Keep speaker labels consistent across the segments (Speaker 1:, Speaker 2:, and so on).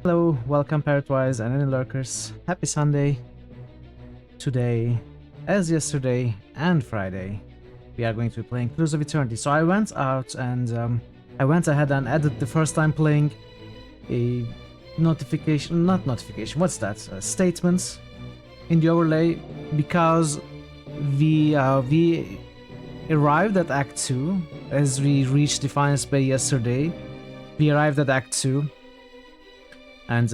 Speaker 1: Hello, welcome Parrotwise and any lurkers. Happy Sunday. Today, as yesterday and Friday, we are going to be playing Clues of Eternity. So I went out and I went ahead and added the first time playing a what's that? Statements in the overlay because we arrived at Act 2 as we reached Defiance Bay yesterday. We arrived at Act 2 and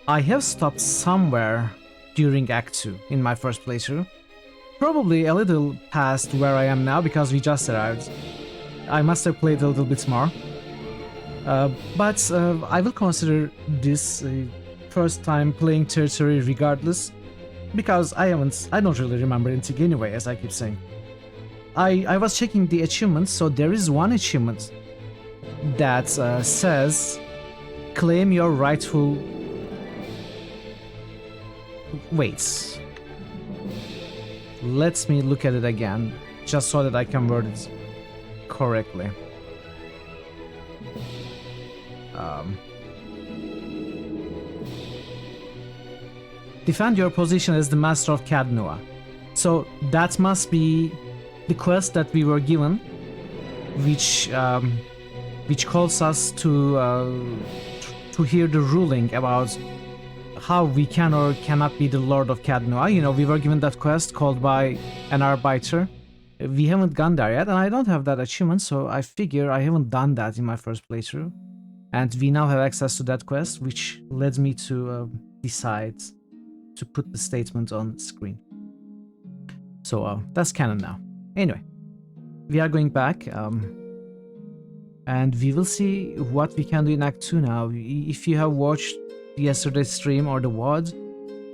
Speaker 1: I have stopped somewhere during Act 2 in my first playthrough. Probably a little past where I am now because we just arrived. I must have played a little bit more. But I will consider this first time playing territory regardless because I don't really remember anything anyway, as I keep saying. I was checking the achievements, so there is one achievement that says claim your rightful... Wait. Let me look at it again, just so that I can word it correctly. Defend your position as the master of Cadnua. So that must be the quest that we were given, which calls us to hear the ruling about how we can or cannot be the Lord of Cadnua. You know, we were given that quest called by an Arbiter. We haven't gone there yet, and I don't have that achievement, so I figure I haven't done that in my first playthrough. And we now have access to that quest, which led me to decide to put the statement on screen. So that's canon now. Anyway, we are going back, and we will see what we can do in Act 2 now. If you have watched yesterday's stream or the VOD,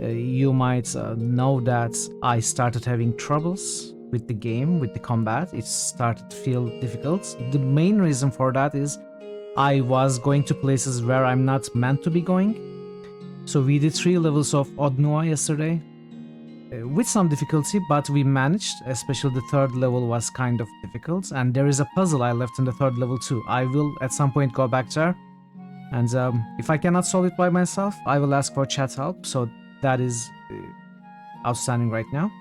Speaker 1: you might know that I started having troubles with the game, with the combat. It started to feel difficult. The main reason for that is I was going to places where I'm not meant to be going. So we did 3 levels of Odnua yesterday, with some difficulty, but we managed. Especially the 3rd level was kind of difficult, and there is a puzzle I left in the 3rd level too. I will at some point go back there, and if I cannot solve it by myself, I will ask for chat help, so that is outstanding right now.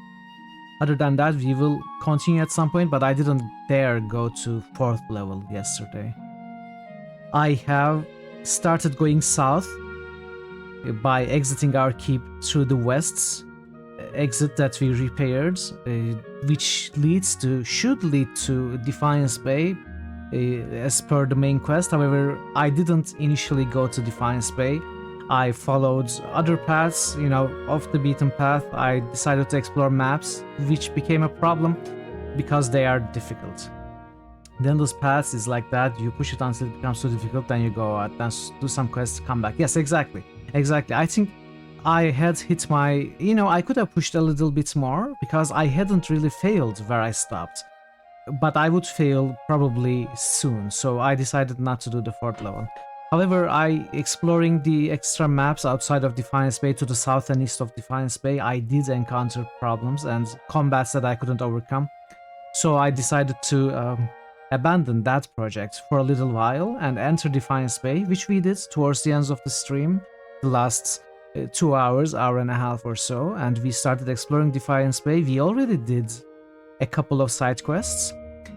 Speaker 1: Other than that, we will continue at some point, but I didn't dare go to 4th level yesterday. I have started going south by exiting our keep through the west's exit that we repaired, which should lead to Defiance Bay as per the main quest. However, I didn't initially go to Defiance Bay. I followed other paths, you know, off the beaten path. I decided to explore maps, which became a problem because they are difficult. Then those paths is like that, you push it until it becomes too difficult, then you go out, then do some quests, come back. Yes, exactly. I think I had hit my... You know, I could have pushed a little bit more because I hadn't really failed where I stopped. But I would fail probably soon, so I decided not to do the 4th level. However, exploring the extra maps outside of Defiance Bay to the south and east of Defiance Bay, I did encounter problems and combats that I couldn't overcome. So I decided to abandon that project for a little while and enter Defiance Bay, which we did towards the ends of the stream, the last 2 hours, hour and a half or so, and we started exploring Defiance Bay. We already did a couple of side quests.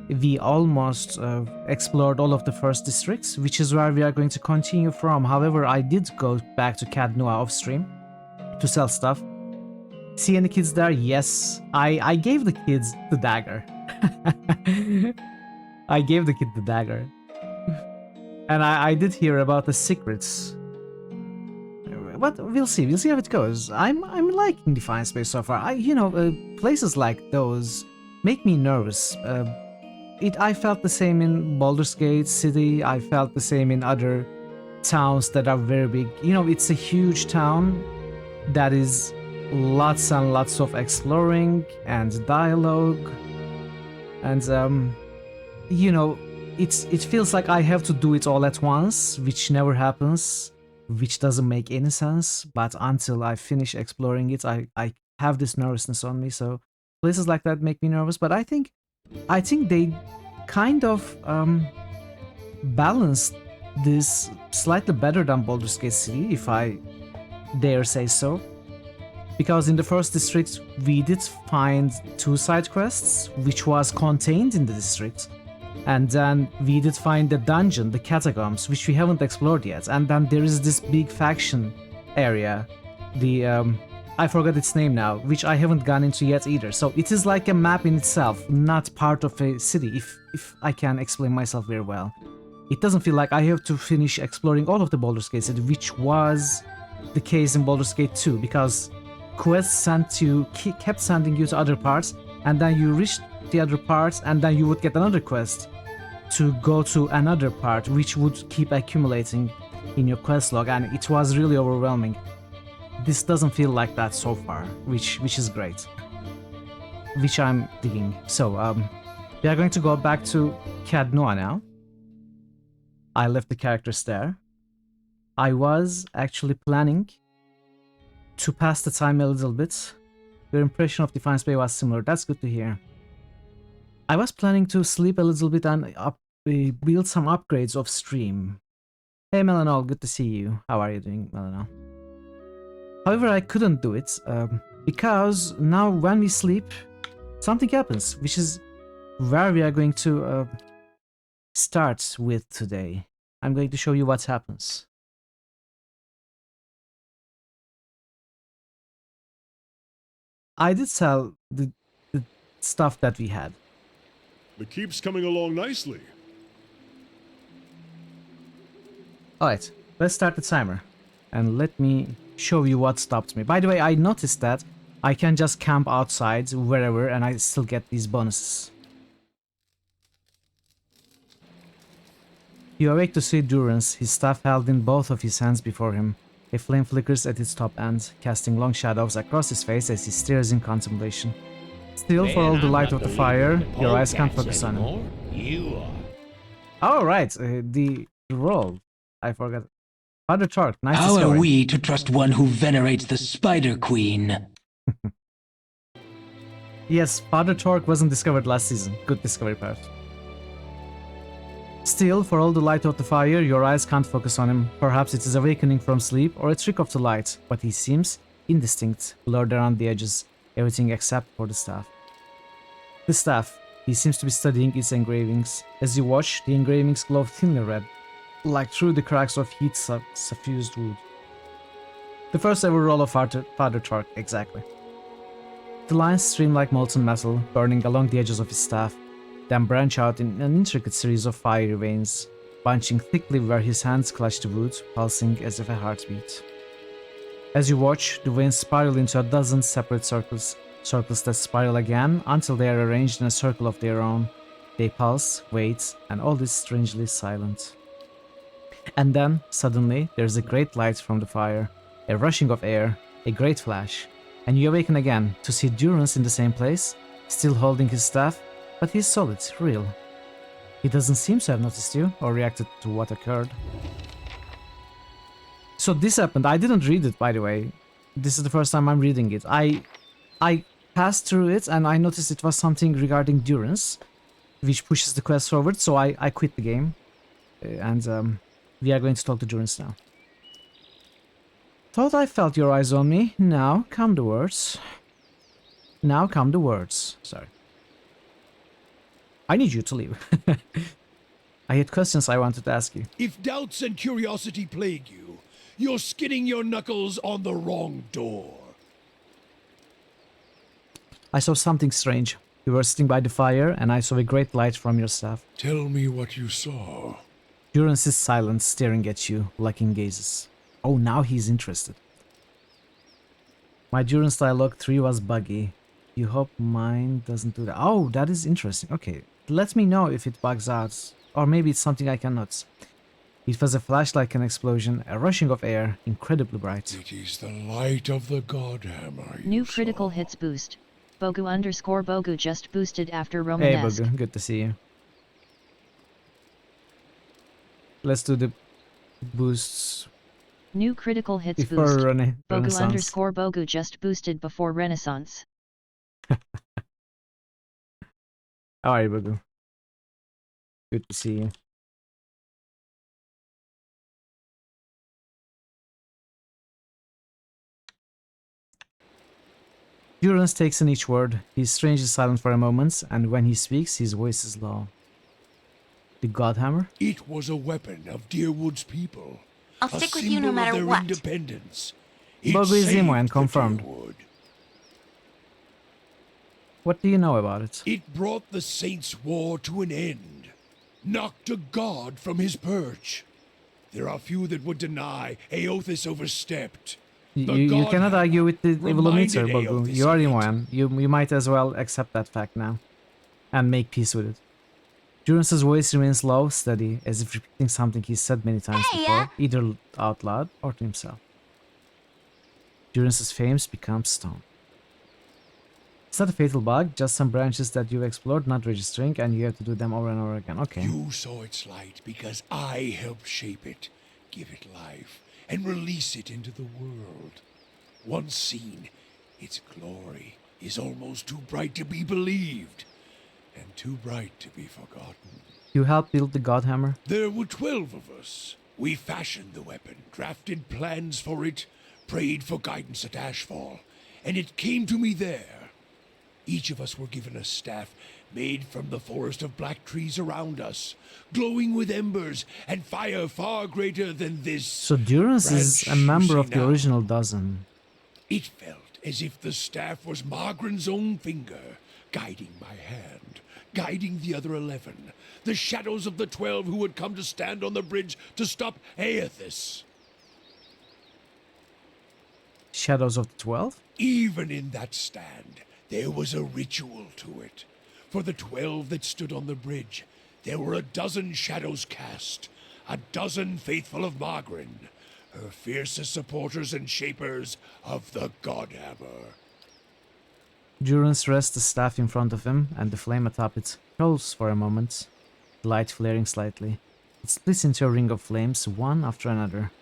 Speaker 1: We almost explored all of the first districts, which is where we are going to continue from. However, I did go back to Cadnua off stream to sell stuff. See any kids there? Yes. I gave the kids the dagger. I gave the kid the dagger. And I did hear about the secrets. But we'll see how it goes. I'm liking Defiance Bay so far. Places like those make me nervous. I felt the same in Baldur's Gate City. I felt the same in other towns that are very big. You know, it's a huge town that is lots and lots of exploring and dialogue, and you know, it feels like I have to do it all at once, which never happens, which doesn't make any sense. But until I finish exploring it, I have this nervousness on me. So places like that make me nervous. But I think they kind of balanced this slightly better than Baldur's Gate City, if I dare say so. Because in the first district, we did find 2 side quests, which was contained in the district. And then we did find the dungeon, the catacombs, which we haven't explored yet. And then there is this big faction area, the I forgot its name now, which I haven't gone into yet either. So it is like a map in itself, not part of a city, if I can explain myself very well. It doesn't feel like I have to finish exploring all of the Baldur's Gate city, which was the case in Baldur's Gate 2, because quests kept sending you to other parts, and then you reached the other parts, and then you would get another quest to go to another part, which would keep accumulating in your quest log, and it was really overwhelming. This doesn't feel like that so far, which is great, which I'm digging. So we are going to go back to Cadnoa now. I left the characters there. I was actually planning to pass the time a little bit. Your impression of Defiance Bay was similar. That's good to hear. I was planning to sleep a little bit and build some upgrades off stream. Hey Melanol, good to see you. How are you doing, Melanol? However, I couldn't do it because now when we sleep, something happens, which is where we are going to start with today. I'm going to show you what happens. I did sell the stuff that we had.
Speaker 2: The keep's coming along nicely.
Speaker 1: Alright, let's start the timer. And let me show you what stopped me. By the way, I noticed that I can just camp outside wherever and I still get these bonuses. You awake to see Durance, his staff held in both of his hands before him. A flame flickers at its top end, casting long shadows across his face as he stares in contemplation. Still, for all the light of the fire, your eyes can't focus on him.
Speaker 3: You are.
Speaker 1: Alright, the role. I forgot. Father Torque, nice
Speaker 3: How
Speaker 1: discovery.
Speaker 3: are we to trust one who venerates the Spider Queen?
Speaker 1: Yes, Father Torque wasn't discovered last season. Good discovery, part. Still, for all the light of the fire, your eyes can't focus on him. Perhaps it is awakening from sleep or a trick of the light, but he seems indistinct, blurred around the edges, everything except for the staff. The staff. He seems to be studying its engravings. As you watch, the engravings glow thinly red, like through the cracks of heat-suffused wood. The first ever roll of Father Torque, exactly. The lines stream like molten metal, burning along the edges of his staff, then branch out in an intricate series of fiery veins, bunching thickly where his hands clutch the wood, pulsing as if a heartbeat. As you watch, the veins spiral into a dozen separate circles that spiral again until they are arranged in a circle of their own. They pulse, wait, and all is strangely silent. And then, suddenly, there's a great light from the fire, a rushing of air, a great flash, and you awaken again to see Durance in the same place, still holding his staff, but he's solid, real. He doesn't seem to have noticed you or reacted to what occurred. So this happened. I didn't read it, by the way. This is the first time I'm reading it. I passed through it and I noticed it was something regarding Durance, which pushes the quest forward, so I quit the game. And we are going to talk to Durance now. Thought I felt your eyes on me. Now come the words. Now come the words. Sorry. I need you to leave. I had questions I wanted to ask you.
Speaker 2: If doubts and curiosity plague you, you're skinning your knuckles on the wrong door.
Speaker 1: I saw something strange. You were sitting by the fire, and I saw a great light from your staff.
Speaker 2: Tell me what you saw.
Speaker 1: Durance is silent, staring at you, lacking gazes. Oh, now he's interested. My Durance dialogue 3 was buggy. You hope mine doesn't do that. Oh, that is interesting. Okay, let me know if it bugs out. Or maybe it's something I cannot. It was a flash like an explosion, a rushing of air, incredibly bright.
Speaker 2: It is the light of the Godhammer.
Speaker 4: New critical hits boost. Bogu_Bogu just boosted after Romanesque.
Speaker 1: Hey Bogu, good to see you. Let's do the boosts
Speaker 4: New critical hits
Speaker 1: before
Speaker 4: boost.
Speaker 1: Renaissance.
Speaker 4: Bogu_Bogu just boosted before Renaissance.
Speaker 1: How are you, Bogu? Good to see you. Durance takes in each word. He's strangely silent for a moment, and when he speaks, his voice is low. The Godhammer?
Speaker 2: It was a weapon of Deerwood's people.
Speaker 5: I'll
Speaker 2: A
Speaker 5: stick with you no
Speaker 2: symbol
Speaker 5: matter
Speaker 2: of their
Speaker 5: what.
Speaker 2: independence. It
Speaker 1: Bogu is
Speaker 2: saved
Speaker 1: Imoen,
Speaker 2: the
Speaker 1: confirmed.
Speaker 2: Deerwood.
Speaker 1: What do you know about it?
Speaker 2: It brought the Saints' War to an end. Knocked a god from his perch. There are few that would deny Aothis overstepped.
Speaker 1: You cannot argue with the evolumeter,
Speaker 2: reminded
Speaker 1: Bogu.
Speaker 2: Aothis
Speaker 1: You are
Speaker 2: of it.
Speaker 1: Imoen. You might as well accept that fact now. And make peace with it. Durance's voice remains low, steady, as if repeating something he said many times
Speaker 5: Hey,
Speaker 1: before, either out loud or to himself. Durance's fames become stone. It's not a fatal bug, just some branches that you've explored not registering, and you have to do them over and over again. Okay.
Speaker 2: You saw its light because I helped shape it, give it life, and release it into the world. Once seen, its glory is almost too bright to be believed, and too bright to be forgotten.
Speaker 1: You helped build the Godhammer?
Speaker 2: There were 12 of us. We fashioned the weapon, drafted plans for it, prayed for guidance at Ashfall, and it came to me there. Each of us were given a staff made from the forest of black trees around us, glowing with embers and fire far greater than this.
Speaker 1: So Durance is a
Speaker 2: branch you
Speaker 1: member of
Speaker 2: see
Speaker 1: the
Speaker 2: now.
Speaker 1: original dozen.
Speaker 2: It felt as if the staff was Margaren's own finger, guiding my hand, guiding the other 11, the shadows of the 12 who had come to stand on the bridge to stop Aothis.
Speaker 1: Shadows of the 12?
Speaker 2: Even in that stand, there was a ritual to it. For the 12 that stood on the bridge, there were a dozen shadows cast, a dozen faithful of Margaren, her fiercest supporters and shapers of the Godhammer.
Speaker 1: Durance rests the staff in front of him, and the flame atop it glows for a moment, the light flaring slightly. It splits into a ring of flames, one after another,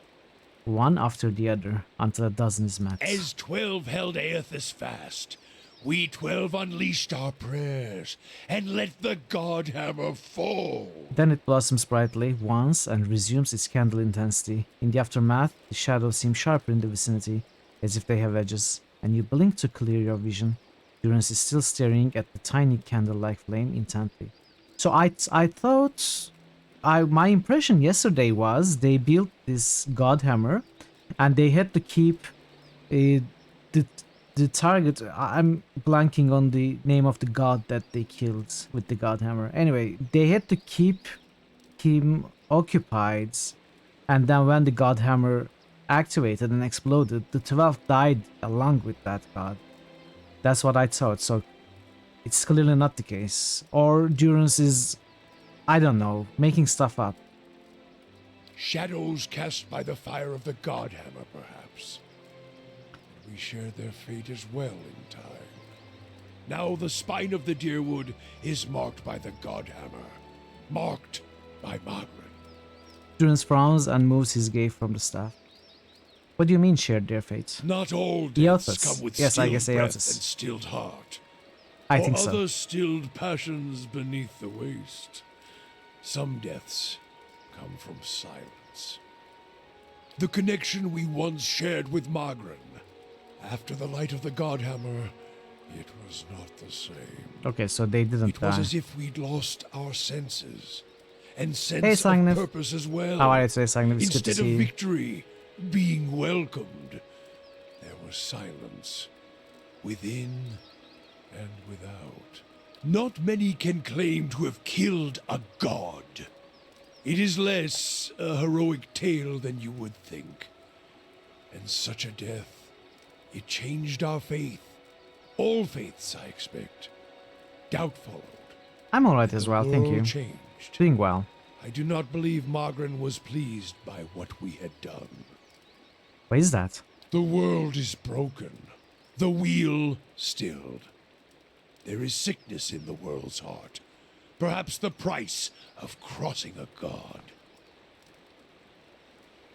Speaker 1: one after the other, until a dozen is met.
Speaker 2: As 12 held Aothis fast, we 12 unleashed our prayers and let the Godhammer fall.
Speaker 1: Then it blossoms brightly once and resumes its candle intensity. In the aftermath, the shadows seem sharper in the vicinity, as if they have edges, and you blink to clear your vision. Durance is still staring at the tiny candle-like flame intently. So I thought, my impression yesterday was they built this Godhammer, and they had to keep the target. I'm blanking on the name of the god that they killed with the Godhammer. Anyway, they had to keep him occupied, and then when the Godhammer activated and exploded, the 12 died along with that god. That's what I thought, so it's clearly not the case. Or Durance is, I don't know, making stuff up.
Speaker 2: Shadows cast by the fire of the Godhammer, perhaps. We shared their fate as well in time. Now the spine of the Deerwood is marked by the Godhammer, marked by Margaret.
Speaker 1: Durance frowns and moves his gaze from the staff. What do you mean shared their fate?
Speaker 2: Not all deaths
Speaker 1: Aothis.
Speaker 2: come with
Speaker 1: Yes, I
Speaker 2: stilled
Speaker 1: guess
Speaker 2: breath
Speaker 1: Aothis.
Speaker 2: and stilled heart.
Speaker 1: I
Speaker 2: or
Speaker 1: think so.
Speaker 2: other stilled passions beneath the waste. Some deaths come from silence. The connection we once shared with Margaren. After the light of the Godhammer, it was not the same.
Speaker 1: Okay, so they didn't
Speaker 2: It was
Speaker 1: die.
Speaker 2: as if we'd lost our senses. And sense
Speaker 1: Hey,
Speaker 2: of
Speaker 1: Sangnif.
Speaker 2: purpose as well.
Speaker 1: How are you today, Sangnif? It's good to
Speaker 2: Instead
Speaker 1: see
Speaker 2: of
Speaker 1: you.
Speaker 2: victory, being welcomed, there was silence. Within and without. Not many can claim to have killed a god. It is less a heroic tale than you would think. And such a death, it changed our faith. All faiths, I expect. Doubt followed.
Speaker 1: I'm alright as
Speaker 2: The
Speaker 1: well, thank you.
Speaker 2: world changed.
Speaker 1: Doing well.
Speaker 2: I do not believe Margaren was pleased by what we had done.
Speaker 1: What is that?
Speaker 2: The world is broken. The wheel stilled. There is sickness in the world's heart. Perhaps the price of crossing a god.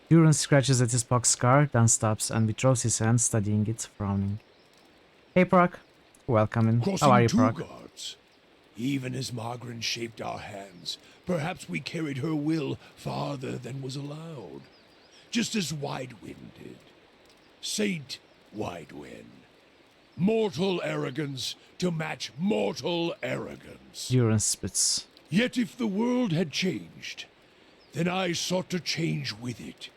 Speaker 1: Durance scratches at his pox scar, then stops and withdraws his hand, studying it, frowning. Hey, Proc. Welcome in.
Speaker 2: Crossing
Speaker 1: How are you,
Speaker 2: two
Speaker 1: Proc?
Speaker 2: gods. Even as Margaren shaped our hands, perhaps we carried her will farther than was allowed. Just as Widewind did. Saint Widewind. Mortal arrogance to match mortal arrogance.
Speaker 1: Durance spits.
Speaker 2: Yet if the world had changed, then I sought to change with it.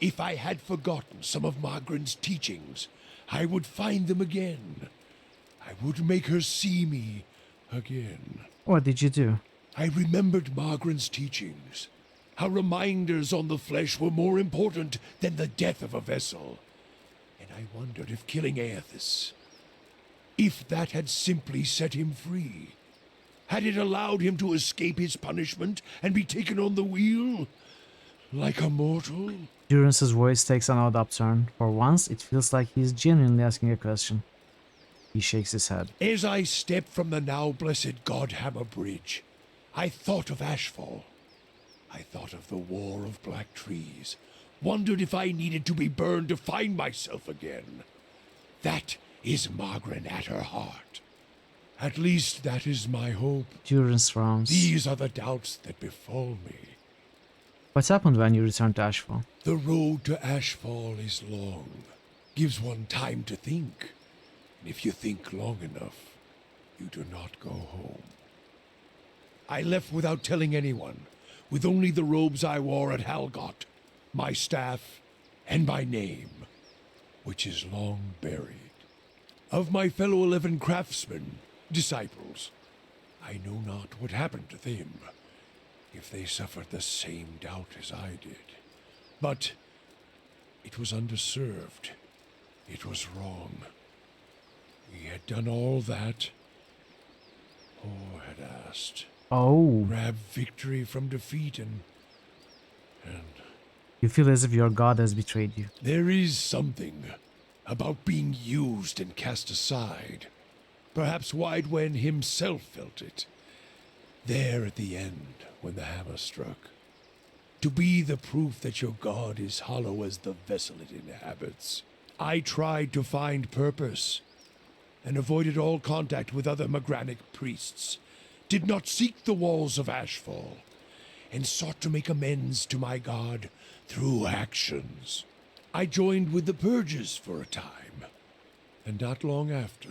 Speaker 2: If I had forgotten some of Margaret's teachings, I would find them again. I would make her see me again.
Speaker 1: What did you do?
Speaker 2: I remembered Margaret's teachings. How reminders on the flesh were more important than the death of a vessel. And I wondered if killing Aethys, if that had simply set him free. Had it allowed him to escape his punishment and be taken on the wheel? Like a mortal?
Speaker 1: Durance's voice takes an odd upturn. For once, it feels like he's genuinely asking a question. He shakes his head.
Speaker 2: As I stepped from the now blessed Godhammer Bridge, I thought of Ashfall. I thought of the War of Black Trees. Wondered if I needed to be burned to find myself again. That is Margaret at her heart. At least that is my hope.
Speaker 1: Durance frowns.
Speaker 2: These are the doubts that befall me.
Speaker 1: What happened when you returned to Ashfall?
Speaker 2: The road to Ashfall is long. Gives one time to think. And if you think long enough, you do not go home. I left without telling anyone, with only the robes I wore at Halgot, my staff, and my name, which is long buried. Of my fellow 11 craftsmen, disciples, I know not what happened to them, if they suffered the same doubt as I did. But it was underserved. It was wrong. We had done all that Or had asked.
Speaker 1: Oh.
Speaker 2: Grab victory from defeat and...
Speaker 1: You feel as if your god has betrayed you.
Speaker 2: There is something about being used and cast aside. Perhaps Widewen himself felt it. There at the end, when the hammer struck. To be the proof that your god is hollow as the vessel it inhabits. I tried to find purpose, and avoided all contact with other Magranic priests. Did not seek the walls of Ashfall, and sought to make amends to my god through actions. I joined with the Purges for a time, and not long after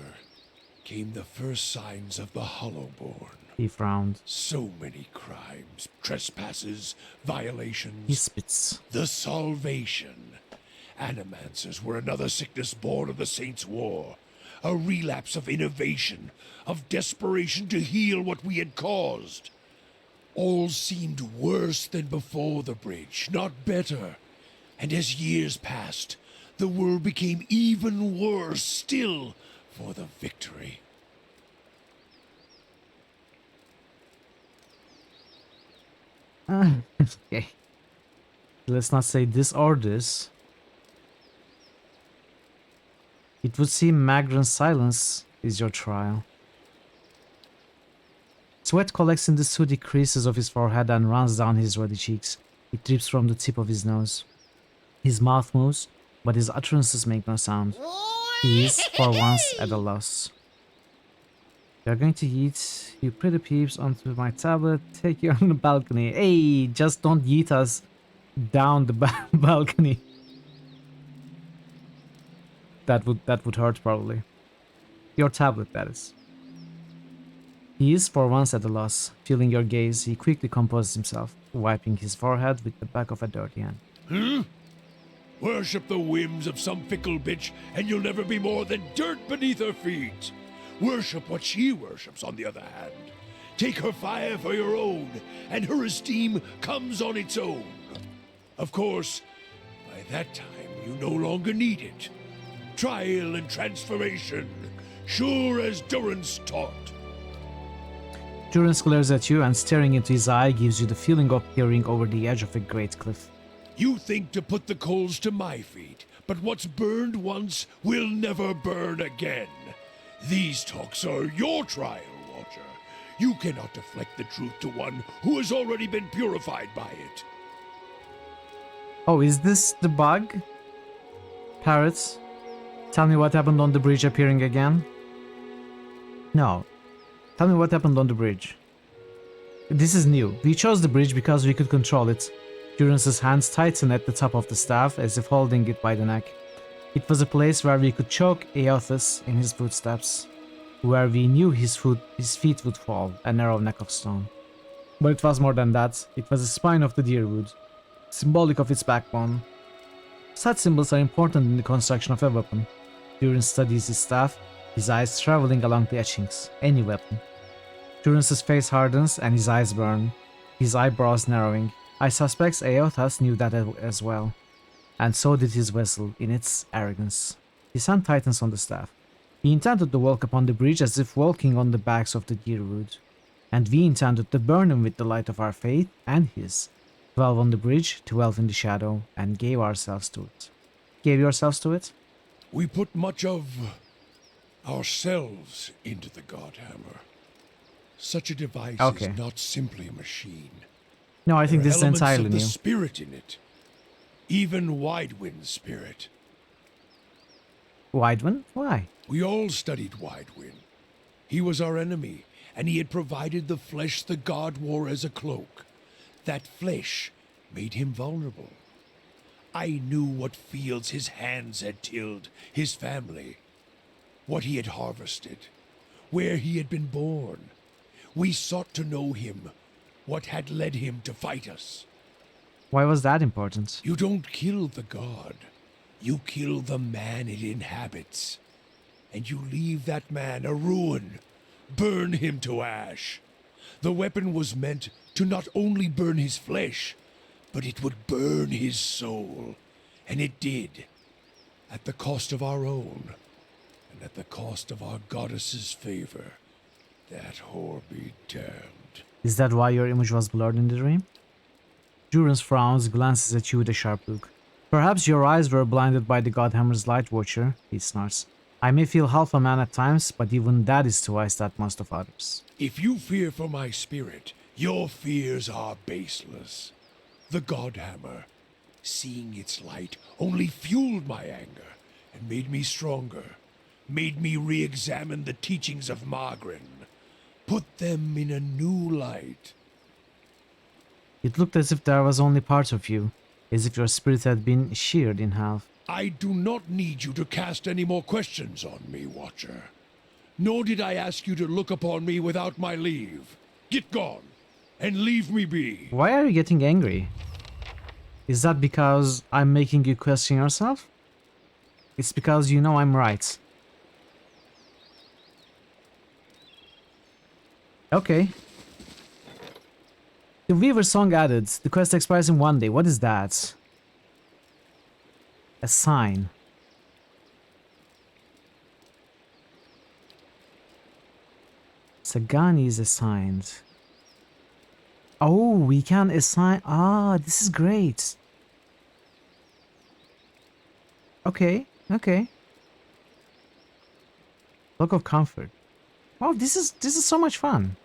Speaker 2: came the first signs of the Hollowborn.
Speaker 1: He frowned.
Speaker 2: So many crimes, trespasses, violations.
Speaker 1: He spits.
Speaker 2: The Salvation. Animancers were another sickness born of the Saints' War. A relapse of innovation, of desperation to heal what we had caused. All seemed worse than before the bridge, not better. And as years passed, the world became even worse still for the victory.
Speaker 1: Okay. Let's not say this or this. It would seem Magran's silence is your trial. Sweat collects in the sooty creases of his forehead and runs down his ruddy cheeks. It drips from the tip of his nose. His mouth moves, but his utterances make no sound. He is, for once, at a loss. We are going to yeet you pretty peeps onto my tablet, take you on the balcony. Hey, just don't yeet us down the balcony. That would hurt probably. Your tablet, that is. He is for once at a loss. Feeling your gaze, he quickly composes himself, wiping his forehead with the back of a dirty hand.
Speaker 2: Worship the whims of some fickle bitch, and you'll never be more than dirt beneath her feet. Worship what she worships, on the other hand. Take her fire for your own, and her esteem comes on its own. Of course, by that time, you no longer need it. Trial and transformation, sure as Durance taught.
Speaker 1: Durance glares at you, and staring into his eye gives you the feeling of peering over the edge of a great cliff.
Speaker 2: You think to put the coals to my feet, but what's burned once will never burn again. These talks are your trial, Watcher. You cannot deflect the truth to one who has already been purified by it.
Speaker 1: Oh, is this the bug? Parrots, tell me what happened on the bridge appearing again? No. Tell me what happened on the bridge. This is new. We chose the bridge because we could control it. Durance's hands tighten at the top of the staff, as if holding it by the neck. It was a place where we could choke Aothus in his footsteps, where we knew his feet would fall, a narrow neck of stone. But it was more than that. It was the spine of the deerwood, symbolic of its backbone. Such symbols are important in the construction of a weapon. Durin studies his staff, his eyes traveling along the etchings, any weapon. Durin's face hardens and his eyes burn, his eyebrows narrowing. I suspect Aothas knew that as well, and so did his vessel in its arrogance. His hand tightens on the staff. He intended to walk upon the bridge as if walking on the backs of the deerwood, and we intended to burn him with the light of our faith and his. 12 on the bridge, 12 in the shadow, and gave ourselves to it. Gave yourselves to it?
Speaker 2: We put much of ourselves into the Godhammer. Such a device
Speaker 1: Okay.
Speaker 2: is not simply a machine.
Speaker 1: No, I think
Speaker 2: There are
Speaker 1: this is
Speaker 2: elements
Speaker 1: entirely
Speaker 2: of the
Speaker 1: new.
Speaker 2: spirit in it. Even Widewind's spirit.
Speaker 1: Wideman? Why?
Speaker 2: We all studied Widewind. He was our enemy, and he had provided the flesh the god wore as a cloak. That flesh made him vulnerable. I knew what fields his hands had tilled, his family, what he had harvested, where he had been born. We sought to know him, what had led him to fight us.
Speaker 1: Why was that important?
Speaker 2: You don't kill the god. You kill the man it inhabits. And you leave that man a ruin. Burn him to ash. The weapon was meant to not only burn his flesh, but it would burn his soul. And it did. At the cost of our own. And at the cost of our goddess's favor. That whore be damned.
Speaker 1: Is that why your image was blurred in the dream? Durin frowns, glances at you with a sharp look. Perhaps your eyes were blinded by the Godhammer's light watcher, he snorts. I may feel half a man at times, but even that is twice that most of others.
Speaker 2: If you fear for my spirit, your fears are baseless. The Godhammer, seeing its light, only fueled my anger and made me stronger, made me re-examine the teachings of Margren, put them in a new light.
Speaker 1: It looked as if there was only part of you, as if your spirit had been sheared in half.
Speaker 2: I do not need you to cast any more questions on me, Watcher. Nor did I ask you to look upon me without my leave. Get gone, and leave me be.
Speaker 1: Why are you getting angry? Is that because I'm making you question yourself? It's because you know I'm right. Okay. The Weaver song added. The quest expires in 1 day. What is that? A sign. Sagani is assigned. Oh, we can assign. Ah, this is great. Okay, okay. Look of comfort. Wow, this is so much fun.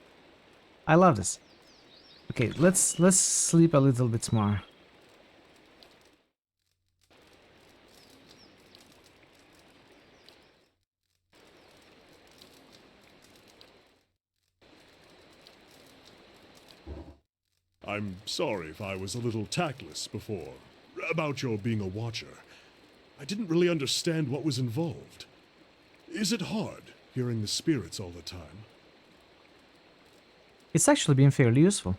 Speaker 1: I love this. Okay, let's sleep a little bit more.
Speaker 5: I'm sorry if I was a little tactless before, about your being a watcher. I didn't really understand what was involved. Is it hard, hearing the spirits all the time?
Speaker 1: It's actually been fairly useful.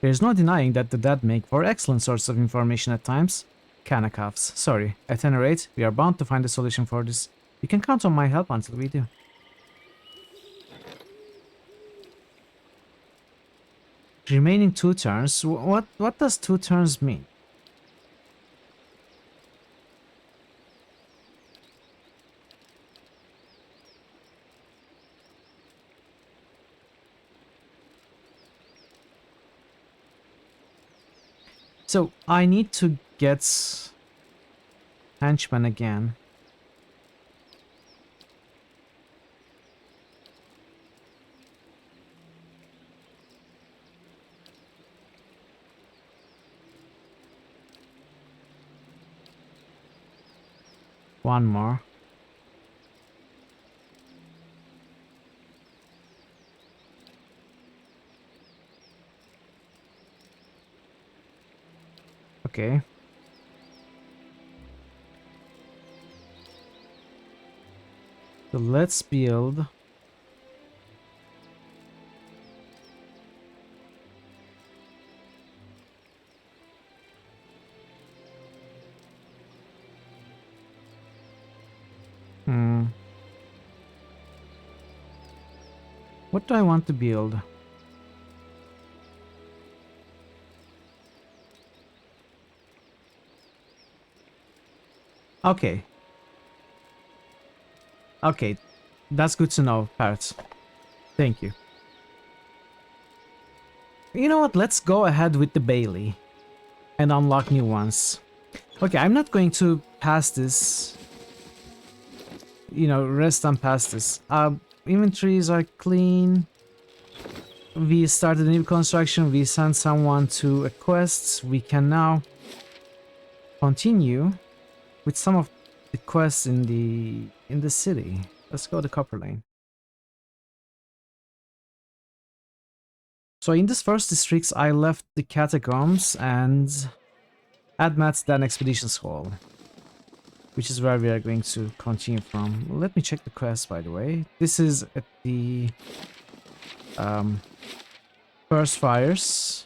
Speaker 1: There's no denying that the dead make for excellent source of information at times. Kanakovs. Sorry. At any rate, we are bound to find a solution for this. You can count on my help until we do. Remaining 2 turns. What does 2 turns mean? So I need to get henchman again. One more. Okay. So let's build. What do I want to build? Okay. Okay. That's good to know, Parrots. Thank you. You know what? Let's go ahead with the Bailey and unlock new ones. Okay, I'm not going to pass this. You know, rest and pass this. Inventories are clean. We started a new construction. We sent someone to a quest. We can now continue with some of the quests in the city. Let's go to Copper Lane. So in this first districts, I left the catacombs and Admat's Dan Expeditions Hall, which is where we are going to continue from. Let me check the quest, by the way. This is at the First Fires.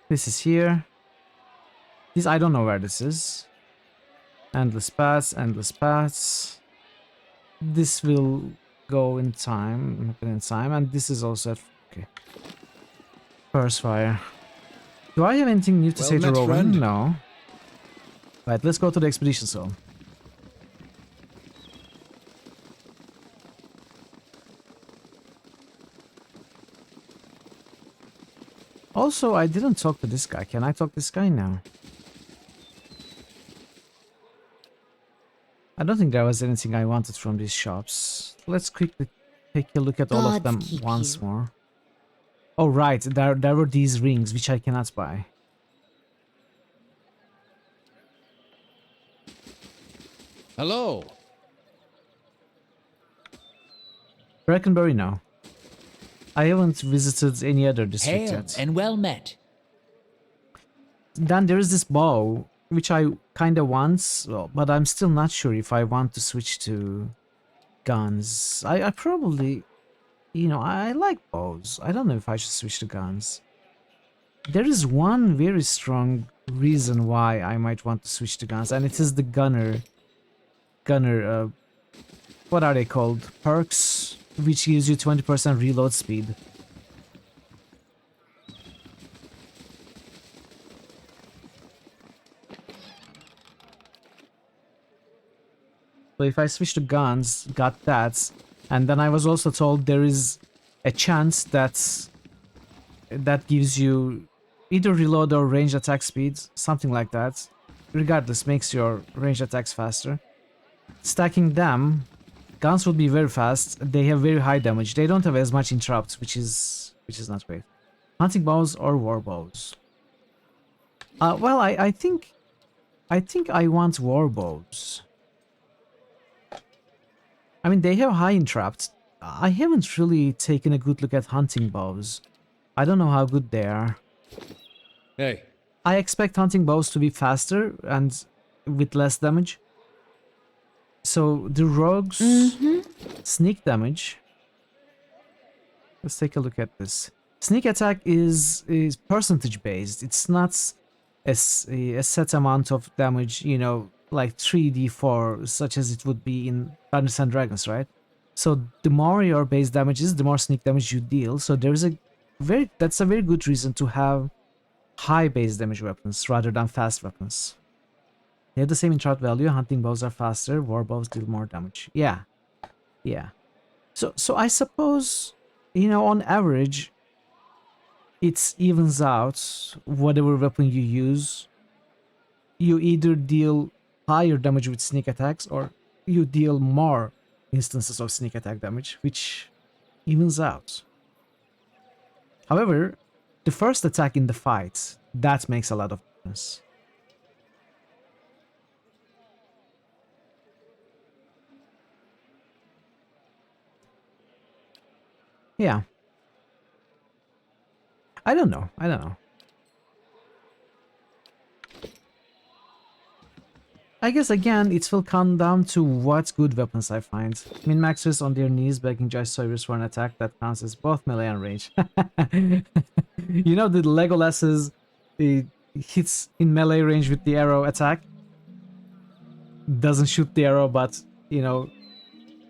Speaker 1: This is here. This, I don't know where this is. Endless paths, endless paths. This will go in time, and this is also at, okay. First Fire. Do I have anything new to say to
Speaker 2: met,
Speaker 1: Rowan?
Speaker 2: friend.
Speaker 1: No. Right, let's go to the expedition zone. Also, I didn't talk to this guy. Can I talk to this guy now? I don't think there was anything I wanted from these shops. Let's quickly take a look at all of them once more. Oh right, there were these rings which I cannot buy.
Speaker 2: Hello.
Speaker 1: Brackenbury, no. I haven't visited any other district
Speaker 3: Hail
Speaker 1: yet.
Speaker 3: and well met.
Speaker 1: Then there is this bow, which I kinda want, well, but I'm still not sure if I want to switch to guns. I probably, you know, I like bows. I don't know if I should switch to guns. There is one very strong reason why I might want to switch to guns, and it is the gunner, what are they called? Perks, which gives you 20% reload speed. So if I switch to guns, got that, and then I was also told there is a chance that gives you either reload or range attack speed, something like that. Regardless, makes your range attacks faster. Stacking them, guns would be very fast. They have very high damage. They don't have as much interrupts, which is not great. Hunting bows or war bows. Well, I think I want war bows. I mean, they have high interrupts. I haven't really taken a good look at hunting bows. I don't know how good they are.
Speaker 2: Hey.
Speaker 1: I expect hunting bows to be faster and with less damage. So the rogues sneak damage. Let's take a look at this. Sneak attack is percentage based. It's not a set amount of damage, you know, like 3d4, such as it would be in Dungeons and Dragons, right? So the more your base damage is, the more sneak damage you deal. So there's that's a very good reason to have high base damage weapons rather than fast weapons. They have the same interrupt value. Hunting bows are faster. War bows deal more damage. Yeah, yeah. So I suppose, you know, on average, it evens out. Whatever weapon you use, you either deal higher damage with sneak attacks or you deal more instances of sneak attack damage, which evens out. However, the first attack in the fight, that makes a lot of difference. Yeah. I don't know. I don't know. I guess again, it will come down to what good weapons I find. Min-maxers on their knees begging Joy Sawyers for an attack that counts as both melee and range. You know the Legolas's hits in melee range with the arrow attack? Doesn't shoot the arrow, but, you know,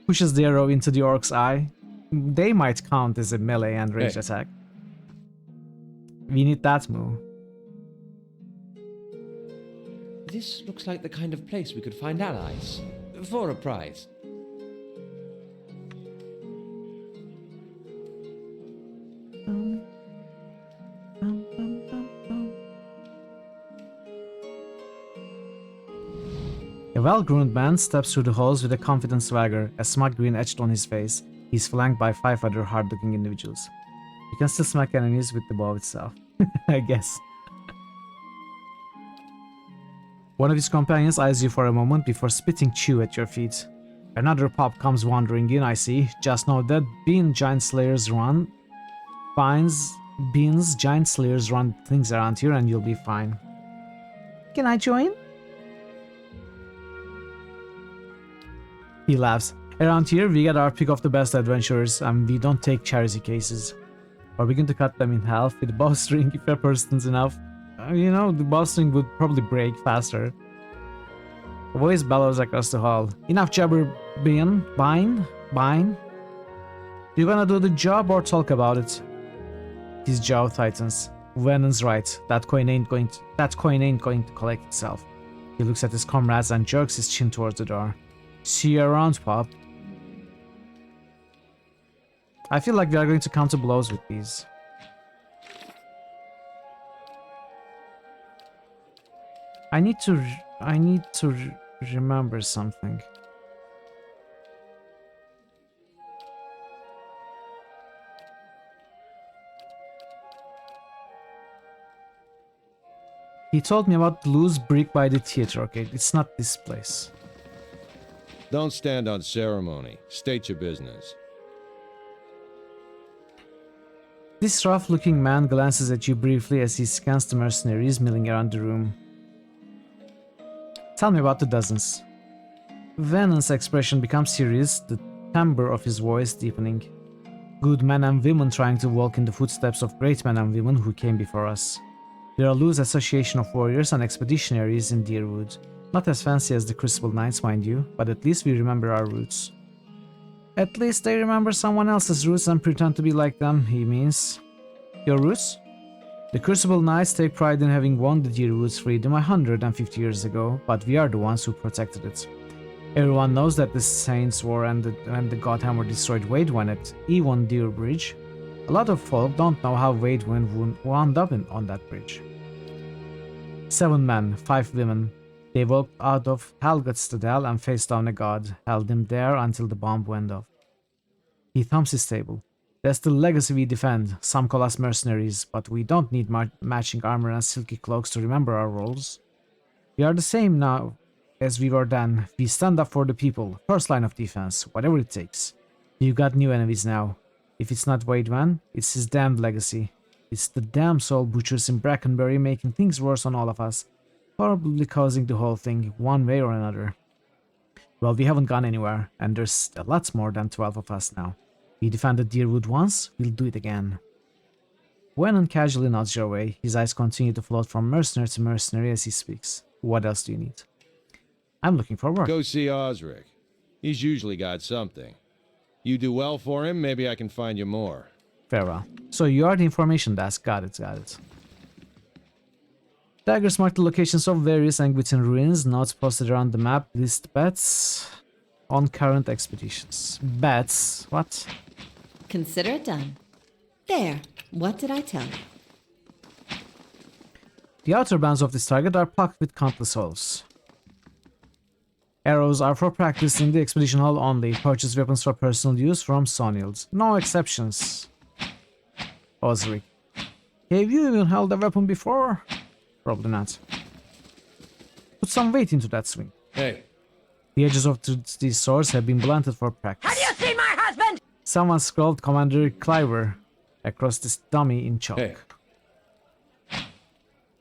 Speaker 1: pushes the arrow into the orc's eye. They might count as a melee and range attack. We need that move.
Speaker 6: This looks like the kind of place we could find allies. For a prize.
Speaker 1: A well-groomed man steps through the halls with a confident swagger, a smug grin etched on his face. He's flanked by 5 other hard-looking individuals. You can still smack enemies with the bow itself, I guess. One of his companions eyes you for a moment before spitting chew at your feet. Another pup comes wandering in, I see. Just know that giant slayers run things around here and you'll be fine. Can I join? He laughs. Around here, we get our pick of the best adventurers, and we don't take charity cases. Or we going to cut them in half with a bowstring if a person's enough. You know, the bowstring would probably break faster. A voice bellows across the hall. Enough jabber, Bine. You gonna do the job or talk about it? His jaw tightens. Venon's right. That coin ain't going to collect itself. He looks at his comrades and jerks his chin towards the door. See you around, pup. I feel like we are going to come to blows with these. I need to remember something. He told me about the loose brick by the theater arcade. It's not this place.
Speaker 7: Don't stand on ceremony. State your business.
Speaker 1: This rough-looking man glances at you briefly as he scans the mercenaries milling around the room. Tell me about the dozens. Venon's expression becomes serious, the timbre of his voice deepening. Good men and women trying to walk in the footsteps of great men and women who came before us. We're a loose association of warriors and expeditionaries in Deerwood. Not as fancy as the Crucible Knights, mind you, but at least we remember our roots. At least they remember someone else's roots and pretend to be like them, he means. Your roots? The Crucible Knights take pride in having won the Deerwood's freedom 150 years ago, but we are the ones who protected it. Everyone knows that the Saints' War and the Godhammer destroyed Waidwen at Ewon Deer Bridge. A lot of folk don't know how Waidwen wound up on that bridge. 7 men, 5 women. They walked out of Helget's Citadel and faced down a god, held him there until the bomb went off. He thumps his table. That's the legacy we defend. Some call us mercenaries, but we don't need matching armor and silky cloaks to remember our roles. We are the same now as we were then. We stand up for the people, first line of defense, whatever it takes. You got new enemies now. If it's not Waidwen, it's his damned legacy. It's the damn soul butchers in Brackenbury making things worse on all of us. Probably causing the whole thing, one way or another. Well, we haven't gone anywhere, and there's a lot more than 12 of us now. We defended Deerwood once, we'll do it again. Venon casually nods your way, his eyes continue to float from mercenary to mercenary as he speaks. What else do you need? I'm looking for work.
Speaker 7: Go see Osric. He's usually got something. You do well for him, maybe I can find you more.
Speaker 1: Farewell. So you are the information desk, got it. Daggers mark the locations of various Anglican ruins, notes posted around the map, list bets on current expeditions. Bets? What?
Speaker 8: Consider it done. There. What did I tell you?
Speaker 1: The outer bands of this target are packed with countless holes. Arrows are for practice in the expedition hall only. Purchase weapons for personal use from Sonild. No exceptions. Osric. Have you even held a weapon before? Probably not. Put some weight into that swing.
Speaker 7: Hey.
Speaker 1: The edges of these swords have been blunted for practice.
Speaker 9: Have you seen my husband?
Speaker 1: Someone scrawled Commander Cliver across this dummy in chalk.
Speaker 7: Hey.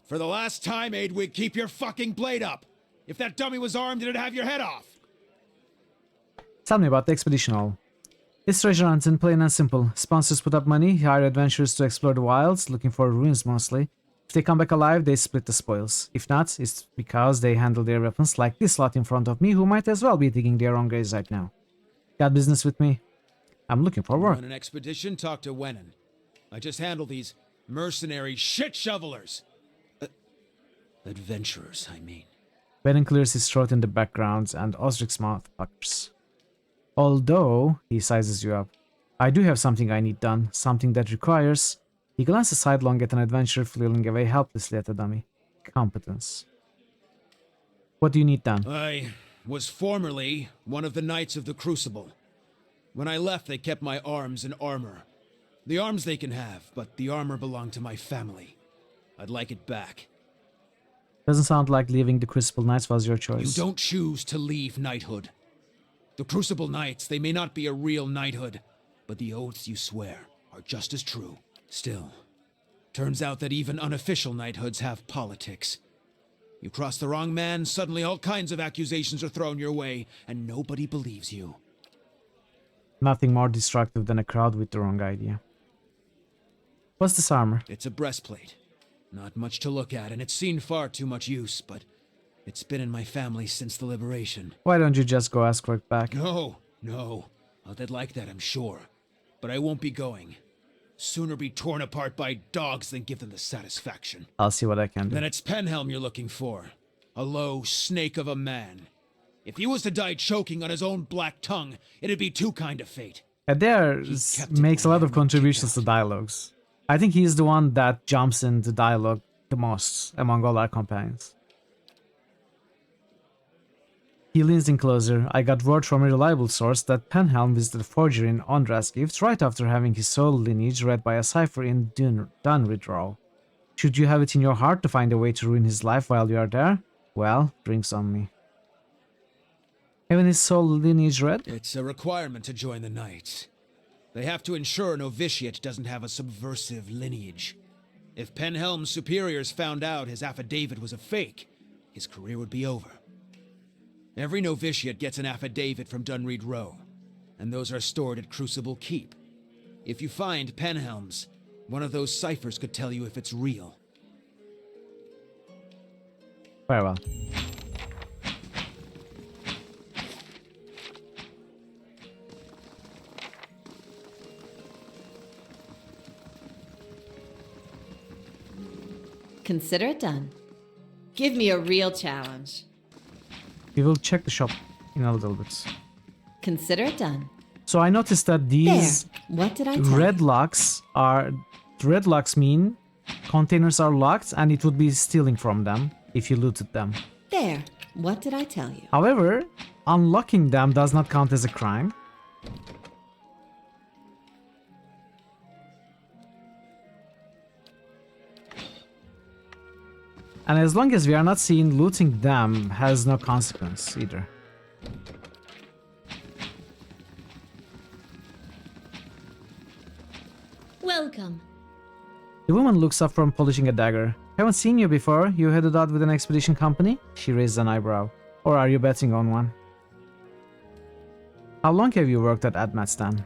Speaker 2: For the last time, Aidwig, keep your fucking blade up!
Speaker 9: If that dummy was armed, it'd have your head off.
Speaker 1: Tell me about the expedition all. It's treasure hunting, plain and simple. Sponsors put up money, hire adventurers to explore the wilds, looking for ruins mostly. If they come back alive, they split the spoils. If not, it's because they handle their weapons like this lot in front of me, who might as well be digging their own graves right now. Got business with me? I'm looking for work.
Speaker 9: On an expedition, talk to Wenin. I just handle these mercenary shit shovelers. Adventurers, I mean.
Speaker 1: Benin clears his throat in the background, and Osric's mouth puckers. Although, he sizes you up, I do have something I need done, something that requires... He glances sidelong at an adventurer flailing away helplessly at a dummy. Competence. What do you need done?
Speaker 9: I was formerly one of the Knights of the Crucible. When I left, they kept my arms and armor. The arms they can have, but the armor belonged to my family. I'd like it back.
Speaker 1: Doesn't sound like leaving the Crucible Knights was your choice.
Speaker 9: You don't choose to leave knighthood. The Crucible Knights, they may not be a real knighthood, but the oaths you swear are just as true. Still, turns out that even unofficial knighthoods have politics. You cross the wrong man, suddenly all kinds of accusations are thrown your way, and nobody believes you.
Speaker 1: Nothing more destructive than a crowd with the wrong idea. What's this armor?
Speaker 9: It's a breastplate. Not much to look at, and it's seen far too much use, but it's been in my family since the liberation.
Speaker 1: Why don't you just go ask for it back?
Speaker 9: No. Oh, they'd like that, I'm sure. But I won't be going. Sooner be torn apart by dogs than give them the satisfaction.
Speaker 1: I'll see what I can do.
Speaker 9: Then it's Penhelm you're looking for. A low snake of a man. If he was to die choking on his own black tongue, it'd be too kind of fate.
Speaker 1: Adair makes a lot of contributions to dialogues. I think he's the one that jumps into dialogue the most among all our companions. He leans in closer. I got word from a reliable source that Penhelm visited a forgery in Ondra's Gift right after having his soul lineage read by a cipher in Dunridrow. Should you have it in your heart to find a way to ruin his life while you are there? Well, drinks on me. Having his soul lineage read?
Speaker 9: It's a requirement to join the Knights. They have to ensure a novitiate doesn't have a subversive lineage. If Penhelm's superiors found out his affidavit was a fake, his career would be over. Every novitiate gets an affidavit from Dunridrow, and those are stored at Crucible Keep. If you find Penhelm's, one of those ciphers could tell you if it's real.
Speaker 1: Very well.
Speaker 8: Consider it done. Give me a real challenge.
Speaker 1: We will check the shop in a little bit.
Speaker 8: Consider it done.
Speaker 1: So I noticed that these
Speaker 8: There. What did I tell
Speaker 1: red
Speaker 8: you?
Speaker 1: locks are... Red locks mean containers are locked and it would be stealing from them if you looted them.
Speaker 8: There. What did I tell you?
Speaker 1: However, unlocking them does not count as a crime. And as long as we are not seen looting them, has no consequence either.
Speaker 8: Welcome.
Speaker 1: The woman looks up from polishing a dagger. Haven't seen you before. You headed out with an expedition company? She raised an eyebrow. Or are you betting on one? How long have you worked at Admatstan?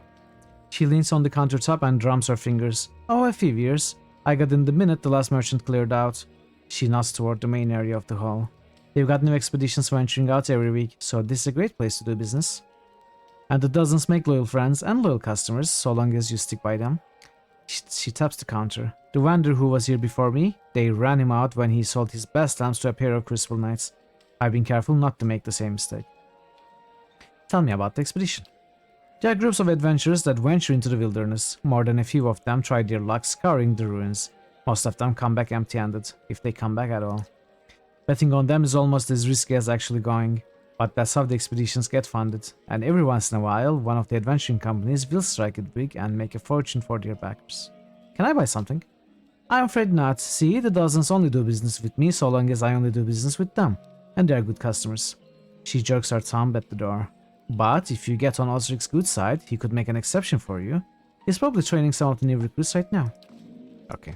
Speaker 1: She leans on the countertop and drums her fingers. Oh, a few years. I got in the minute the last merchant cleared out. She nods toward the main area of the hall. They've got new expeditions venturing out every week, so this is a great place to do business. And the dozens make loyal friends and loyal customers, so long as you stick by them. She taps the counter. The vendor who was here before me, they ran him out when he sold his best lamps to a pair of Crucible Knights. I've been careful not to make the same mistake. Tell me about the expedition. There are groups of adventurers that venture into the wilderness. More than a few of them try their luck scouring the ruins. Most of them come back empty-handed, if they come back at all. Betting on them is almost as risky as actually going, but that's how the expeditions get funded, and every once in a while, one of the adventuring companies will strike it big and make a fortune for their backers. Can I buy something? I'm afraid not. See, the dozens only do business with me so long as I only do business with them, and they are good customers. She jerks her thumb at the door. But if you get on Osric's good side, he could make an exception for you. He's probably training some of the new recruits right now. Okay.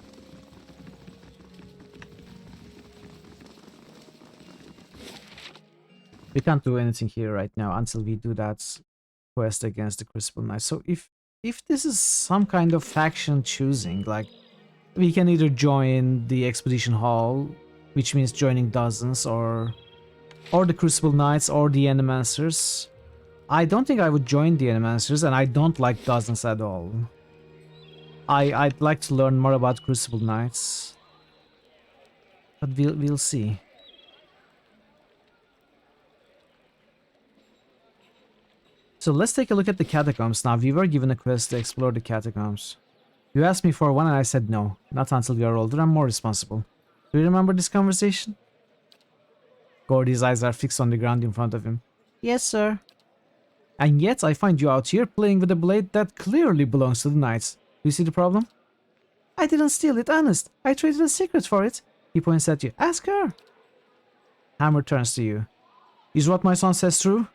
Speaker 1: We can't do anything here right now until we do that quest against the Crucible Knight. So if this is some kind of faction choosing, like we can either join the Expedition Hall, which means joining Dozens, or the Crucible Knights, or the Endomancers. I don't think I would join the Endomancers, and I don't like Dozens at all. I'd like to learn more about Crucible Knights, but we'll see. So let's take a look at the catacombs now. We were given a quest to explore the catacombs. You asked me for one and I said no. Not until we are older and more responsible. Do you remember this conversation? Gordy's eyes are fixed on the ground in front of him. Yes, sir. And yet I find you out here playing with a blade that clearly belongs to the knights. Do you see the problem? I didn't steal it, honest. I traded a secret for it. He points at you. Ask her. Hammer turns to you. Is what my son says true?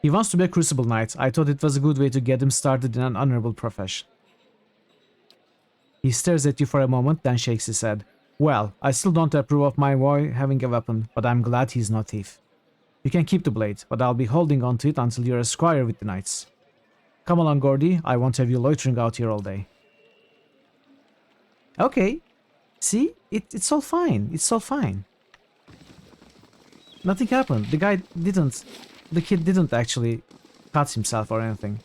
Speaker 1: He wants to be a Crucible Knight. I thought it was a good way to get him started in an honorable profession. He stares at you for a moment, then shakes his head. Well, I still don't approve of my boy having a weapon, but I'm glad he's no thief. You can keep the blade, but I'll be holding on to it until you're a squire with the knights. Come along, Gordy. I won't have you loitering out here all day. Okay. See? It's all fine. It's all fine. Nothing happened. The kid didn't actually cut himself or anything.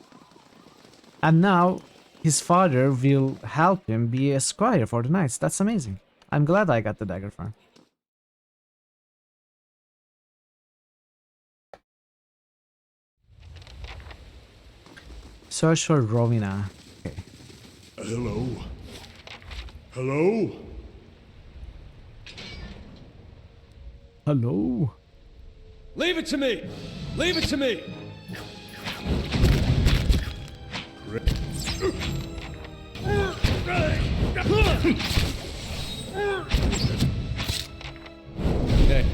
Speaker 1: And now his father will help him be a squire for the knights. That's amazing. I'm glad I got the dagger for him. Search for Rowena. Okay.
Speaker 5: Hello? Hello?
Speaker 1: Hello?
Speaker 9: Leave it to me! Leave it to me!
Speaker 7: Hey,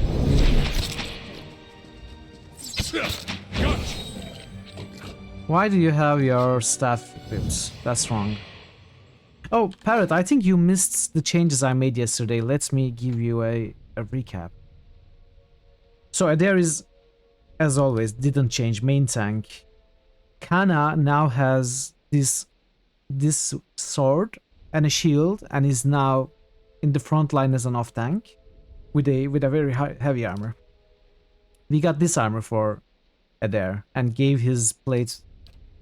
Speaker 1: Why do you have your staff equipped? That's wrong. Oh, Parrot, I think you missed the changes I made yesterday. Let me give you a recap. So Adair is, as always, didn't change main tank. Kana now has this sword and a shield and is now in the front line as an off tank with a very heavy armor. We got this armor for Adair and gave his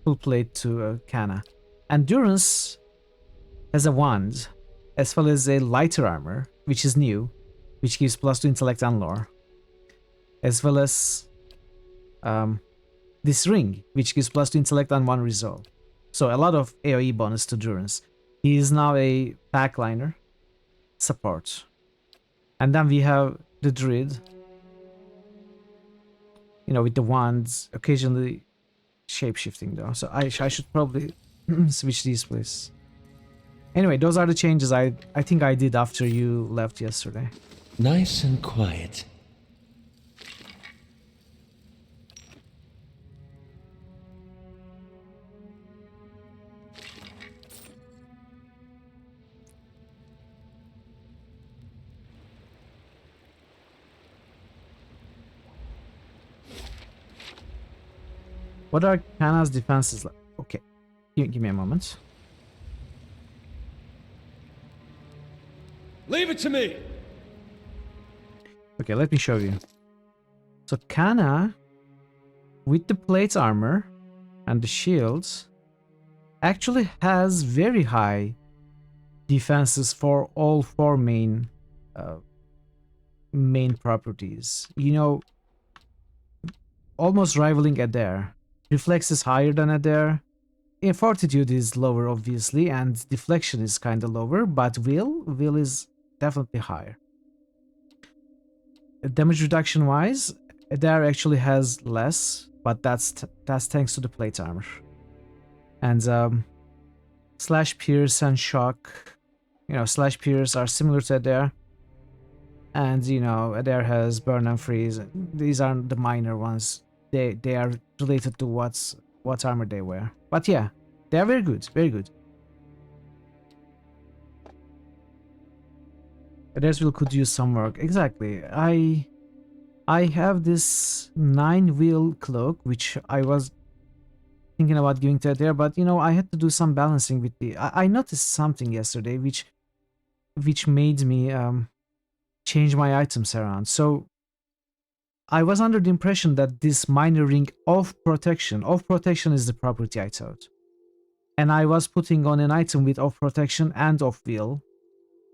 Speaker 1: full plate to Kana. And Durance has a wand as well as a lighter armor, which is new, which gives +2 intellect and lore, as well as this ring, which gives +2 intellect and 1 resolve. So a lot of AoE bonus to Durance. He is now a backliner support. And then we have the druid, you know, with the wands, occasionally shape-shifting though. So I should probably switch these, please. Anyway, those are the changes I think I did after you left yesterday.
Speaker 3: Nice and quiet.
Speaker 1: What are Kana's defenses like? Okay, give me a moment.
Speaker 9: Leave it to me!
Speaker 1: Okay, let me show you. So Kana, with the plate armor and the shields, actually has very high defenses for all 4 main properties. You know, almost rivaling Adair. Reflex is higher than Adair. Fortitude is lower, obviously, and deflection is kind of lower, but will is definitely higher. Damage reduction wise, Adair actually has less, but that's thanks to the plate armor. And slash, pierce, and shock. You know, slash, pierce are similar to Adair. And you know, Adair has burn and freeze. These aren't the minor ones. They are related to what armor they wear. But yeah, they are very good, very good. Adair's will could use some work. Exactly. I have this 9-wheel cloak, which I was thinking about giving to there, but you know, I had to do some balancing with the. I noticed something yesterday, which made me change my items around. So I was under the impression that this minor ring of protection is the property I thought, and I was putting on an item with of protection and of will.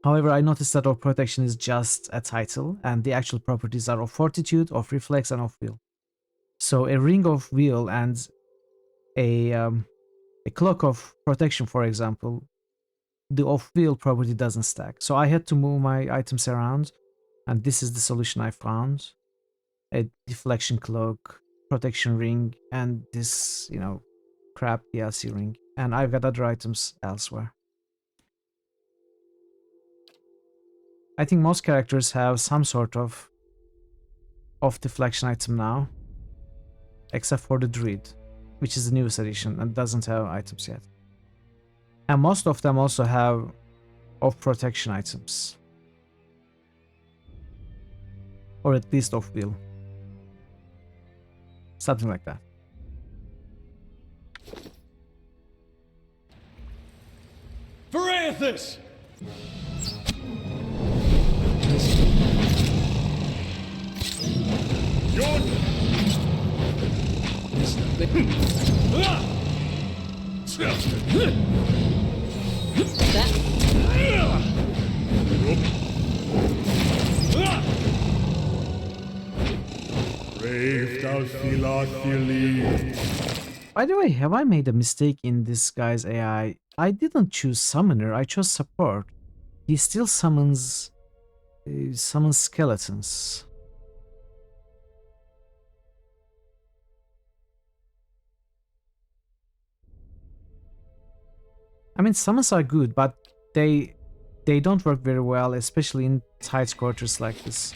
Speaker 1: However, I noticed that of protection is just a title, and the actual properties are of fortitude, of reflex, and of will. So a ring of will and a cloak of protection, for example, the of will property doesn't stack. So I had to move my items around, and this is the solution I found: a deflection cloak, protection ring, and this, you know, crap DLC ring. And I've got other items elsewhere. I think most characters have some sort of deflection item now, except for the druid, which is the newest edition and doesn't have items yet. And most of them also have of protection items, or at least of will, something like that.
Speaker 2: Varathis!
Speaker 1: By the way, have I made a mistake in this guy's AI? I didn't choose summoner, I chose support. He still summons skeletons. I mean, summons are good, but they don't work very well, especially in tight quarters like this.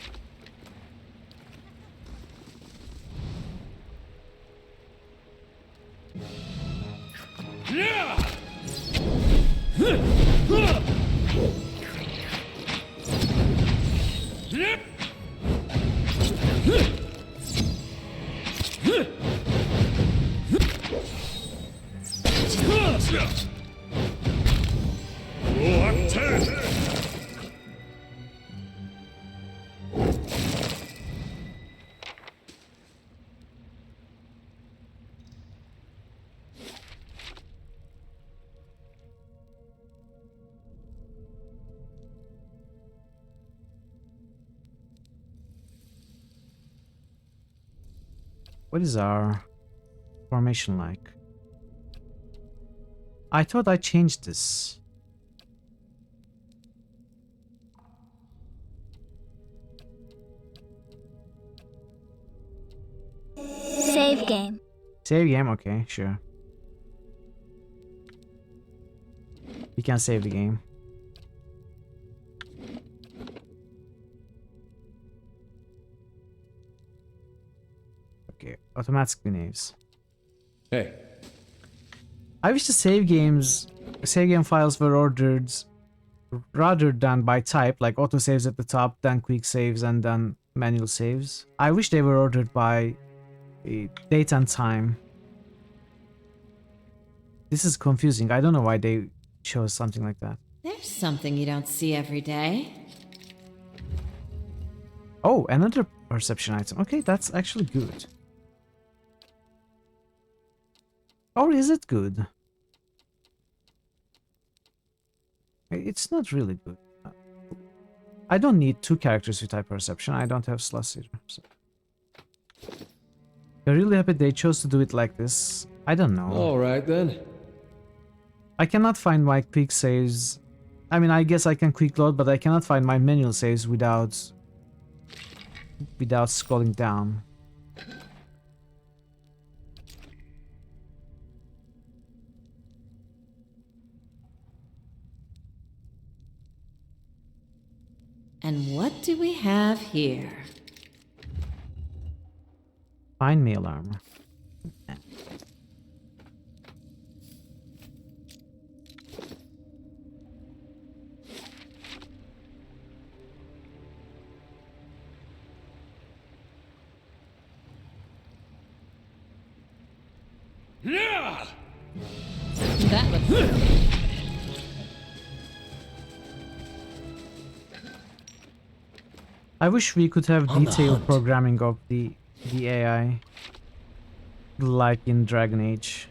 Speaker 1: What is our formation like? I thought I changed this.
Speaker 10: Save game.
Speaker 1: Save game? Okay, sure. We can save the game. Okay, automatically names.
Speaker 6: Hey.
Speaker 1: I wish the save game files were ordered rather than by type, like auto saves at the top, then quick saves, and then manual saves. I wish they were ordered by date and time. This is confusing. I don't know why they chose something like that.
Speaker 8: There's something you don't see every day.
Speaker 1: Oh, another perception item. Okay, that's actually good. Or is it good? It's not really good. I don't need 2 characters with high perception. I don't have slots either. So. I'm really happy they chose to do it like this. I don't know.
Speaker 6: Alright then.
Speaker 1: I cannot find my quick saves. I mean, I guess I can quick load, but I cannot find my manual saves without scrolling down.
Speaker 8: And what do we have here?
Speaker 1: Find mail armor.
Speaker 8: That looks good.
Speaker 1: I wish we could have
Speaker 3: On the
Speaker 1: detailed
Speaker 3: hunt.
Speaker 1: programming of the AI, like in Dragon Age.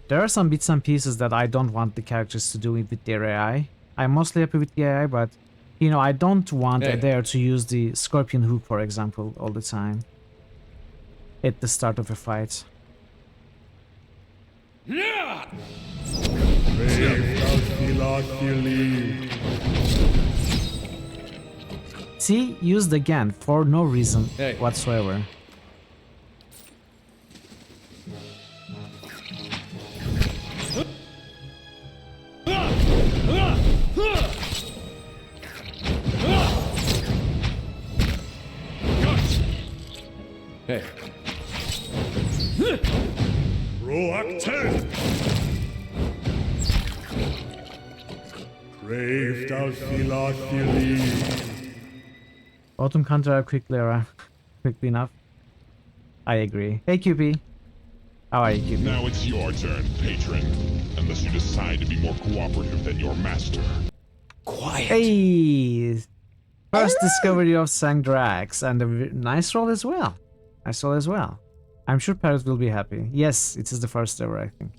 Speaker 1: There are some bits and pieces that I don't want the characters to do with their AI. I'm mostly happy with the AI, but you know, I don't want
Speaker 7: Hey.
Speaker 1: Adair to use the scorpion hook, for example, all the time at the start of a fight. See, used again for no reason
Speaker 7: Hey.
Speaker 1: whatsoever.
Speaker 7: Hey.
Speaker 5: Roak 10! Brave Dalfilathili.
Speaker 1: Autumn can't drive quickly quickly enough. I agree. Hey QP. How are you, QP?
Speaker 11: Now it's your turn, patron. Unless you decide to be more cooperative than your master.
Speaker 3: Quiet.
Speaker 1: Hey! First discovery of Sangdrax, and a nice roll as well. Nice roll as well. I'm sure Parrot will be happy. Yes, it is the first ever, I think.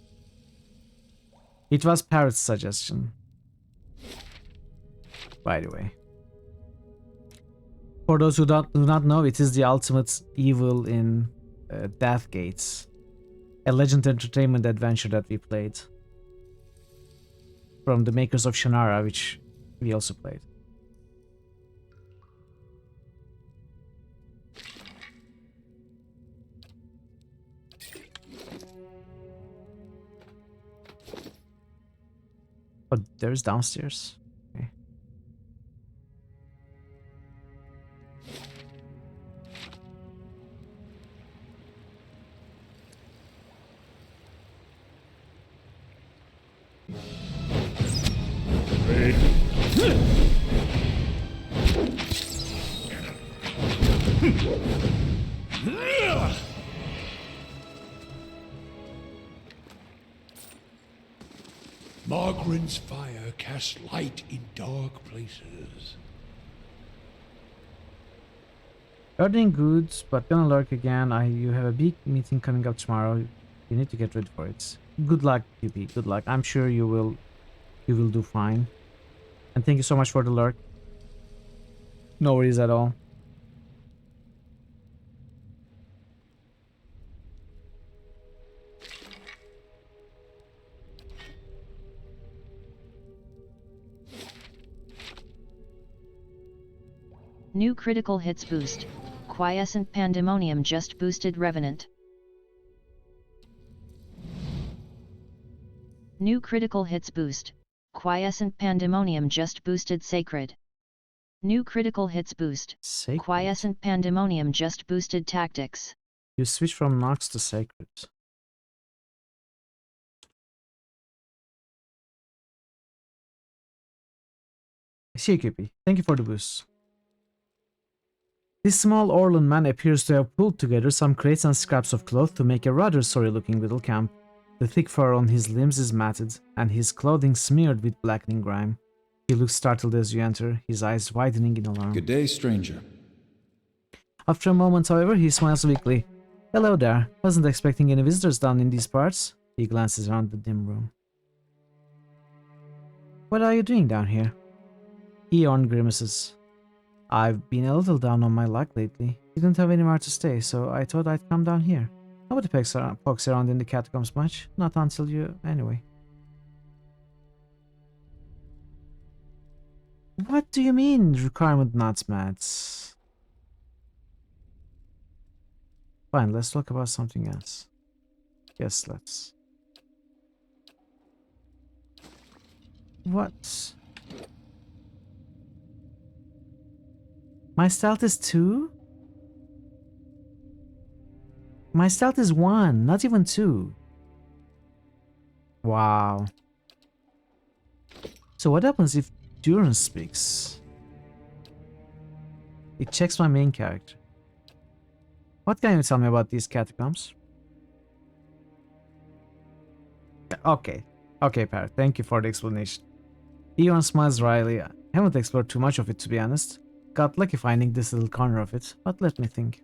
Speaker 1: It was Parrot's suggestion. By the way. For those who do not know, it is the ultimate evil in Death Gates. A Legend Entertainment adventure that we played. From the makers of Shannara, which we also played. Oh, there's downstairs. Okay.
Speaker 2: Margaren's fire casts light in dark places.
Speaker 1: You're doing good, but gonna lurk again. You have a big meeting coming up tomorrow. You need to get ready for it. Good luck, QP. Good luck. I'm sure you will do fine. And thank you so much for the lurk. No worries at all.
Speaker 4: New critical hits boost. Quiescent Pandemonium just boosted Revenant. New critical hits boost. Quiescent Pandemonium just boosted Sacred. New critical hits boost.
Speaker 1: Sacred.
Speaker 4: Quiescent Pandemonium just boosted Tactics.
Speaker 1: You switch from Nox to Sacred. I see you, QP. Thank you for the boost. This small Orlan man appears to have pulled together some crates and scraps of cloth to make a rather sorry-looking little camp. The thick fur on his limbs is matted, and his clothing smeared with blackening grime. He looks startled as you enter, his eyes widening in alarm.
Speaker 12: Good day, stranger.
Speaker 1: After a moment, however, he smiles weakly. Hello there. Wasn't expecting any visitors down in these parts. He glances around the dim room. What are you doing down here? Eon grimaces. I've been a little down on my luck lately. Didn't have anywhere to stay, so I thought I'd come down here. Nobody pokes around in the catacombs much. Not until you, anyway. What do you mean, requirement not mats? Fine, let's talk about something else. Yes, let's. What? My stealth is 2? My stealth is 1, not even 2. Wow. So what happens if Duran speaks? It checks my main character. What can you tell me about these catacombs? Okay. Okay, Parrot. Thank you for the explanation. Ewan smiles wryly. I haven't explored too much of it, to be honest. Got lucky finding this little corner of it, but let me think.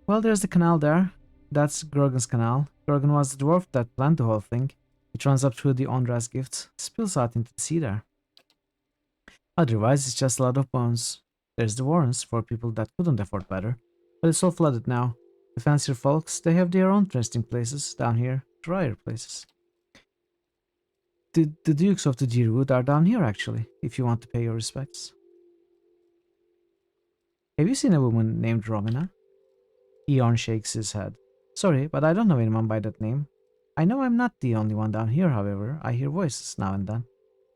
Speaker 1: Well, there's the canal there. That's Grogan's canal. Grogan was the dwarf that planned the whole thing. It runs up through the Ondra's gift, spills out into the sea there. Otherwise, it's just a lot of bones. There's the Warrens, for people that couldn't afford better, but it's all flooded now. The fancier folks, they have their own resting places down here, drier places. The Dukes of the Deerwood are down here, actually, if you want to pay your respects. Have you seen a woman named Romina? Eon shakes his head. Sorry, but I don't know anyone by that name. I know I'm not the only one down here, however. I hear voices now and then.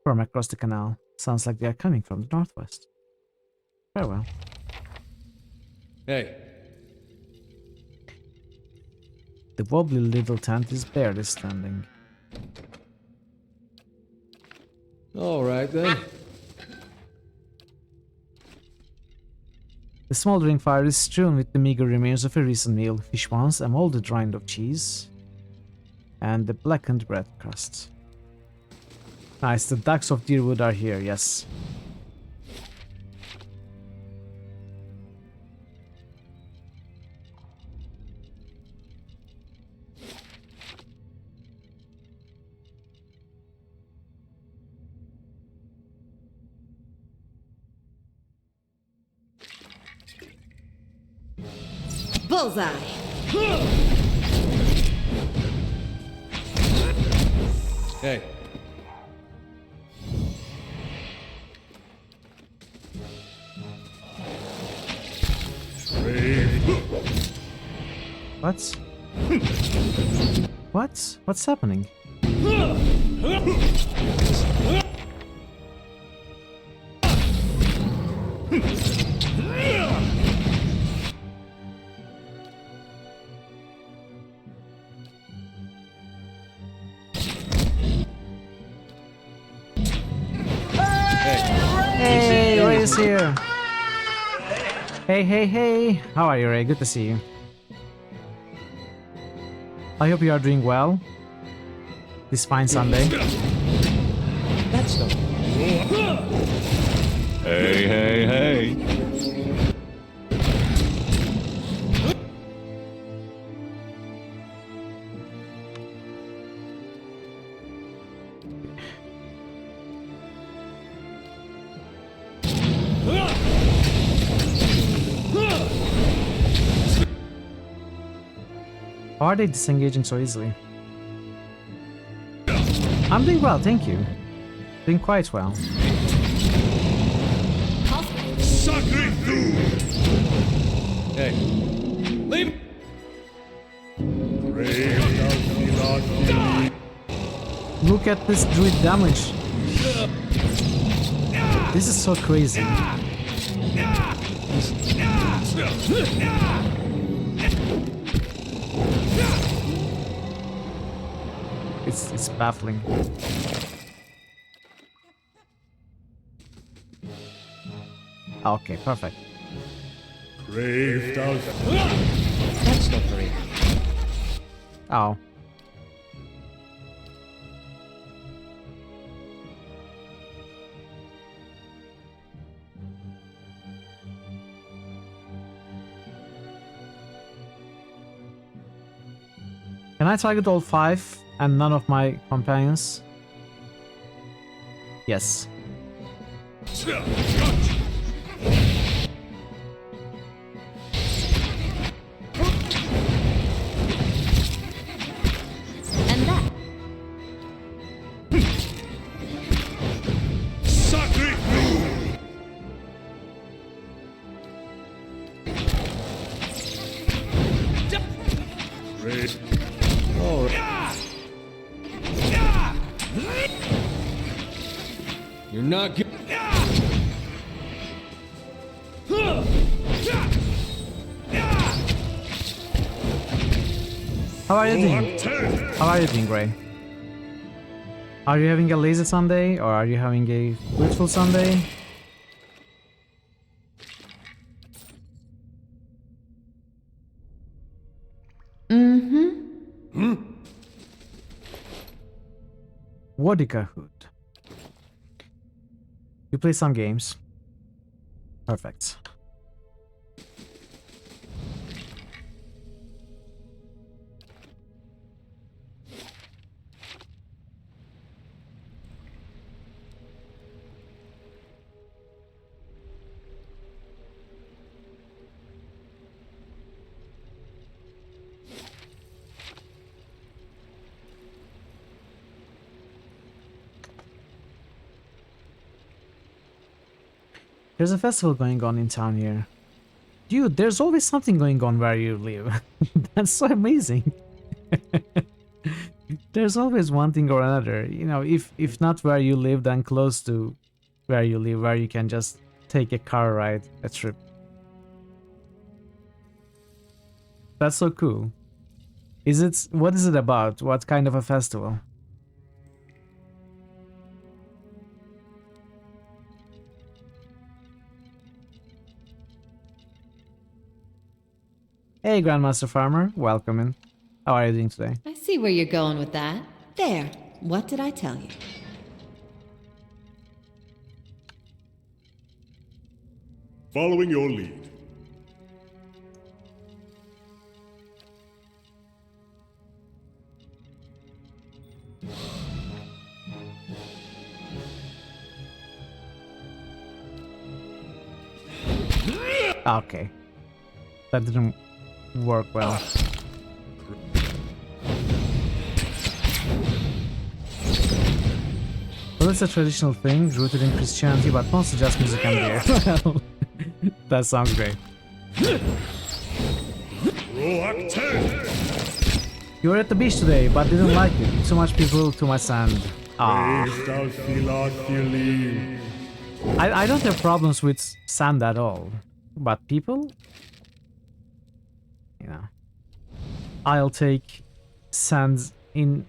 Speaker 1: From across the canal. Sounds like they are coming from the northwest. Farewell.
Speaker 6: Hey.
Speaker 1: The wobbly little tent is barely standing.
Speaker 6: All right then.
Speaker 1: The smoldering fire is strewn with the meager remains of a recent meal, fish bones, a molded rind of cheese, and the blackened bread crust. Nice, the ducks of Deerwood are here, yes.
Speaker 8: Bullseye!
Speaker 6: Hey.
Speaker 1: What? What? What's happening? Hey, Ray is here. Hey, hey, hey. How are you, Ray? Good to see you. I hope you are doing well this fine Sunday.
Speaker 6: That's not.
Speaker 11: Hey, hey, hey.
Speaker 1: How are they disengaging so easily? I'm doing well, thank you. Doing quite well.
Speaker 2: Sacre
Speaker 6: Hey. Leave.
Speaker 1: Look at this druid damage. This is so crazy. It's baffling. Okay, perfect.
Speaker 6: That's not very.
Speaker 1: Oh. Can I target all 5 and none of my companions? Yes.
Speaker 8: And that.
Speaker 6: All right. You're not good.
Speaker 1: How are you doing? How are you doing, Gray? Are you having a lazy Sunday or are you having a fruitful Sunday? Vodka Hood. You play some games. Perfect. There's a festival going on in town here. Dude, there's always something going on where you live. That's so amazing. There's always one thing or another. You know, if not where you live, then close to where you live, where you can just take a car ride, a trip. That's so cool. What is it about? What kind of a festival? Hey, Grandmaster Farmer, welcome in. How are you doing today?
Speaker 8: I see where you're going with that. There. What did I tell you?
Speaker 5: Following your lead.
Speaker 1: Okay. That didn't work well. Well, it's a traditional thing rooted in Christianity, but mostly just music and beer. Well, that sounds great. You were at the beach today, but didn't like it. Too much people, too much sand. Ah. I don't have problems with sand at all, but people, you know, I'll take sand in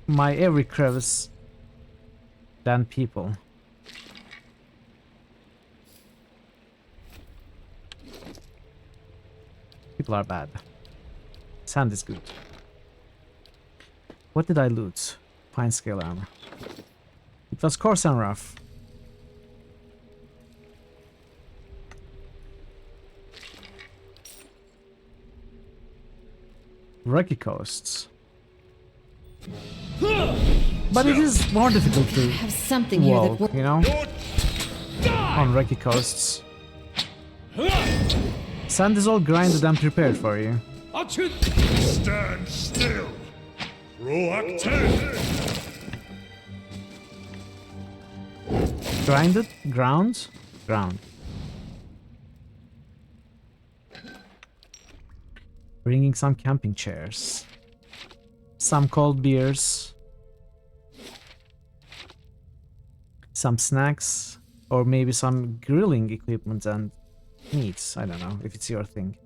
Speaker 1: my every crevice than people. People are bad. Sand is good. What did I loot? Fine scale armor. It was coarse and rough. Rocky coasts. But it is more difficult to
Speaker 8: Have something
Speaker 1: walk,
Speaker 8: here that
Speaker 1: you know? On rocky coasts. Sand is all grinded and prepared for you.
Speaker 2: Stand still. Proactive.
Speaker 1: Grinded? Ground? Ground. Bringing some camping chairs. Some cold beers. Some snacks. Or maybe some grilling equipment and meats. I don't know if it's your thing.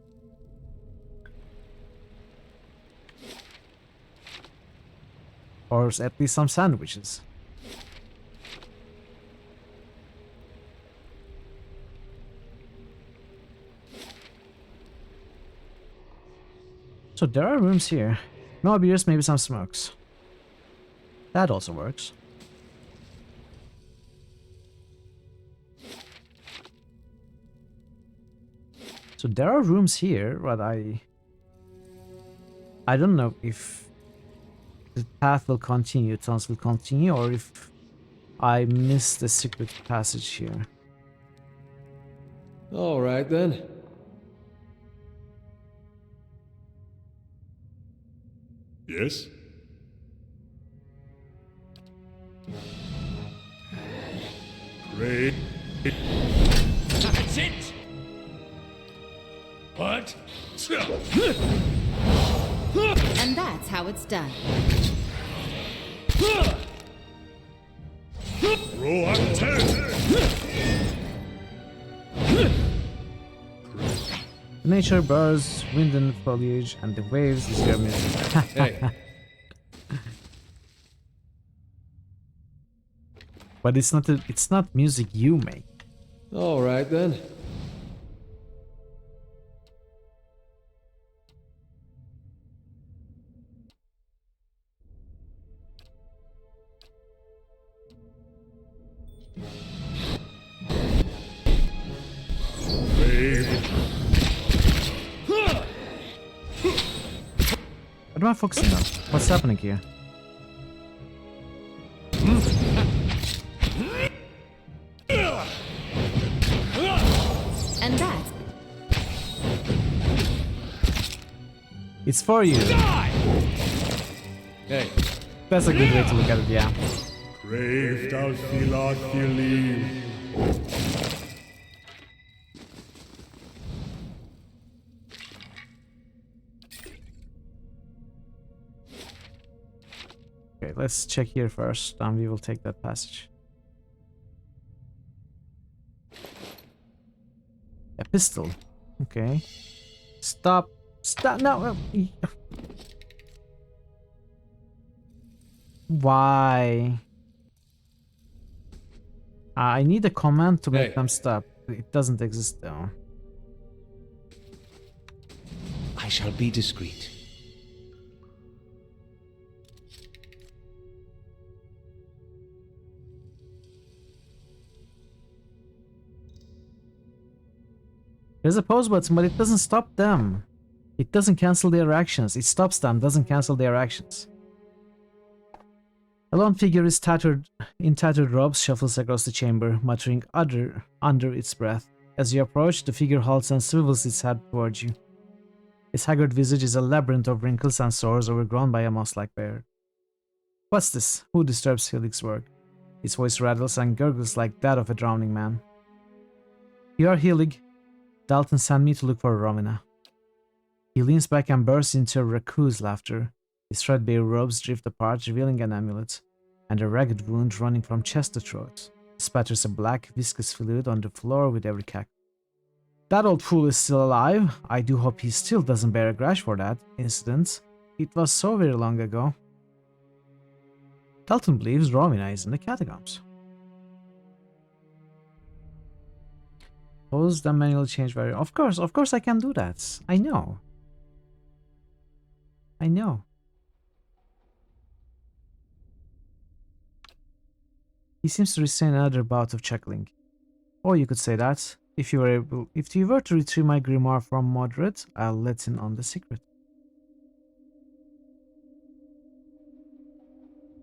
Speaker 1: Or at least some sandwiches. So there are rooms here. No beers, maybe some smokes. That also works. So there are rooms here, but I don't know if the path will continue, tunnels will continue, or if I missed the secret passage here.
Speaker 6: All right, then.
Speaker 5: Yes? Great.
Speaker 2: That's it. What?
Speaker 8: And that's how it's done.
Speaker 1: Nature, birds, wind and foliage, and the waves is your music.
Speaker 6: Hey.
Speaker 1: But it's not music you make.
Speaker 6: All right, then.
Speaker 1: am I focusing on? What's happening here?
Speaker 8: And that.
Speaker 1: It's for you.
Speaker 7: Hey,
Speaker 1: That's a good way to look at it, yeah.
Speaker 5: Crave thou Philoth Philim.
Speaker 1: Okay, let's check here first, and we will take that passage. A pistol. Okay. Stop. Stop. No. Why? I need a command to make
Speaker 7: Hey.
Speaker 1: them stop. It doesn't exist though.
Speaker 6: I shall be discreet.
Speaker 1: There's a pause button, but it doesn't stop them. It doesn't cancel their actions. It stops them, doesn't cancel their actions. A lone figure is in tattered robes shuffles across the chamber, muttering under its breath. As you approach, the figure halts and swivels its head towards you. Its haggard visage is a labyrinth of wrinkles and sores overgrown by a moss-like beard. What's this? Who disturbs Hillig's work? His voice rattles and gurgles like that of a drowning man. You are Hillig. Dalton sent me to look for Rowena. He leans back and bursts into a raucous laughter. His threadbare robes drift apart, revealing an amulet, and a ragged wound running from chest to throat. Spatters a black, viscous fluid on the floor with every cackle. That old fool is still alive. I do hope he still doesn't bear a grudge for that incident. It was so very long ago. Dalton believes Rowena is in the catacombs. Pause the manual change variable. Of course I can do that. I know. I know. He seems to restrain another bout of chuckling. Or you could say that, if you were to retrieve my grimoire from Mordred, I'll let in on the secret.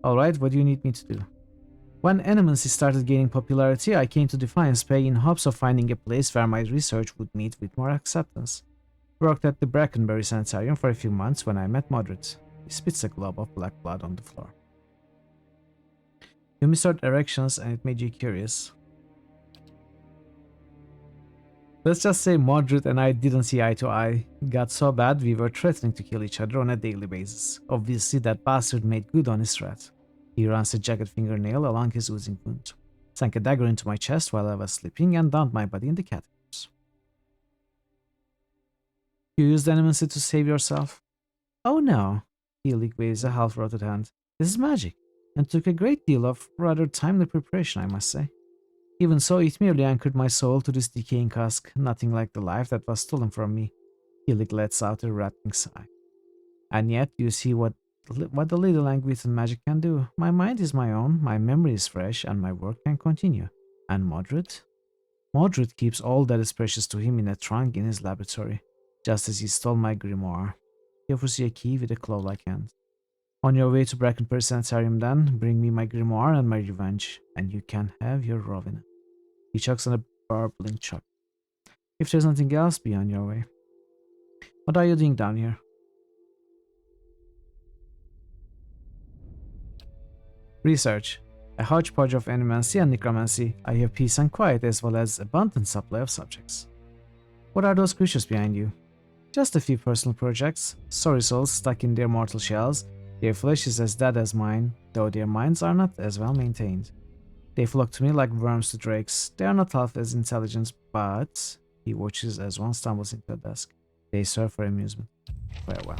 Speaker 1: Alright, what do you need me to do? When Animancy started gaining popularity, I came to Defiance Bay in hopes of finding a place where my research would meet with more acceptance. Worked at the Brackenbury Sanitarium for a few months when I met Mordred. He spits a glob of black blood on the floor. You misheard erections and it made you curious. Let's just say Mordred and I didn't see eye to eye. It got so bad we were threatening to kill each other on a daily basis. Obviously that bastard made good on his threat. He runs a jagged fingernail along his oozing wound, sank a dagger into my chest while I was sleeping, and dumped my body in the catacombs. You used animacy to save yourself? Oh no, Hillig waves a half-rotted hand. This is magic, and took a great deal of rather timely preparation, I must say. Even so, it merely anchored my soul to this decaying husk, nothing like the life that was stolen from me. Hillig lets out a rattling sigh. And yet, you see what the little languid and magic can do. My mind is my own, my memory is fresh, and my work can continue. And Mordred? Mordred keeps all that is precious to him in a trunk in his laboratory, just as he stole my grimoire. He offers you a key with a claw-like hand. On your way to Brackenbury Sanitarium then, bring me my grimoire and my revenge, and you can have your Rowena. He chucks on a barbling chuck. If there's nothing else, be on your way. What are you doing down here? Research. A hodgepodge of animancy and necromancy. I have peace and quiet as well as abundant supply of subjects. What are those creatures behind you? Just a few personal projects. Sorry souls stuck in their mortal shells. Their flesh is as dead as mine, though their minds are not as well maintained. They flock to me like worms to drakes. They are not half as intelligent, but... He watches as one stumbles into a desk. They serve for amusement. Farewell.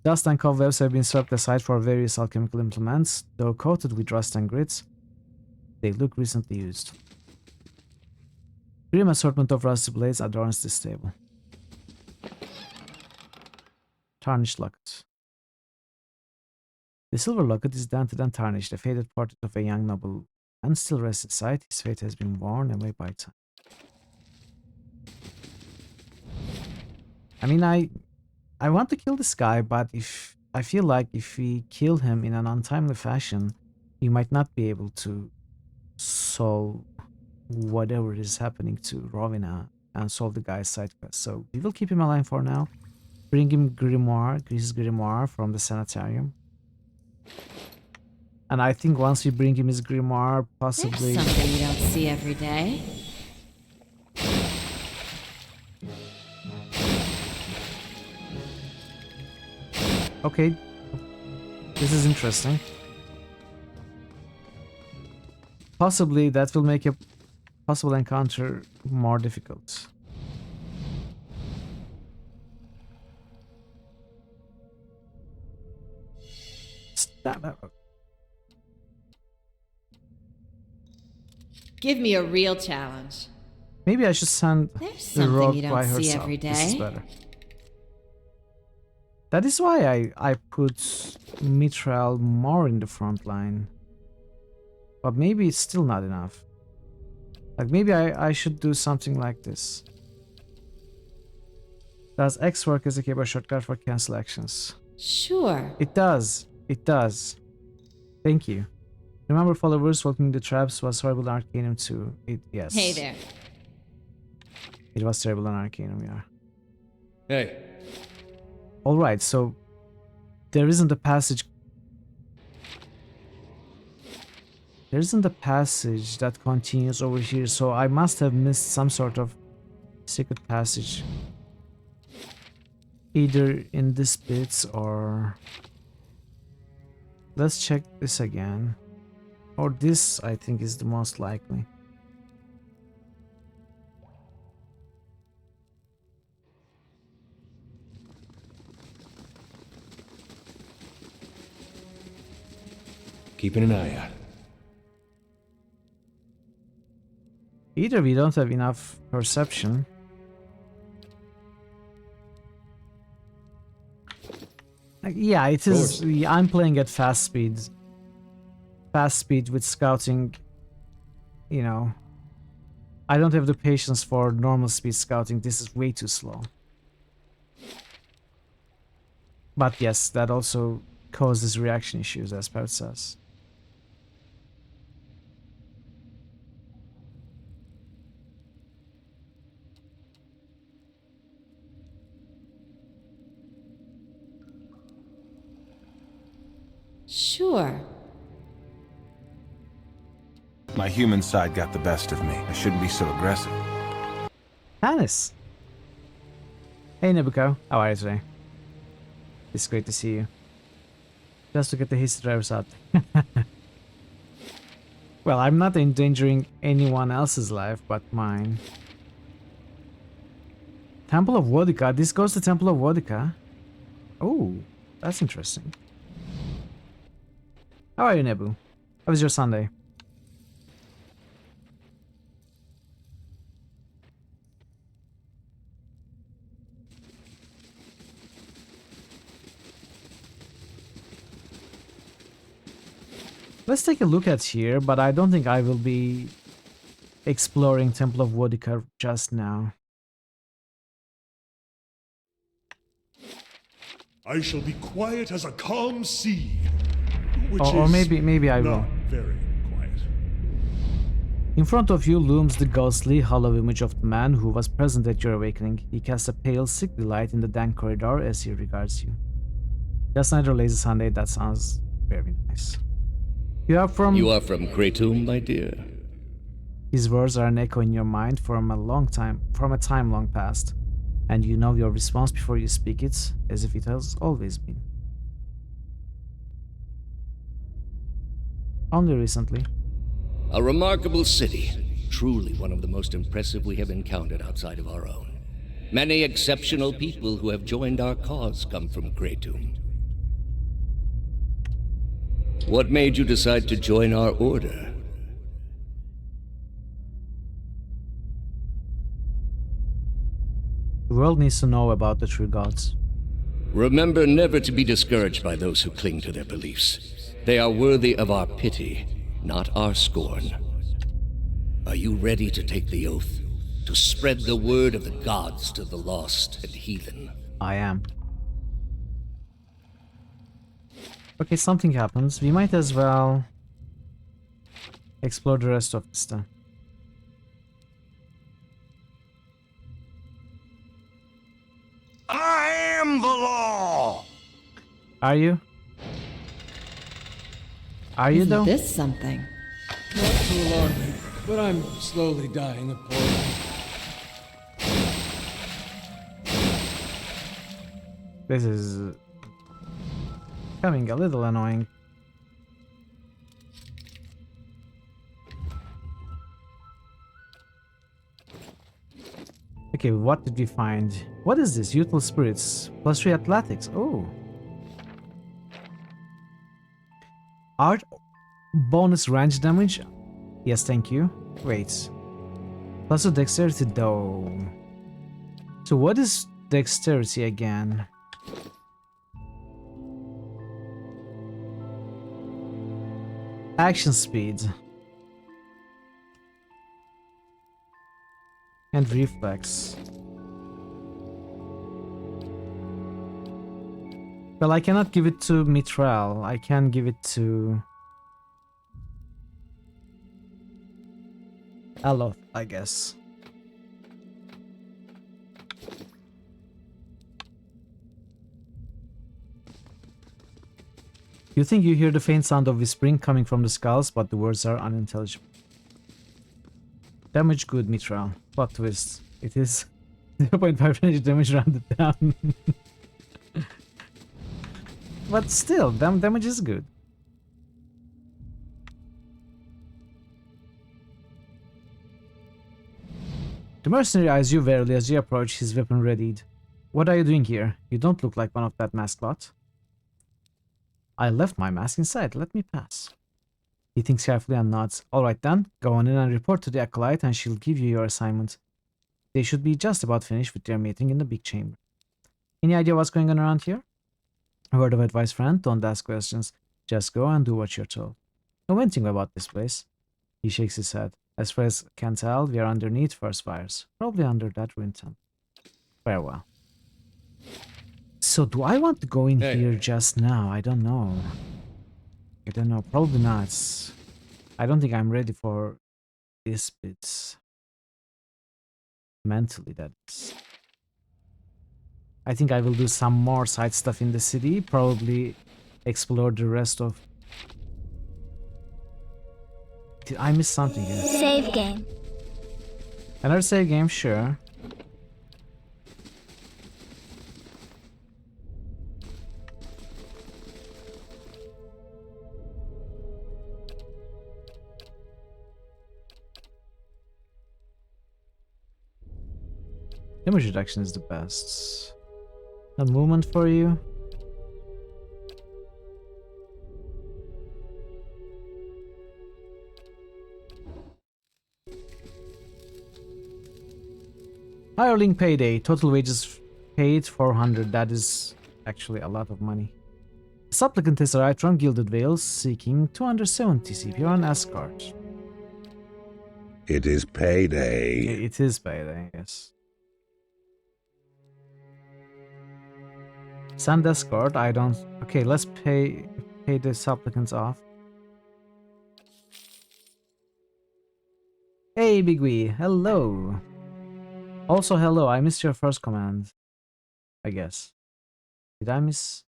Speaker 1: Dust and cobwebs have been swept aside for various alchemical implements, though coated with rust and grit. They look recently used. Grim assortment of rusty blades adorns this table. Tarnished locket. The silver locket is dented and tarnished, a faded portrait of a young noble, and still rests inside. His fate has been worn away by time. I mean, I want to kill this guy, but if I feel like if we kill him in an untimely fashion, we might not be able to solve whatever is happening to Rowena and solve the guy's side quest. So we will keep him alive for now. Bring him his grimoire from the sanitarium. And I think once we bring him his grimoire, possibly...
Speaker 8: There's something you don't see every day.
Speaker 1: Okay, this is interesting. Possibly that will make a possible encounter more difficult.
Speaker 8: Give me a real challenge.
Speaker 1: Maybe I should send
Speaker 8: There's
Speaker 1: the
Speaker 8: something
Speaker 1: rogue
Speaker 8: you don't
Speaker 1: by
Speaker 8: see
Speaker 1: herself.
Speaker 8: every
Speaker 1: This is
Speaker 8: day.
Speaker 1: better. That is why I put Mithril more in the front line. But maybe it's still not enough. Like maybe I should do something like this. Does X work as a keyboard shortcut for cancel actions?
Speaker 8: Sure.
Speaker 1: It does. It does. Thank you. Remember followers welcoming the traps was horrible in Arcanum too. Yes.
Speaker 8: Hey there.
Speaker 1: It was terrible in Arcanum, yeah.
Speaker 7: Hey.
Speaker 1: Alright, so there isn't a passage. There isn't a passage that continues over here, so I must have missed some sort of secret passage. Either in this bit or... Let's check this again. Or this, I think, is the most likely.
Speaker 6: Keeping an eye out.
Speaker 1: Either we don't have enough perception. Yeah, it is. I'm playing at fast speed. Fast speed with scouting. You know, I don't have the patience for normal speed scouting. This is way too slow. But yes, that also causes reaction issues, as Pat says.
Speaker 8: Sure.
Speaker 12: My human side got the best of me. I shouldn't be so aggressive.
Speaker 1: Hannes! Hey Nebuko, how are you today? It's great to see you. Just to get the history drivers out. Well, I'm not endangering anyone else's life but mine. Temple of Wodica. This goes to Temple of Wodica. Oh, that's interesting. How are you, Nebu? How was your Sunday? Let's take a look at here, but I don't think I will be exploring Temple of Wodica just now.
Speaker 5: I shall be quiet as a calm sea.
Speaker 1: Or maybe I will.
Speaker 5: Not very quiet.
Speaker 1: In front of you looms the ghostly, hollow image of the man who was present at your awakening. He casts a pale, sickly light in the dank corridor as he regards you. Just another lazy Sunday. That sounds very nice. You are from
Speaker 13: Kratom, my dear.
Speaker 1: His words are an echo in your mind from a time long past, and you know your response before you speak it, as if it has always been. Only recently.
Speaker 13: A remarkable city, truly one of the most impressive we have encountered outside of our own. Many exceptional people who have joined our cause come from Kratom. What made you decide to join our order?
Speaker 1: The world needs to know about the true gods.
Speaker 13: Remember never to be discouraged by those who cling to their beliefs. They are worthy of our pity, not our scorn. Are you ready to take the oath? to spread the word of the gods to the lost and heathen.
Speaker 1: I am. Okay, something happens. We might as well explore the rest of this stuff.
Speaker 14: I am the law!
Speaker 1: Are you? Are you though?
Speaker 8: This something.
Speaker 6: Not to alarm you, but I'm slowly dying of boredom.
Speaker 1: This is becoming a little annoying. Okay, what did we find? What is this? Youthful spirits. +3 athletics. Oh. Art bonus range damage. Yes, thank you. Wait. +2 dexterity though. So what is dexterity again? Action speed. And reflex. Well, I cannot give it to Mithril. I can give it to Aloth, I guess. You think you hear the faint sound of whispering coming from the skulls, but the words are unintelligible. Damage good, Mithril. Plot twist. It is 0.5 range damage rounded down. But still, damage is good. The mercenary eyes you warily as you approach, his weapon readied. What are you doing here? You don't look like one of that masked lot. I left my mask inside. Let me pass. He thinks carefully and nods. Alright then, go on in and report to the acolyte and she'll give you your assignment. They should be just about finished with their meeting in the big chamber. Any idea what's going on around here? A word of advice, friend, don't ask questions. Just go and do what you're told. Know anything about this place? He shakes his head. As far as I can tell, we are underneath first fires. Probably under that ruined temple. Farewell. So do I want to go in here just now? I don't know. I don't know. Probably not. I don't think I'm ready for this bit. Mentally, that is. I think I will do some more side stuff in the city. Probably explore the rest of... Did I miss something here?
Speaker 10: Save game.
Speaker 1: Another save game, sure. Damage reduction is the best. Not movement for you. Hireling payday. Total wages paid 400. That is actually a lot of money. Supplicant is arrived from Gilded Vales seeking 270 CP on escort.
Speaker 14: It is payday.
Speaker 1: It is payday, yes. Send escort, I don't... Okay, let's pay the supplicants off. Hey, Big Wee, hello. Also, hello, I missed your first command. I guess. Did I miss...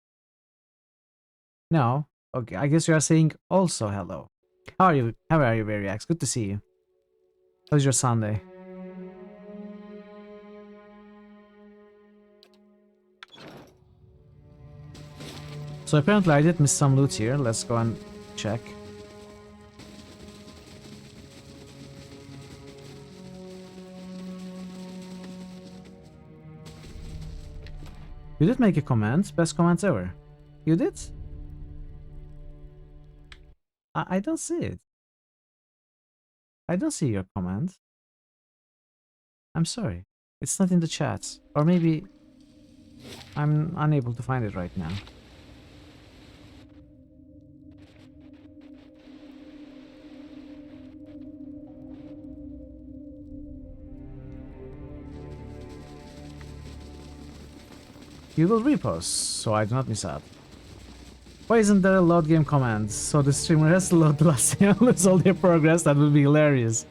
Speaker 1: No. Okay, I guess you are saying also hello. How are you, Variax? Good to see you. How's your Sunday? So apparently I did miss some loot here. Let's go and check. You did make a comment. Best comments ever. You did? I don't see it. I don't see your comment. I'm sorry. It's not in the chat. Or maybe I'm unable to find it right now. You will repost, so I do not miss out. Why isn't there a load game command? So the streamer has to load the last thing and lose all their progress? That would be hilarious.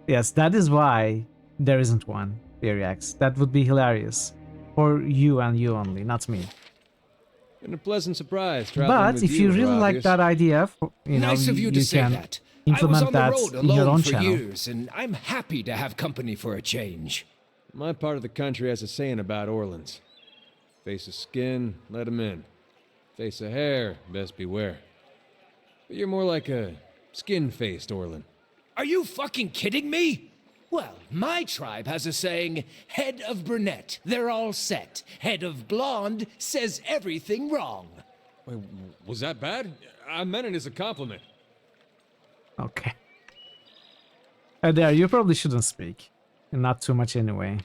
Speaker 1: Yes, that is why there isn't one, Variax. That would be hilarious. For you and you only, not me.
Speaker 7: Been a pleasant surprise traveling
Speaker 1: But
Speaker 7: with
Speaker 1: if you really
Speaker 7: Rob.
Speaker 1: like that idea, you know,
Speaker 15: Nice of you to say
Speaker 1: can
Speaker 15: that. I was
Speaker 1: implement
Speaker 15: on the
Speaker 1: that
Speaker 15: road
Speaker 1: in your
Speaker 15: alone
Speaker 1: own
Speaker 15: for
Speaker 1: channel.
Speaker 15: years, and I'm happy to have company for a change.
Speaker 7: My part of the country has a saying about Orleans. Face of skin, let 'em in. Face of hair, best beware. But you're more like a skin-faced Orlan.
Speaker 15: Are you fucking kidding me? Well, my tribe has a saying, head of brunette, they're all set. Head of blonde says everything wrong.
Speaker 7: Wait, was that bad? I meant it as a compliment.
Speaker 1: Okay. There, you probably shouldn't speak. Not too much anyway.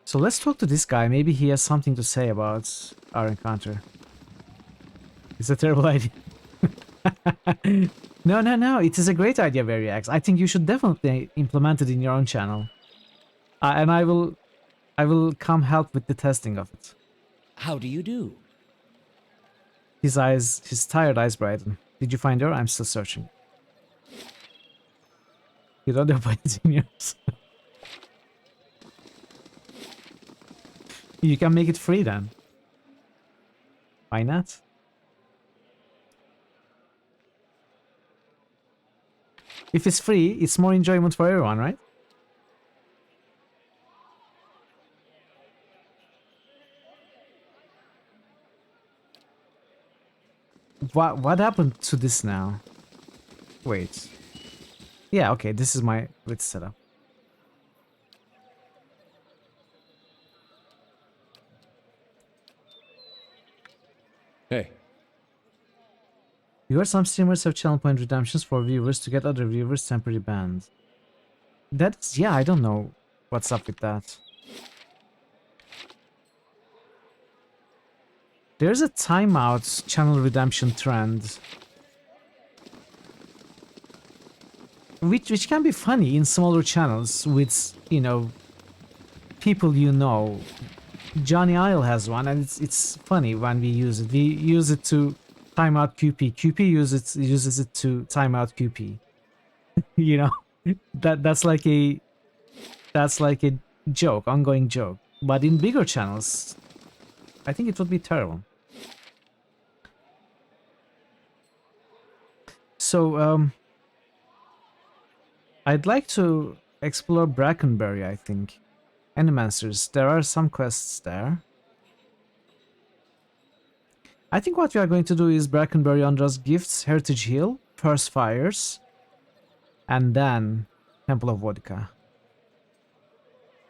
Speaker 1: So let's talk to this guy. Maybe he has something to say about our encounter. It's a terrible idea. No. It is a great idea, Variax. I think you should definitely implement it in your own channel. And I will come help with the testing of it.
Speaker 15: How do you do?
Speaker 1: His tired eyes brighten. Did you find her? I'm still searching. You don't have points in yours. You can make it free then. Why not? If it's free, it's more enjoyment for everyone, right? What happened to this now? Wait. Yeah, okay, this is my setup.
Speaker 7: Hey.
Speaker 1: You heard some streamers have channel point redemptions for viewers to get other viewers temporarily banned. That's, yeah, I don't know what's up with that. There's a timeout channel redemption trend. Which can be funny in smaller channels with, you know, people you know. Johnny Isle has one, and it's funny when we use it. We use it to time out QP. QP uses it to time out QP. You know, that's like a joke, ongoing joke. But in bigger channels, I think it would be terrible. So I'd like to explore Brackenbury, I think. Animancers, there are some quests there. I think what we are going to do is Brackenbury, Undra's Gifts, Heritage Hill, First Fires, and then Temple of Vodka.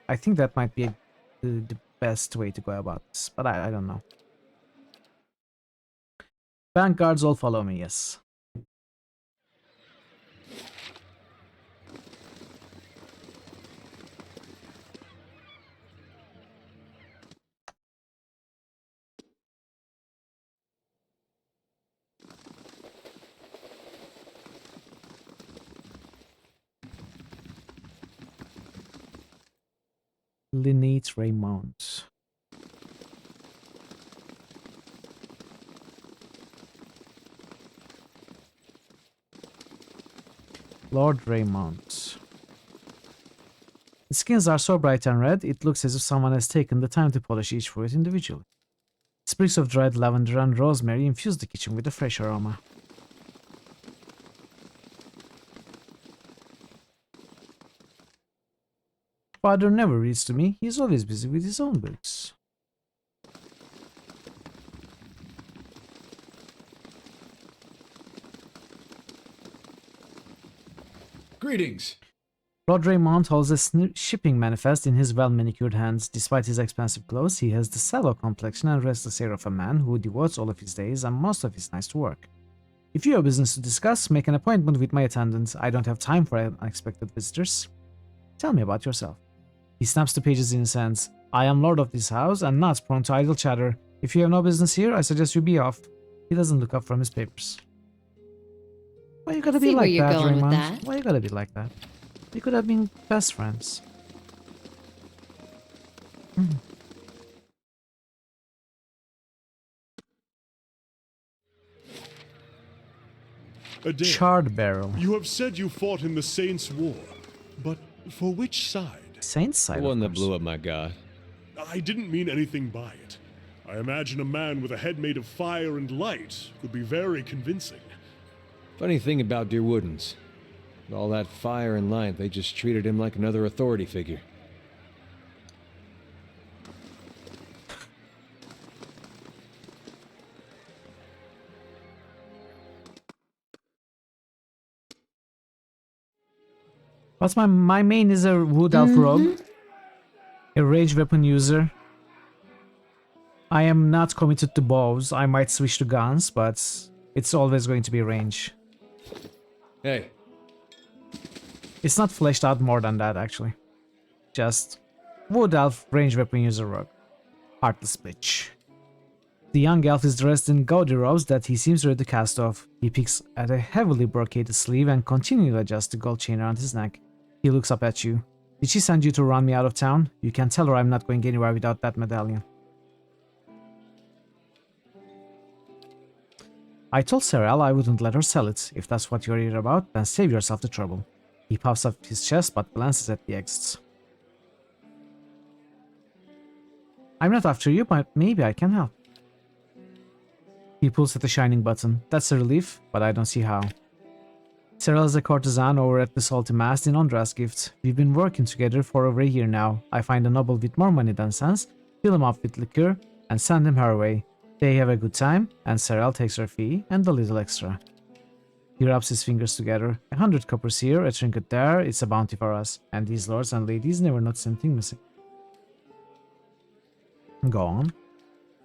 Speaker 1: I think that might be the best way to go about this, but I don't know. Bank guards all follow me, yes. Linnate Raymond. Lord Raymond. The skins are so bright and red, it looks as if someone has taken the time to polish each fruit individually. Sprigs of dried lavender and rosemary infuse the kitchen with a fresh aroma. Father never reads to me, he's always busy with his own books.
Speaker 15: Greetings.
Speaker 1: Lord Raymond holds a shipping manifest in his well-manicured hands. Despite his expensive clothes, he has the sallow complexion and restless air of a man who devotes all of his days and most of his nights to work. If you have business to discuss, make an appointment with my attendant. I don't have time for unexpected visitors. Tell me about yourself. He snaps the pages in his hands. I am lord of this house and not prone to idle chatter. If you have no business here, I suggest you be off. He doesn't look up from his papers. Why you gotta be like that, Raymond? Why you gotta be like that? We could have been best friends.
Speaker 5: Adair,
Speaker 1: Charred barrel.
Speaker 5: you have said you fought in the Saints' War, but for which side?
Speaker 1: Saints side,
Speaker 7: The one
Speaker 1: of
Speaker 7: that
Speaker 1: course.
Speaker 7: blew up my god.
Speaker 5: I didn't mean anything by it. I imagine a man with a head made of fire and light could be very convincing.
Speaker 7: Funny thing about Dear Woodens. With all that fire and light, they just treated him like another authority figure.
Speaker 1: But my main is a wood elf rogue, a rage weapon user. I am not committed to bows. I might switch to guns, but it's always going to be range.
Speaker 7: Hey.
Speaker 1: It's not fleshed out more than that, actually. Just wood elf range weapon user rogue. Heartless bitch. The young elf is dressed in gaudy robes that he seems ready to cast off. He picks at a heavily brocaded sleeve and continually adjusts the gold chain around his neck. He looks up at you. Did she send you to run me out of town? You can tell her I'm not going anywhere without that medallion. I told Serel I wouldn't let her sell it. If that's what you're here about, then save yourself the trouble. He puffs up his chest but glances at the exits. I'm not after you, but maybe I can help. He pulls at the shining button. That's a relief, but I don't see how. Serel is a courtesan over at the Salty Mast in Ondra's Gift. We've been working together for over a year now. I find a noble with more money than sense, fill him up with liquor, and send him her way. They have a good time, and Serel takes her fee and a little extra. He rubs his fingers together. 100 coppers here, a trinket there, it's a bounty for us. And these lords and ladies never notice anything missing. Go on.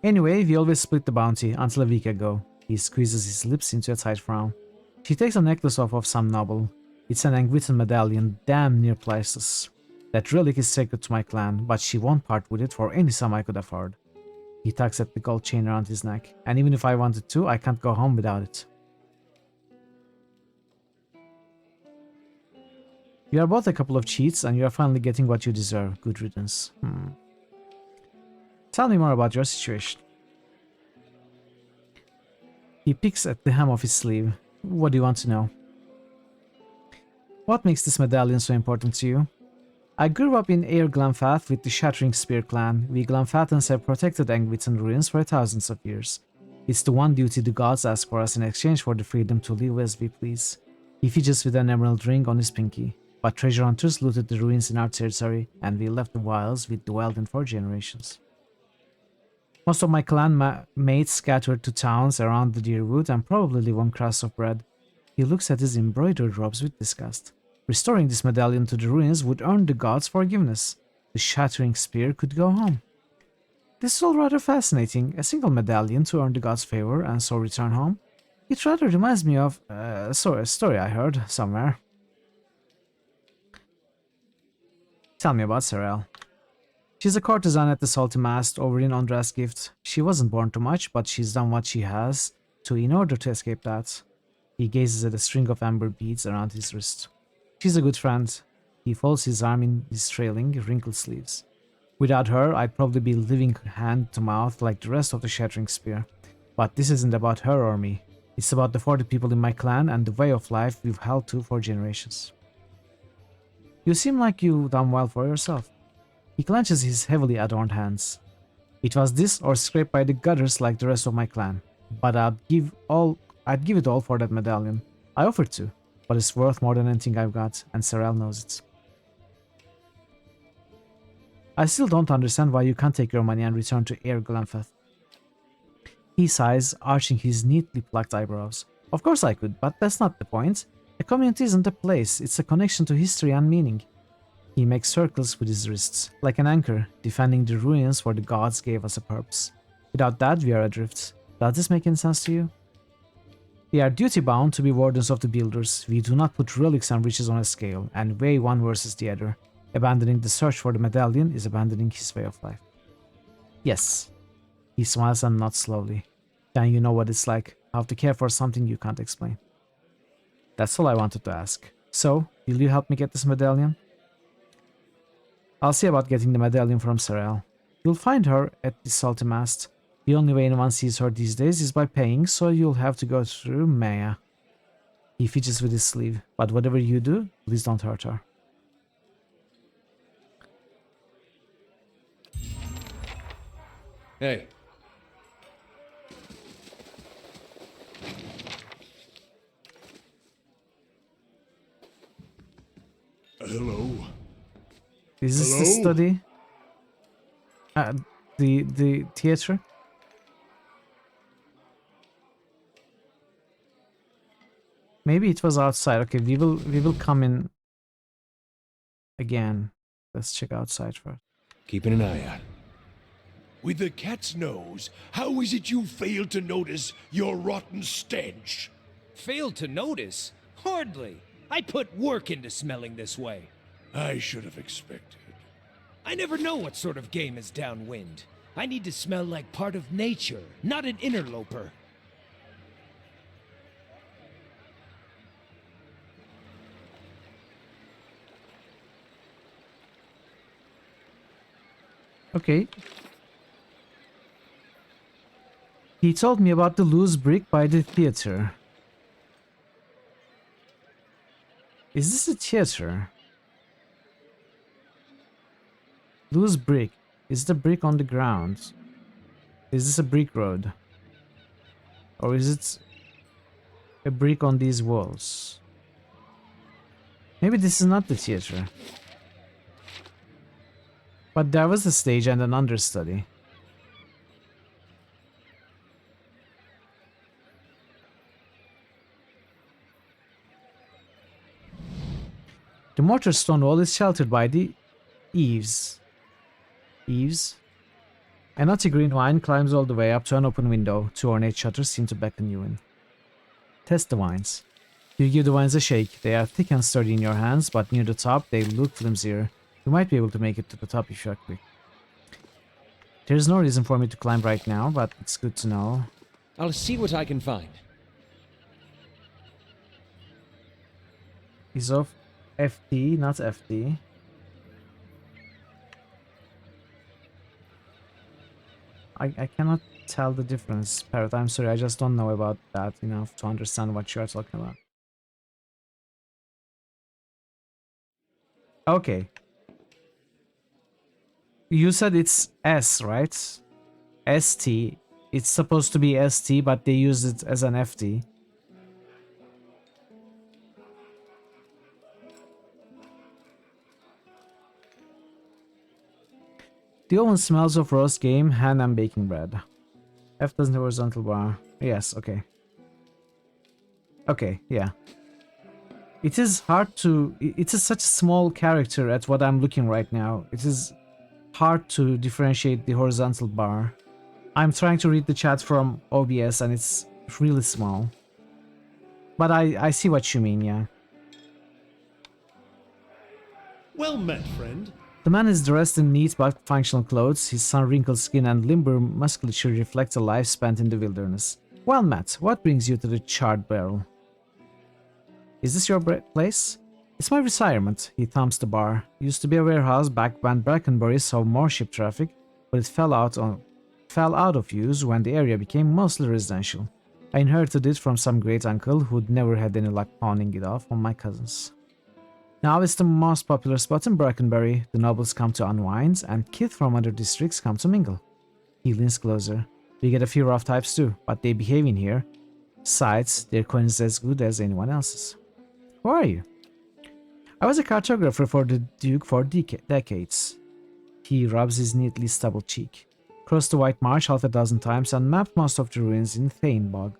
Speaker 1: Anyway, we always split the bounty until a week ago. He squeezes his lips into a tight frown. She takes a necklace off of some noble. It's an Angwitan medallion, damn near priceless. That relic is sacred to my clan, but she won't part with it for any sum I could afford. He tugs at the gold chain around his neck, and even if I wanted to, I can't go home without it. You are both a couple of cheats, and you are finally getting what you deserve. Good riddance. Tell me more about your situation. He picks at the hem of his sleeve. What do you want to know? What makes this medallion so important to you? I grew up in Air Glenfath with the Shattering Spear clan. We Glenfathans have protected Angwitan ruins for thousands of years. It's the one duty the gods ask for us in exchange for the freedom to live as we please. He fidgets with an emerald ring on his pinky. But treasure hunters looted the ruins in our territory, and we left the wilds we dwelled in for generations. Most of my clan mates scattered to towns around the Deerwood and probably live on crusts of bread. He looks at his embroidered robes with disgust. Restoring this medallion to the ruins would earn the gods' forgiveness. The Shattering Spear could go home. This is all rather fascinating. A single medallion to earn the gods' favor and so return home. It rather reminds me of a story I heard somewhere. Tell me about Serel. She's a courtesan at the Salty Mast over in Ondra's Gift. She wasn't born to much, but she's done what she has to in order to escape that. He gazes at a string of amber beads around his wrist. She's a good friend. He folds his arm in his trailing, wrinkled sleeves. Without her, I'd probably be living hand to mouth like the rest of the Shattering Spear. But this isn't about her or me. It's about the 40 people in my clan and the way of life we've held to for generations. You seem like you've done well for yourself. He clenches his heavily adorned hands. It was this or scraped by the gutters like the rest of my clan. But I'd give it all for that medallion. I offered to, but it's worth more than anything I've got, and Serel knows it. I still don't understand why you can't take your money and return to Air Glenfath. He sighs, arching his neatly plucked eyebrows. Of course I could, but that's not the point. A community isn't a place, it's a connection to history and meaning. He makes circles with his wrists, like an anchor, defending the ruins where the gods gave us a purpose. Without that, we are adrift. Does this make any sense to you? We are duty-bound to be wardens of the builders. We do not put relics and riches on a scale, and weigh one versus the other. Abandoning the search for the medallion is abandoning his way of life. Yes. He smiles and nods slowly. Then you know what it's like, how to care for something you can't explain. That's all I wanted to ask. So, will you help me get this medallion? I'll see about getting the medallion from Serel. You'll find her at the Salty Mast. The only way anyone sees her these days is by paying, so you'll have to go through Maya. He fidgets with his sleeve. But whatever you do, please don't hurt her.
Speaker 7: Hey.
Speaker 2: Hello.
Speaker 1: Is this the
Speaker 2: Hello?
Speaker 1: study? The theater? Maybe it was outside. Okay, we will come in again. Let's check outside first.
Speaker 7: Keeping an eye out.
Speaker 2: With a cat's nose, how is it you failed to notice your rotten stench?
Speaker 15: Failed to notice? Hardly. I put work into smelling this way.
Speaker 2: I should have expected.
Speaker 15: I never know what sort of game is downwind. I need to smell like part of nature, not an interloper.
Speaker 1: Okay. He told me about the loose brick by the theater. Is this a theater? Loose brick. Is the brick on the ground? Is this a brick road? Or is it a brick on these walls? Maybe this is not the theater. But there was a stage and an understudy. The mortar stone wall is sheltered by the eaves. Eaves? A nutty green vine climbs all the way up to an open window. Two ornate shutters seem to beckon you in. Test the vines. You give the vines a shake. They are thick and sturdy in your hands, but near the top they look flimsier. You might be able to make it to the top if you are quick. There's no reason for me to climb right now, but it's good to know.
Speaker 7: I'll see what I can find.
Speaker 1: He's off FD, not FD. I cannot tell the difference, Parrot. I'm sorry, I just don't know about that enough to understand what you are talking about. Okay. You said it's S, right? ST. It's supposed to be ST, but they use it as an FD. The oven smells of roast game, ham and baking bread. F doesn't have a horizontal bar. Yes, okay. Okay, yeah. It is hard to... It is such a small character at what I'm looking right now. It is hard to differentiate the horizontal bar. I'm trying to read the chat from OBS and it's really small. But I see what you mean, yeah.
Speaker 5: Well met, friend.
Speaker 1: The man is dressed in neat but functional clothes. His sun-wrinkled skin and limber musculature reflect a life spent in the wilderness. Well met, what brings you to the charred barrel? Is this your place? It's my retirement, he thumbs the bar. Used to be a warehouse back when Brackenbury saw more ship traffic, but it fell out of use when the area became mostly residential. I inherited it from some great uncle who'd never had any luck pawning it off on my cousins. Now it's the most popular spot in Brackenbury. The nobles come to unwind, and kids from other districts come to mingle. He leans closer. We get a few rough types too, but they behave in here. Besides, their coin is as good as anyone else's. Who are you? I was a cartographer for the Duke for decades. He rubs his neatly stubbled cheek. Crossed the White Marsh half a dozen times and mapped most of the ruins in Thane Bog.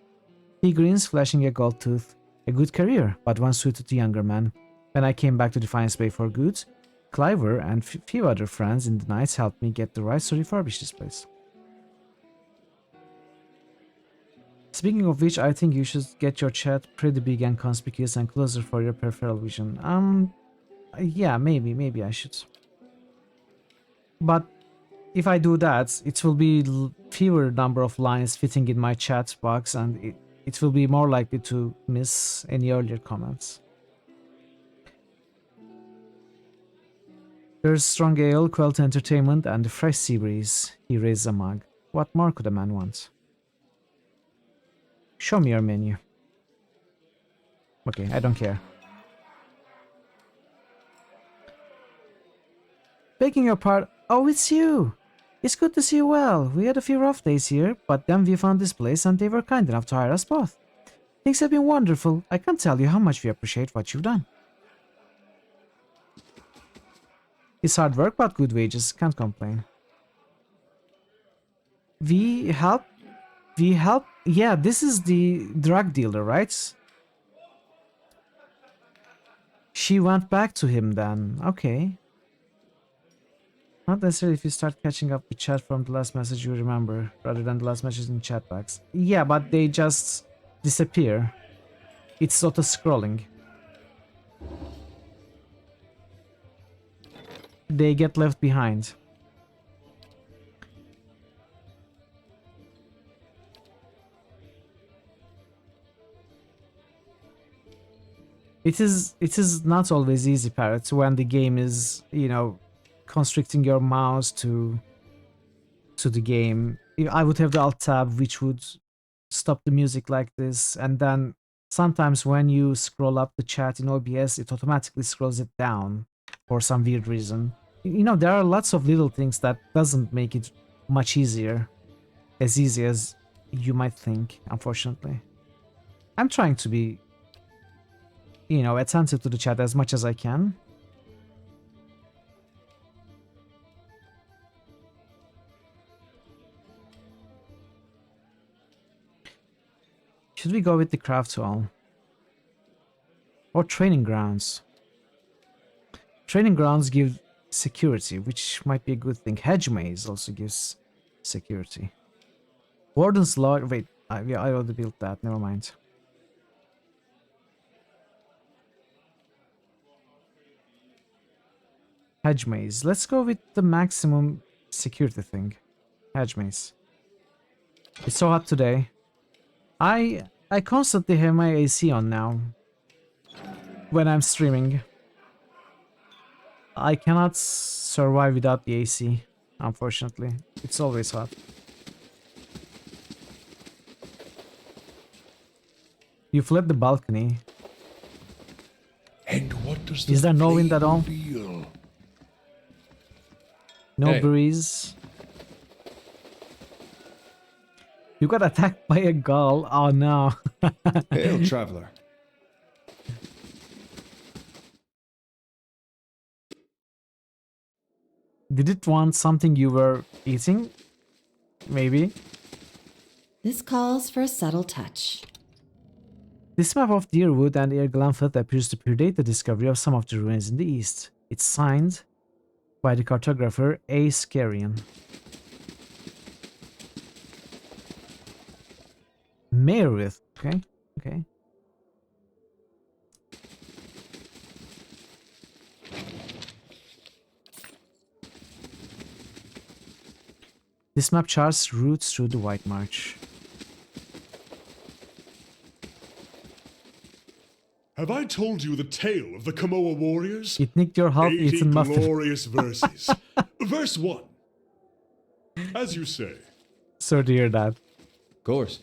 Speaker 1: He grins, flashing a gold tooth. A good career, but one suited to younger men. When I came back to Defiance Bay for good, Cliver and few other friends in the Knights helped me get the rights to refurbish this place. Speaking of which, I think you should get your chat pretty big and conspicuous and closer for your peripheral vision. Yeah, maybe I should. But if I do that, it will be fewer number of lines fitting in my chat box and it will be more likely to miss any earlier comments. There's strong ale, quail entertainment, and a fresh sea breeze. He raises a mug. What more could a man want? Show me your menu. Okay, I don't care. Begging your pardon. Oh, it's you! It's good to see you well. We had a few rough days here, but then we found this place and they were kind enough to hire us both. Things have been wonderful. I can't tell you how much we appreciate what you've done. It's hard work, but good wages. Can't complain. We help. We help. Yeah, this is the drug dealer, right? She went back to him then. Okay. Not necessarily if you start catching up with chat from the last message you remember, rather than the last message in chat box. Yeah, but they just disappear. It's auto-scrolling. They get left behind. It is not always easy, Parrot, when the game is, you know, constricting your mouse to the game. I would have the alt tab, which would stop the music like this, and then sometimes when you scroll up the chat in OBS, it automatically scrolls it down for some weird reason. You know, there are lots of little things that doesn't make it much easier, as easy as you might think, unfortunately. I'm trying to be, you know, attentive to the chat as much as I can. Should we go with the craft hall? Or training grounds? Training grounds give security, which might be a good thing. Hedge maze also gives security. Warden's lodge. Wait, yeah, I already built that. Never mind. Hedge maze. Let's go with the maximum security thing. Hedge maze. It's so hot today. I constantly have my AC on now when I'm streaming. I cannot survive without the AC, unfortunately. It's always hot. You fled the balcony.
Speaker 2: And what does
Speaker 1: Is there no wind at all?
Speaker 2: reveal?
Speaker 1: No
Speaker 7: Hey.
Speaker 1: breeze. You got attacked by a gull. Oh no.
Speaker 7: Hail, traveler.
Speaker 1: Did it want something you were eating? Maybe.
Speaker 8: This calls for a subtle touch.
Speaker 1: This map of Deerwood and Airglanfeld appears to predate the discovery of some of the ruins in the east. It's signed by the cartographer A. Scarian. Merith. Okay, okay. This map charts routes through the White March.
Speaker 5: Have I told you the tale of the Kamoa warriors?
Speaker 1: It nicked your
Speaker 5: 80
Speaker 1: half-eaten muffin.
Speaker 5: glorious verses. Verse 1. As you say.
Speaker 1: So to hear that.
Speaker 7: Of course.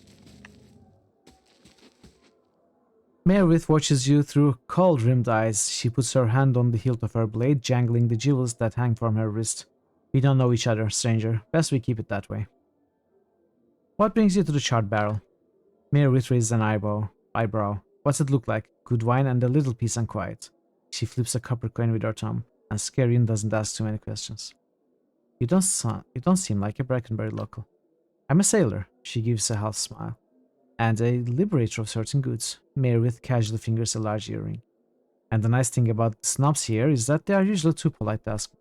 Speaker 1: Merith watches you through cold-rimmed eyes. She puts her hand on the hilt of her blade, jangling the jewels that hang from her wrist. We don't know each other, stranger. Best we keep it that way. What brings you to the charred barrel? Merith raises an eyebrow. What's it look like? Good wine and a little peace and quiet. She flips a copper coin with her thumb, and Scarian doesn't ask too many questions. You don't seem like a Brackenbury local. I'm a sailor. She gives a half smile. And a liberator of certain goods. Merith casually fingers a large earring. And the nice thing about the snobs here is that they are usually too polite to ask.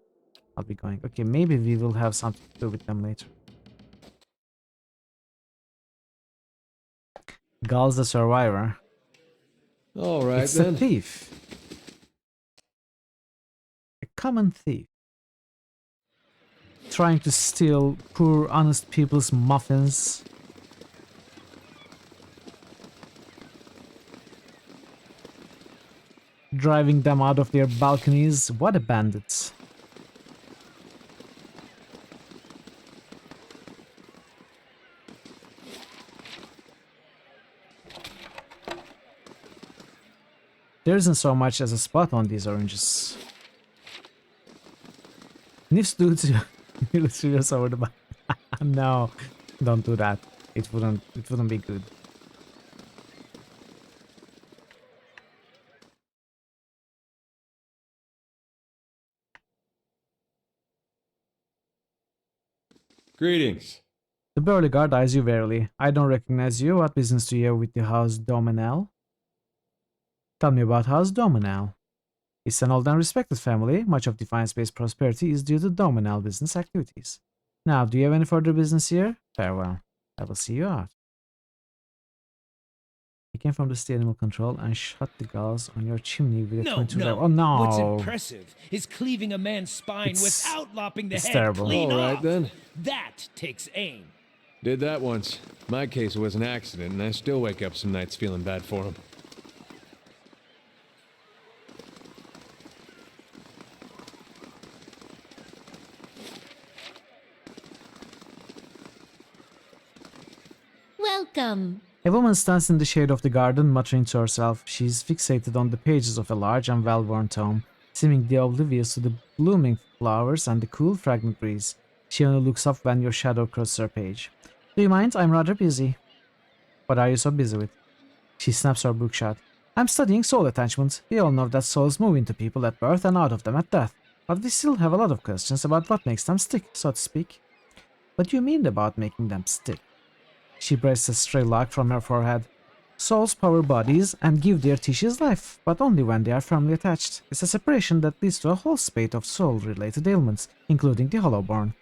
Speaker 1: I'll be going. Okay, maybe we will have something to do with them later. Gull's the survivor.
Speaker 7: All right,
Speaker 1: It's
Speaker 7: then.
Speaker 1: a thief. A common thief. Trying to steal poor, honest people's muffins. Driving them out of their balconies. What a bandit. There isn't so much as a spot on these oranges. Nifs dudes, you serious over the back. No, don't do that. It wouldn't be good.
Speaker 7: Greetings.
Speaker 1: The burly guard eyes you warily. I don't recognize you. What business do you have with the House Dominel? Tell me about House Dominel. It's an old and respected family. Much of Defiance-based prosperity is due to Dominel business activities. Now, do you have any further business here? Farewell. I will see you out. He came from the stadium control and shot the gauze on your chimney with a
Speaker 15: No,
Speaker 1: 22
Speaker 15: no.
Speaker 1: Oh no!
Speaker 15: What's impressive is cleaving a man's spine without lopping the head
Speaker 1: terrible.
Speaker 15: clean
Speaker 7: All right,
Speaker 15: off.
Speaker 7: then.
Speaker 15: That takes aim.
Speaker 7: Did that once. My case was an accident, and I still wake up some nights feeling bad for him.
Speaker 8: Welcome.
Speaker 1: A woman stands in the shade of the garden, muttering to herself. She is fixated on the pages of a large and well-worn tome, seemingly oblivious to the blooming flowers and the cool, fragrant breeze. She only looks up when your shadow crosses her page. Do you mind? I'm rather busy. What are you so busy with? She snaps her book shut. I'm studying soul attachment. We all know that souls move into people at birth and out of them at death. But we still have a lot of questions about what makes them stick, so to speak. What do you mean about making them stick? She braids a stray lock from her forehead. Souls power bodies and give their tissues life, but only when they are firmly attached. It's a separation that leads to a whole spate of soul-related ailments, including the Hollowborn.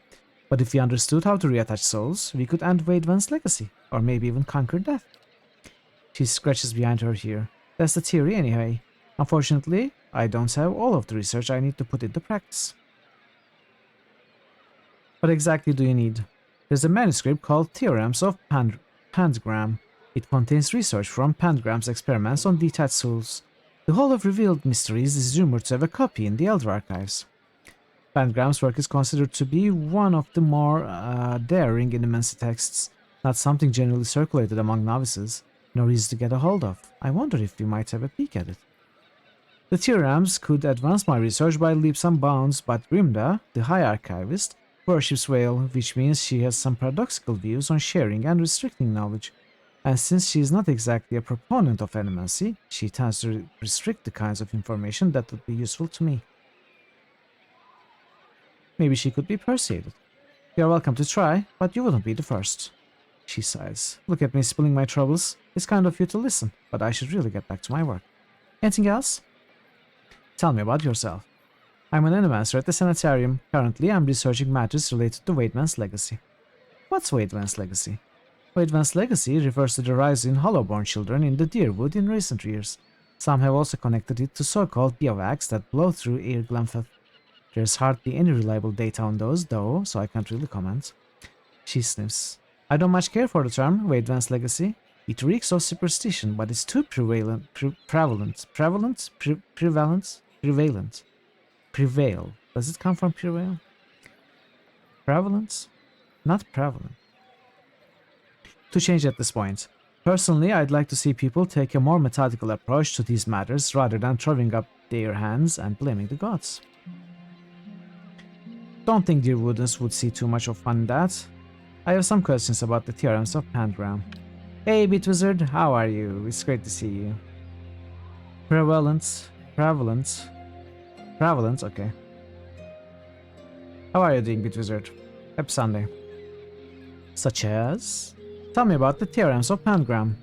Speaker 1: But if we understood how to reattach souls, we could end Wade Van's legacy, or maybe even conquer death. She scratches behind her ear. That's the theory anyway. Unfortunately, I don't have all of the research I need to put into practice. What exactly do you need? There's a manuscript called Theorems of Pantgram. It contains research from Pantgram's experiments on detached souls. The Hall of Revealed Mysteries is rumored to have a copy in the Elder Archives. Pantgram's work is considered to be one of the more daring in immense texts, not something generally circulated among novices, nor easy to get a hold of. I wonder if we might have a peek at it. The theorems could advance my research by leaps and bounds, but Grimda, the High Archivist, worships Whale, which means she has some paradoxical views on sharing and restricting knowledge. And since she is not exactly a proponent of animacy, she tends to restrict the kinds of information that would be useful to me. Maybe she could be persuaded. You are welcome to try, but you wouldn't be the first. She sighs. Look at me spilling my troubles. It's kind of you to listen, but I should really get back to my work. Anything else? Tell me about yourself. I'm an animaster at the sanitarium. Currently, I'm researching matters related to Wade Van's legacy. What's Wade Van's legacy? Wade Van's legacy refers to the rise in Hollowborn children in the Deerwood in recent years. Some have also connected it to so-called biovacs that blow through Eir Glenfeth. There's hardly any reliable data on those, though, so I can't really comment. She sniffs. I don't much care for the term, Wade Van's legacy. It reeks of superstition, but it's too prevalent. Prevail. Does it come from prevail? Prevalence? Not prevalent. To change at this point. Personally, I'd like to see people take a more methodical approach to these matters rather than throwing up their hands and blaming the gods. Don't think dear Woodens would see too much of fun in that. I have some questions about the theorems of Pantgram. Hey, Bitwizard, how are you? It's great to see you. Prevalent, okay. How are you doing, Bitwizard? Happy Sunday. Such as? Tell me about the theorems of Pantgram.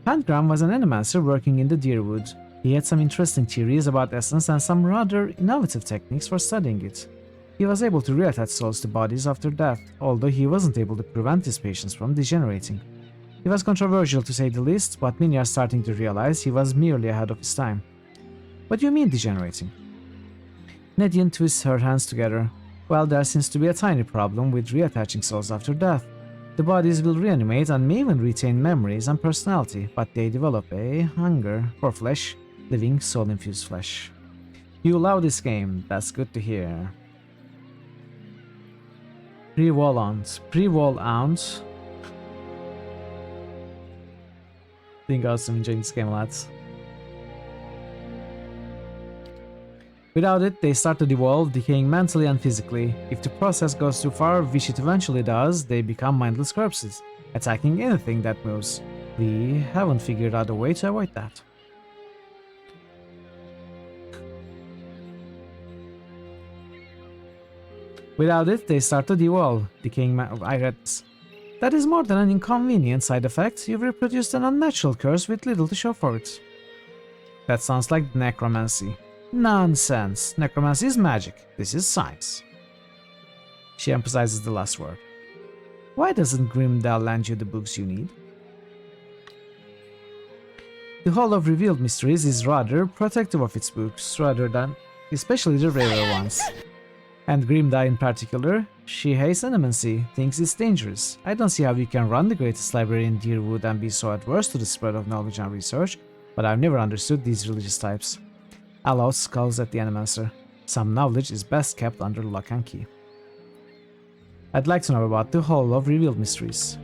Speaker 1: Pantgram was an animaster working in the Deerwood. He had some interesting theories about essence and some rather innovative techniques for studying it. He was able to reattach souls to bodies after death, although he wasn't able to prevent his patients from degenerating. He was controversial to say the least, but many are starting to realize he was merely ahead of his time. What do you mean degenerating? Nedian twists her hands together. Well, there seems to be a tiny problem with reattaching souls after death. The bodies will reanimate and may even retain memories and personality, but they develop a hunger for flesh, living soul-infused flesh. You allow this game, that's good to hear. Pre-wall ounce. Think I'm enjoying this game a lot. Without it, they start to devolve, decaying mentally and physically. If the process goes too far, which it eventually does, they become mindless corpses, attacking anything that moves. We haven't figured out a way to avoid that. Without it, they start to devolve, decaying. I read this. That is more than an inconvenient side effect. You've reproduced an unnatural curse with little to show for it. That sounds like necromancy. Nonsense. Necromancy is magic. This is science. She emphasizes the last word. Why doesn't Grimdal lend you the books you need? The Hall of Revealed Mysteries is rather protective of its books, rather than, especially the rarer ones. And Grimdal in particular, she hates animancy, thinks it's dangerous. I don't see how you can run the greatest library in Deerwood and be so adverse to the spread of knowledge and research, but I've never understood these religious types. Aloth scowls at the Animancer. Some knowledge is best kept under lock and key. I'd like to know about the Hall of Revealed Mysteries.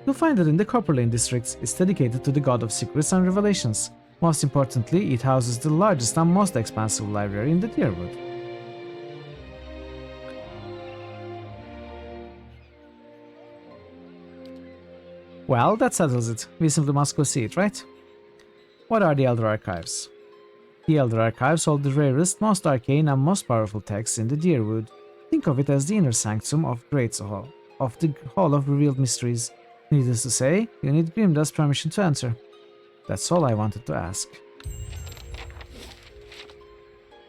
Speaker 1: You'll find it in the Copper Lane district. It's dedicated to the God of Secrets and Revelations. Most importantly, it houses the largest and most expansive library in the Deerwood. Well, that settles it. We simply must go see it, right? What are the Elder Archives? The Elder Archives hold the rarest, most arcane and most powerful texts in the Deerwood. Think of it as the inner sanctum of the Hall of Revealed Mysteries. Needless to say, you need Grimdal's permission to enter. That's all I wanted to ask.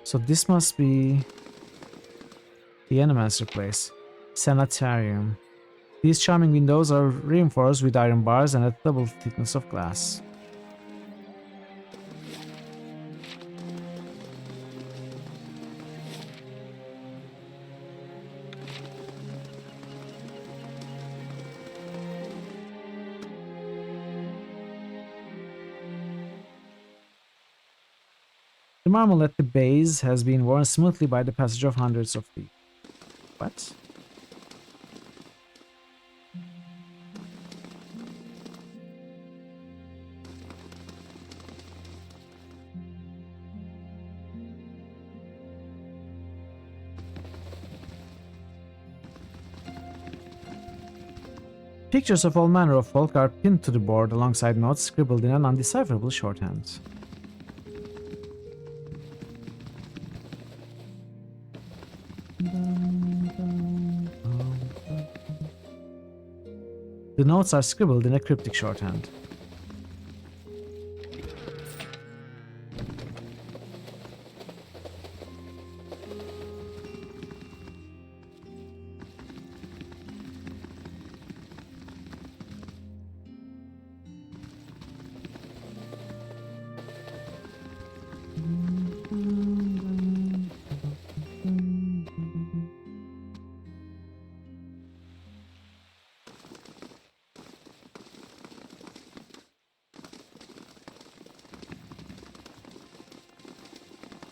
Speaker 1: So this must be the Animancer place. Sanitarium. These charming windows are reinforced with iron bars and a double thickness of glass. The marble at the base has been worn smoothly by the passage of hundreds of feet. What? Pictures of all manner of folk are pinned to the board alongside notes scribbled in an undecipherable shorthand. The notes are scribbled in a cryptic shorthand.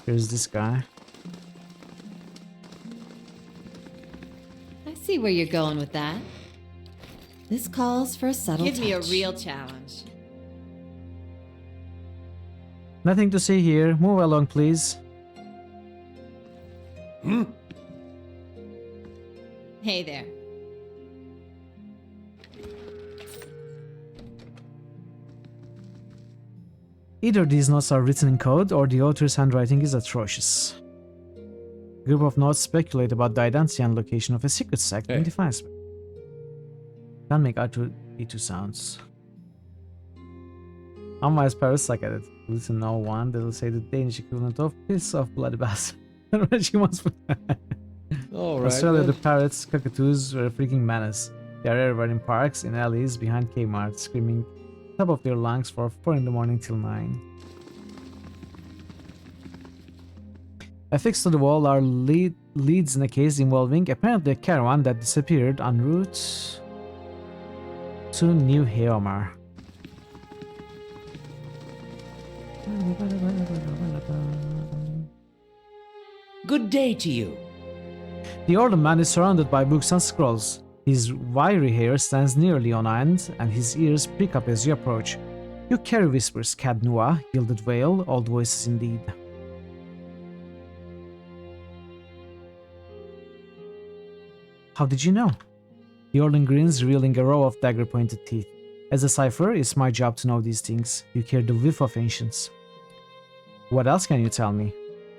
Speaker 1: Here's this guy.
Speaker 8: I see where you're going with that. This calls for a subtle
Speaker 16: Give me a
Speaker 8: touch.
Speaker 16: real challenge.
Speaker 1: Nothing to see here. Move along, please.
Speaker 16: Hey there.
Speaker 1: Either these notes are written in code or the author's handwriting is atrocious. A group of notes speculate about the identity and location of a secret sect in Defiance. Can't make R2D2 sounds. Unwise parrots suck at it. Listen, no one, they'll say the Danish equivalent of piss off bloody bastard. Australia, the parrots, cockatoos were a freaking menace. They are everywhere in parks, in alleys, behind Kmart, screaming top of their lungs for 4 in the morning till 9. Affixed to the wall are leads in a case involving apparently a caravan that disappeared en route to New Heomar.
Speaker 15: Good day to you.
Speaker 1: The older man is surrounded by books and scrolls. His wiry hair stands nearly on end, and his ears prick up as you approach. You carry whispers, Cadnua, Gilded Veil, old voices indeed. How did you know? The Orlin grins, revealing a row of dagger-pointed teeth. As a cipher, it's my job to know these things. You carry the whiff of ancients. What else can you tell me?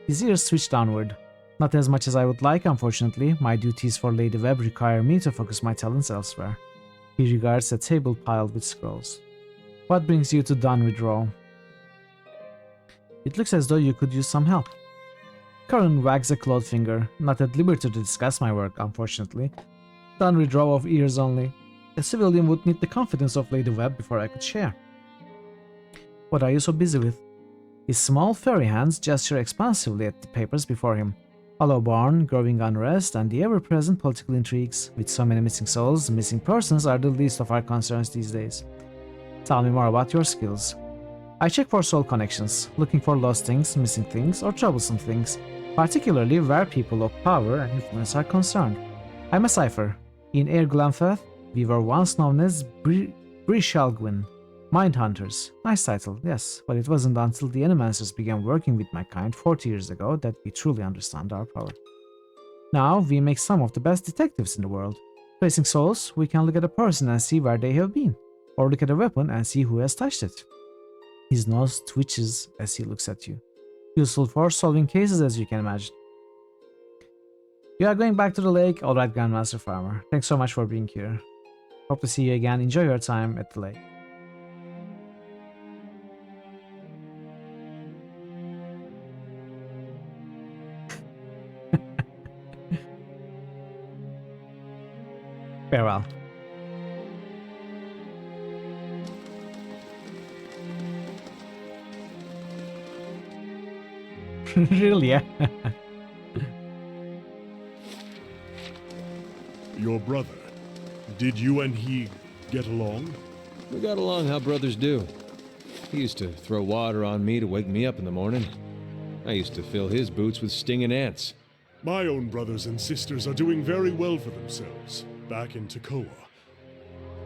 Speaker 1: His ears twitch downward. Not as much as I would like, unfortunately. My duties for Lady Webb require me to focus my talents elsewhere. He regards a table piled with scrolls. What brings you to Dunwich Row? It looks as though you could use some help. Curran wags a clawed finger, not at liberty to discuss my work, unfortunately. Dunwich Row of ears only. A civilian would need the confidence of Lady Webb before I could share. What are you so busy with? His small furry hands gesture expansively at the papers before him. Hollowborn, growing unrest, and the ever-present political intrigues. With so many missing souls, missing persons are the least of our concerns these days. Tell me more about your skills. I check for soul connections, looking for lost things, missing things, or troublesome things, particularly where people of power and influence are concerned. I'm a cipher. In Air Glenfeth, we were once known as Brishalgwyn, Mind Hunters. Nice title, yes, but it wasn't until the Animancers began working with my kind 40 years ago that we truly understand our power. Now, we make some of the best detectives in the world. Tracing souls, we can look at a person and see where they have been, or look at a weapon and see who has touched it. His nose twitches as he looks at you. Useful for solving cases, as you can imagine. You are going back to the lake? Alright, Grandmaster Farmer. Thanks so much for being here. Hope to see you again. Enjoy your time at the lake. Farewell. Really, yeah.
Speaker 5: Your brother. Did you and he get along?
Speaker 7: We got along how brothers do. He used to throw water on me to wake me up in the morning. I used to fill his boots with stinging ants.
Speaker 5: My own brothers and sisters are doing very well for themselves, back in Tekoa.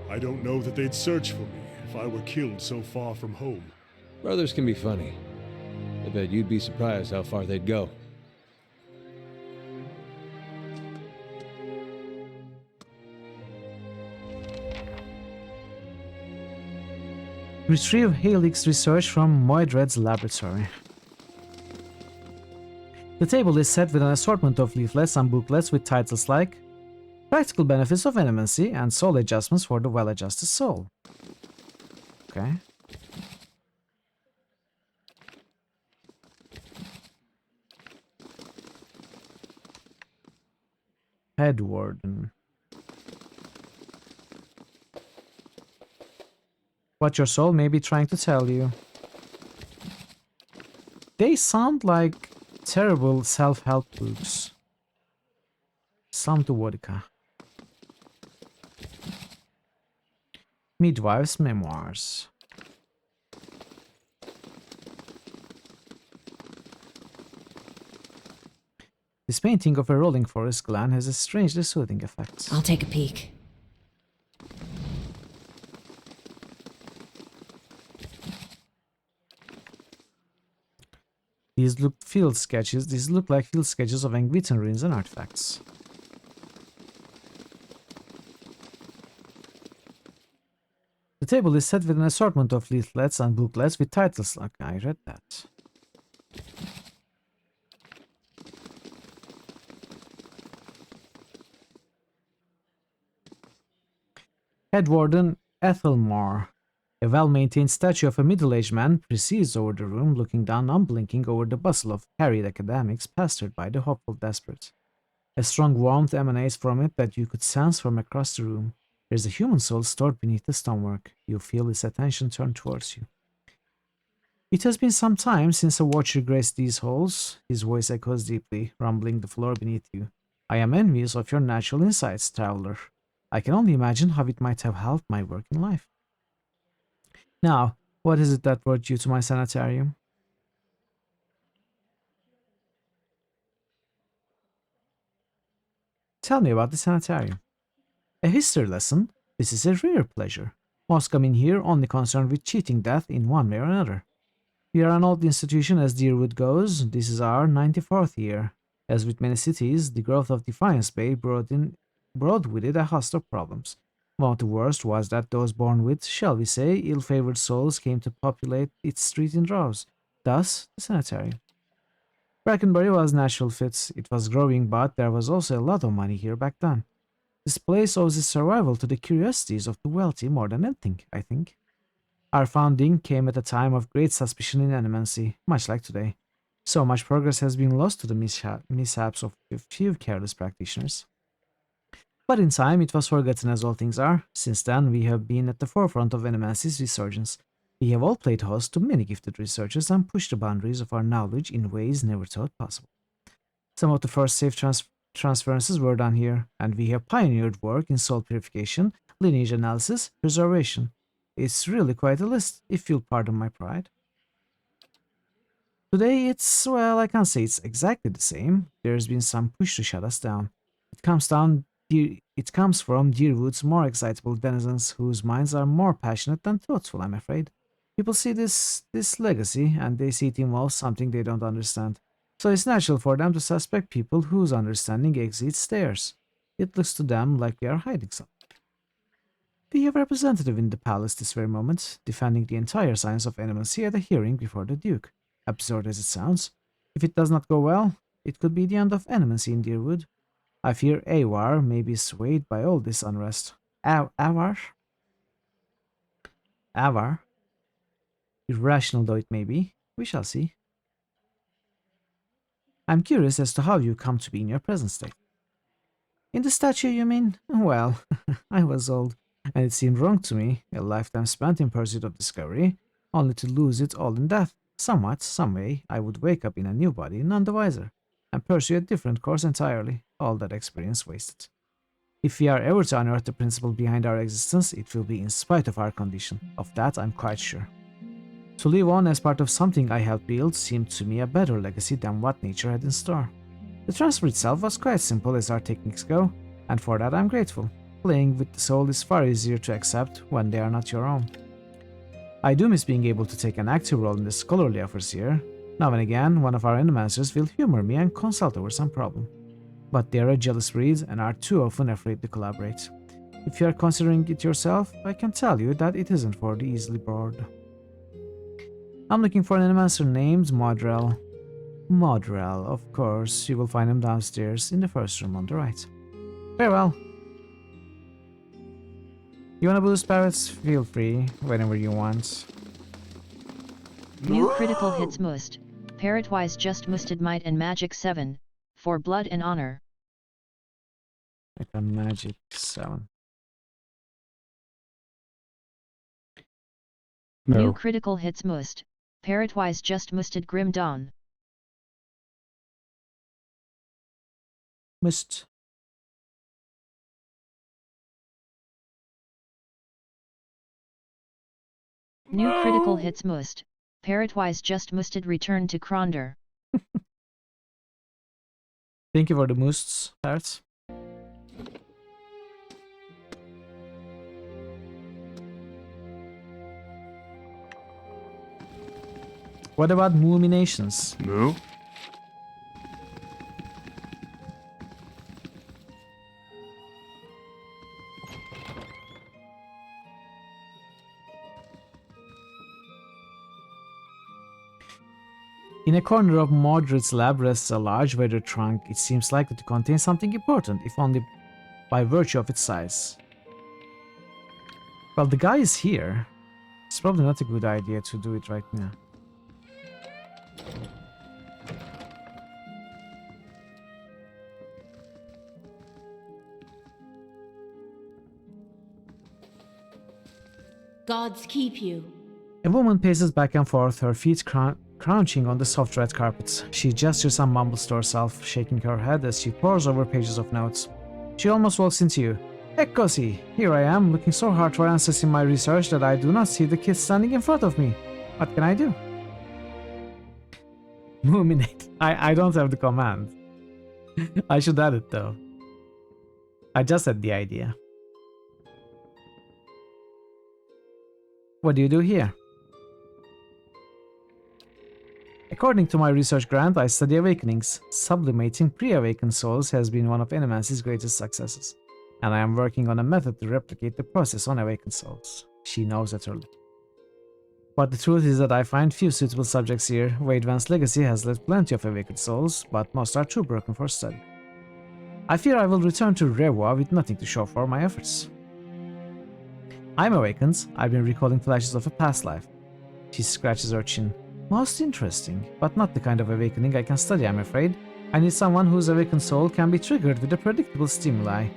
Speaker 5: I don't know that they'd search for me if I were killed so far from home.
Speaker 7: Brothers can be funny. I bet you'd be surprised how far they'd go.
Speaker 1: Retrieve Helix research from Moidred's laboratory. The table is set with an assortment of leaflets and booklets with titles like Practical Benefits of Animancy and Soul Adjustments for the Well-Adjusted Soul. Okay. Head Warden. What your soul may be trying to tell you. They sound like terrible self-help books. Some to vodka. Midwife's Memoirs. This painting of a rolling forest glen has a strangely soothing effect.
Speaker 8: I'll take a peek.
Speaker 1: These look like field sketches of Angvitan ruins and artifacts. The table is set with an assortment of leaflets and booklets with titles like I read that. Head Warden Ethelmar. A well-maintained statue of a middle-aged man precedes over the room, looking down unblinking over the bustle of harried academics pestered by the hopeful desperate. A strong warmth emanates from it that you could sense from across the room. There's a human soul stored beneath the stonework. You feel its attention turned towards you. It has been some time since a watcher graced these halls. His voice echoes deeply, rumbling the floor beneath you. I am envious of your natural insights, traveler. I can only imagine how it might have helped my work in life. Now, what is it that brought you to my sanitarium? Tell me about the sanitarium. A history lesson? This is a rare pleasure. Most come in here only concerned with cheating death in one way or another. We are an old institution as Deerwood goes. This is our 94th year. As with many cities, the growth of Defiance Bay brought in brought with it a host of problems. One of the worst was that those born with, shall we say, ill-favored souls came to populate its streets in droves, thus the sanitary. Brackenbury was natural fit. It was growing, but there was also a lot of money here back then. This place owes its survival to the curiosities of the wealthy more than anything, I think. Our founding came at a time of great suspicion in animancy, much like today. So much progress has been lost to the mishaps of a few careless practitioners. But in time it was forgotten, as all things are. Since then we have been at the forefront of animancy's resurgence. We have all played host to many gifted researchers and pushed the boundaries of our knowledge in ways never thought possible. Some of the first safe transferences were done here, and we have pioneered work in soul purification, lineage analysis, preservation. It's really quite a list, if you'll pardon my pride. Today it's, well, I can't say it's exactly the same. There's been some push to shut us down. It comes from Deerwood's more excitable denizens whose minds are more passionate than thoughtful, I'm afraid. People see this legacy, and they see it involves something they don't understand. So it's natural for them to suspect people whose understanding exceeds theirs. It looks to them like we are hiding something. We have a representative in the palace this very moment, defending the entire science of animacy at a hearing before the Duke. Absurd as it sounds, if it does not go well, it could be the end of animacy in Deerwood. I fear Avar may be swayed by all this unrest. Avar? Avar? Irrational though it may be, we shall see. I'm curious as to how you come to be in your present state. In the statue, you mean? Well, I was old, and it seemed wrong to me, a lifetime spent in pursuit of discovery, only to lose it all in death. Somewhat, some way, I would wake up in a new body, none the wiser, and pursue a different course entirely, all that experience wasted. If we are ever to unearth the principle behind our existence, it will be in spite of our condition. Of that I'm quite sure. To live on as part of something I helped build seemed to me a better legacy than what nature had in store. The transfer itself was quite simple as our techniques go, and for that I'm grateful. Playing with the soul is far easier to accept when they are not your own. I do miss being able to take an active role in the scholarly efforts here. Now and again, one of our animancers will humor me and consult over some problem. But they are a jealous breed and are too often afraid to collaborate. If you are considering it yourself, I can tell you that it isn't for the easily bored. I'm looking for an animancer named Modrell. Modrell, of course, you will find him downstairs in the first room on the right. Farewell. You wanna boost parrots? Feel free, whenever you want.
Speaker 4: New critical hits must. Parrot-wise just musted might and magic 7. For blood and honor.
Speaker 1: Like a magic 7. No.
Speaker 4: New critical hits must. Parrot-wise just musted grim dawn.
Speaker 1: Must.
Speaker 4: New critical hits must. Parrot-wise just musted return to Kronder.
Speaker 1: Thank you for the musts, parrots. What about Moominations?
Speaker 5: No?
Speaker 1: In a corner of Mordred's lab rests a large weathered trunk. It seems likely to contain something important, if only by virtue of its size. Well, the guy is here. It's probably not a good idea to do it right now.
Speaker 8: Gods keep you.
Speaker 1: A woman paces back and forth, her feet crouching on the soft red carpets. She gestures and mumbles to herself, shaking her head as she pores over pages of notes. She almost walks into you. Eccosi! Here I am, looking so hard for answers in my research that I do not see the kid standing in front of me. What can I do? Moominate. I don't have the command. I should add it though. I just had the idea. What do you do here? According to my research grant, I study awakenings. Sublimating pre-awakened souls has been one of Animancy's greatest successes. and I am working on a method to replicate the process on awakened souls. She knows at her lip. But the truth is that I find few suitable subjects here. Wade Van's legacy has left plenty of awakened souls, but most are too broken for study. I fear I will return to Rewa with nothing to show for my efforts. I'm awakened. I've been recalling flashes of a past life. She scratches her chin. Most interesting, but not the kind of awakening I can study, I'm afraid. I need someone whose awakened soul can be triggered with a predictable stimuli.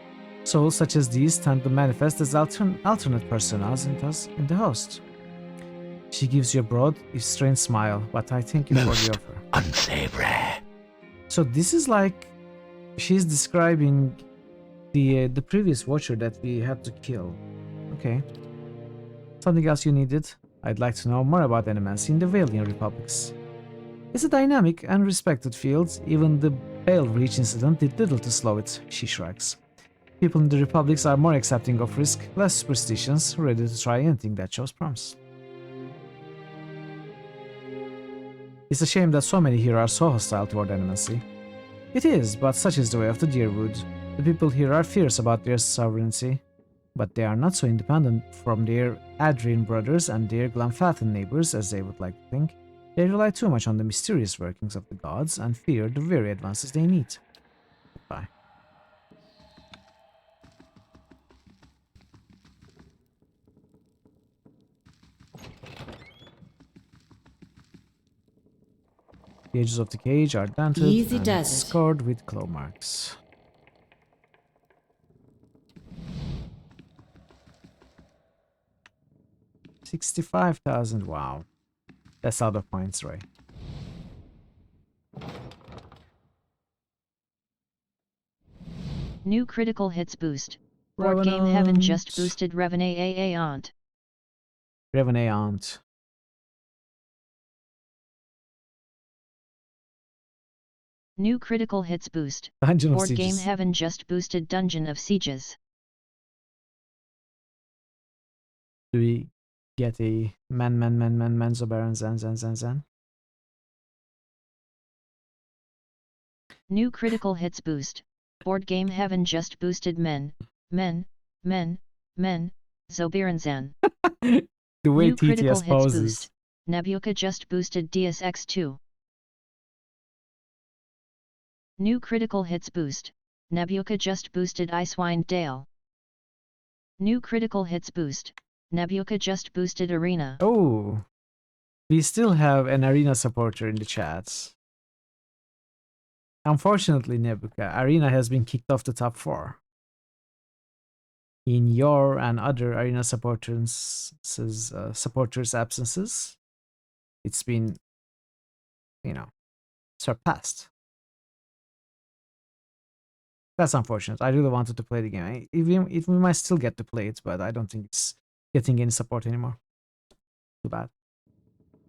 Speaker 1: Souls such as these tend to manifest as alternate personas in the host. She gives you a broad, if strange smile, but I thank you for the offer.
Speaker 14: Unsavory.
Speaker 1: So this is like she's describing the previous watcher that we had to kill. Okay. Something else you needed? I'd like to know more about animacy in the Valian Republics. It's a dynamic and respected field. Even the Bale Reach incident did little to slow it, she shrugs. People in the Republics are more accepting of risk, less superstitious, ready to try anything that shows promise. It's a shame that so many here are so hostile toward animacy. It is, but such is the way of the Deerwood. The people here are fierce about their sovereignty, but they are not so independent from their Adrian brothers and their Glenfathan neighbors as they would like to think. They rely too much on the mysterious workings of the gods and fear the very advances they meet. Goodbye. The edges of the cage are dented
Speaker 8: Easy
Speaker 1: and
Speaker 8: does it.
Speaker 1: scored with claw marks. $65,000, wow. That's out of points, right?
Speaker 4: New critical hits boost. Board Game Heaven just boosted Revenant.
Speaker 1: Revenant.
Speaker 4: New critical hits boost.
Speaker 1: Dungeon of
Speaker 4: Board Game
Speaker 1: Sieges.
Speaker 4: Heaven just boosted Dungeon of Sieges.
Speaker 1: Do we get a Manzo Baron Zan?
Speaker 4: New critical hits boost. Board Game Heaven just boosted Zobaranzan.
Speaker 1: The way
Speaker 4: New critical
Speaker 1: TTS
Speaker 4: hits
Speaker 1: poses.
Speaker 4: boost. Nebuka just boosted DSX2. New critical hits boost. Nebuka just boosted Icewind Dale. New critical hits boost. Nebuka just boosted Arena.
Speaker 1: Oh, we still have an Arena supporter in the chats. Unfortunately, Nebuka, Arena has been kicked off the top 4. In your and other Arena supporters' absences, it's been, surpassed. That's unfortunate. I really wanted to play the game. We might still get to play it, but I don't think it's getting any support anymore. Too bad.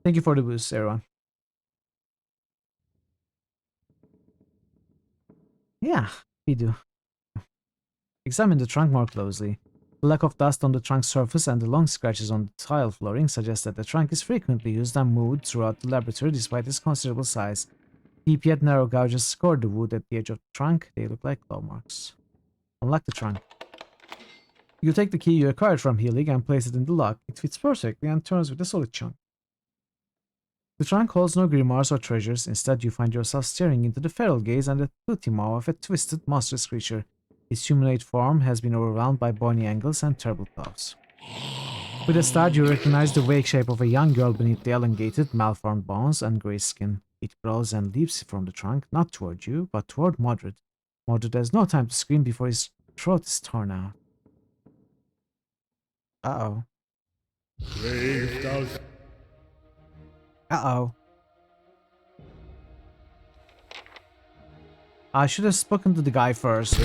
Speaker 1: Thank you for the boost, everyone. Yeah, we do. Examine the trunk more closely. The lack of dust on the trunk surface and the long scratches on the tile flooring suggest that the trunk is frequently used and moved throughout the laboratory despite its considerable size. Deep yet narrow gouges score the wood at the edge of the trunk. They look like claw marks. Unlock the trunk. You take the key you acquired from Healing and place it in the lock. It fits perfectly and turns with a solid chunk. The trunk holds no grimoires or treasures. Instead, you find yourself staring into the feral gaze and the toothy maw of a twisted, monstrous creature. Its humanoid form has been overwhelmed by bony angles and terrible claws. With a start, you recognize the vague shape of a young girl beneath the elongated, malformed bones and grey skin. It crawls and leaps from the trunk, not toward you, but toward Mordred. Mordred has no time to scream before his throat is torn out. Uh-oh. Uh-oh. I should have spoken to the guy first.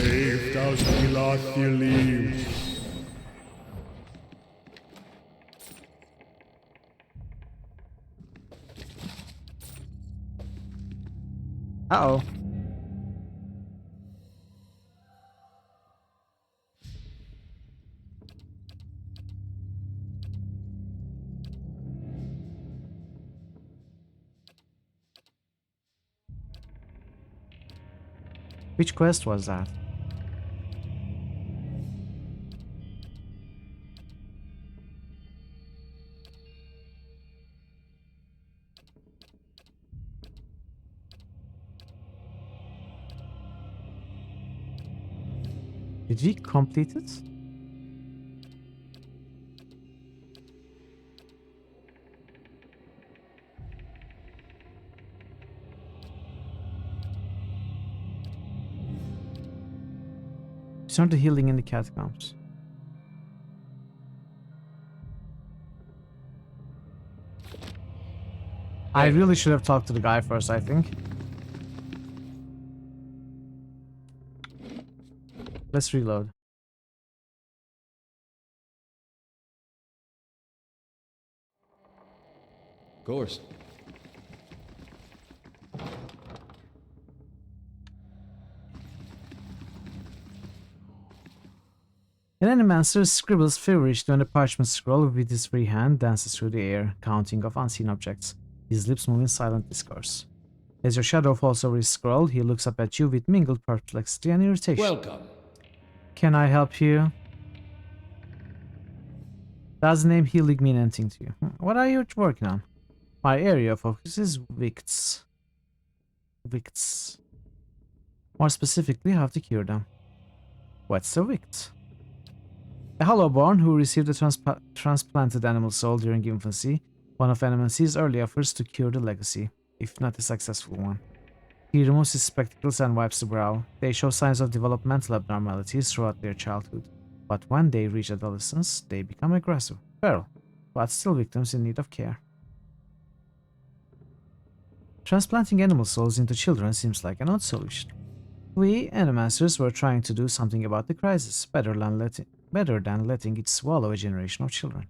Speaker 1: Uh-oh. Which quest was that? Did we complete it? Return to healing in the catacombs. I really should have talked to the guy first, I think. Let's reload.
Speaker 7: Of course.
Speaker 1: An animancer scribbles feverishly on a parchment scroll with his free hand, dances through the air, counting of unseen objects, his lips move in silent discourse. As your shadow falls over his scroll, he looks up at you with mingled perplexity and irritation.
Speaker 15: Welcome.
Speaker 1: Can I help you? Does the name healing mean anything to you? What are you working on? My area of focus is Victs. Victs. More specifically, how to cure them. What's a Vict? A hollowborn who received a transplanted animal soul during infancy, one of Animancy's early efforts to cure the legacy, if not a successful one. He removes his spectacles and wipes the brow. They show signs of developmental abnormalities throughout their childhood, but when they reach adolescence, they become aggressive, feral, but still victims in need of care. Transplanting animal souls into children seems like an odd solution. We, Animancers, were trying to do something about the crisis, better than letting it swallow a generation of children.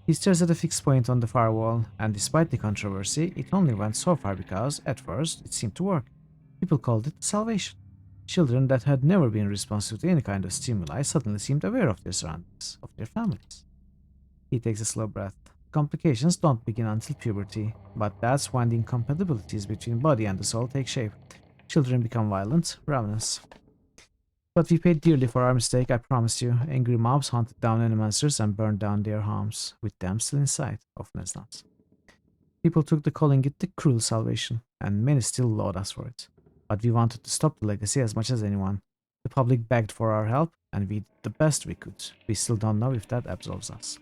Speaker 1: He stares at a fixed point on the far wall, and despite the controversy, it only went so far because, at first, it seemed to work. People called it salvation. Children that had never been responsive to any kind of stimuli suddenly seemed aware of their surroundings, of their families. He takes a slow breath. Complications don't begin until puberty, but that's when the incompatibilities between body and the soul take shape. Children become violent, ravenous. But we paid dearly for our mistake, I promise you. Angry mobs hunted down animancers and burned down their homes, with them still inside, often as not. People took to calling it the cruel salvation, and many still laud us for it. But we wanted to stop the legacy as much as anyone. The public begged for our help, and we did the best we could. We still don't know if that absolves us.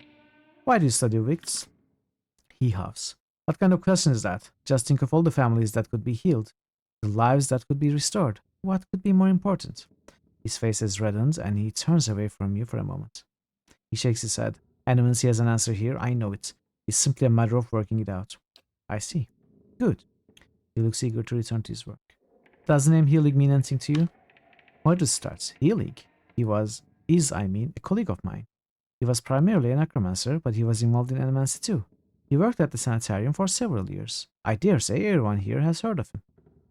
Speaker 1: Why do you study Wicts? He huffs. What kind of question is that? Just think of all the families that could be healed, the lives that could be restored. What could be more important? His face is reddened, and he turns away from you for a moment. He shakes his head. Animals, he has an answer here, I know it. It's simply a matter of working it out. I see. Good. He looks eager to return to his work. Does the name Healing mean anything to you? Where does it start? Healing? Is a colleague of mine. He was primarily a necromancer, but he was involved in animancy too. He worked at the sanitarium for several years. I dare say everyone here has heard of him.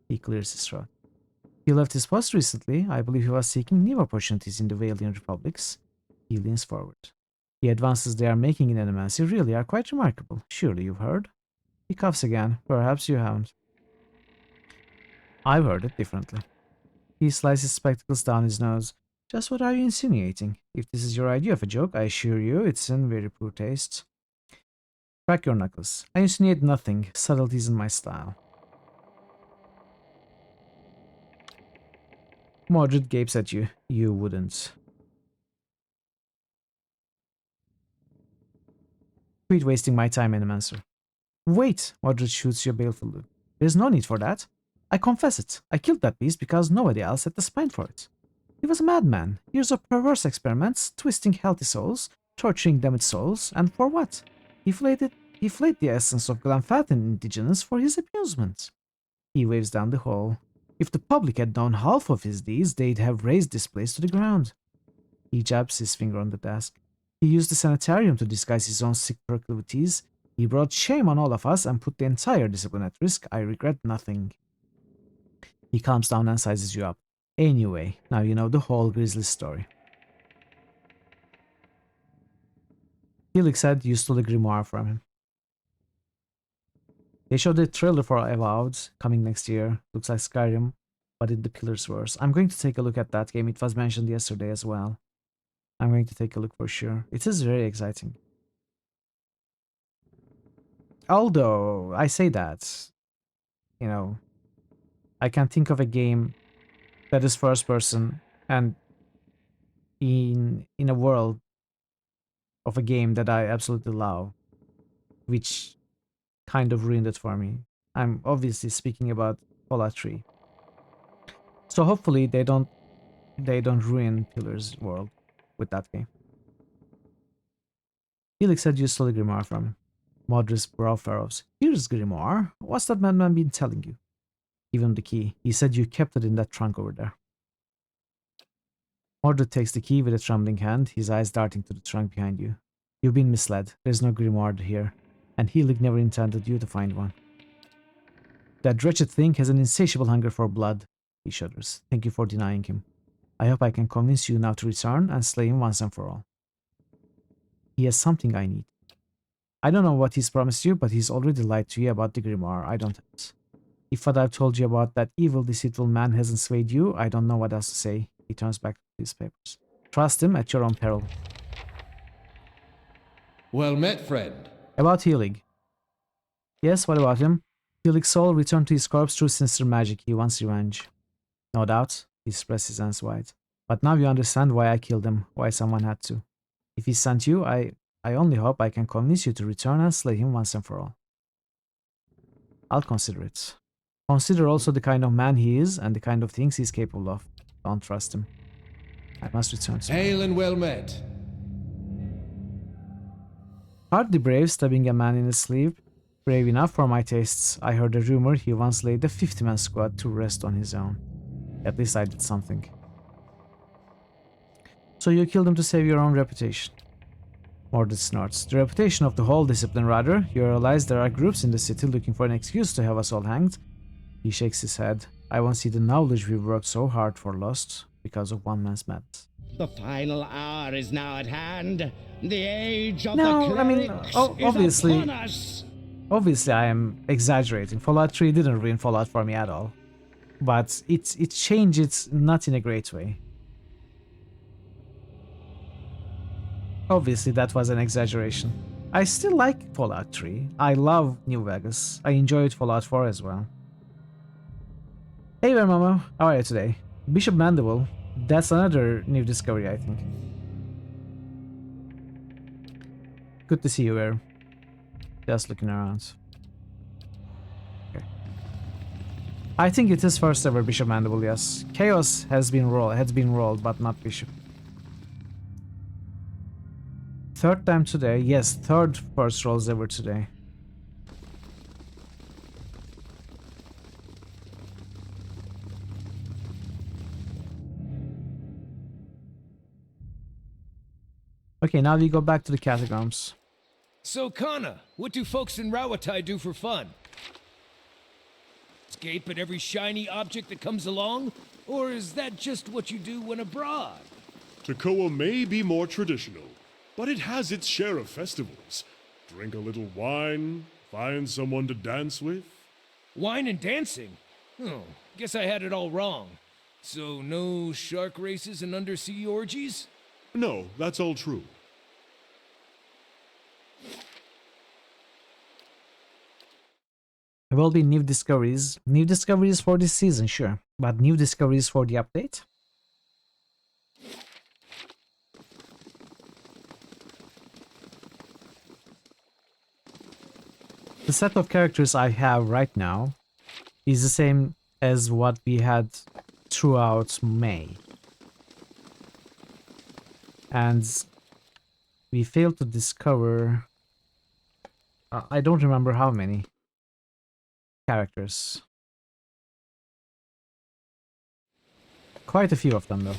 Speaker 1: He clears his throat. He left his post recently. I believe he was seeking new opportunities in the Valian Republics. He leans forward. The advances they are making in animancy really are quite remarkable. Surely you've heard? He coughs again. Perhaps you haven't. I've heard it differently. He slides his spectacles down his nose. Just what are you insinuating? If this is your idea of a joke, I assure you it's in very poor taste. Crack your knuckles. I insinuate nothing. Subtlety isn't my style. Mordred gapes at you. You wouldn't. Quit wasting my time, Animancer. Wait, Mordred shoots you a baleful look. There's no need for that. I confess it. I killed that beast because nobody else had the spine for it. He was a madman. Years of perverse experiments, twisting healthy souls, torturing damaged souls, and for what? He flayed the essence of Glenfathan indigenous for his amusement. He waves down the hall. If the public had known half of his deeds, they'd have razed this place to the ground. He jabs his finger on the desk. He used the sanitarium to disguise his own sick proclivities. He brought shame on all of us and put the entire discipline at risk. I regret nothing. He calms down and sizes you up. Anyway, now you know the whole grisly story. Felix said you stole a grimoire from him. They showed the trailer for Avowed coming next year. Looks like Skyrim, but in the Pillar's Wars. I'm going to take a look at that game. It was mentioned yesterday as well. I'm going to take a look for sure. It is very exciting. Although, I say that, you know, I can think of a game that is first person and in a world of a game that I absolutely love, which kind of ruined it for me. I'm obviously speaking about Fallout 3. So hopefully they don't ruin Pillar's world with that game. Felix said you stole a grimoire from him. Modris brow furrows. Here's grimoire. What's that madman been telling you? Give him the key. He said you kept it in that trunk over there. Mordred takes the key with a trembling hand, his eyes darting to the trunk behind you. You've been misled. There's no grimoire here, and Helig never intended you to find one. That wretched thing has an insatiable hunger for blood. He shudders. Thank you for denying him. I hope I can convince you now to return and slay him once and for all. He has something I need. I don't know what he's promised you, but he's already lied to you about the grimoire. I don't have it. If what I've told you about that evil, deceitful man hasn't swayed you, I don't know what else to say. He turns back to his papers. Trust him at your own peril.
Speaker 7: Well met, friend.
Speaker 1: About Helig. Yes, what about him? Helig's soul returned to his corpse through sinister magic. He wants revenge. No doubt. He spreads his hands wide. But now you understand why I killed him, why someone had to. If he sent you, I only hope I can convince you to return and slay him once and for all. I'll consider it. Consider also the kind of man he is and the kind of things he's capable of. Don't trust him. I must return to
Speaker 7: Hail and well met.
Speaker 1: Hardly brave, stabbing a man in his sleep. Brave enough for my tastes. I heard a rumor he once laid a 50-man squad to rest on his own. At least I did something. So you killed him to save your own reputation. Mordred snorts. The reputation of the whole discipline, rather. You realize there are groups in the city looking for an excuse to have us all hanged. He shakes his head. I won't see the knowledge we've worked so hard for lost because of one man's madness.
Speaker 17: The final hour is now at hand. The age of
Speaker 1: No,
Speaker 17: the
Speaker 1: I mean,
Speaker 17: clerics is upon us.
Speaker 1: Obviously I am exaggerating. Fallout 3 didn't ruin Fallout for me at all. But it changed it not in a great way. Obviously that was an exaggeration. I still like Fallout 3. I love New Vegas. I enjoyed Fallout 4 as well. Hey there, Momo. How are you today? Bishop Mandible. That's another new discovery, I think. Good to see you here. Just looking around. Okay. I think it is first ever Bishop Mandible, yes. Chaos has been rolled, but not Bishop. Third time today. Yes, third first rolls ever today. Okay, now we go back to the catacombs.
Speaker 15: So, Kana, what do folks in Rawatai do for fun? Escape at every shiny object that comes along? Or is that just what you do when abroad?
Speaker 5: Takoa may be more traditional, but it has its share of festivals. Drink a little wine, find someone to dance with.
Speaker 15: Wine and dancing? Oh, guess I had it all wrong. So, no shark races and undersea orgies?
Speaker 5: No, that's all true.
Speaker 1: There will be new discoveries. New discoveries for this season, sure. But new discoveries for the update? The set of characters I have right now is the same as what we had throughout May. And we failed to discover... I don't remember how many characters. Quite a few of them, though.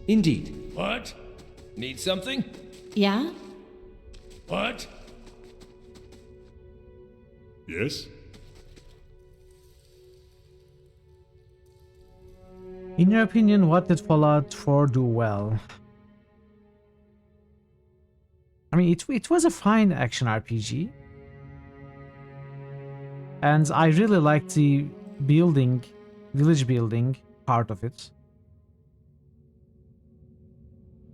Speaker 6: Indeed.
Speaker 15: What? Need something?
Speaker 8: Yeah?
Speaker 15: What?
Speaker 5: Yes?
Speaker 1: In your opinion, what did Fallout 4 do well? I mean, it was a fine action RPG. And I really liked the building, village building part of it.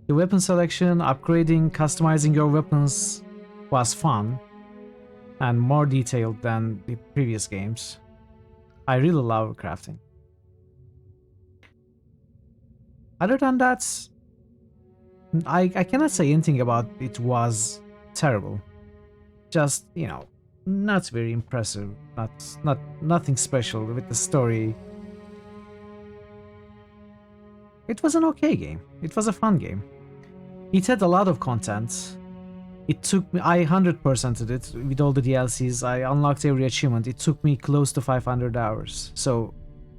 Speaker 1: The weapon selection, upgrading, customizing your weapons was fun and more detailed than the previous games. I really love crafting. Other than that, I cannot say anything about it was terrible. Just, you know, not very impressive. Nothing special with the story. It was an okay game. It was a fun game. It had a lot of content. It took me, I 100%ed it with all the DLCs. I unlocked every achievement. It took me close to 500 hours. So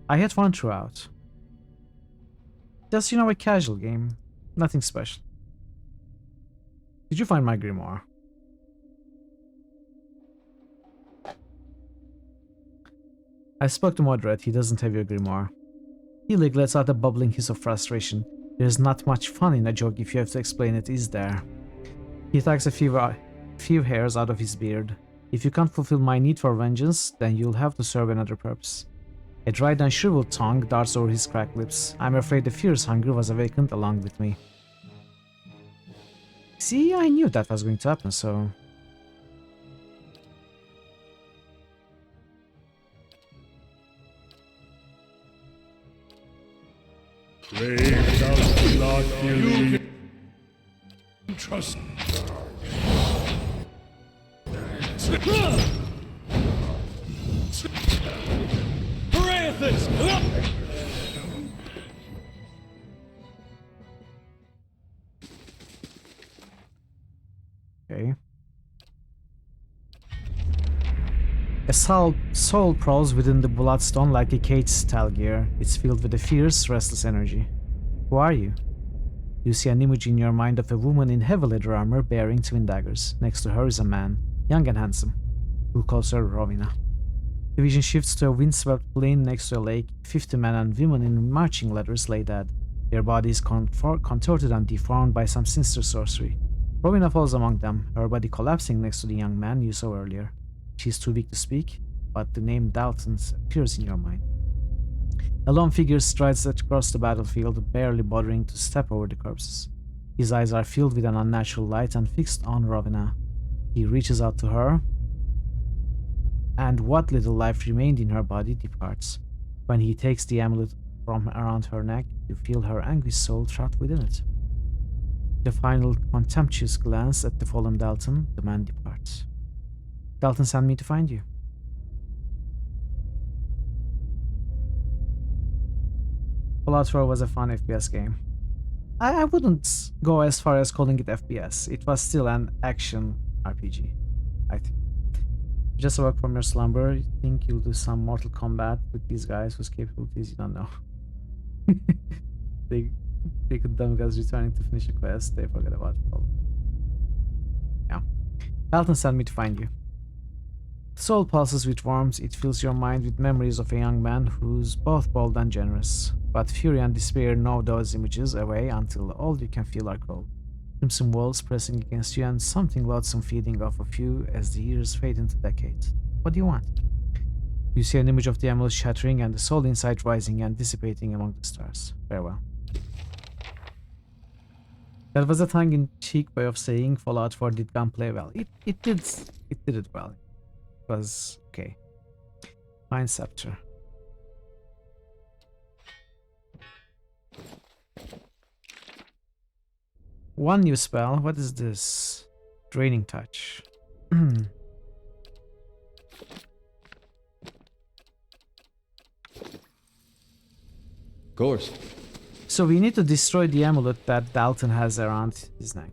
Speaker 1: I had fun throughout. Just, you know, a casual game. Nothing special. Did you find my grimoire? I spoke to Moderate. He doesn't have your grimoire. Helig lets out a bubbling hiss of frustration. There's not much fun in a joke if you have to explain it, is there? He tucks a few hairs out of his beard. If you can't fulfill my need for vengeance, then you'll have to serve another purpose. A dried and shriveled tongue darts over his cracked lips. I'm afraid the fierce hunger was awakened along with me. See, I knew that was going to happen, so...
Speaker 5: Brave does not kill.
Speaker 2: Trust.
Speaker 1: Okay. A soul prowls within the bloodstone like a caged Talgear. It's filled with a fierce, restless energy. Who are you? You see an image in your mind of a woman in heavy leather armor bearing twin daggers. Next to her is a man, young and handsome, who calls her Rowena. The vision shifts to a windswept plain next to a lake. 50 men and women in marching letters lay dead, their bodies contorted and deformed by some sinister sorcery. Rowena falls among them, her body collapsing next to the young man you saw earlier. She's too weak to speak, but the name Dalton appears in your mind. A lone figure strides across the battlefield, barely bothering to step over the corpses. His eyes are filled with an unnatural light and fixed on Rowena. He reaches out to her, and what little life remained in her body departs. When he takes the amulet from around her neck, you feel her anguished soul trapped within it. The final contemptuous glance at the fallen Dalton, the man departs. Dalton sent me to find you. Fallout 4 was a fun FPS game. I wouldn't go as far as calling it FPS. It was still an action RPG, I think. Just awoke from your slumber, you think you'll do some Mortal Kombat with these guys whose capabilities you don't know. They could dumb guys returning to finish a quest, they forget about it all. Yeah. Dalton sent me to find you. The soul pulses with warmth, it fills your mind with memories of a young man who's both bold and generous. But fury and despair gnaw those images away until all you can feel are cold. Crimson walls pressing against you and something loathsome feeding off of you as the years fade into decades. What do you want? You see an image of the amulet shattering and the soul inside rising and dissipating among the stars. Farewell. That was a tongue-in-cheek way of saying Fallout 4 did gunplay well. It did it well. It was okay. Fine Scepter. One new spell. What is this? Draining Touch. Of
Speaker 7: course.
Speaker 1: So we need to destroy the amulet that Dalton has around his neck.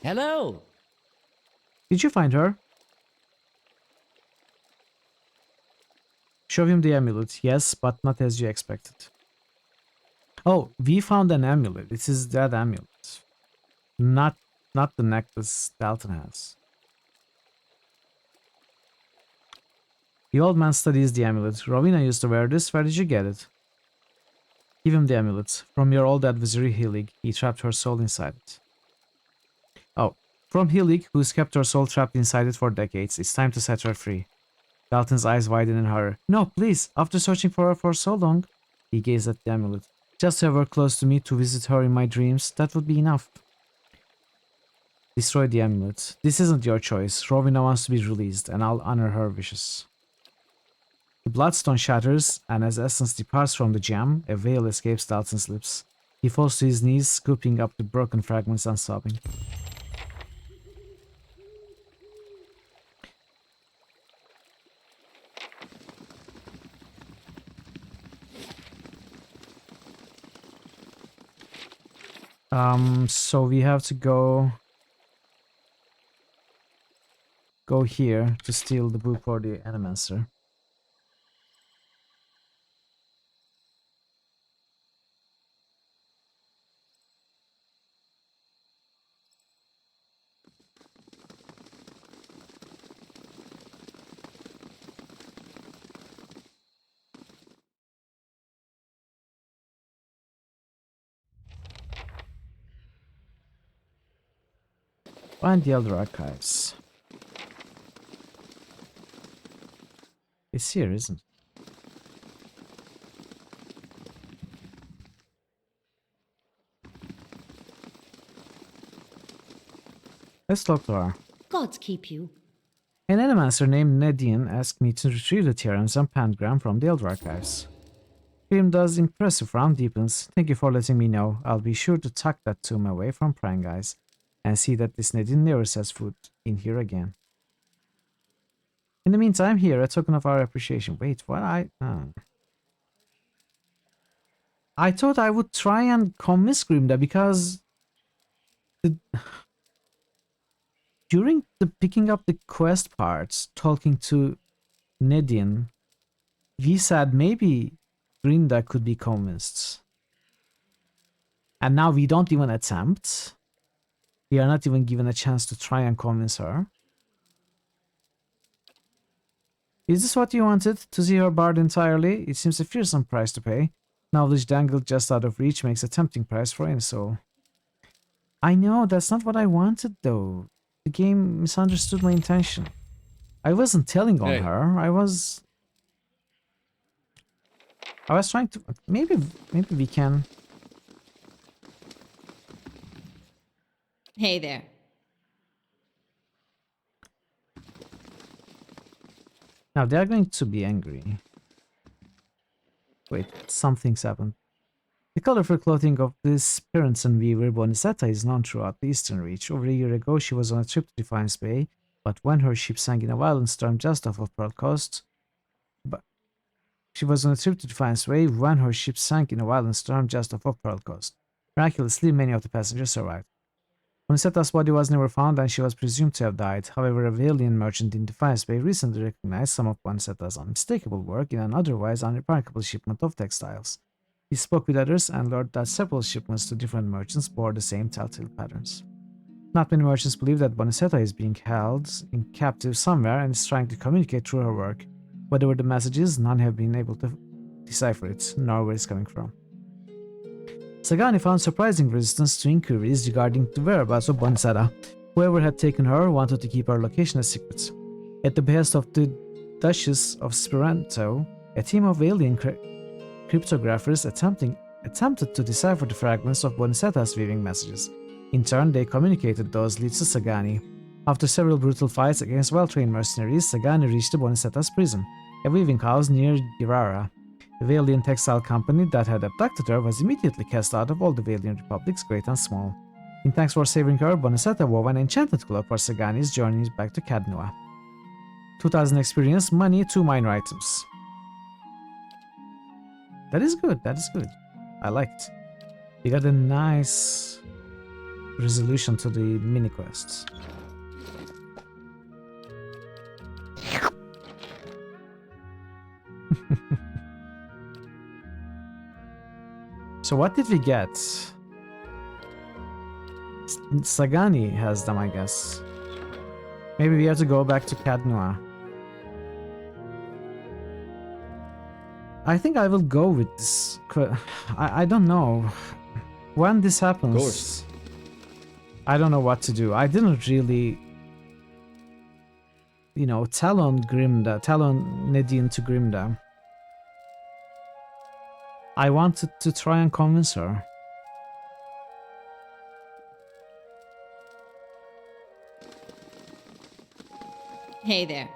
Speaker 15: Hello.
Speaker 1: Did you find her? Show him the amulet. Yes, but not as you expected. Oh, we found an amulet. This is that amulet. Not the necklace Dalton has. The old man studies the amulet. Rowena used to wear this. Where did you get it? Give him the amulet. From your old adversary Hillig. He trapped her soul inside it. Oh, from Hillig, who's kept her soul trapped inside it for decades. It's time to set her free. Dalton's eyes widen in horror. No, please. After searching for her for so long. He gazed at the amulet. Just have her close to me to visit her in my dreams. That would be enough. Destroy the amulet. This isn't your choice. Rowena wants to be released, and I'll honor her wishes. The bloodstone shatters, and as essence departs from the gem, a wail escapes Dalton's lips. He falls to his knees, scooping up the broken fragments and sobbing. So we have to go here to steal the book for the Animancer. Find the Elder Archives. It's here, isn't it? Let's talk to her.
Speaker 8: Gods keep you.
Speaker 1: An Animancer named Nedian asked me to retrieve the theorems and pentagram from the Elder Archives. Grimdar's impressive frown deepens. Thank you for letting me know. I'll be sure to tuck that tomb away from prying eyes and see that this Nedian never sets foot in here again. In the meantime, here, a token of our appreciation. Wait, what? I thought I would try and convince Grimdar because during the picking up the quest parts, talking to Nedian, we said maybe Grimdar could be convinced. And now we don't even attempt. We are not even given a chance to try and convince her. Is this what you wanted? To see her barred entirely? It seems a fearsome price to pay. Knowledge dangled just out of reach makes a tempting price for any soul. I know, that's not what I wanted though. The game misunderstood my intention. I wasn't telling on her. I was trying to... Maybe we can...
Speaker 16: Hey there.
Speaker 1: Now they are going to be angry. Wait, something's happened. The colorful clothing of this parents and weaver Bonicetta is known throughout the Eastern Reach. Over a year ago, she was on a trip to Defiance Bay, but when her ship sank in a violent storm just off of Pearl Coast, Miraculously, many of the passengers survived. Bonicetta's body was never found and she was presumed to have died. However, a Valian merchant in Defiance Bay recently recognized some of Bonicetta's unmistakable work in an otherwise unremarkable shipment of textiles. He spoke with others and learned that several shipments to different merchants bore the same telltale patterns. Not many merchants believe that Bonicetta is being held in captive somewhere and is trying to communicate through her work. Whatever the message is, none have been able to decipher it, nor where it's coming from. Sagani found surprising resistance to inquiries regarding the whereabouts of Bonicetta. Whoever had taken her wanted to keep her location a secret. At the behest of the Duchess of Speranto, a team of alien cryptographers attempted to decipher the fragments of Bonicetta's weaving messages. In turn, they communicated those leads to Sagani. After several brutal fights against well-trained mercenaries, Sagani reached the Bonicetta's prison, a weaving house near Girara. The Valian textile company that had abducted her was immediately cast out of all the Valian republics, great and small. In thanks for saving her, Bonicetta wove an enchanted cloak for Sagani's journey back to Cadnua. 2000 experience, money, 2 minor items. That is good, that is good. I liked it. We got a nice resolution to the mini quests. So what did we get? Sagani has them, I guess. Maybe we have to go back to Cadnua. I think I will go with this. I don't know. When this happens,
Speaker 7: Of course.
Speaker 1: I don't know what to do. I didn't really, you know, tell on Nadine to Grimda. I wanted to try and convince her.
Speaker 16: Hey there.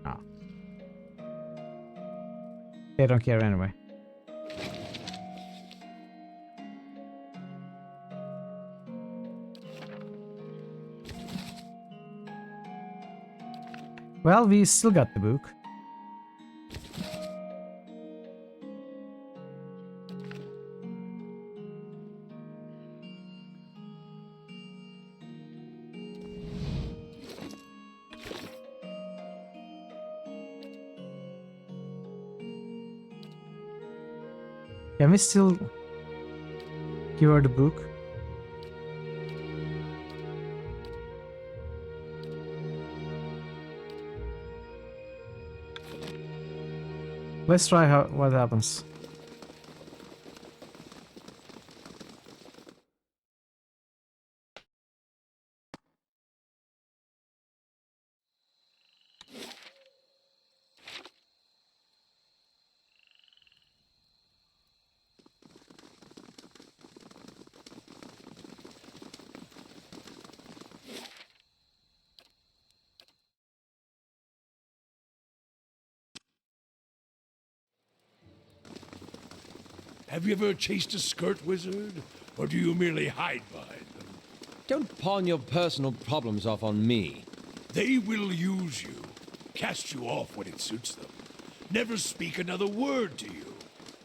Speaker 1: Ah. They don't care anyway. Well, we still got the book. Can we still give her the book? Let's try what happens.
Speaker 2: Have you ever chased a skirt wizard? Or do you merely hide behind them?
Speaker 7: Don't pawn your personal problems off on me.
Speaker 2: They will use you, cast you off when it suits them. Never speak another word to you.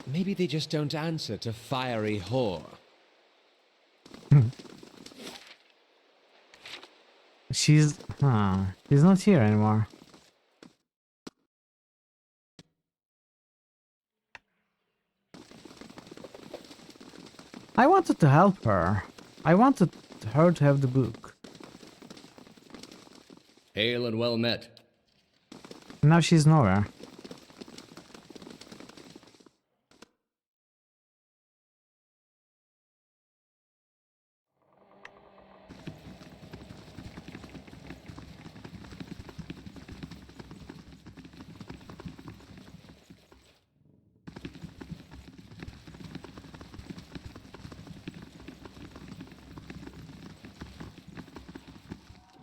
Speaker 7: Maybe they just don't answer to fiery whore.
Speaker 1: She's not here anymore. I wanted to help her. I wanted her to have the book.
Speaker 13: Hail and well met.
Speaker 1: Now she's nowhere.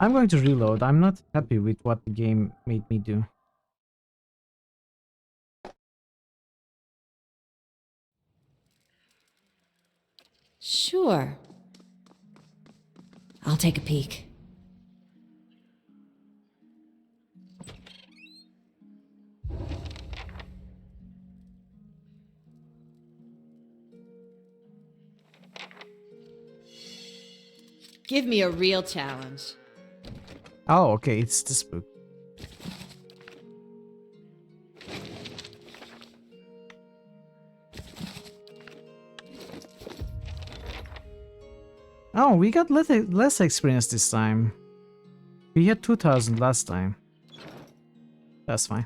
Speaker 1: I'm going to reload. I'm not happy with what the game made me do.
Speaker 8: Sure. I'll take a peek.
Speaker 16: Give me a real challenge.
Speaker 1: Oh, okay, it's this book. Oh, we got less experience this time. We had 2000 last time. That's fine.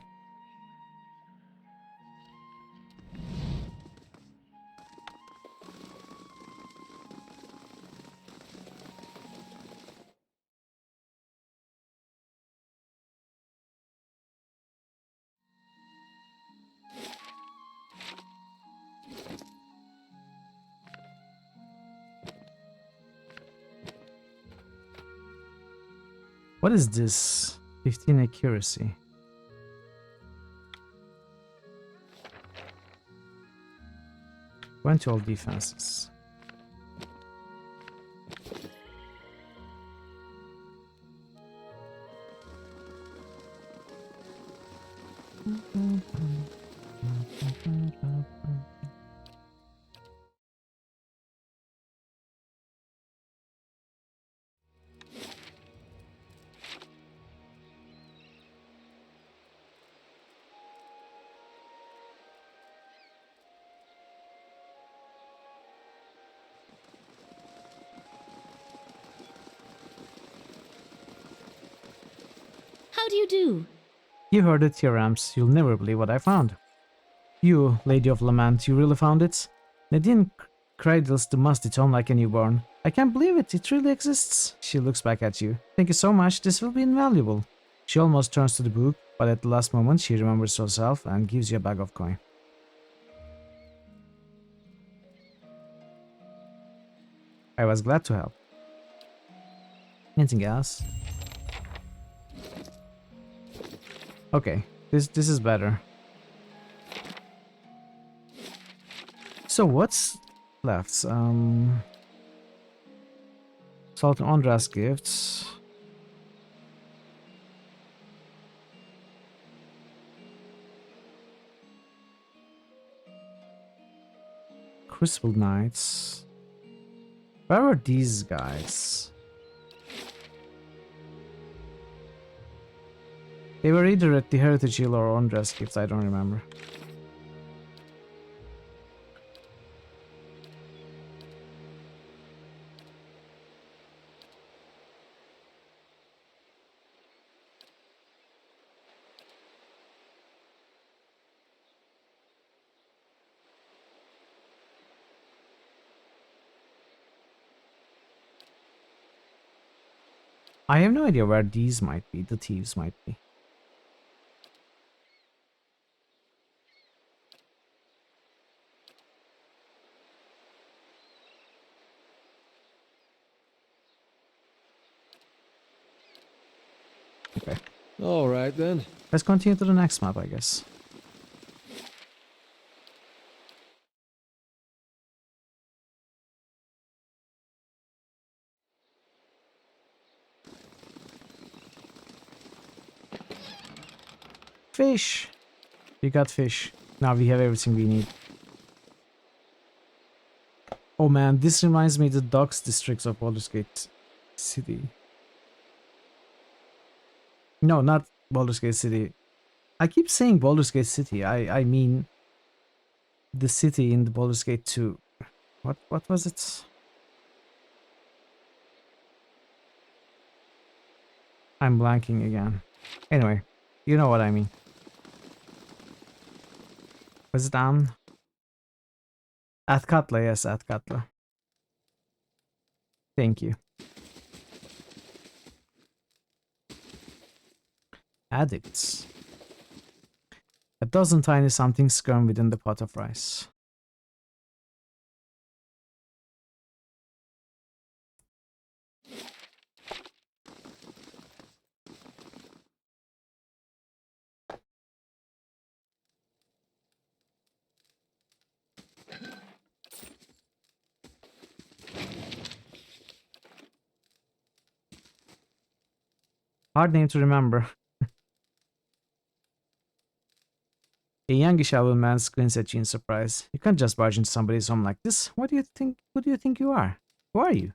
Speaker 1: What is this? 15 accuracy. Went to all defenses.
Speaker 8: How do you do?
Speaker 1: You heard it, here, Rams. You'll never believe what I found. You, Lady of Lament, you really found it? Nadine cradles the musty tome like a newborn. I can't believe it, it really exists. She looks back at you. Thank you so much, this will be invaluable. She almost turns to the book, but at the last moment she remembers herself and gives you a bag of coin. I was glad to help. Anything else? Okay, this is better. So what's left? Sultan Ondra's gifts. Crucible Knights. Where are these guys? They were either at the Heritage Hill or Ondra's gifts, I don't remember. I have no idea where these might be, the thieves might be. Okay.
Speaker 7: All right then.
Speaker 1: Let's continue to the next map, I guess. Fish! We got fish. Now we have everything we need. Oh man, this reminds me of the docks districts of Baldur's Gate City. No, not Baldur's Gate City. I keep saying Baldur's Gate City. I mean the city in the Baldur's Gate 2. What was it? I'm blanking again. Anyway, you know what I mean. Was it Athkatla, yes, Athkatla. Thank you. Addicts. A dozen tiny somethings squirm within the pot of rice. Hard name to remember. A youngish owl man squints at you in surprise. You can't just barge into somebody's home like this. What do you think? Who do you think you are? Who are you?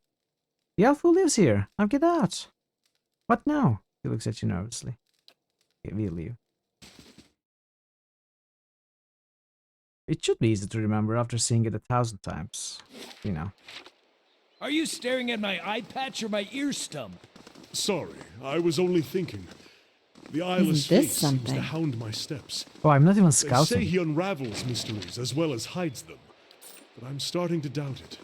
Speaker 1: The elf who lives here. Now get out. What now? He looks at you nervously. Okay, we'll leave. It should be easy to remember after seeing it 1,000 times. You know.
Speaker 15: Are you staring at my eye patch or my ear stump?
Speaker 5: Sorry, I was only thinking. The eyeless face seems to hound my steps.
Speaker 1: Oh, I'm not even
Speaker 5: They
Speaker 1: scouting.
Speaker 5: say he unravels mysteries as well as hides them, but I'm starting to doubt it.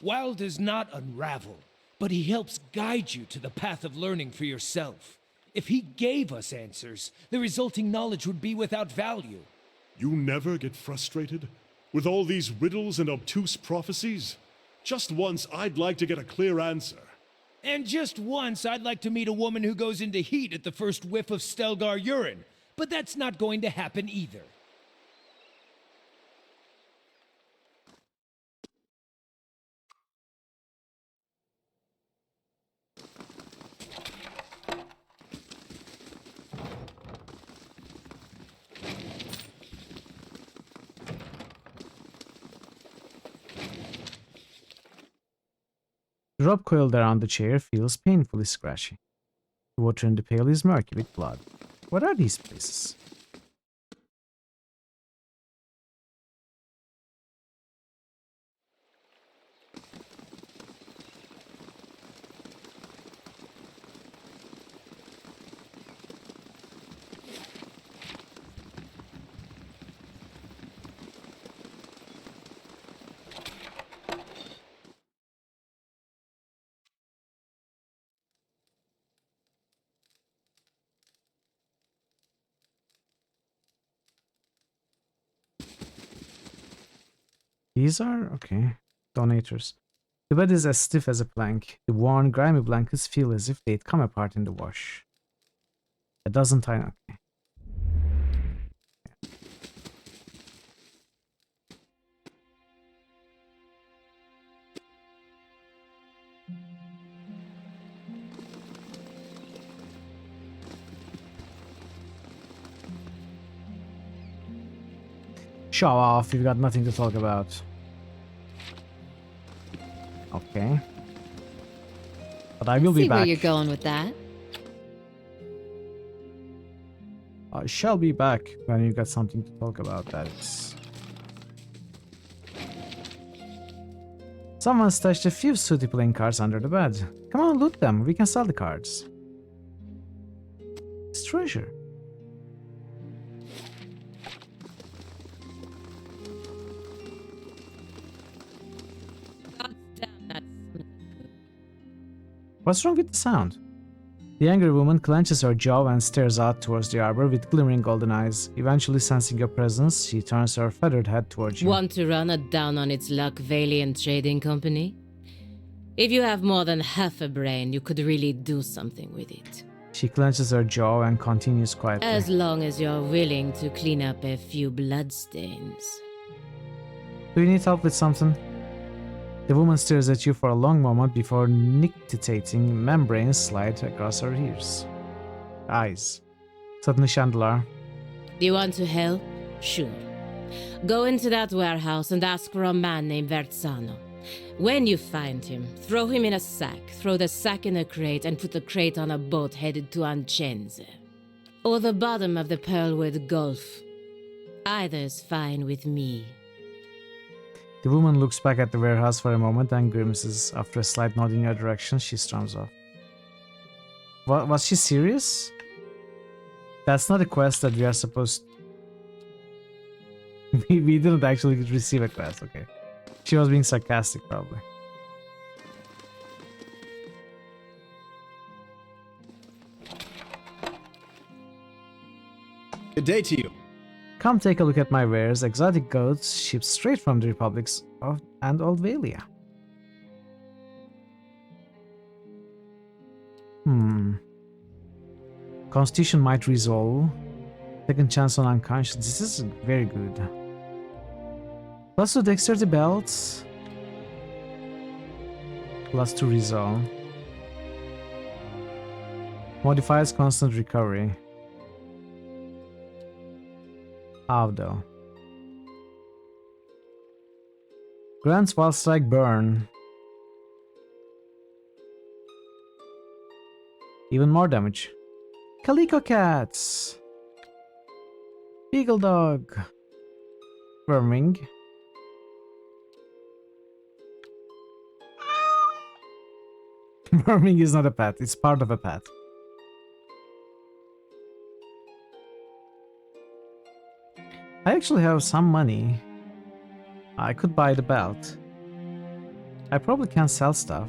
Speaker 15: Wild does not unravel, but he helps guide you to the path of learning for yourself. If he gave us answers, the resulting knowledge would be without value.
Speaker 5: You never get frustrated? With all these riddles and obtuse prophecies? Just once, I'd like to get a clear answer.
Speaker 15: And just once, I'd like to meet a woman who goes into heat at the first whiff of Stelgar urine. But that's not going to happen either.
Speaker 1: The rope coiled around the chair feels painfully scratchy. The water in the pail is murky with blood. What are these places? These are okay. Donators. The bed is as stiff as a plank. The worn, grimy blankets feel as if they'd come apart in the wash. A dozen tiny. Okay. Show off. You've got nothing to talk about. Okay. But I will be
Speaker 8: See where
Speaker 1: back.
Speaker 8: you're going with that.
Speaker 1: I shall be back when you got something to talk about. That is. Someone stashed a few sooty playing cards under the bed. Come on, loot them. We can sell the cards. It's treasure. What's wrong with the sound? The angry woman clenches her jaw and stares out towards the arbor with glimmering golden eyes. Eventually sensing your presence, she turns her feathered head towards you.
Speaker 18: Want to run a down on its luck Valiant Trading Company? If you have more than half a brain, you could really do something with it.
Speaker 1: She clenches her jaw and continues quietly.
Speaker 18: As long as you're willing to clean up a few bloodstains.
Speaker 1: Do you need help with something? The woman stares at you for a long moment before nictitating membranes slide across her ears. Eyes. Suddenly Chandler.
Speaker 18: Do you want to help? Sure. Go into that warehouse and ask for a man named Verzano. When you find him, throw him in a sack, throw the sack in a crate, and put the crate on a boat headed to Ancenze. Or the bottom of the Pearlwood Gulf. Either's fine with me.
Speaker 1: The woman looks back at the warehouse for a moment and grimaces. After a slight nod in your direction, she storms off. Was she serious? That's not a quest that we are supposed... we didn't actually receive a quest, okay. She was being sarcastic, probably.
Speaker 7: Good day to you.
Speaker 1: Come take a look at my wares, exotic goats shipped straight from the republics of and Old Valia. Constitution might resolve. Second chance on unconscious. This is very good. Plus 2 dexterity belts. Plus 2 resolve. Modifies constant recovery. How though? Grants while strike burn. Even more damage. Calico cats. Beagle dog. Worming. Worming is not a pet, it's part of a pet. I actually have some money. I could buy the belt. I probably can't sell stuff.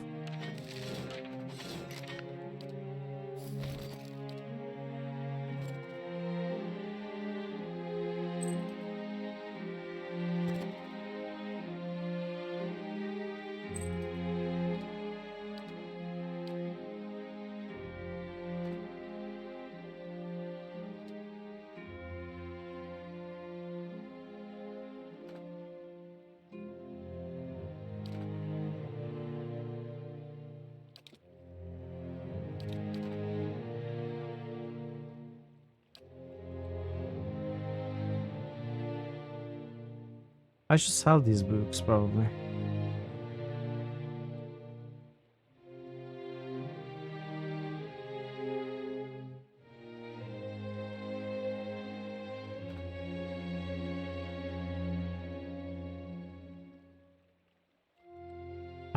Speaker 1: I should sell these books, probably.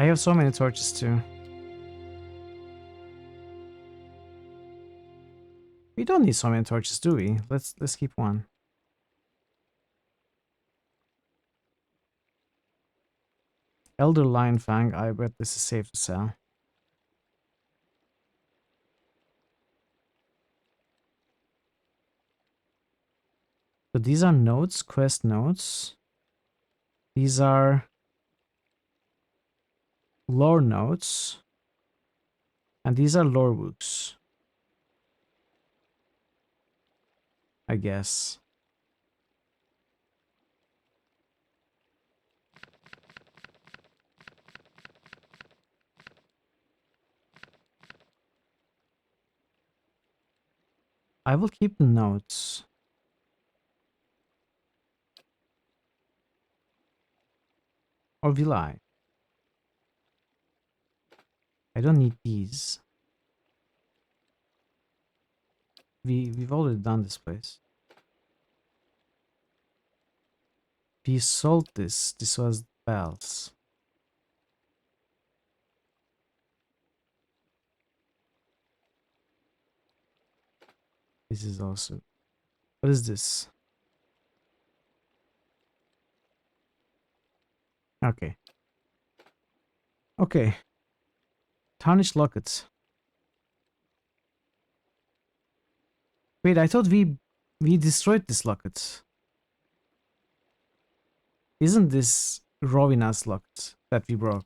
Speaker 1: I have so many torches too. We don't need so many torches, do we? Let's keep one. Elder Lion Fang, I bet this is safe to sell. So these are notes, quest notes. These are lore notes. And these are lore books. I guess. I will keep the notes. Or will I? I don't need these. We've already done this place. We sold this. This was bells. This is also... What is this? Okay. Okay. Tarnished lockets. Wait, I thought we destroyed this locket. Isn't this Rovina's locket that we broke?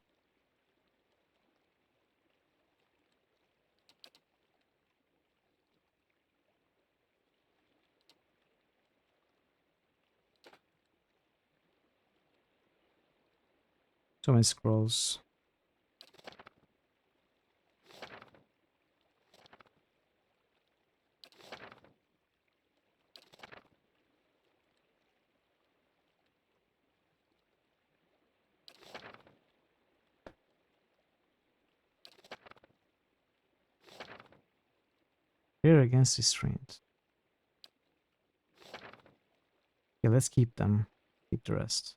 Speaker 1: So many scrolls. Here against restraint. Okay, let's keep them. Keep the rest.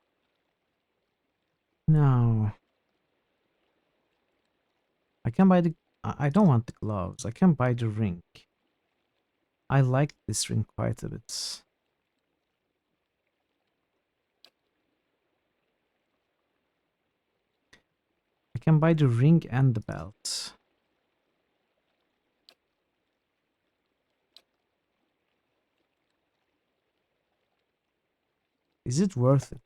Speaker 1: No. I can buy the... I don't want the gloves. I can buy the ring. I like this ring quite a bit. I can buy the ring and the belt. Is it worth it?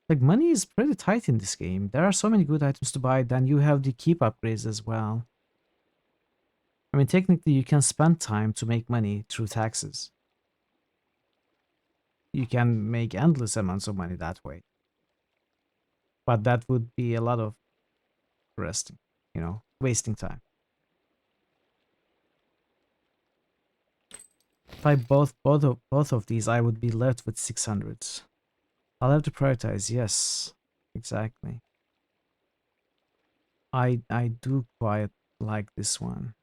Speaker 1: Like, money is pretty tight in this game. There are so many good items to buy, then you have the keep upgrades as well. I mean, technically you can spend time to make money through taxes. You can make endless amounts of money that way. But that would be a lot of resting, you know, wasting time. If I both of these, I would be left with 600. I'll have to prioritize. Yes, exactly. I do quite like this one.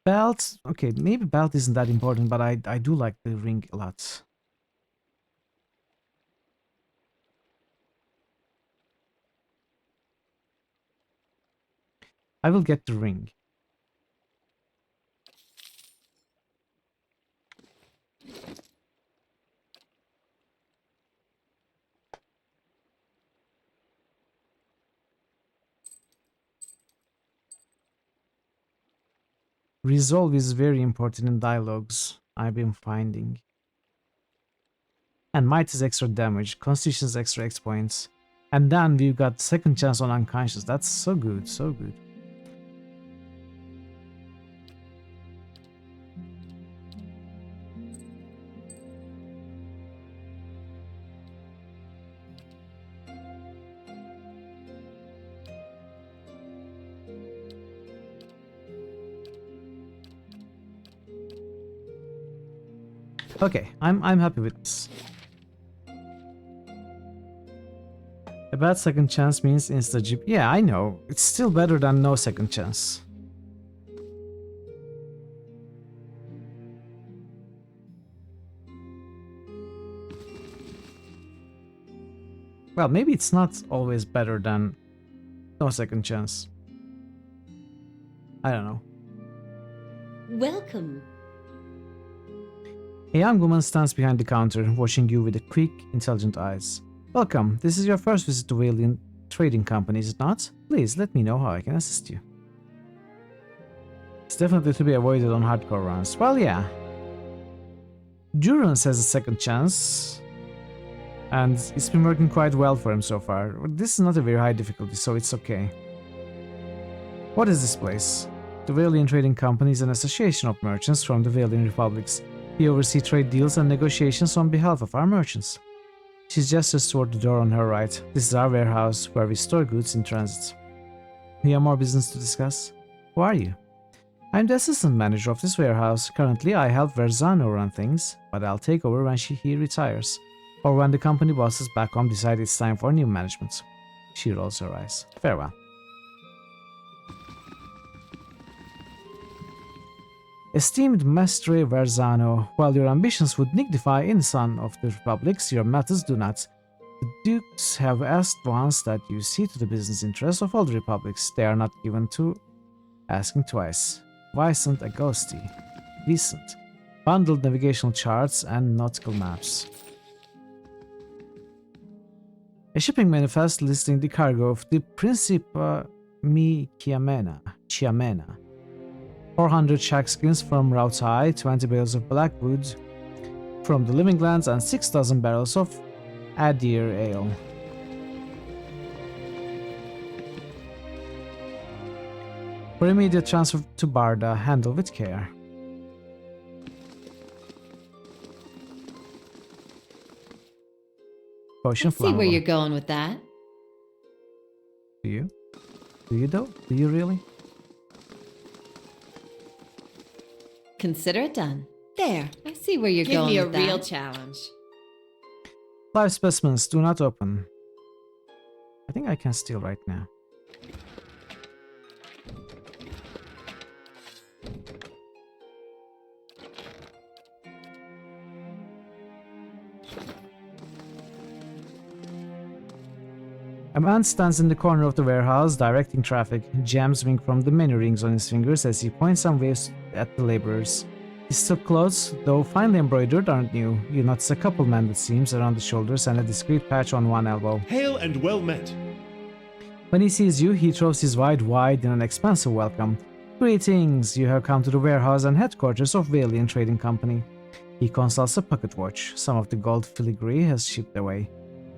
Speaker 1: Belt, okay, maybe belt isn't that important, but I do like the ring a lot. I will get the ring. Resolve is very important in dialogues, I've been finding. And might is extra damage, constitution is extra X points. And then we've got second chance on unconscious. That's so good, so good. Okay, I'm happy with this. A bad second chance means insta-GP. Yeah, I know. It's still better than no second chance. Well, maybe it's not always better than no second chance. I don't know.
Speaker 8: Welcome.
Speaker 1: A young woman stands behind the counter, watching you with quick, intelligent eyes. Welcome. This is your first visit to Valiant Trading Company, is it not? Please let me know how I can assist you. It's definitely to be avoided on hardcore runs. Well, yeah. Durance has a second chance, and it's been working quite well for him so far. This is not a very high difficulty, so it's okay. What is this place? The Valiant Trading Company is an association of merchants from the Valiant Republics. We oversee trade deals and negotiations on behalf of our merchants. She gestures toward the door on her right. This is our warehouse, where we store goods in transit. We have more business to discuss. Who are you? I'm the assistant manager of this warehouse. Currently, I help Verzano run things, but I'll take over when he retires, or when the company bosses back home decide it's time for new management. She rolls her eyes. Farewell. Esteemed Mestre Verzano, while your ambitions would dignify in son of the republics, your methods do not. The dukes have asked once that you see to the business interests of all the republics. They are not given to asking twice. Vicent Agosti. Vicent. Bundled navigational charts and nautical maps. A shipping manifest listing the cargo of the Principa Mi Chiamena. 400 shack skins from Rautai, 20 bales of blackwood from the Living Lands, and 6,000 barrels of Adir ale. For immediate transfer to Barda, handle with care. Potion
Speaker 8: I see where
Speaker 1: flammable.
Speaker 8: you're going with that.
Speaker 1: Do you? Do you though? Do you really?
Speaker 8: Consider it done. There. I see where you're
Speaker 16: Give
Speaker 8: going
Speaker 16: me a
Speaker 8: with
Speaker 16: real
Speaker 8: that.
Speaker 16: challenge.
Speaker 1: Live specimens do not open. I think I can steal right now. A man stands in the corner of the warehouse, directing traffic. Gems wink from the many rings on his fingers as he points and waves at the laborers. His silk clothes, though finely embroidered, aren't new. You notice a couple mended seams around the shoulders and a discreet patch on one elbow.
Speaker 5: Hail and well met.
Speaker 1: When he sees you, he throws his wide in an expansive welcome. Greetings! You have come to the warehouse and headquarters of Valiant Trading Company. He consults a pocket watch. Some of the gold filigree has shipped away.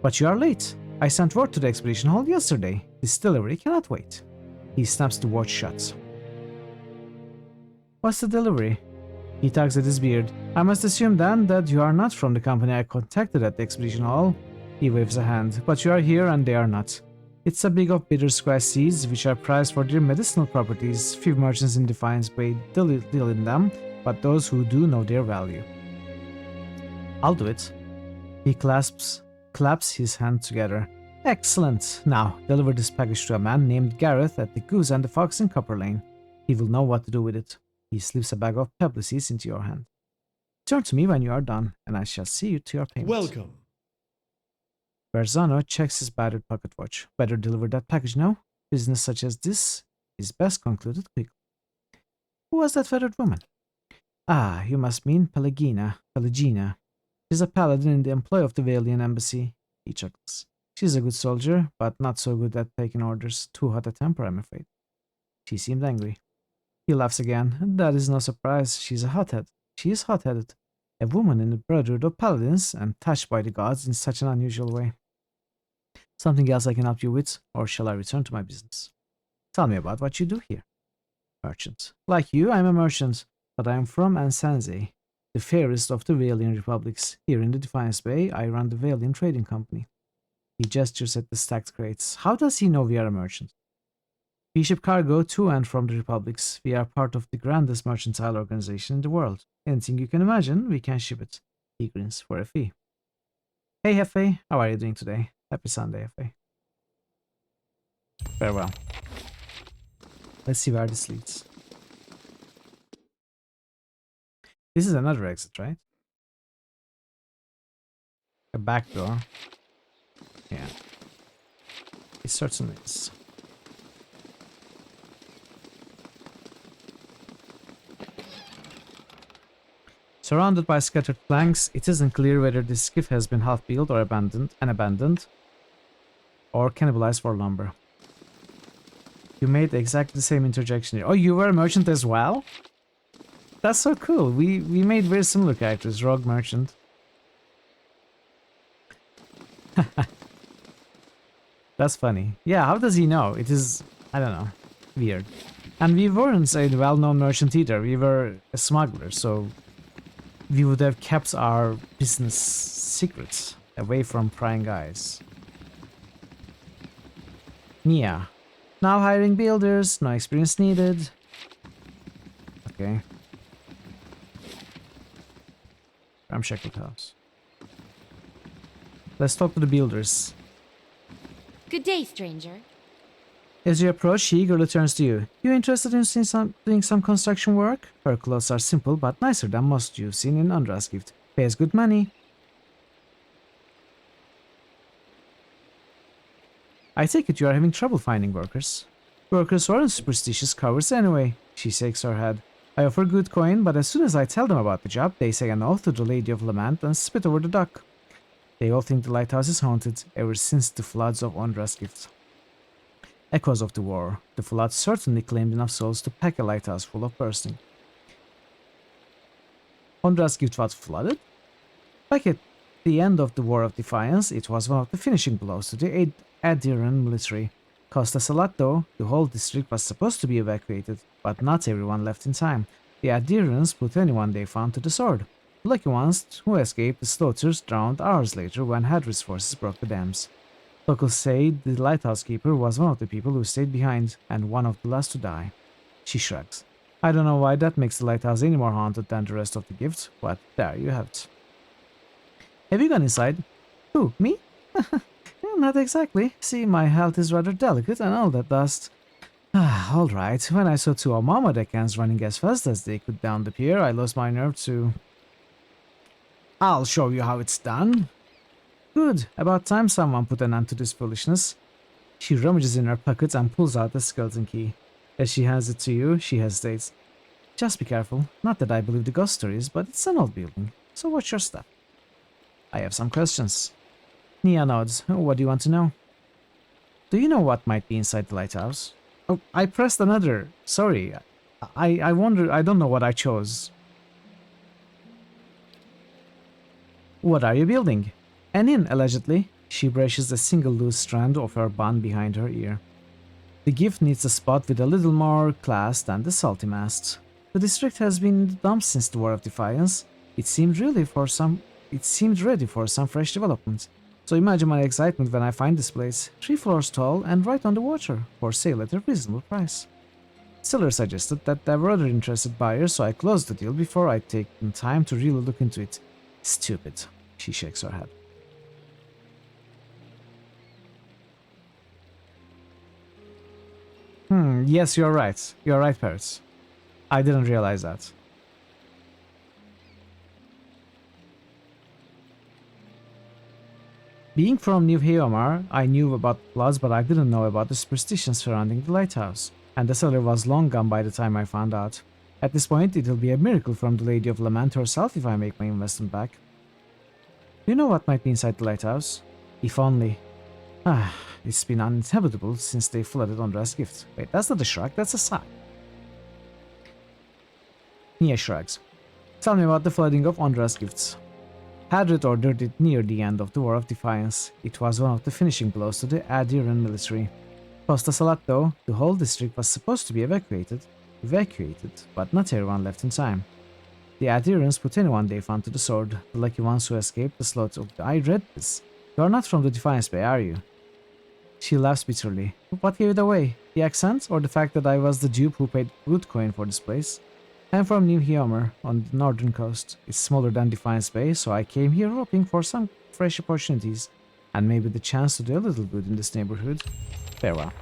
Speaker 1: But you are late. I sent word to the expedition hall yesterday. This delivery cannot wait. He snaps the watch shut. What's the delivery? He tugs at his beard. I must assume then that you are not from the company I contacted at the expedition hall. He waves a hand. But you are here and they are not. It's a big of bitter square seeds which are prized for their medicinal properties. Few merchants in Defiance Bay deal in them, but those who do know their value. I'll do it. He claps his hands together. Excellent! Now, deliver this package to a man named Gareth at the Goose and the Fox in Copper Lane. He will know what to do with it. He slips a bag of pebble seeds into your hand. Turn to me when you are done, and I shall see you to your payment.
Speaker 5: Welcome.
Speaker 1: Verzano checks his battered pocket watch. Better deliver that package now. Business such as this is best concluded quickly. Who was that feathered woman? Ah, you must mean Pelagina. She's a paladin in the employ of the Valian embassy. He chuckles. She's a good soldier, but not so good at taking orders. Too hot a temper, I'm afraid. She seemed angry. He laughs again. That is no surprise. She is hot-headed. A woman in the Brotherhood of Paladins, and touched by the gods in such an unusual way. Something else I can help you with, or shall I return to my business? Tell me about what you do here. Merchant. Like you, I'm a merchant, but I am from Ansanze, the fairest of the Valian republics. Here in the Defiance Bay, I run the Valian Trading Company. He gestures at the stacked crates. How does he know we are a merchant? We ship cargo to and from the republics. We are part of the grandest mercantile organization in the world. Anything you can imagine, we can ship it. He grins for a fee. Hey Hefe, how are you doing today? Happy Sunday, Hefe. Farewell. Let's see where this leads. This is another exit, right? A back door. Yeah. It certainly is. Surrounded by scattered planks, it isn't clear whether this skiff has been half-built or abandoned, or cannibalized for lumber. You made exactly the same interjection here. Oh, you were a merchant as well? That's so cool. We made very similar characters. Rogue merchant. That's funny. Yeah, how does he know? It is, I don't know, weird. And we weren't a well-known merchant either. We were a smuggler, so we would have kept our business secrets away from prying eyes. Nia. Now hiring builders, no experience needed. Okay. Ramshackled house. Let's talk to the builders.
Speaker 19: Good day, stranger.
Speaker 1: As you approach, she eagerly turns to you. You interested in doing some construction work? Her clothes are simple but nicer than most you've seen in Undra's gift. Pays good money. I take it you are having trouble finding workers. Workers aren't superstitious cowards anyway. She shakes her head. I offer good coin, but as soon as I tell them about the job, they say an oath to the Lady of Lament and spit over the dock. They all think the lighthouse is haunted ever since the floods of Undra's gift. Echoes of the war. The floods certainly claimed enough souls to pack a lighthouse full of bursting. Undra's gift was flooded? Back at the end of the War of Defiance, it was one of the finishing blows to the Adiran military. Cost us a lot though. The whole district was supposed to be evacuated, but not everyone left in time. The Adirans put anyone they found to the sword. The lucky ones who escaped the slaughters drowned hours later when Hadrid's forces broke the dams. Locals say the lighthouse keeper was one of the people who stayed behind, and one of the last to die. She shrugs. I don't know why that makes the lighthouse any more haunted than the rest of the gift, but there you have it. Have you gone inside? Who, me? Not exactly. See, my health is rather delicate and all that dust. Alright, when I saw two Omama deckhands running as fast as they could down the pier, I lost my nerve too. I'll show you how it's done. Good, about time someone put an end to this foolishness. She rummages in her pocket and pulls out the skeleton key. As she hands it to you, she hesitates. Just be careful. Not that I believe the ghost stories, but it's an old building, so watch your step. I have some questions. Nia nods. What do you want to know? Do you know what might be inside the lighthouse? Oh, I pressed another. Sorry. I wonder. I don't know what I chose. What are you building? An inn, allegedly. She brushes a single loose strand of her bun behind her ear. The gift needs a spot with a little more class than the salty mast. The district has been in the dumps since the War of Defiance. It seemed ready for some fresh development. So imagine my excitement when I find this place, 3 floors tall and right on the water, for sale at a reasonable price. Seller suggested that there were other interested buyers, so I closed the deal before I'd taken time to really look into it. Stupid. She shakes her head. Yes, you're right. You're right, Parrots. I didn't realize that. Being from New Haomar, I knew about floods, but I didn't know about the superstitions surrounding the lighthouse, and the seller was long gone by the time I found out. At this point, it'll be a miracle from the Lady of Lament herself if I make my investment back. Do you know what might be inside the lighthouse? If only. It's been uninhabitable since they flooded Undra's gift. Wait, that's not a shrug, that's a sigh. Nia shrugs. Tell me about the flooding of Undra's gifts. Hadrid ordered it near the end of the War of Defiance. It was one of the finishing blows to the Adiran military. Cost us a lot though. The whole district was supposed to be evacuated, but not everyone left in time. The Adirans put anyone they found to the sword, the lucky ones who escaped the slaughter. I read this. You are not from the Defiance Bay, are you? She laughs bitterly. What gave it away? The accent, or the fact that I was the dupe who paid good coin for this place? I'm from New Haomar, on the northern coast. It's smaller than Defiance Bay, so I came here hoping for some fresh opportunities, and maybe the chance to do a little good in this neighborhood. Farewell.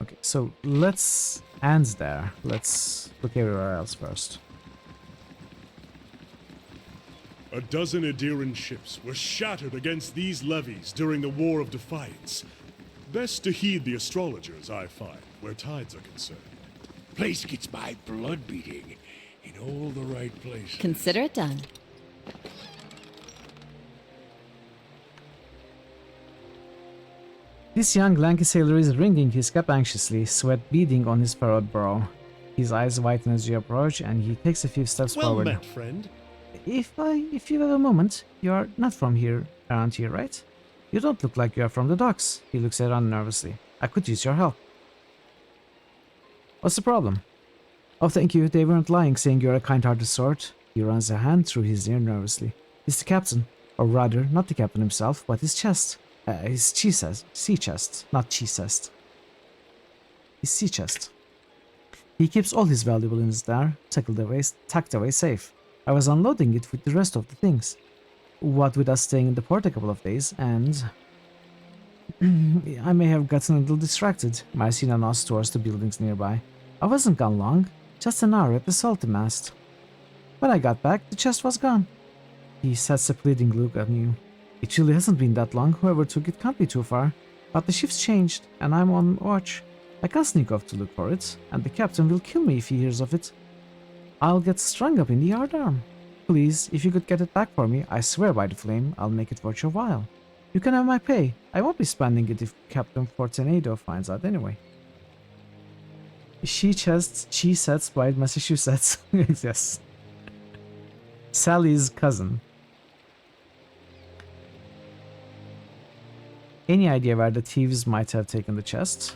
Speaker 1: Okay, so let's end there. Let's look everywhere else first.
Speaker 5: A dozen Adiran ships were shattered against these levees during the War of Defiance. Best to heed the astrologers, I find, where tides are concerned.
Speaker 2: Place gets my blood beating in all the right places.
Speaker 8: Consider it done.
Speaker 1: This young lanky sailor is wringing his cap anxiously, sweat beading on his furrowed brow. His eyes whiten as you approach, and he takes a few steps
Speaker 5: Well
Speaker 1: forward.
Speaker 5: met, friend.
Speaker 1: If you have a moment, you are not from here, around here, right? You don't look like you are from the docks. He looks around nervously. I could use your help. What's the problem? Oh, thank you. They weren't lying, saying you're a kind-hearted sort. He runs a hand through his ear nervously. It's the captain. Or rather, not the captain himself, but his chest. His sea chest, not cheese chest. His sea chest. He keeps all his valuables in there, tucked away safe. I was unloading it with the rest of the things. What with us staying in the port a couple of days, and I may have gotten a little distracted. Marcina nods towards the buildings nearby. I wasn't gone long, just an hour at the salty mast. When I got back, the chest was gone. He sets a pleading look at you. It really hasn't been that long. Whoever took it can't be too far. But the shift's changed, and I'm on watch. I can't sneak off to look for it, and the captain will kill me if he hears of it. I'll get strung up in the yardarm. Please, if you could get it back for me, I swear by the flame, I'll make it worth your while. You can have my pay. I won't be spending it if Captain Fortunato finds out anyway. She sets by Massachusetts. Yes. Sally's cousin. Any idea where the thieves might have taken the chest?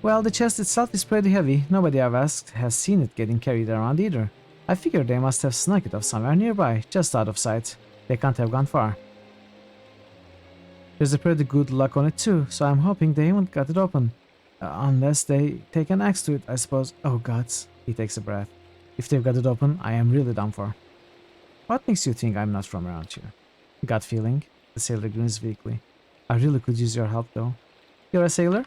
Speaker 1: Well, the chest itself is pretty heavy. Nobody I've asked has seen it getting carried around either. I figure they must have snuck it off somewhere nearby, just out of sight. They can't have gone far. There's a pretty good lock on it too, so I'm hoping they haven't got it open. Unless they take an axe to it, I suppose. Oh gods, he takes a breath. If they've got it open, I am really done for. What makes you think I'm not from around here? Gut feeling. The sailor grins weakly. I really could use your help though. You're a sailor?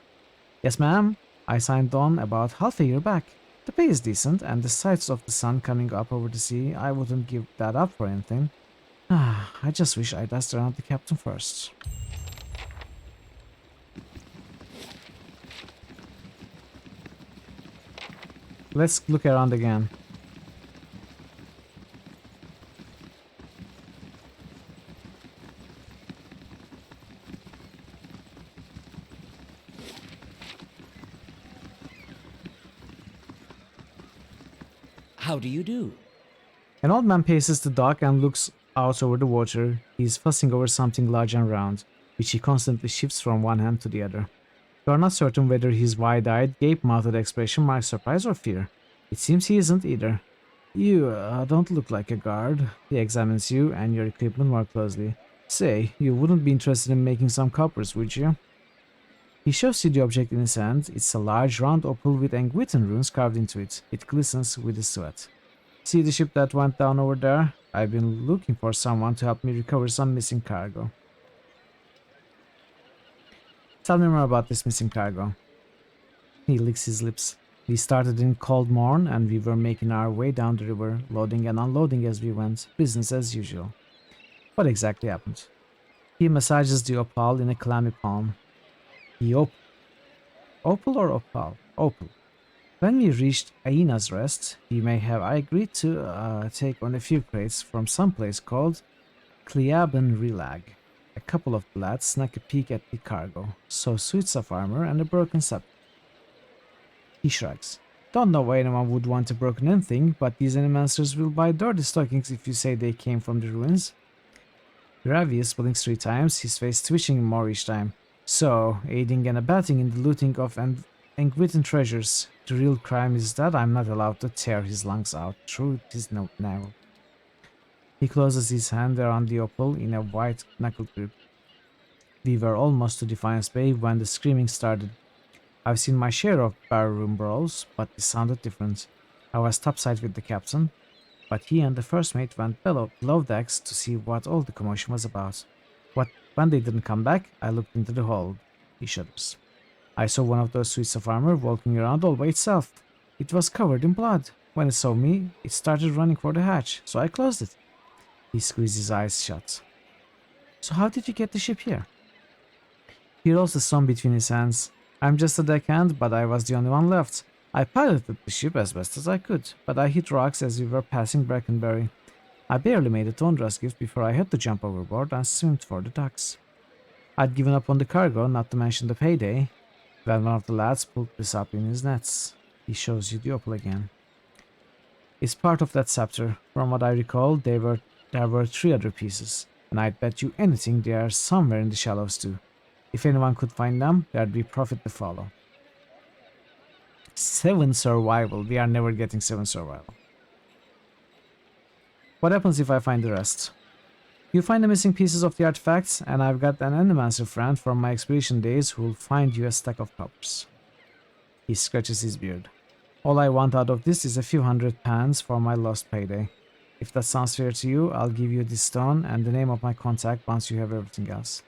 Speaker 1: Yes, ma'am. I signed on about half a year back. The pay is decent, and the sights of the sun coming up over the sea, I wouldn't give that up for anything. I just wish I'd asked around the captain first. Let's look around again.
Speaker 6: How do you do?
Speaker 1: An old man paces the dock and looks out over the water. He's fussing over something large and round, which he constantly shifts from one hand to the other. You are not certain whether his wide-eyed, gape-mouthed expression marks surprise or fear. It seems he isn't either. You don't look like a guard. He examines you and your equipment more closely. Say, you wouldn't be interested in making some coppers, would you? He shows you the object in his hand. It's a large round opal with Engwitten runes carved into it. It glistens with his sweat. See the ship that went down over there? I've been looking for someone to help me recover some missing cargo. Tell me more about this missing cargo. He licks his lips. We started in cold morn and we were making our way down the river, loading and unloading as we went. Business as usual. What exactly happened? He massages the opal in a clammy palm. Opal or opal? Opal. When we reached Aina's Rest, we may have agreed to take on a few crates from some place called Cleaben Relag. A couple of lads snuck a peek at the cargo, saw suits of armor and a broken scepter. He shrugs. Don't know why anyone would want a broken anything, but these animmonsters will buy dirty stockings if you say they came from the ruins. Gravius blinks 3 times, his face twitching more each time. So, aiding and abetting in the looting of Engwitten treasures. The real crime is that I'm not allowed to tear his lungs out through his navel. He closes his hand around the opal in a white knuckle grip. We were almost to Defiance Bay when the screaming started. I've seen my share of barroom brawls, but this sounded different. I was topside with the captain, but he and the first mate went below decks to see what all the commotion was about. When they didn't come back, I looked into the hold. He shudders. I saw one of those suits of armor walking around all by itself. It was covered in blood. When it saw me, it started running for the hatch, so I closed it. He squeezed his eyes shut. So how did you get the ship here? He rolls the stone between his hands. I'm just a deckhand, but I was the only one left. I piloted the ship as best as I could, but I hit rocks as we were passing Brackenbury. I barely made it to Ondra's gift before I had to jump overboard and swim for the docks. I'd given up on the cargo, not to mention the payday, when one of the lads pulled this up in his nets. He shows you the opal again. It's part of that scepter. From what I recall, there were 3 other pieces, and I'd bet you anything they are somewhere in the shallows too. If anyone could find them, there'd be profit to follow. 7 survival. We are never getting 7 survival. What happens if I find the rest? You find the missing pieces of the artifacts, and I've got an endomancer friend from my expedition days who'll find you a stack of coppers. He scratches his beard. All I want out of this is a few £100 for my lost payday. If that sounds fair to you, I'll give you this stone and the name of my contact once you have everything else.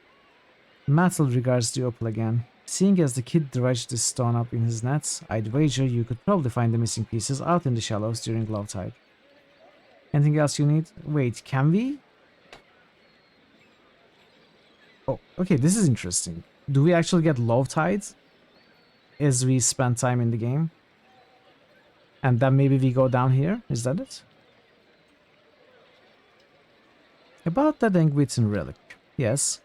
Speaker 1: Mattel regards the opal again. Seeing as the kid dredged this stone up in his nets, I'd wager you could probably find the missing pieces out in the shallows during low tide. Anything else you need? Wait, can we? Oh, okay, this is interesting. Do we actually get low tide as we spend time in the game? And then maybe we go down here? Is that it? About that Engwitten relic. Yes.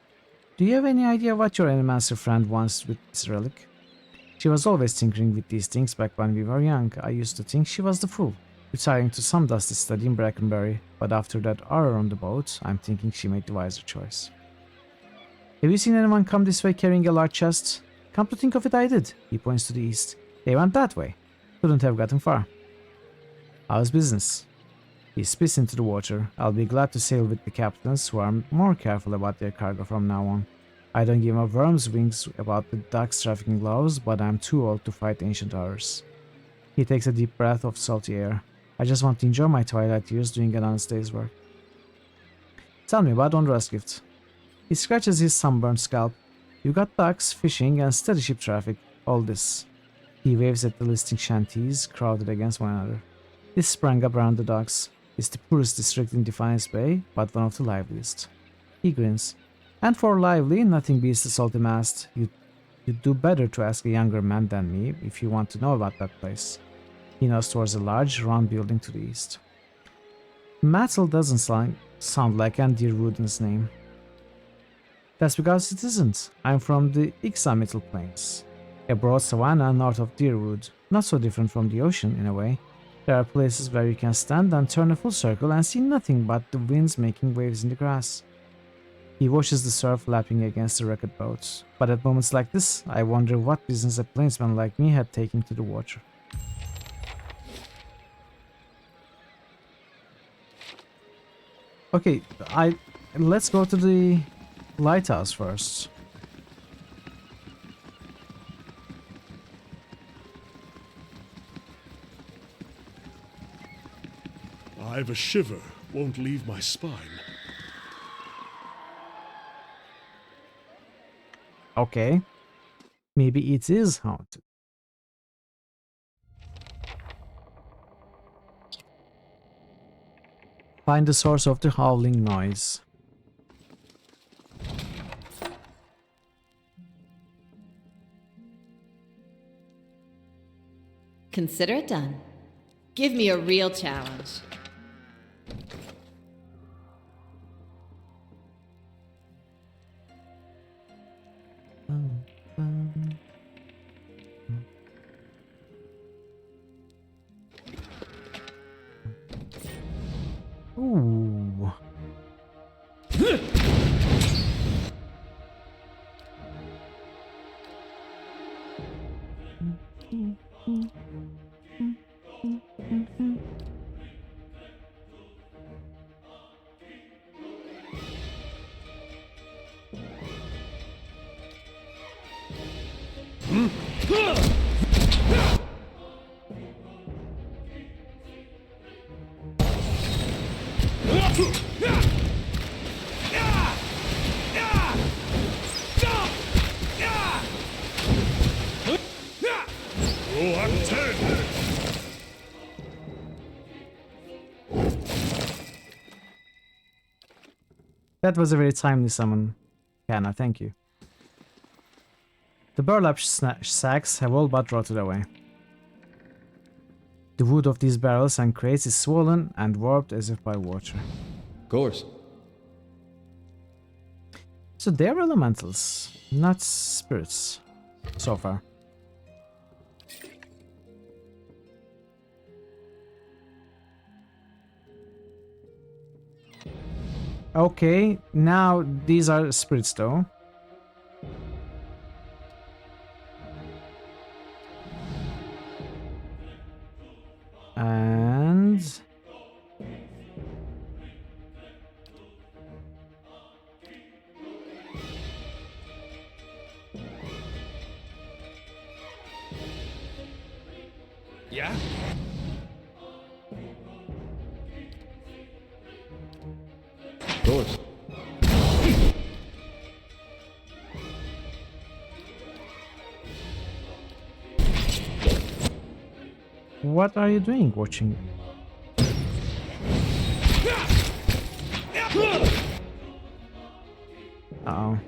Speaker 1: Do you have any idea what your endomancer friend wants with this relic? She was always tinkering with these things back when we were young. I used to think she was the fool, retiring to some dusty study in Brackenbury, but after that hour on the boat, I'm thinking she made the wiser choice. Have you seen anyone come this way carrying a large chest? Come to think of it, I did. He points to the east. They went that way. Couldn't have gotten far. How's business? He spits into the water. I'll be glad to sail with the captains who are more careful about their cargo from now on. I don't give a worm's wings about the docks trafficking laws, but I'm too old to fight ancient hours. He takes a deep breath of salty air. I just want to enjoy my twilight years doing an honest day's work. Tell me about Ondra's gift. He scratches his sunburned scalp. You got docks, fishing, and steady ship traffic. All this. He waves at the listing shanties crowded against one another. This sprang up around the docks. It's the poorest district in Defiance Bay, but one of the liveliest. He grins. And for lively, nothing beats the salty mast. You'd do better to ask a younger man than me if you want to know about that place. He nods towards a large, round building to the east. Matzel doesn't sound like Andir Ruden's name. That's because it isn't. I'm from the Ixamitl Plains, a broad savanna north of Deerwood, not so different from the ocean in a way. There are places where you can stand and turn a full circle and see nothing but the winds making waves in the grass. He watches the surf lapping against the wrecked boats, but at moments like this, I wonder what business a plainsman like me had taken to the water. Okay, let's go to the lighthouse first.
Speaker 5: I've a shiver, won't leave my spine.
Speaker 1: Okay. Maybe it is haunted. Find the source of the howling noise.
Speaker 8: Consider it done. Give me a real challenge.
Speaker 1: Ooh. That was a very timely summon, Kana, thank you. The burlap sacks have all but rotted away. The wood of these barrels and crates is swollen and warped as if by water.
Speaker 7: Of course.
Speaker 1: So they're elementals, not spirits, so far. Okay, now these are spirits though. And
Speaker 15: yeah?
Speaker 7: Of course.
Speaker 1: what are you doing watching? Uh-oh.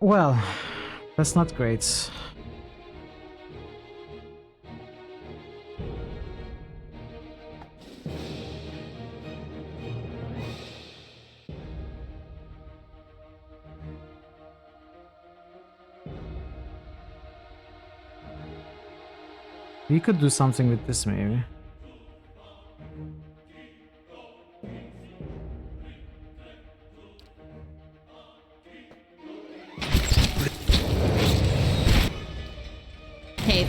Speaker 1: Well, that's not great. We could do something with this maybe.
Speaker 8: Hey.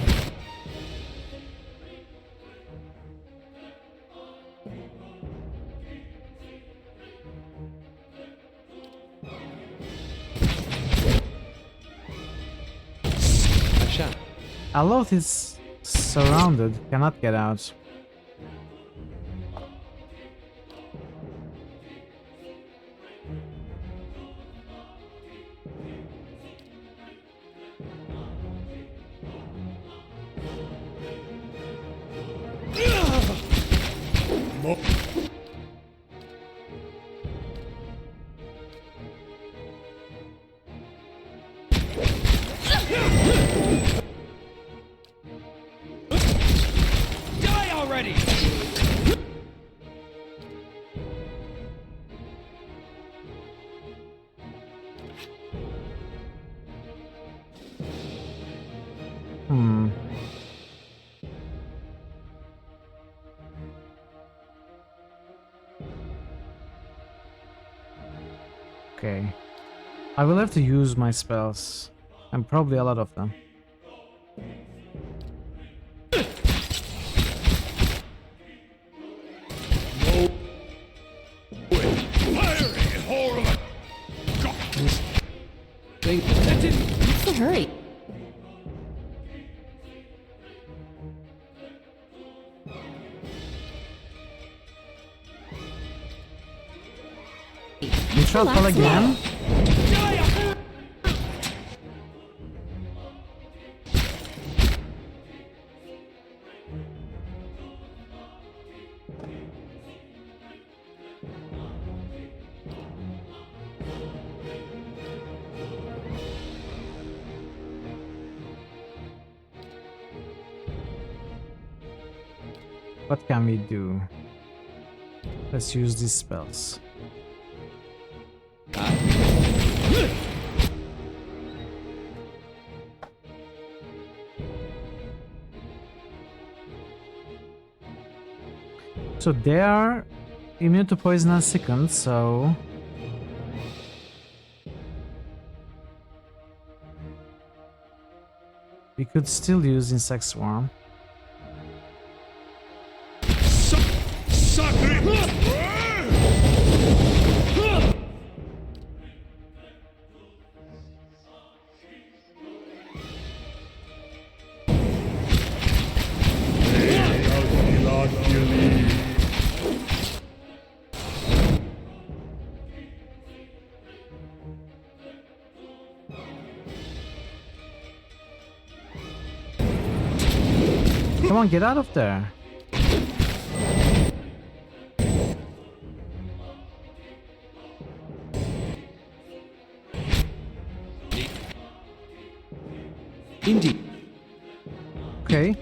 Speaker 1: Aloth is surrounded, cannot get out.
Speaker 15: Die already!
Speaker 1: Okay. I will have to use my spells, and probably a lot of them.
Speaker 8: What's the hurry?
Speaker 1: You shuffle again? What can we do? Let's use these spells. So they are immune to poison and sicken, so we could still use Insect Swarm. on, get out of there.
Speaker 6: Indeed.
Speaker 1: Okay.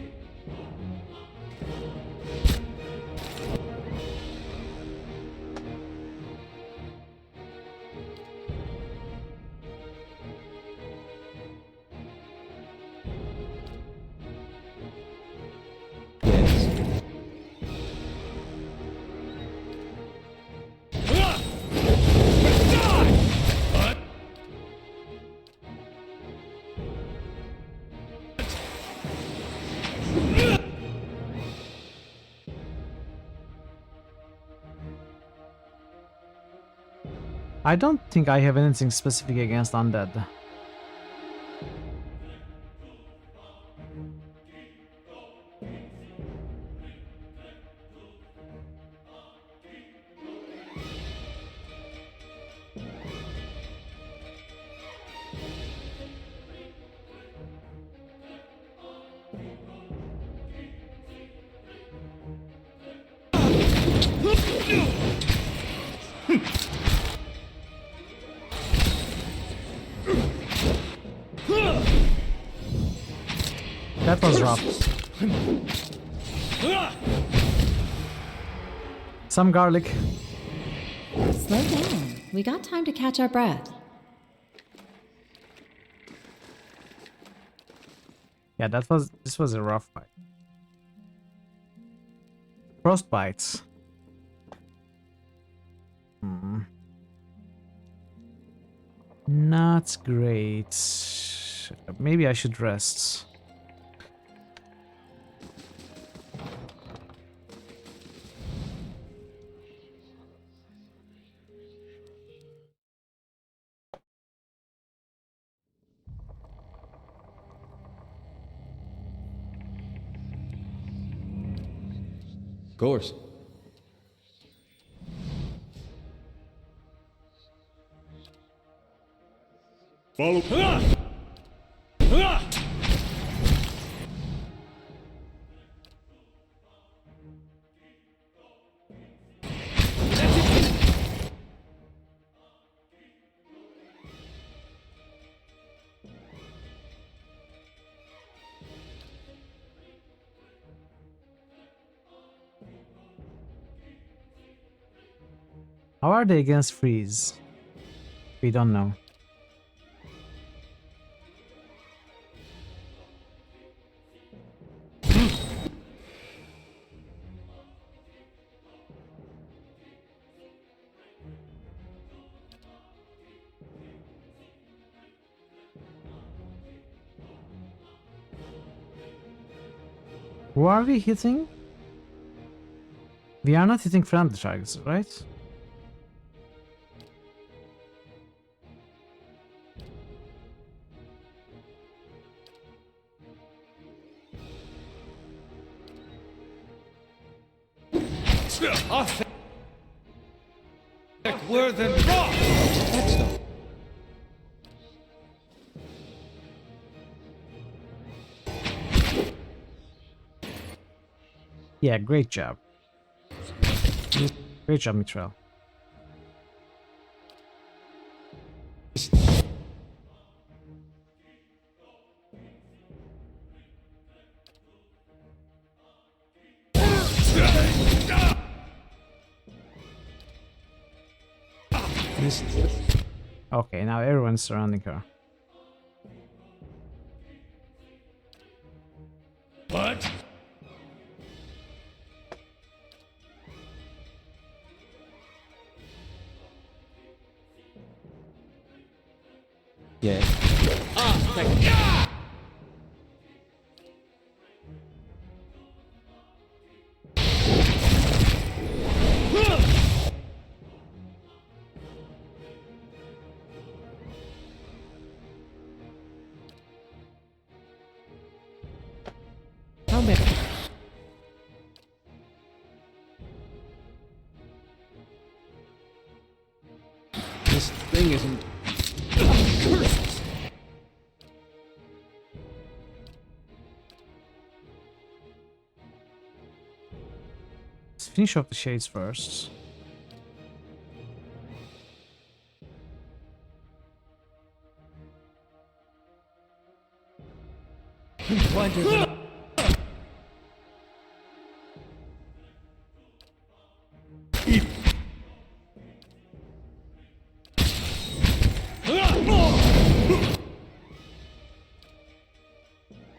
Speaker 1: I don't think I have anything specific against undead. That was rough. Some garlic.
Speaker 8: Slow down. We got time to catch our breath.
Speaker 1: Yeah, this was a rough fight. Frostbites. Not great. Maybe I should rest.
Speaker 7: Of course.
Speaker 5: Follow.
Speaker 1: How are they against freeze? We don't know. Who are we hitting? We are not hitting friendly targets, right?
Speaker 15: Where than rock.
Speaker 6: That's not.
Speaker 1: Yeah, great job. Great job, Mithril. Okay, now everyone's surrounding her.
Speaker 5: What?
Speaker 6: Yeah. Ah, thank you. How many? This thing isn't. Curses!
Speaker 1: Let's finish off the shades first.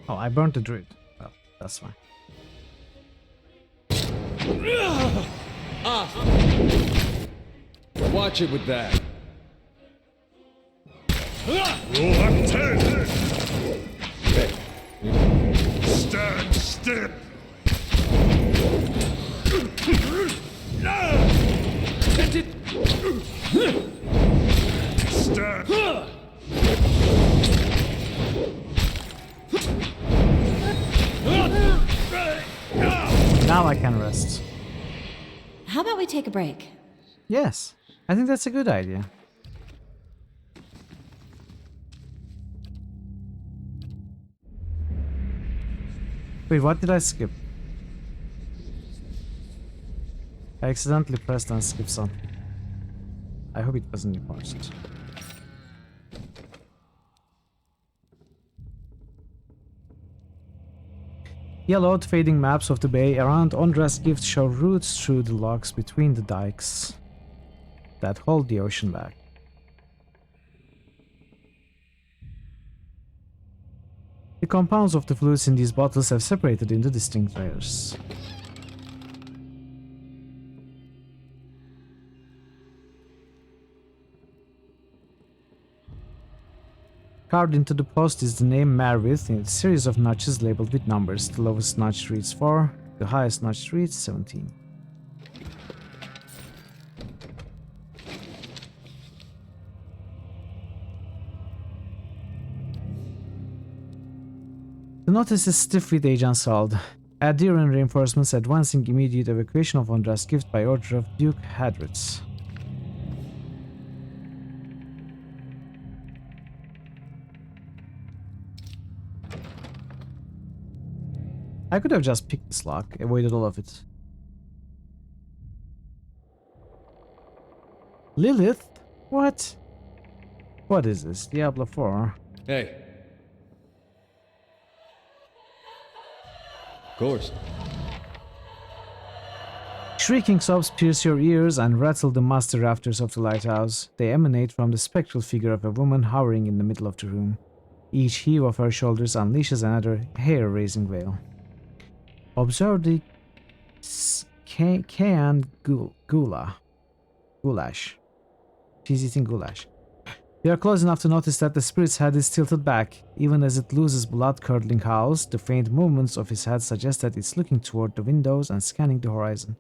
Speaker 1: Oh, I burnt the druid. Well, that's fine.
Speaker 7: Watch it with that.
Speaker 5: Stand still!
Speaker 15: Sent it!
Speaker 5: Stand!
Speaker 1: Now I can rest.
Speaker 8: How about we take a break?
Speaker 1: Yes, I think that's a good idea. Wait, what did I skip? I accidentally pressed and skipped something. I hope it wasn't important. Yellowed, fading maps of the bay around Ondra's Gift show routes through the locks between the dikes that hold the ocean back. The compounds of the fluids in these bottles have separated into distinct layers. Carved into the post is the name Marwith in a series of notches labeled with numbers. The lowest notch reads 4, the highest notch reads 17. The notice is stiff with age unsolved. Adherent reinforcements advancing immediate evacuation of Ondra's Gift by order of Duke Hadritz. I could have just picked this lock, avoided all of it. Lilith? What? What is this? Diablo 4?
Speaker 7: Hey. Of course.
Speaker 1: Shrieking sobs pierce your ears and rattle the musty rafters of the lighthouse. They emanate from the spectral figure of a woman hovering in the middle of the room. Each heave of her shoulders unleashes another hair-raising wail. Observe the Cayenne goulash. She's eating goulash. You are close enough to notice that the spirit's head is tilted back. Even as it loses blood-curdling howls, the faint movements of his head suggest that it's looking toward the windows and scanning the horizon.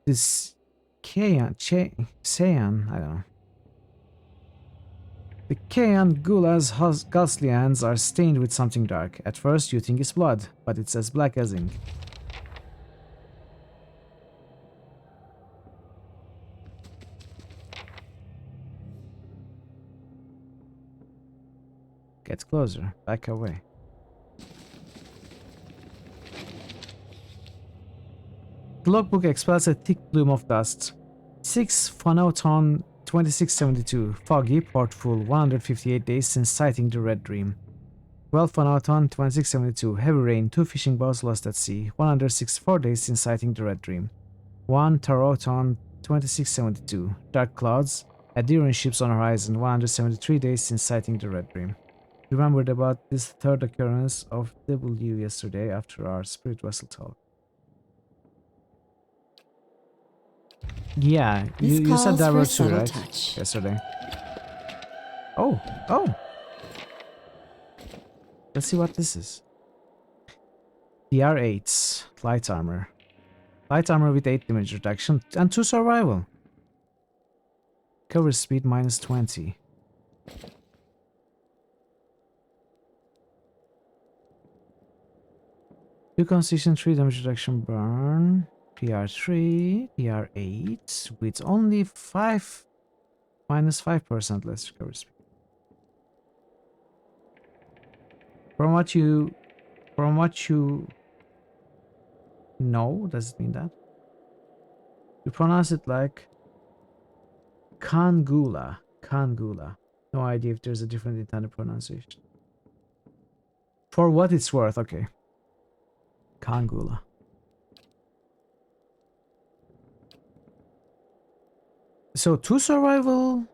Speaker 1: This Cayenne, I don't know. The Cayenne Gula's ghastly hands are stained with something dark. At first you think it's blood, but it's as black as ink. Get closer, back away. The logbook expels a thick plume of dust. 6 Phonoton 2672, foggy, port full, 158 days since sighting the Red Dream. 12 Phonoton 2672, heavy rain, 2 fishing boats lost at sea, 164 days since sighting the Red Dream. 1 Taroton 2672, dark clouds, adherent ships on horizon, 173 days since sighting the Red Dream. Remembered about this third occurrence of W yesterday after our spirit vessel talk. Yeah, you said that were two, right? Yesterday. Oh. Let's see what this is. DR8, light armor. Light armor with 8 damage reduction and 2 survival. Cover speed minus 20. Two constitution, 3 damage reduction burn. PR3, PR8 with only 5 minus 5% less recovery speed. From what you No, does it mean that? You pronounce it like Kangula. Kangula. No idea if there's a different intended pronunciation. For what it's worth, okay. Kangula. So 2 survival.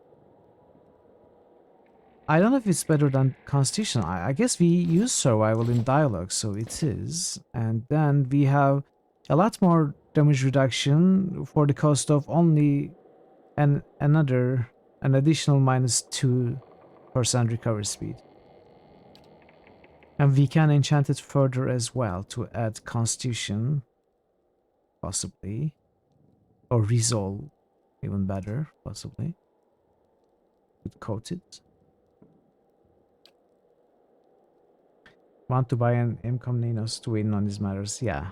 Speaker 1: I don't know if it's better than Constitution. I guess we use survival in dialogue, so it is. And then we have a lot more damage reduction for the cost of only an additional -2% recovery speed. And we can enchant it further as well to add Constitution, possibly. Or Resolve, even better, possibly. Could coat it. Want to buy an Income Ninos to win on these matters? Yeah.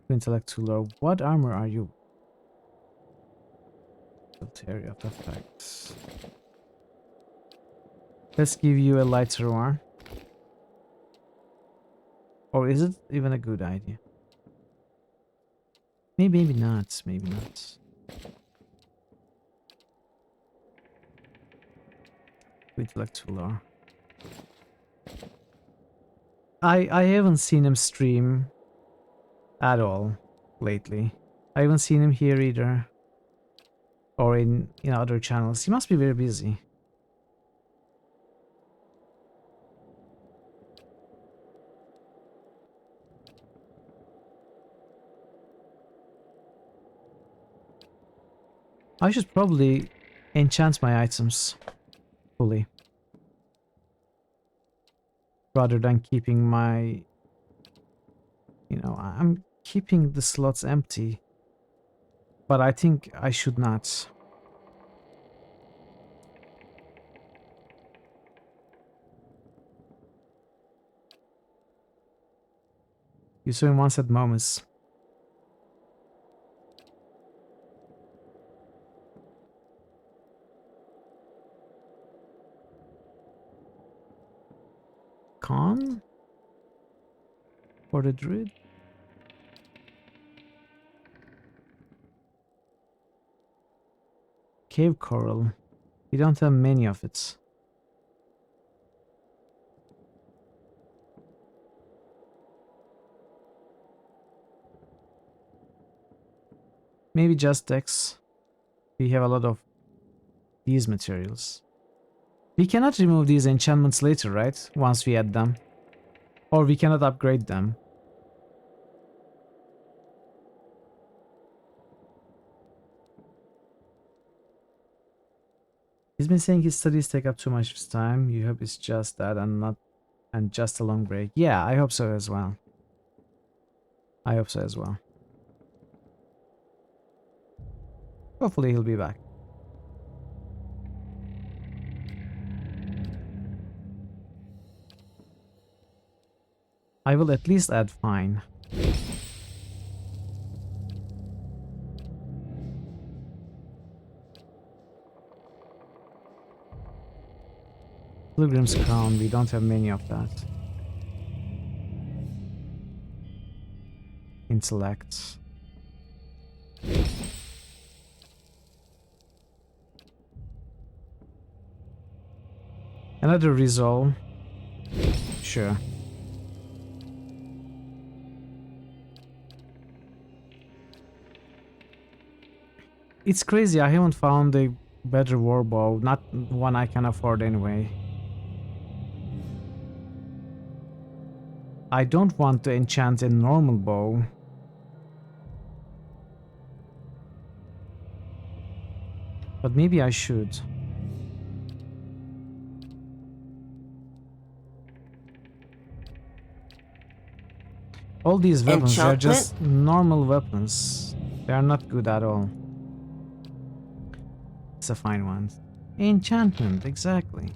Speaker 1: Intellect too low. What armor are you? Area of effects. Let's give you a lighter one. Or is it even a good idea? Maybe not. Maybe not. Intellect too low. I haven't seen him stream at all lately. I haven't seen him here either. Or in other channels. He must be very busy. I should probably enchant my items fully. Rather than keeping my... I'm keeping the slots empty. But I think I should not. You saw him once at moments. Con? For the druid? Cave coral. We don't have many of it. Maybe just Dex. We have a lot of these materials. We cannot remove these enchantments later, right? Once we add them. Or we cannot upgrade them. He's been saying his studies take up too much of his time. You hope it's just that and just a long break. Yeah, I hope so as well. I hope so as well. Hopefully he'll be back. I will at least add fine. Pilgrim's Crown, we don't have many of that. Intellect. Another resolve. Sure. It's crazy, I haven't found a better warbow, not one I can afford anyway. I don't want to enchant a normal bow. But maybe I should. All these weapons, they're just normal weapons. They are not good at all. It's a fine one. Enchantment, exactly.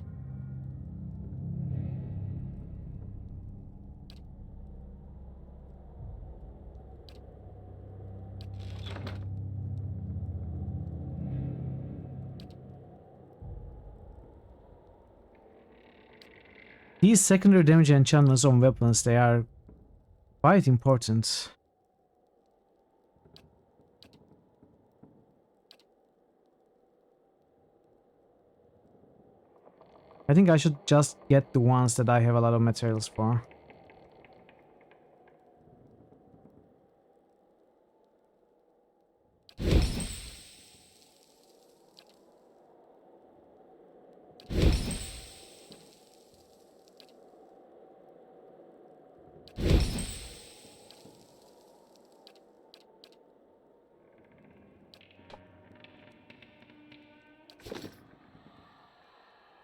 Speaker 1: These secondary damage enchantments on weapons, they are quite important. I think I should just get the ones that I have a lot of materials for.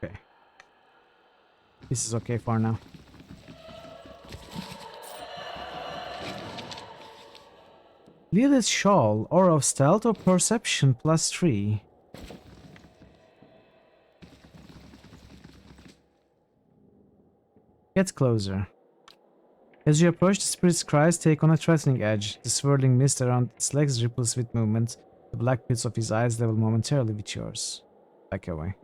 Speaker 1: Okay. This is okay for now. Lilith's Shawl, Aura of Stealth or Perception +3. Get closer. As you approach, the spirit's cries take on a threatening edge. The swirling mist around its legs ripples with movement. The black pits of his eyes level momentarily with yours. Back away.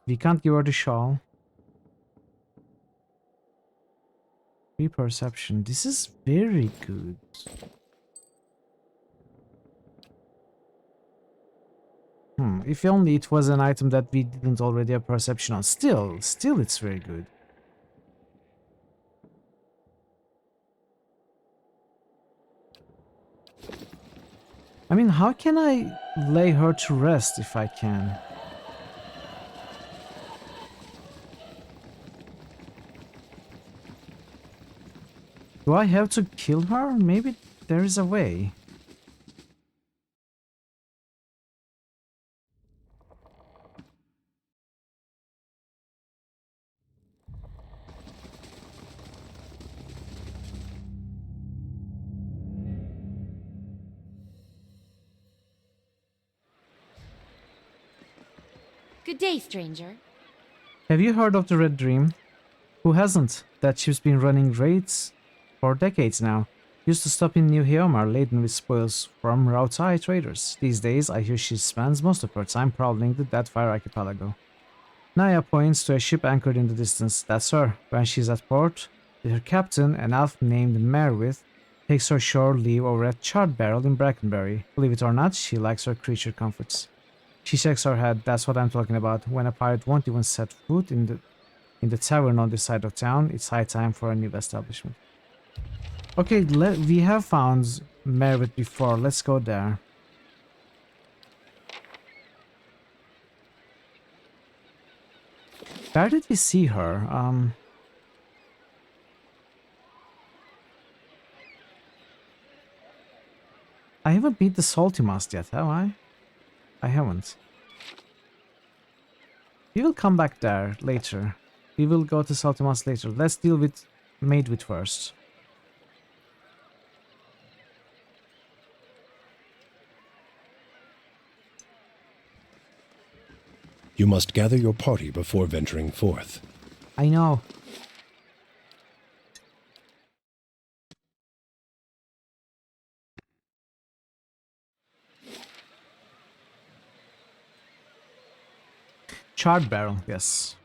Speaker 1: We can't give her the shawl. Free perception. This is very good. If only it was an item that we didn't already have perception on. Still it's very good. I mean, how can I lay her to rest if I can? Do I have to kill her? Maybe there is a way.
Speaker 19: Good day, stranger.
Speaker 1: Have you heard of the Red Dream? Who hasn't? That ship's been running raids for decades now. Used to stop in New Heomar laden with spoils from Rautai traders. These days, I hear she spends most of her time prowling the Deadfire Archipelago. Naya points to a ship anchored in the distance. That's her. When she's at port, her captain, an elf named Merwith, takes her shore leave over at Charred Barrel in Brackenbury. Believe it or not, she likes her creature comforts. She shakes her head. That's what I'm talking about. When a pirate won't even set foot in the tavern on this side of town, it's high time for a new establishment. Okay, we have found Merwith before. Let's go there. Where did we see her? I haven't beat the Salty Mast yet, have I? I haven't. We will come back there later. We will go to Salty Mast later. Let's deal with Maidwit first.
Speaker 2: You must gather your party before venturing forth.
Speaker 1: I know. Charred Barrel, yes.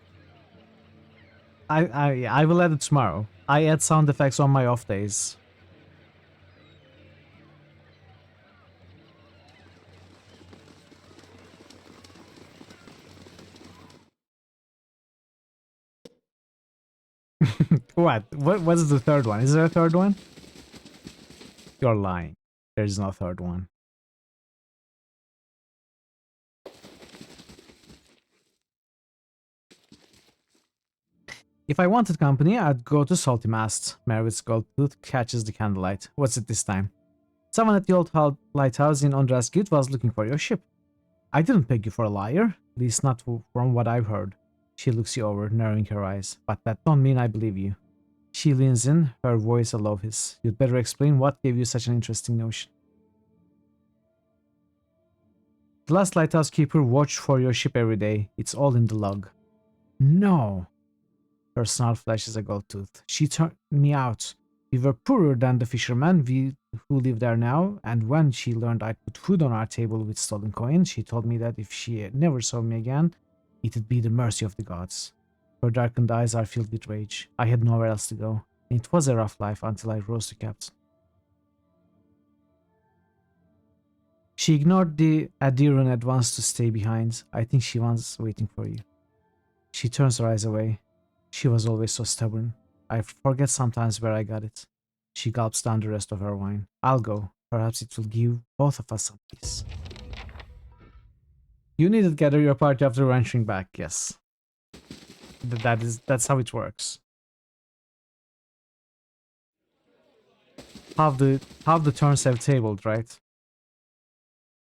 Speaker 1: I will add it tomorrow. I add sound effects on my off days. What's the third one? Is there a third one? You're lying. There's no third one. If I wanted company, I'd go to Salty Mast. Merwith's gold tooth catches the candlelight. What's it this time? Someone at the old lighthouse in Ondrasgit was looking for your ship. I didn't peg you for a liar, at least not from what I've heard. She looks you over, narrowing her eyes. But that don't mean I believe you. She leans in, her voice a low hiss. You'd better explain what gave you such an interesting notion. The last lighthouse keeper watched for your ship every day. It's all in the log. No. Her snarl flashes a gold tooth. She turned me out. We were poorer than the fishermen who live there now, and when she learned I'd put food on our table with stolen coin, she told me that if she never saw me again, It'd be the mercy of the gods. Her darkened eyes are filled with rage. I had nowhere else to go. It was a rough life until I rose to captain. She ignored the adhere and advanced to stay behind. I think she was waiting for you. She turns her eyes away. She was always so stubborn. I forget sometimes where I got it. She gulps down the rest of her wine. I'll go. Perhaps it will give both of us some peace. You need to gather your party after venturing back, yes. That's how it works. How the turns have tabled, right?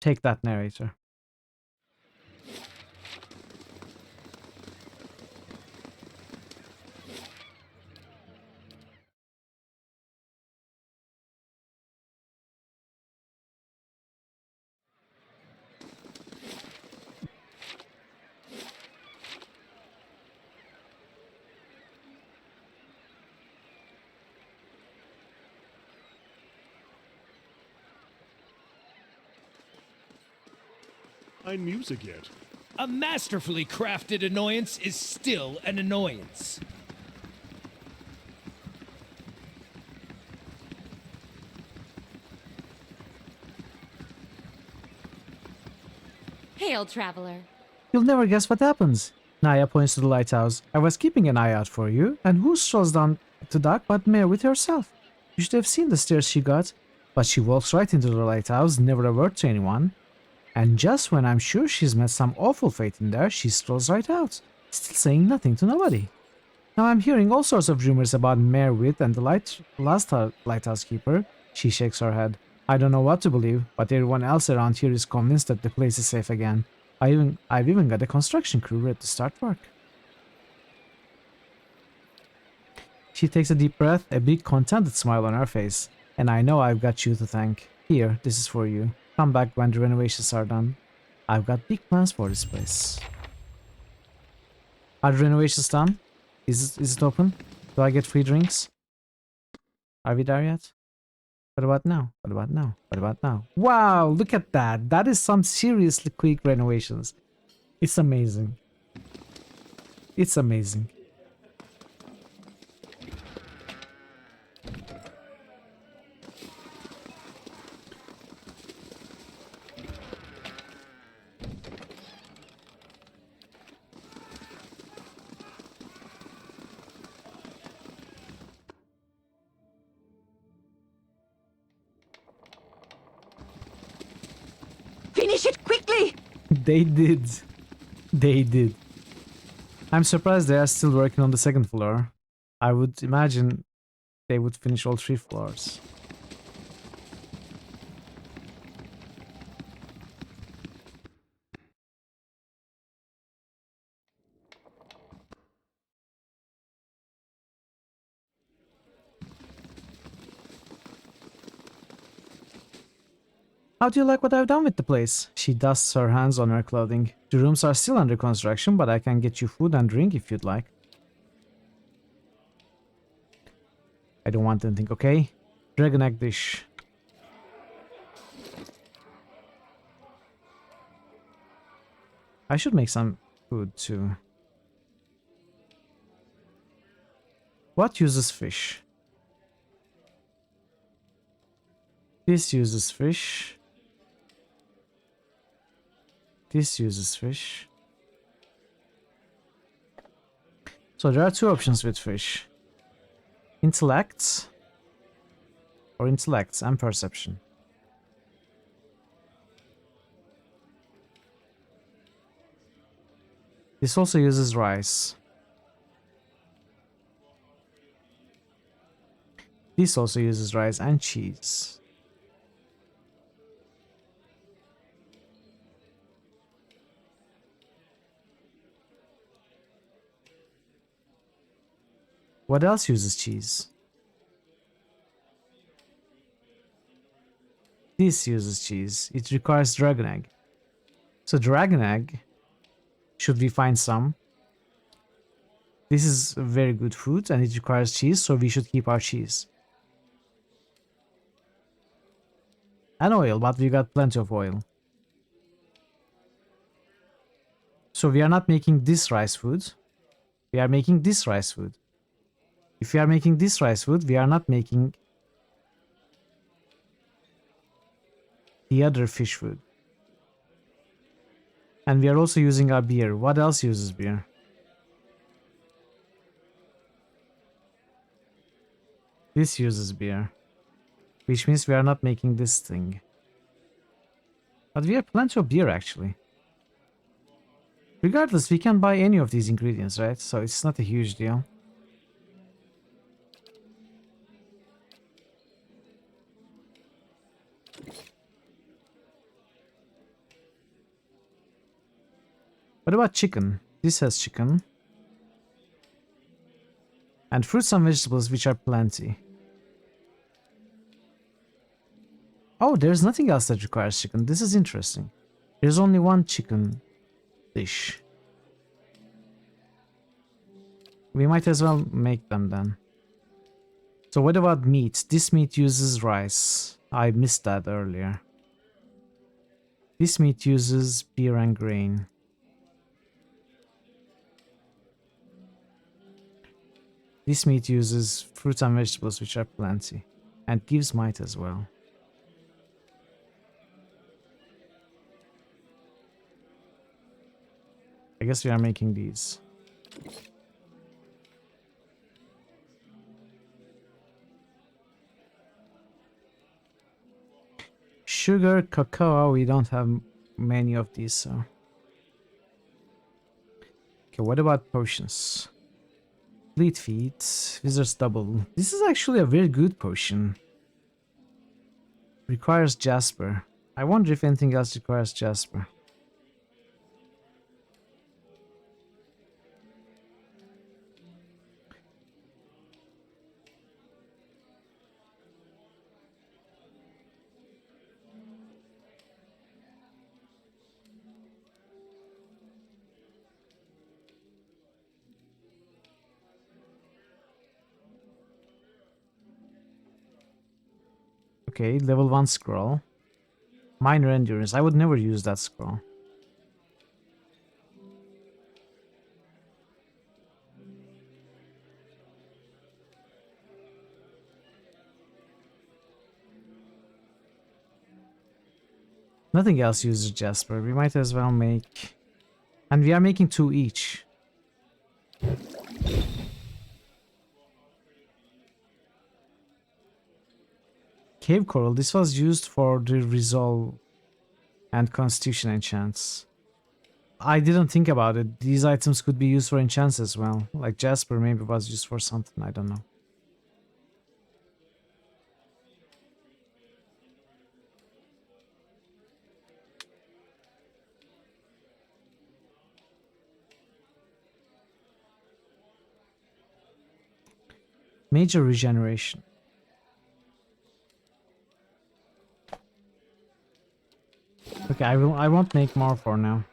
Speaker 1: Take that, narrator.
Speaker 5: Find music yet?
Speaker 15: A masterfully crafted annoyance is still an annoyance.
Speaker 19: Hail, traveler.
Speaker 1: You'll never guess what happens. Naya points to the lighthouse. I was keeping an eye out for you, and who strolls down to dock but Mare with herself? You should have seen the stares she got. But she walks right into the lighthouse, never a word to anyone. And just when I'm sure she's met some awful fate in there, she strolls right out, still saying nothing to nobody. Now I'm hearing all sorts of rumors about Mare Wit and the last lighthouse keeper. She shakes her head. I don't know what to believe, but everyone else around here is convinced that the place is safe again. I've even got a construction crew ready to start work. She takes a deep breath, a big contented smile on her face. And I know I've got you to thank. Here, this is for you. Come back when the renovations are done. I've got big plans for this place. Are the renovations done? Is it open? Do I get free drinks? Are we there yet? What about now? What about now? What about now? Wow, look at that. That is some seriously quick renovations. It's amazing. It's amazing.
Speaker 20: Finish it quickly!
Speaker 1: They did. They did. I'm surprised they are still working on the second floor. I would imagine they would finish all 3 floors. How do you like what I've done with the place? She dusts her hands on her clothing. The rooms are still under construction, but I can get you food and drink if you'd like. I don't want anything, okay? Dragon egg dish. I should make some food too. What uses fish? This uses fish. This uses fish. So there are 2 options with fish. Intellect or intellects and perception. This also uses rice. This also uses rice and cheese. What else uses cheese? This uses cheese. It requires dragon egg. So dragon egg, should we find some? This is a very good food and it requires cheese, so we should keep our cheese. And oil, but we got plenty of oil. So we are not making this rice food. We are making this rice food. If we are making this rice food, we are not making the other fish food. And we are also using our beer. What else uses beer? This uses beer. Which means we are not making this thing. But we have plenty of beer actually. Regardless, we can buy any of these ingredients, right? So it's not a huge deal. What about chicken? This has chicken. And fruits and vegetables, which are plenty. Oh, there's nothing else that requires chicken. This is interesting. There's only one chicken dish. We might as well make them then. So what about meat? This meat uses rice. I missed that earlier. This meat uses beer and grain. This meat uses fruits and vegetables, which are plenty. And gives might as well. I guess we are making these. Sugar, cocoa, we don't have many of these, so. Okay, what about potions? Fleet feet, Wizard's Double. This is actually a very good potion. Requires Jasper. I wonder if anything else requires Jasper. Okay, level 1 scroll. Minor endurance. I would never use that scroll. Nothing else uses Jasper. We might as well make... And we are making 2 each. Cave Coral. This was used for the Resolve and Constitution enchants. I didn't think about it. These items could be used for enchants as well. Like Jasper maybe was used for something. I don't know. Major regeneration. Okay, I won't make more for now.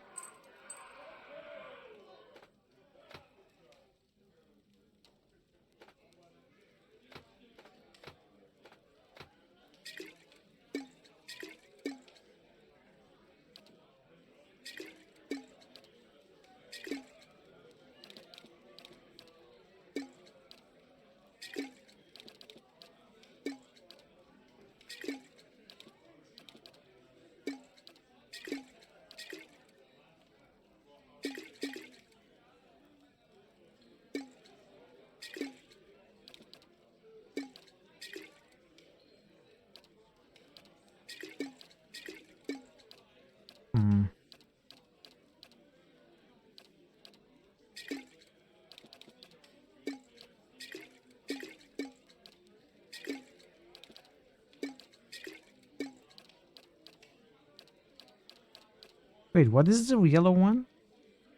Speaker 1: Wait, what is the yellow one?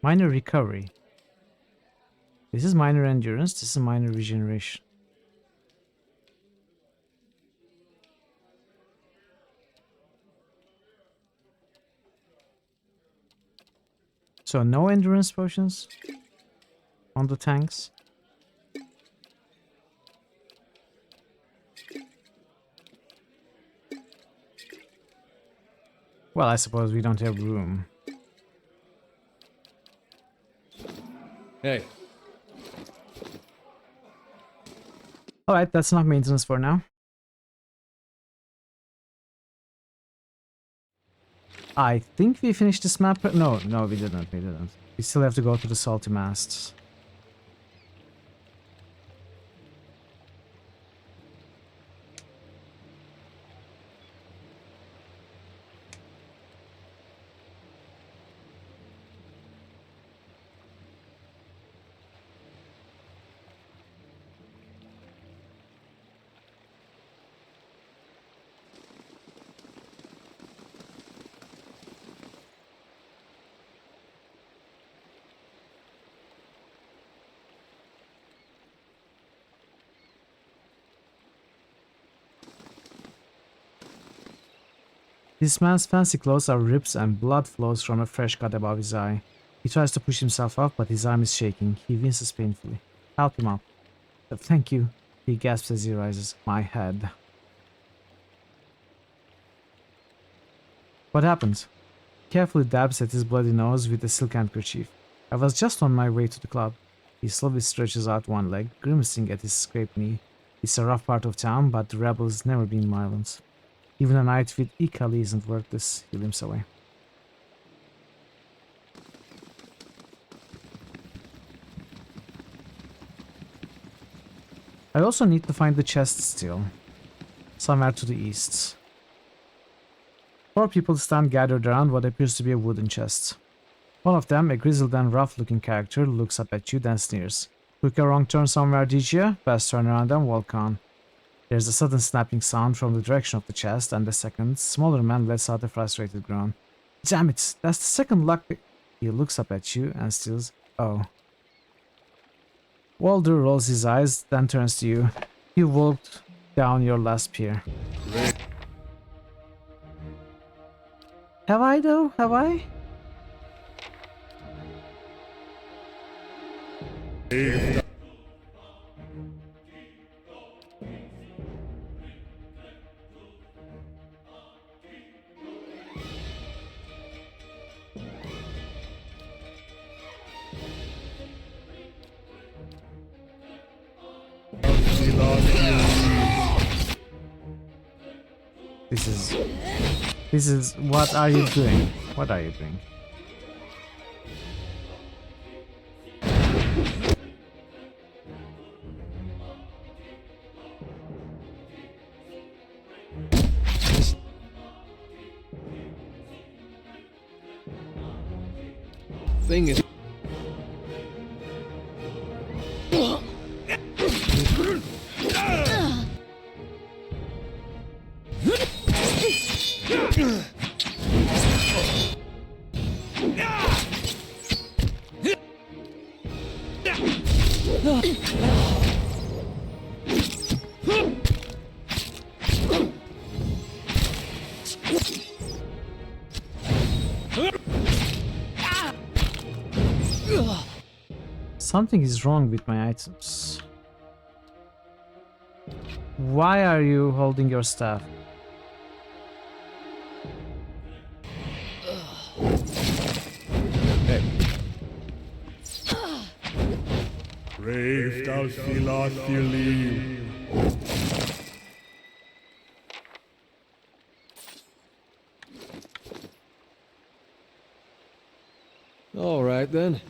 Speaker 1: Minor recovery. This is minor endurance, this is minor regeneration. So no endurance potions on the tanks. Well, I suppose we don't have room.
Speaker 7: Hey.
Speaker 1: Alright, that's enough maintenance for now. I think we finished this map. No, we didn't. We still have to go to the salty masts. This man's fancy clothes are rips and blood flows from a fresh cut above his eye. He tries to push himself up, but his arm is shaking. He winces painfully. Help him up. Thank you, he gasps as he rises. My head. What happened? Carefully dabs at his bloody nose with a silk handkerchief. I was just on my way to the club. He slowly stretches out one leg, grimacing at his scraped knee. It's a rough part of town, but the rebels never been violent. Even a night with Ikali isn't worth this. He limps away. I also need to find the chest still. Somewhere to the east. 4 people stand gathered around what appears to be a wooden chest. One of them, a grizzled and rough-looking character, looks up at you, then sneers. Took a wrong turn somewhere, did you? Best turn around and walk on. There's a sudden snapping sound from the direction of the chest, and the second, smaller man lets out a frustrated groan. Damn it, that's the second luck. He looks up at you and steals. Oh. Walder rolls his eyes, then turns to you. You walked down your last pier. Have I though? Have I? This is what are you doing? What are you doing?
Speaker 7: Thing is
Speaker 1: Something is wrong with my items. Why are you holding your staff?
Speaker 7: Hey.
Speaker 5: Brave Dalfilathili.
Speaker 7: All right then.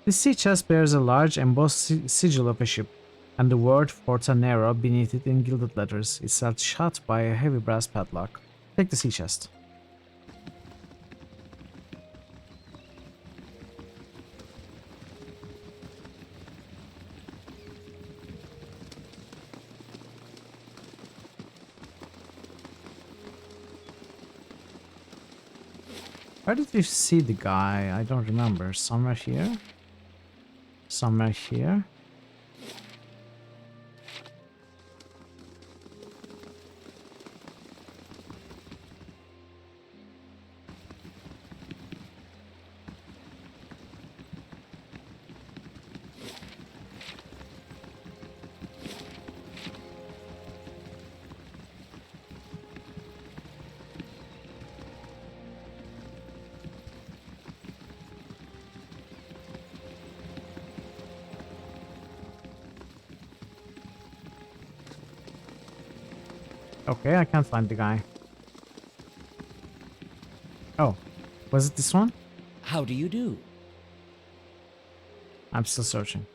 Speaker 1: The sea chest bears a large embossed sigil of a ship, and the word Fortanera beneath it in gilded letters. It's held shut by a heavy brass padlock. Take the sea chest. Where did we see the guy? I don't remember. Somewhere here? Somewhere here? Okay, I can't find the guy. Oh, was it this one?
Speaker 17: How do you do?
Speaker 1: I'm still searching.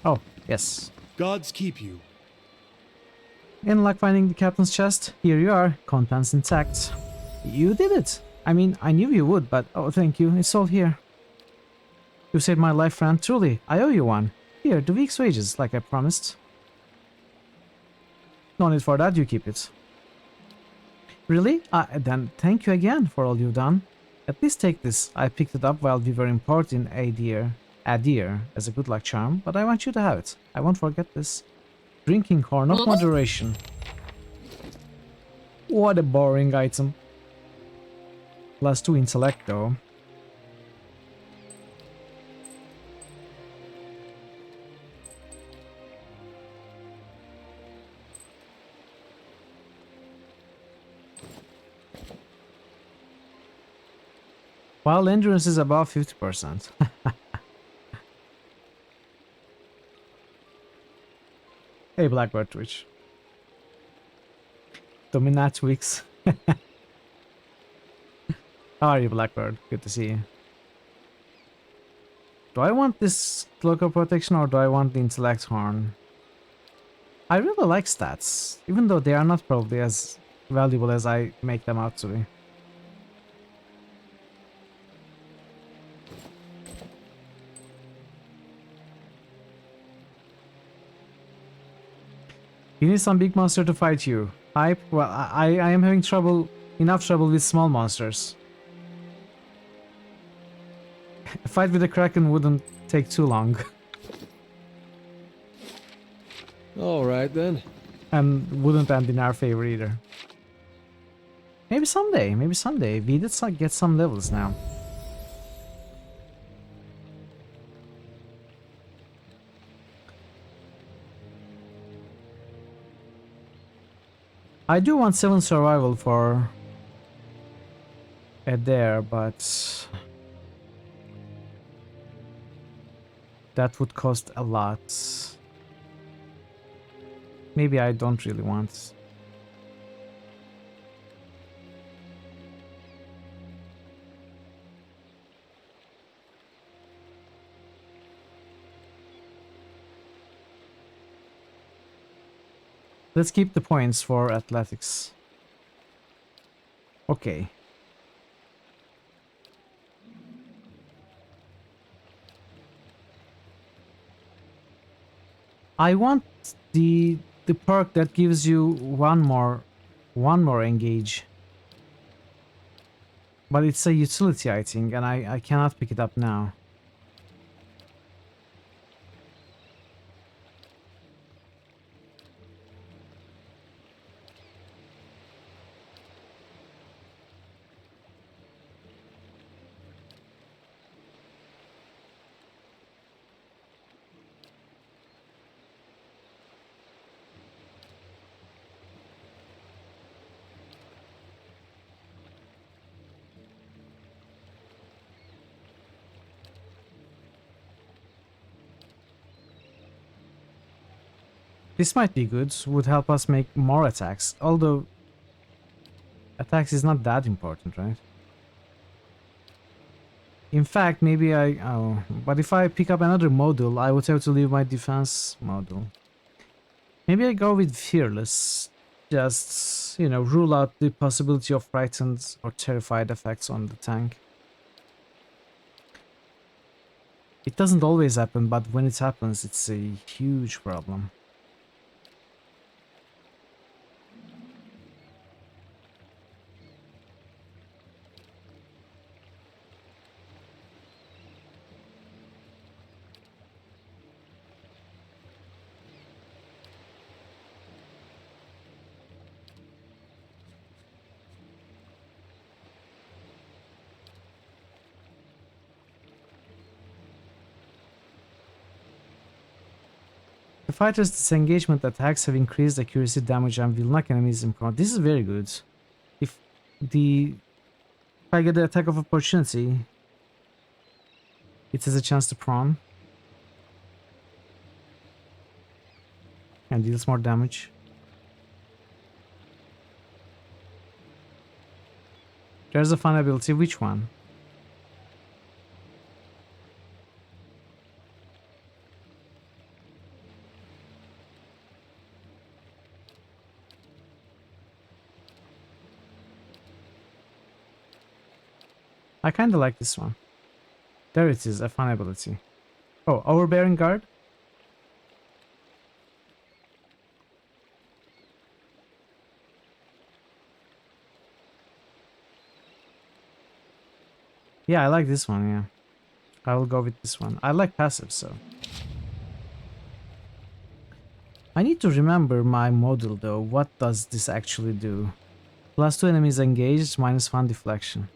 Speaker 1: Oh, yes.
Speaker 5: Gods keep you.
Speaker 1: In luck finding the captain's chest, here you are, contents intact. You did it! I mean, I knew you would, but oh, thank you, it's all here. You saved my life, friend, truly, I owe you one. Here, the week's wages, like I promised. No need for that, you keep it. Really? Then thank you again for all you've done. At least take this, I picked it up while we were importing Adir as a good luck charm, but I want you to have it. I won't forget this. Drinking horn of moderation. What a boring item. +2 intellect though. While endurance is above 50%. Hey, Blackbird Twitch. Dominatrix. How are you, Blackbird? Good to see you. Do I want this local protection or do I want the intellect horn? I really like stats, even though they are not probably as valuable as I make them out to be. You need some big monster to fight you. Hype? Well, I am having enough trouble with small monsters. A fight with a kraken wouldn't take too long.
Speaker 7: Alright then.
Speaker 1: And wouldn't end in our favor either. Maybe someday, We did get some levels now. I do want 7 survival for Adair, but that would cost a lot. Maybe I don't really want. Let's keep the points for athletics. Okay. I want the perk that gives you one more engage. But it's a utility, I think, and I cannot pick it up now. This might be good, would help us make more attacks, although attacks is not that important, right? In fact, maybe but if I pick up another module, I would have to leave my defense module. Maybe I go with Fearless, just, you know, rule out the possibility of frightened or terrified effects on the tank. It doesn't always happen, but when it happens, it's a huge problem. The fighter's disengagement attacks have increased accuracy, damage, and will knock enemies in front. This is very good. If the If I get the attack of opportunity, it has a chance to prone. And deals more damage. There's a fun ability. Which one? I kind of like this one. There it is, a fun ability. Oh, overbearing guard? Yeah, I like this one, yeah. I will go with this one. I like passive, so. I need to remember my model though. What does this actually do? +2 enemies engaged, -1 deflection.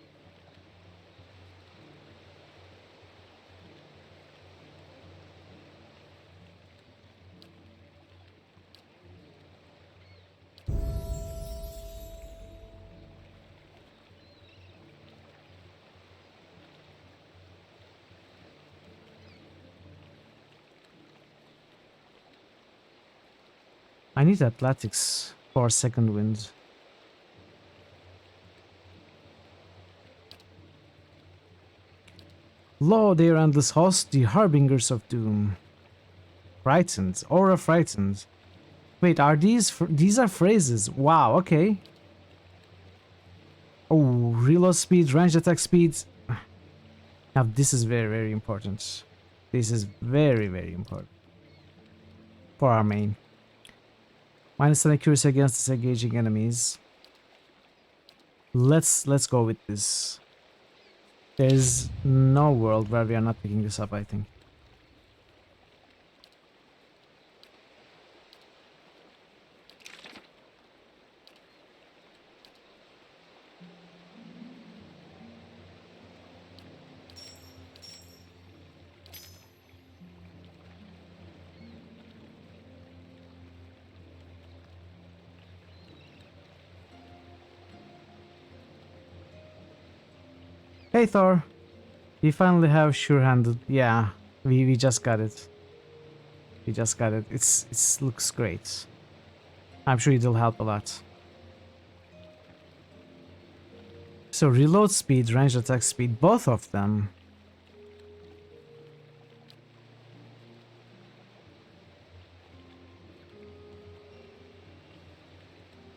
Speaker 1: I need athletics for second wind. Lo, there endless host, the harbingers of doom. Frightened, aura frightened. Wait, are these are phrases? Wow, okay. Oh, reload speed, range attack speed. Now this is very, very important. This is very, very important for our main. -10 accuracy against disengaging enemies. Let's go with this. There's no world where we are not picking this up, I think. Hey Thor, we finally have sure-handed. Yeah, we just got it. We just got it. It looks great. I'm sure it'll help a lot. So reload speed, range attack speed, both of them.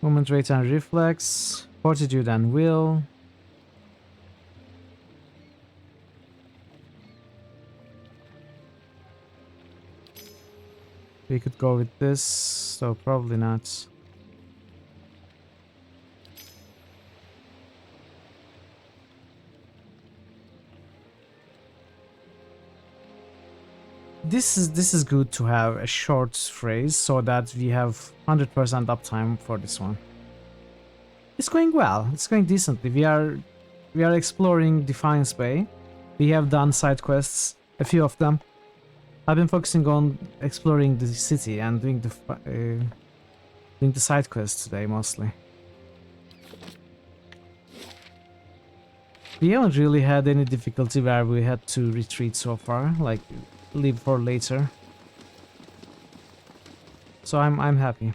Speaker 1: Movement rate and reflex, fortitude and will. We could go with this, so probably not. This is good to have a short phrase so that we have 100% uptime for this one. It's going well. It's going decently. We are exploring Defiance Bay. We have done side quests, a few of them. I've been focusing on exploring the city and doing the side quests today mostly. We haven't really had any difficulty where we had to retreat so far, like leave for later. So I'm happy.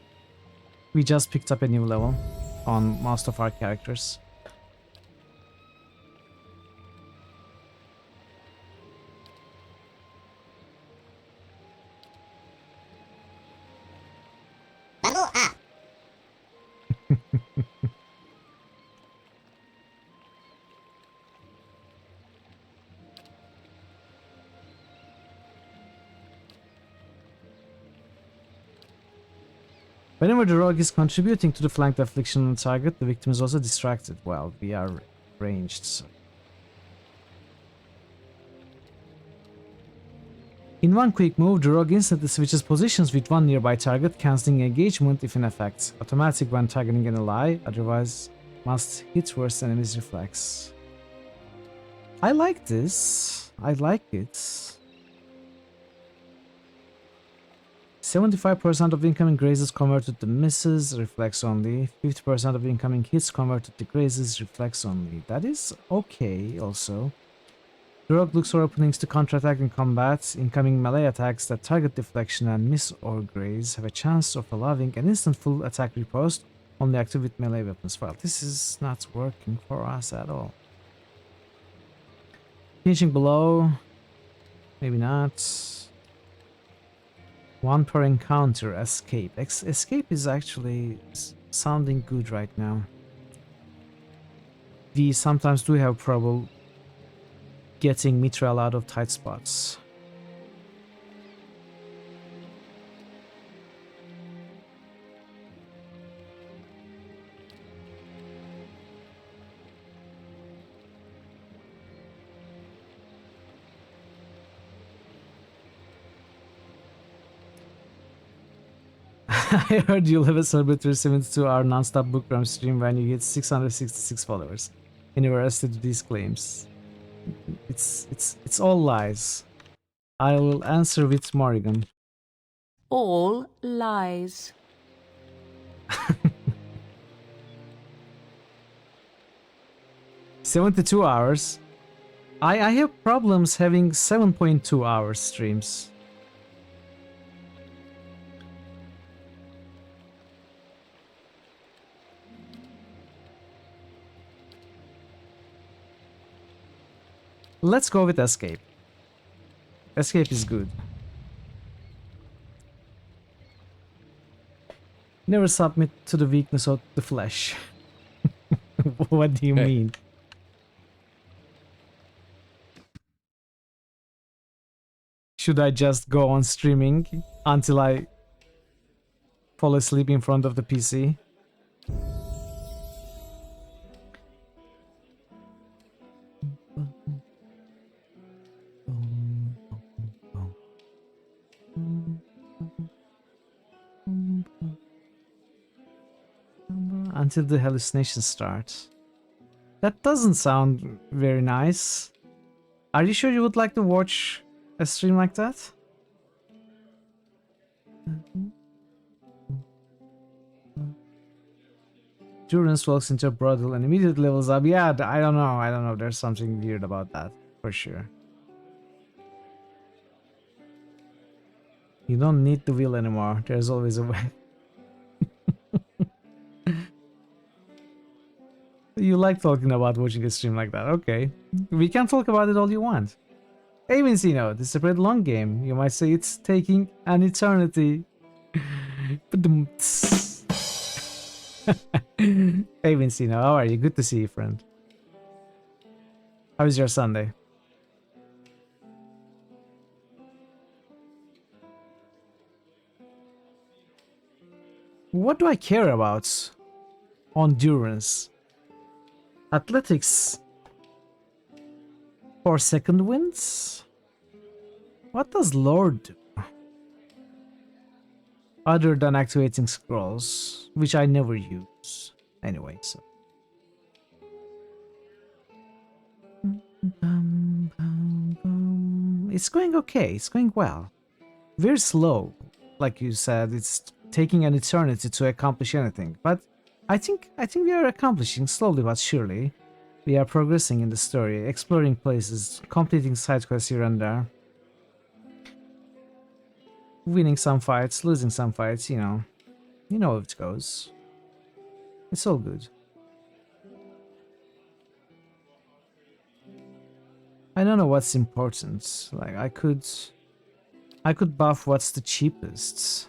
Speaker 1: We just picked up a new level on most of our characters.
Speaker 20: Level up.
Speaker 1: Whenever the rogue is contributing to the flanked affliction on the target, the victim is also distracted. Well, we are ranged, so. In one quick move, the rogue instantly switches positions with one nearby target, cancelling engagement if in effect. Automatic when targeting an ally, otherwise must hit worst enemy's reflex. I like this. I like it. 75% of incoming grazes converted to misses, reflex only. 50% of incoming hits converted to grazes, reflex only. That is okay also. The rogue looks for openings to counterattack in combat. Incoming melee attacks that target deflection and miss or graze have a chance of allowing an instant full attack riposte, only active with melee weapons. Well, this is not working for us at all. Pinching below. Maybe not. 1 per encounter. Escape. Escape is actually sounding good right now. We sometimes do have trouble getting Mithril out of tight spots. I heard you'll have a celebratory 72-hour non-stop bookworm stream when you hit 666 followers. Anywhere else to do these claims? It's all lies. I will answer with Morrigan.
Speaker 20: All lies.
Speaker 1: 72 hours. I have problems having 7.2 hours streams. Let's go with escape. Escape is good. Never submit to the weakness of the flesh. What do you mean? Should I just go on streaming until I fall asleep in front of the PC? Until the hallucinations start. That doesn't sound very nice. Are you sure you would like to watch a stream like that? Durance walks into a brothel and immediately levels up. Yeah, I don't know. There's something weird about that, for sure. You don't need the wheel anymore. There's always a way. You like talking about watching a stream like that. Okay. We can talk about it all you want. Hey Vincino, this is a pretty long game. You might say it's taking an eternity. Hey Vincino, how are you? Good to see you, friend. How was your Sunday? What do I care about? Endurance. Athletics. 4 second wins? What does Lord do? Other than activating scrolls, which I never use. Anyway, so. It's going okay, it's going well. Very slow. Like you said, it's taking an eternity to accomplish anything. But I think we are accomplishing slowly but surely. We are progressing in the story, exploring places, completing side quests here and there. Winning some fights, losing some fights, you know. You know how it goes. It's all good. I don't know what's important. Like I could buff what's the cheapest.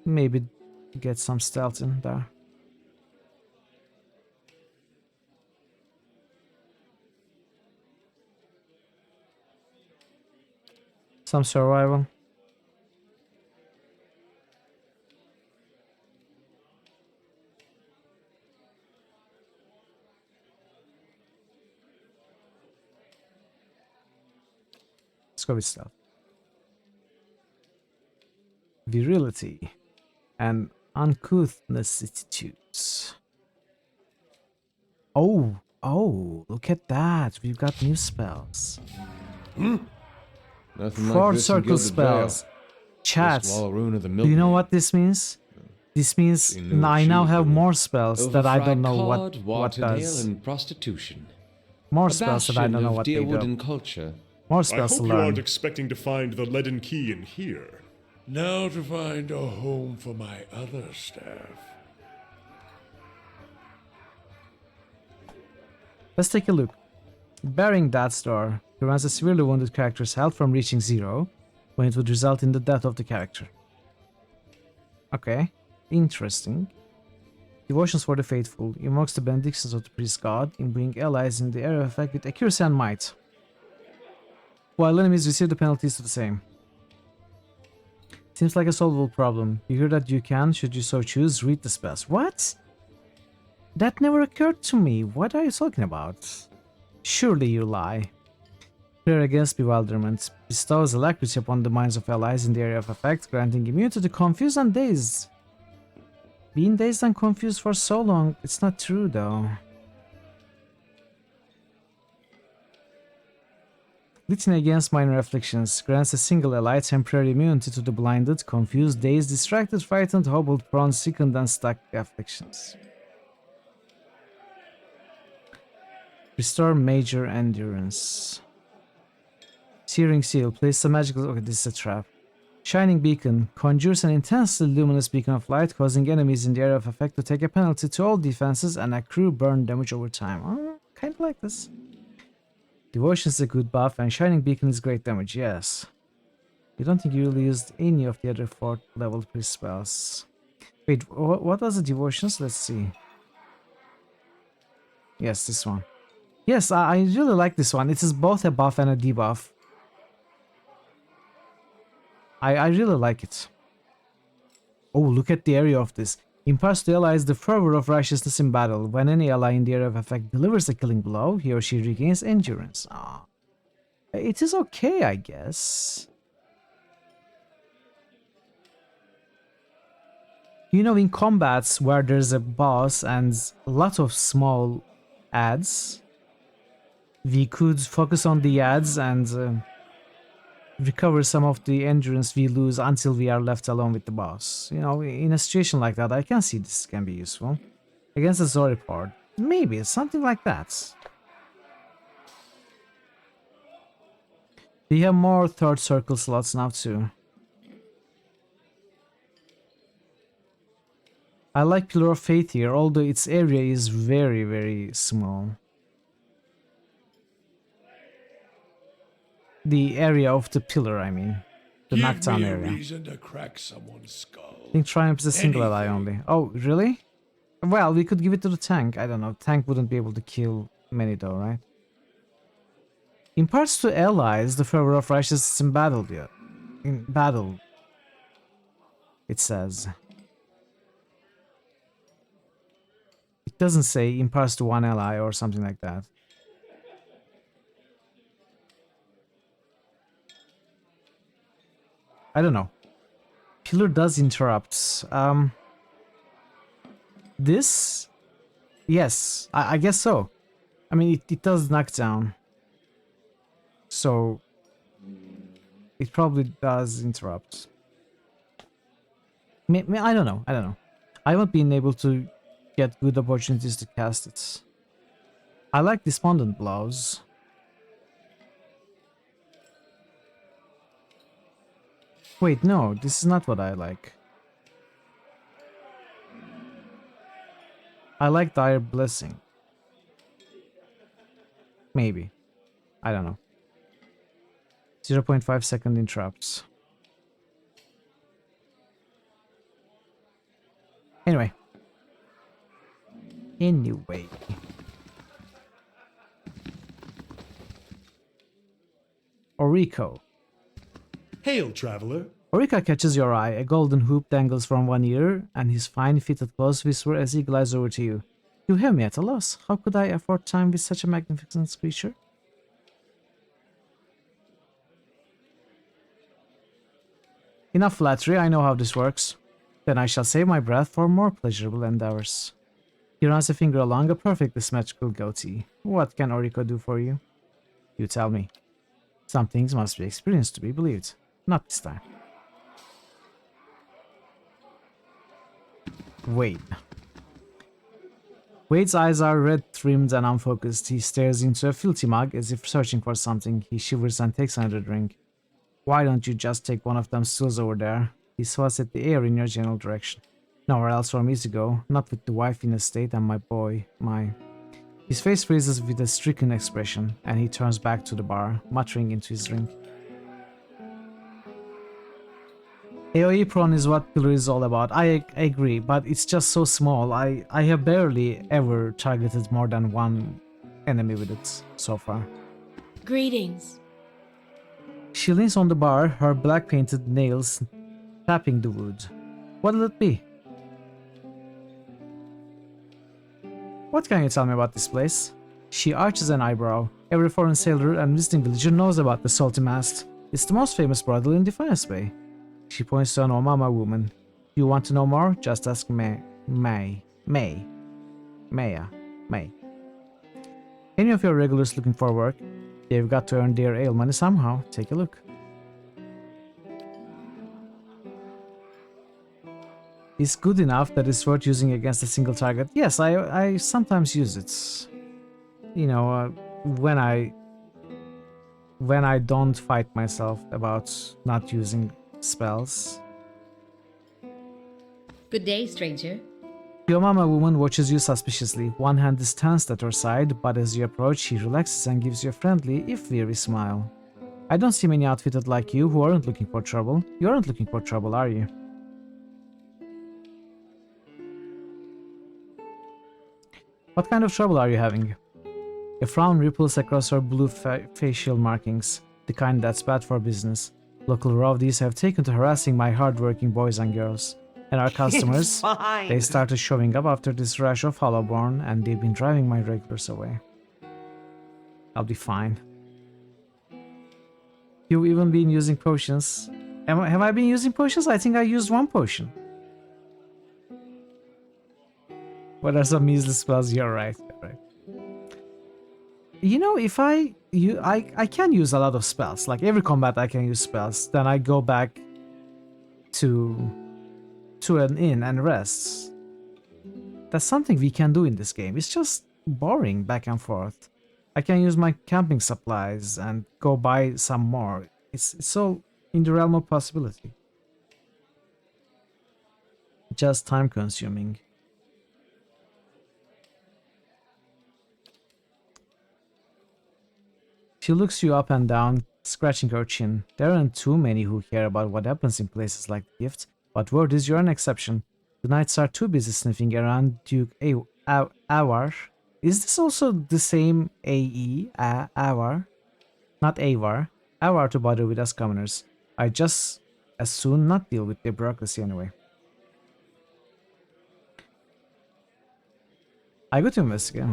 Speaker 1: Maybe get some stealth in there. Some survival. Let's go with stealth. Virility and uncouthness attitudes. Oh, look at that. We've got new spells.
Speaker 7: Nothing
Speaker 1: 4
Speaker 7: like this in
Speaker 1: circle
Speaker 7: Gilded
Speaker 1: spells.
Speaker 7: Vale.
Speaker 1: Chat.
Speaker 7: wall ruin of the
Speaker 1: Do you know what this means? This means I now have more spells that I don't know what does.
Speaker 7: And prostitution.
Speaker 1: More spells that I don't know what they do.
Speaker 7: Culture.
Speaker 1: More
Speaker 5: I
Speaker 1: spells to
Speaker 5: hope you aren't
Speaker 1: learn.
Speaker 5: expecting to find the leaden key in here.
Speaker 2: Now to find a home for my other staff.
Speaker 1: Let's take a look. Bearing that star prevents a severely wounded character's health from reaching 0, when it would result in the death of the character. Okay, interesting. Devotions for the Faithful invokes the benedictions of the priest god, imbuing allies in the area of effect with accuracy and might, while enemies receive the penalties to the same. Seems like a solvable problem. You hear that you can, should you so choose, read the spells. What? That never occurred to me. What are you talking about? Surely you lie. Prayer against bewilderment bestows alacrity upon the minds of allies in the area of effect, granting immunity to the confused and dazed. Being dazed and confused for so long, it's not true though. Litany against minor afflictions grants a single ally temporary immunity to the blinded, confused, dazed, distracted, frightened, hobbled, prone, sickened, and stuck afflictions. Restore major endurance. Searing Seal. Place a magical... Okay, this is a trap. Shining Beacon. Conjures an intensely luminous beacon of light, causing enemies in the area of effect to take a penalty to all defenses and accrue burn damage over time. Oh, kind of like this. Devotion is a good buff, and Shining Beacon is great damage, yes. You don't think you really used any of the other 4th level priest spells. Wait, what was the devotions? Let's see. Yes, this one. Yes, I really like this one. It is both a buff and a debuff. I really like it. Oh, look at the area of this. Imparts to allies the fervor of righteousness in battle. When any ally in the area of effect delivers a killing blow, he or she regains endurance. Ah, it is okay, I guess. You know, in combats where there's a boss and a lot of small adds, we could focus on the adds and recover some of the endurance we lose until we are left alone with the boss. You know, in a situation like that, I can see this can be useful. Against the Zoripod, maybe something like that. We have more 3rd circle slots now too. I like Pillar of Faith here, although its area is very, very small. The area of the pillar, I mean. The knockdown area.
Speaker 2: Reason to crack someone's skull.
Speaker 1: I think Triumph is a single ally only. Oh, really? Well, we could give it to the tank. I don't know. Tank wouldn't be able to kill many though, right? Imparts to allies the fervor of righteousness in battle, dear. In battle. It says. It doesn't say imparts to one ally or something like that. I don't know. Pillar does interrupt. This? Yes, I guess so. I mean, it does knock down. So, it probably does interrupt. I don't know. I haven't been able to get good opportunities to cast it. I like Despondent Blows. Wait, no, this is not what I like. I like Dire Blessing. Maybe. I don't know. 0.5 second interrupts. Anyway. Orico.
Speaker 5: Hail, traveler.
Speaker 1: Orica catches your eye. A golden hoop dangles from one ear, and his fine fitted claws whisper as he glides over to you. You have me at a loss. How could I afford time with such a magnificent creature? Enough flattery, I know how this works. Then I shall save my breath for more pleasurable endeavors. He runs a finger along a perfectly symmetrical goatee. What can Orico do for you? You tell me. Some things must be experienced to be believed. Not this time. Wait. Wade's eyes are red-rimmed and unfocused. He stares into a filthy mug as if searching for something. He shivers and takes another drink. Why don't you just take one of them stools over there? He swats at the air in your general direction. Nowhere else for me to go, not with the wife in a state and my boy, His face freezes with a stricken expression, and he turns back to the bar, muttering into his drink. AoE prone is what Pillar is all about. I agree, but it's just so small. I have barely ever targeted more than one enemy with it so far.
Speaker 18: Greetings.
Speaker 1: She leans on the bar, her black painted nails tapping the wood. What'll it be? What can you tell me about this place? She arches an eyebrow. Every foreign sailor and visiting villager knows about the Salty Mast. It's the most famous brothel in Defiance Bay. She points to an Omama woman. You want to know more? Just ask May. May. Any of your regulars looking for work? They've got to earn their ale money somehow. Take a look. It's good enough that it's worth using against a single target. Yes, I sometimes use it. You know, when I don't fight myself about not using spells.
Speaker 8: Good day, stranger.
Speaker 1: Your mama woman watches you suspiciously. One hand is tensed at her side, but as you approach, she relaxes and gives you a friendly, if weary, smile. I don't see many outfitted like you who aren't looking for trouble. You aren't looking for trouble, are you? What kind of trouble are you having? A frown ripples across her blue facial markings, the kind that's bad for business. Local rowdies have taken to harassing my hard-working boys and girls. And our customers, they started showing up after this rash of Hollowborn, and they've been driving my regulars away. I'll be fine. You've even been using potions. Have I been using potions? I think I used one potion. What are some measly spells? You're right. You know, if I can use a lot of spells. Like every combat I can use spells. Then I go back to an inn and rest. That's something we can do in this game. It's just boring back and forth. I can use my camping supplies and go buy some more. It's all in the realm of possibility. Just time consuming. She looks you up and down, scratching her chin. There aren't too many who care about what happens in places like the Gift, but word is you're an exception. The knights are too busy sniffing around Duke Awar. Is this also the same AE, Awar? Not Avar. Awar to bother with us commoners. I just as soon not deal with their bureaucracy anyway. I go to investigate.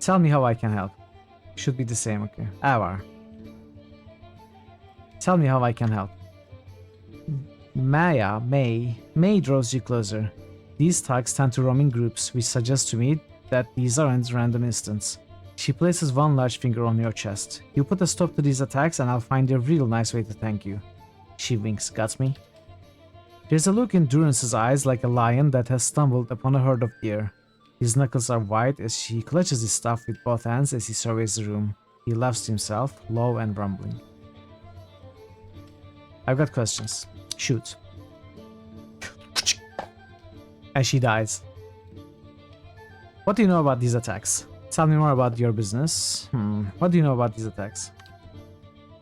Speaker 1: Tell me how I can help. Should be the same, okay. Awar. Tell me how I can help. May draws you closer. These thugs tend to roam in groups, which suggests to me that these aren't random instants. She places one large finger on your chest. You put a stop to these attacks and I'll find a real nice way to thank you. She winks. Got me? There's a look in Durance's eyes like a lion that has stumbled upon a herd of deer. His knuckles are white as he clutches his stuff with both hands as he surveys the room. He laughs to himself, low and rumbling. I've got questions. Shoot. And she dies. What do you know about these attacks? Tell me more about your business. What do you know about these attacks?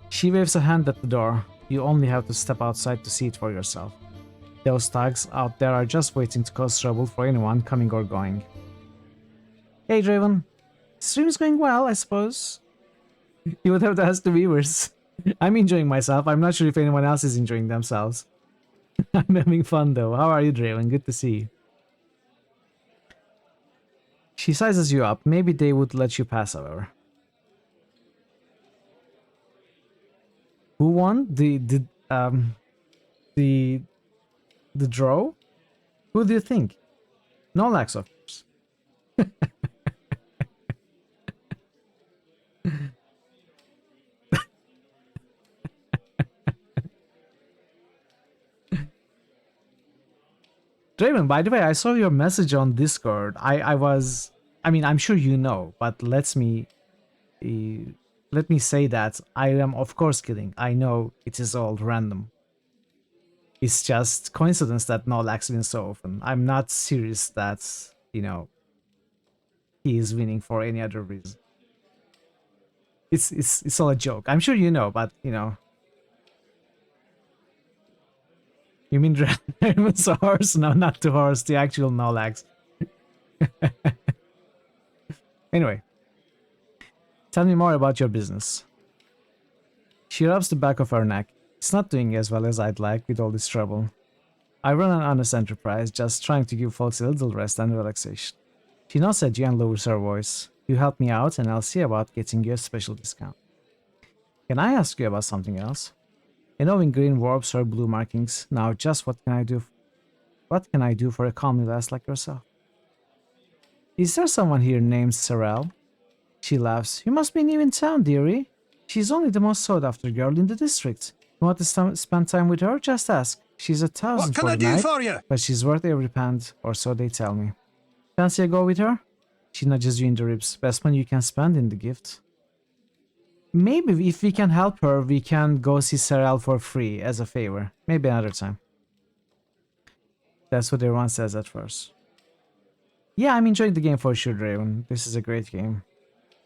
Speaker 1: She waves a hand at the door. You only have to step outside to see it for yourself. Those thugs out there are just waiting to cause trouble for anyone coming or going. Hey Draven, stream's going well, I suppose. You would have to ask the viewers. I'm enjoying myself. I'm not sure if anyone else is enjoying themselves. I'm having fun though. How are you, Draven? Good to see you. She sizes you up. Maybe they would let you pass, however. Who won? The draw? Who do you think? Nolax, of course. Draven, by the way, I saw your message on Discord. I mean, I'm sure you know, but let me say that I am of course kidding. I know it is all random. It's just coincidence that Null wins so often. I'm not serious that, you know, he is winning for any other reason. It's all a joke. I'm sure you know, but you know. You mean Draven's horse? No, not the horse, the actual Nolax. Anyway, tell me more about your business. She rubs the back of her neck. It's not doing as well as I'd like with all this trouble. I run an honest enterprise, just trying to give folks a little rest and relaxation. She nods at you and lowers her voice. You help me out and I'll see about getting you a special discount. Can I ask you about something else? Knowing green warps or blue markings, now just what can I do? What can I do for a calmly lass like yourself? Is there someone here named Sorrel? She laughs. You must be new in town, dearie. She's only the most sought after girl in the district. You want to spend time with her? Just ask. She's 1,000 for the night,
Speaker 21: for you?
Speaker 1: but she's worth every pound, or so they tell me. Fancy a go with her? She nudges you in the ribs. Best one you can spend in the gift. Maybe if we can help her, we can go see Sorrel for free as a favor. Maybe another time. That's what everyone says at first. Yeah, I'm enjoying the game for sure, Draven. This is a great game.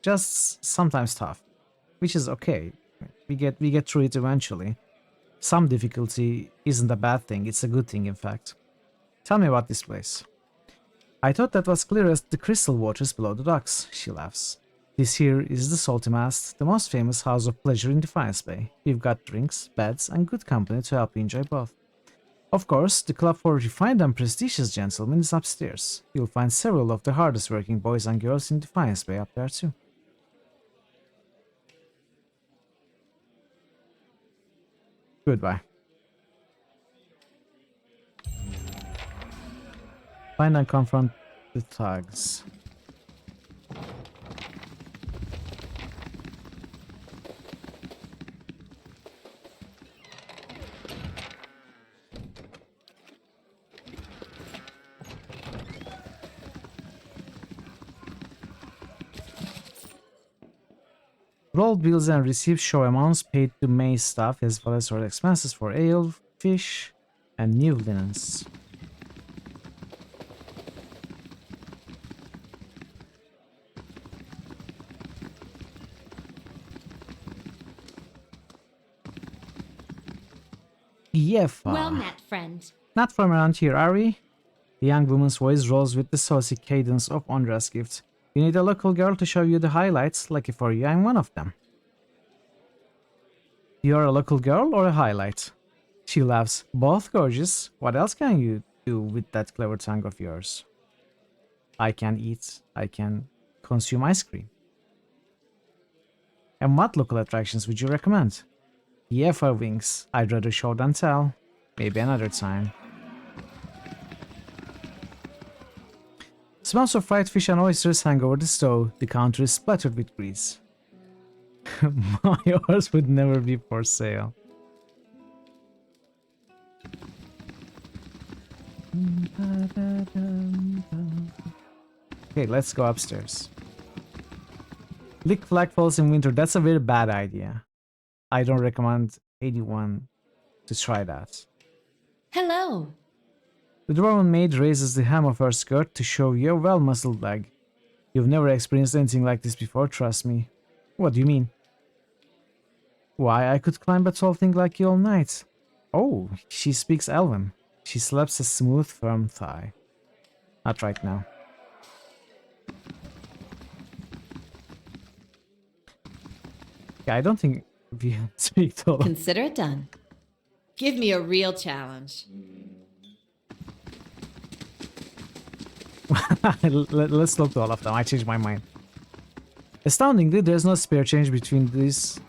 Speaker 1: Just sometimes tough, which is okay. We get through it eventually. Some difficulty isn't a bad thing, it's a good thing in fact. Tell me about this place. I thought that was clear as the crystal waters below the docks, she laughs. This here is the Salty Mast, the most famous house of pleasure in Defiance Bay. We've got drinks, beds, and good company to help you enjoy both. Of course, the club for refined and prestigious gentlemen is upstairs. You'll find several of the hardest working boys and girls in Defiance Bay up there too. Goodbye. Find and confront the thugs. Roll bills and receipts show amounts paid to May's staff as well as her expenses for ale, fish, and new linens. Yefa.
Speaker 19: Well met, friend.
Speaker 1: Not from around here, are we? The young woman's voice rolls with the saucy cadence of Ondra's gift. You need a local girl to show you the highlights. Lucky for you, I'm one of them. You're a local girl or a highlight? She laughs. Both gorgeous. What else can you do with that clever tongue of yours? I can eat. I can consume ice cream. And what local attractions would you recommend? Yeah, for wings. I'd rather show than tell. Maybe another time. Smells of fried fish and oysters hang over the stove. The counter is splattered with grease. My horse would never be for sale. Okay, let's go upstairs. Lick flagpoles in winter, that's a very bad idea. I don't recommend anyone to try that.
Speaker 19: Hello.
Speaker 1: The dwarven maid raises the hem of her skirt to show you a well-muscled leg. You've never experienced anything like this before, trust me. What do you mean? Why, I could climb a tall thing like you all night. Oh, she speaks Elven. She slaps a smooth, firm thigh. Not right now. Yeah, I don't think we speak tall.
Speaker 8: Consider it done.
Speaker 16: Give me a real challenge.
Speaker 1: Let's talk to all of them. I changed my mind. Astoundingly, there's no spare change between these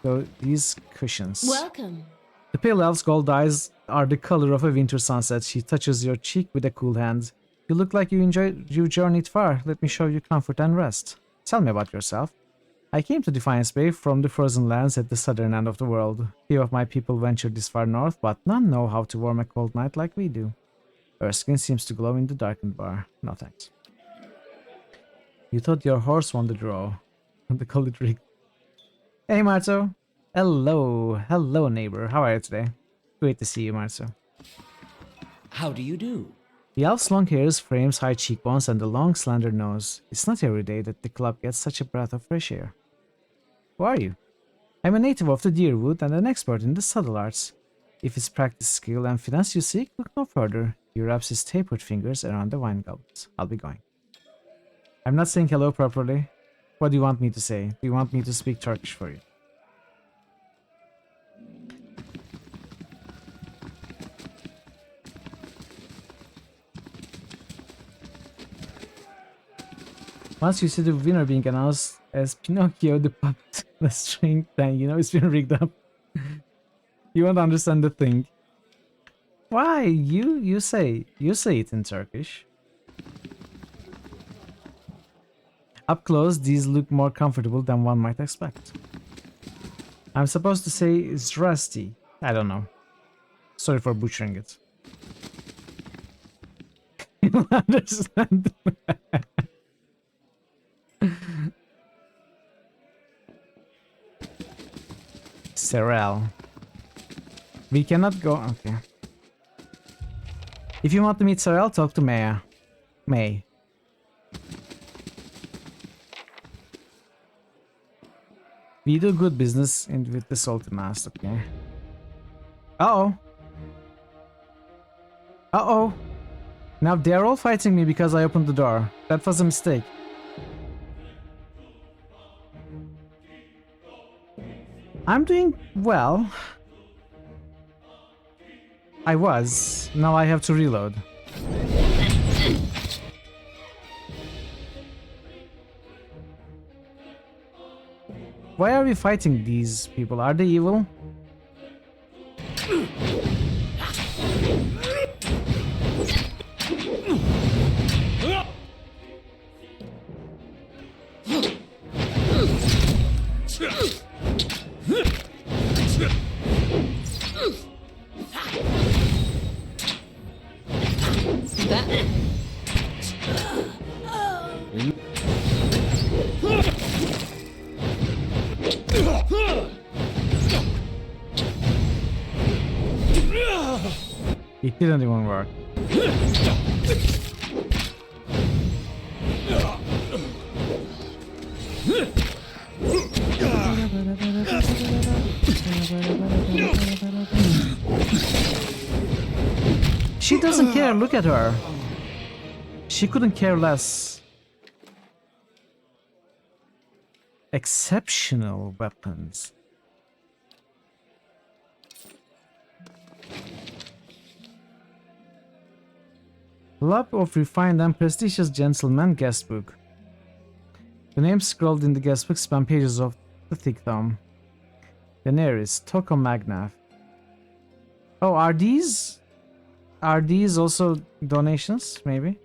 Speaker 1: cushions.
Speaker 19: Welcome.
Speaker 1: The pale elf's gold eyes are the color of a winter sunset. She touches your cheek with a cool hand. You look like you journeyed far. Let me show you comfort and rest. Tell me about yourself. I came to Defiance Bay from the frozen lands at the southern end of the world. Few of my people ventured this far north, but none know how to warm a cold night like we do. Her skin seems to glow in the darkened bar. No thanks. You thought your horse won the draw. The call it rigged. Hey Marzo. Hello. Hello neighbor. How are you today? Great to see you, Marzo.
Speaker 3: How do you do?
Speaker 1: The elf's long hairs, frames, high cheekbones, and the long, slender nose. It's not every day that the club gets such a breath of fresh air. Who are you? I'm a native of the Deerwood and an expert in the subtle arts. If it's practice, skill, and finesse you seek, look no further. He wraps his tapered fingers around the wine goblets. I'll be going. I'm not saying hello properly. What do you want me to say? Do you want me to speak Turkish for you? Once you see the winner being announced as Pinocchio the puppet, the string, then you know it's been rigged up. You won't understand the thing. Why? You say it in Turkish. Up close, these look more comfortable than one might expect. I'm supposed to say it's rusty. I don't know. Sorry for butchering it. You'll understand. Serel. We cannot go. Okay. If you want to meet Serel, talk to Maya. May. We do good business with the salty mask, okay? Uh-oh. Uh-oh. Now they're all fighting me because I opened the door. That was a mistake. I'm doing well. I was. Now I have to reload. Why are we fighting these people? Are they evil? It didn't even work. She doesn't care, look at her. She couldn't care less. Exceptional weapons. Club of Refined and Prestigious Gentlemen Guestbook. The names scrawled in the guestbook span pages of the thick tome. Daenerys, Toko Magnaf. Oh, are these also donations, maybe?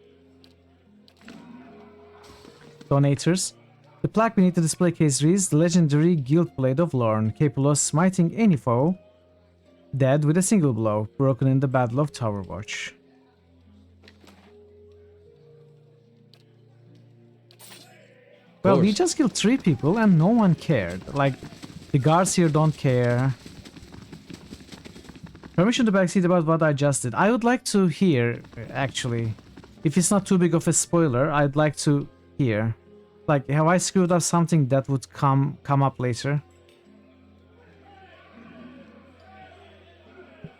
Speaker 1: Donators. The plaque beneath the display case reads, the legendary Guild Blade of Lorne, capable of smiting any foe dead with a single blow, broken in the Battle of Tower Watch. Well, we just killed 3 people and no one cared. Like, the guards here don't care. Permission to backseat about what I just did. I would like to hear, actually. If it's not too big of a spoiler, I'd like to hear. Like, have I screwed up something that would come up later?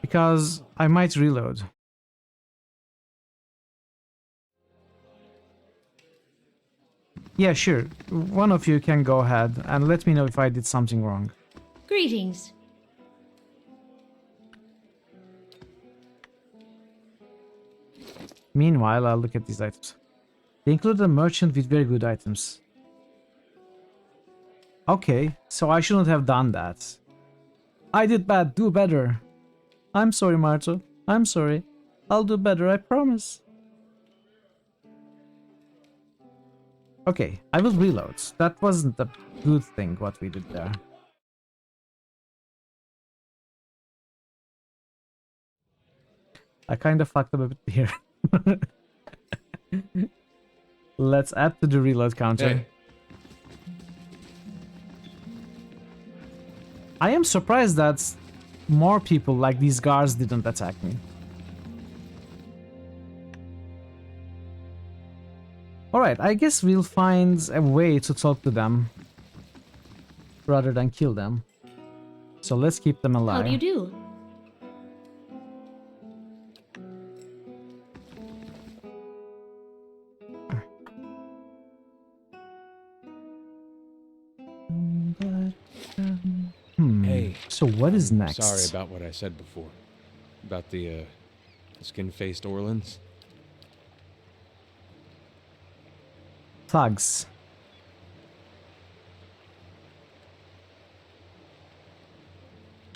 Speaker 1: Because I might reload. Yeah, sure. One of you can go ahead and let me know if I did something wrong.
Speaker 19: Greetings.
Speaker 1: Meanwhile, I'll look at these items. They include a merchant with very good items. Okay, so I shouldn't have done that. I did bad, do better. I'm sorry, Marto. I'm sorry. I'll do better, I promise. Okay, I will reload. That wasn't a good thing, what we did there. I kind of fucked up a bit here. Let's add to the reload counter.
Speaker 7: Hey.
Speaker 1: I am surprised that more people like these guards didn't attack me. Alright, I guess we'll find a way to talk to them rather than kill them. So let's keep them alive.
Speaker 19: How do you do?
Speaker 7: Hey.
Speaker 1: So what is next?
Speaker 7: Sorry about what I said before. About the skin-faced Orlans.
Speaker 1: Thugs.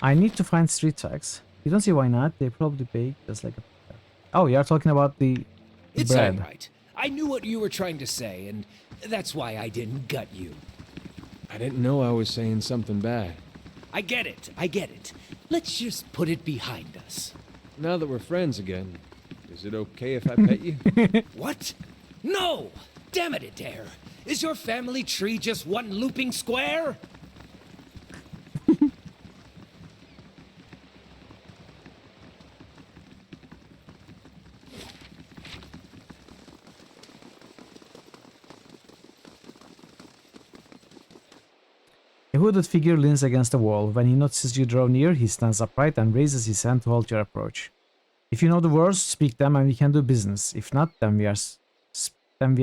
Speaker 1: I need to find street thugs. You don't see why not? They probably bake just like a... Oh, you're talking about the
Speaker 15: It's
Speaker 1: bread.
Speaker 15: alright. I knew what you were trying to say, and that's why I didn't gut you.
Speaker 7: I didn't know I was saying something bad.
Speaker 15: I get it. I get it. Let's just put it behind us.
Speaker 7: Now that we're friends again, is it okay if I pet you?
Speaker 15: What? No! Damn it, Adair. Is your family tree just one looping square?
Speaker 1: A hooded figure leans against the wall. When he notices you draw near, he stands upright and raises his hand to halt your approach. If you know the words, speak them and we can do business. If not, then we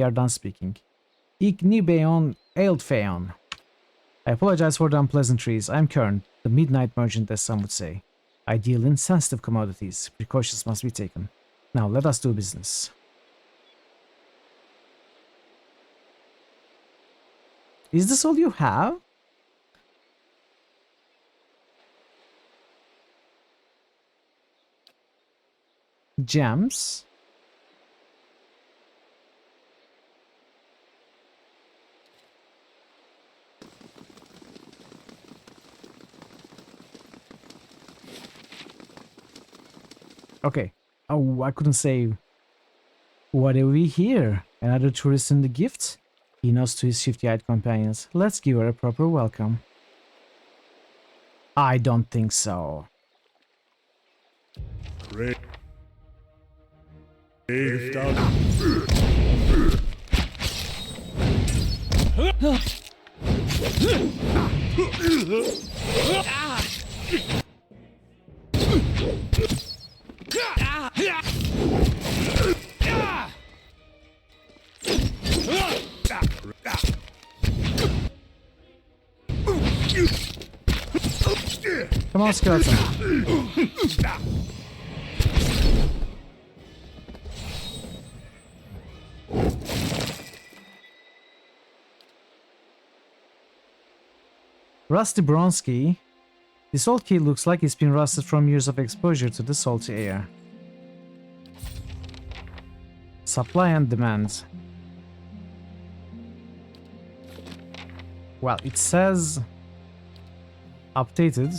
Speaker 1: are done speaking. Ik nibeon eildfeon. I apologize for the unpleasantries. I'm Kern, the midnight merchant, as some would say. I deal in sensitive commodities. Precautions must be taken. Now let us do business. Is this all you have? Gems? Okay. Oh, I couldn't say. What are we here? Another tourist in the gift? He nods to his shifty-eyed companions. Let's give her a proper welcome. I don't think so.
Speaker 5: Great. Saved out.
Speaker 1: Come on, skeleton. Rusty Bronski. This old kid looks like he's been rusted from years of exposure to the salty air. Supply and demand. Well, it says updated.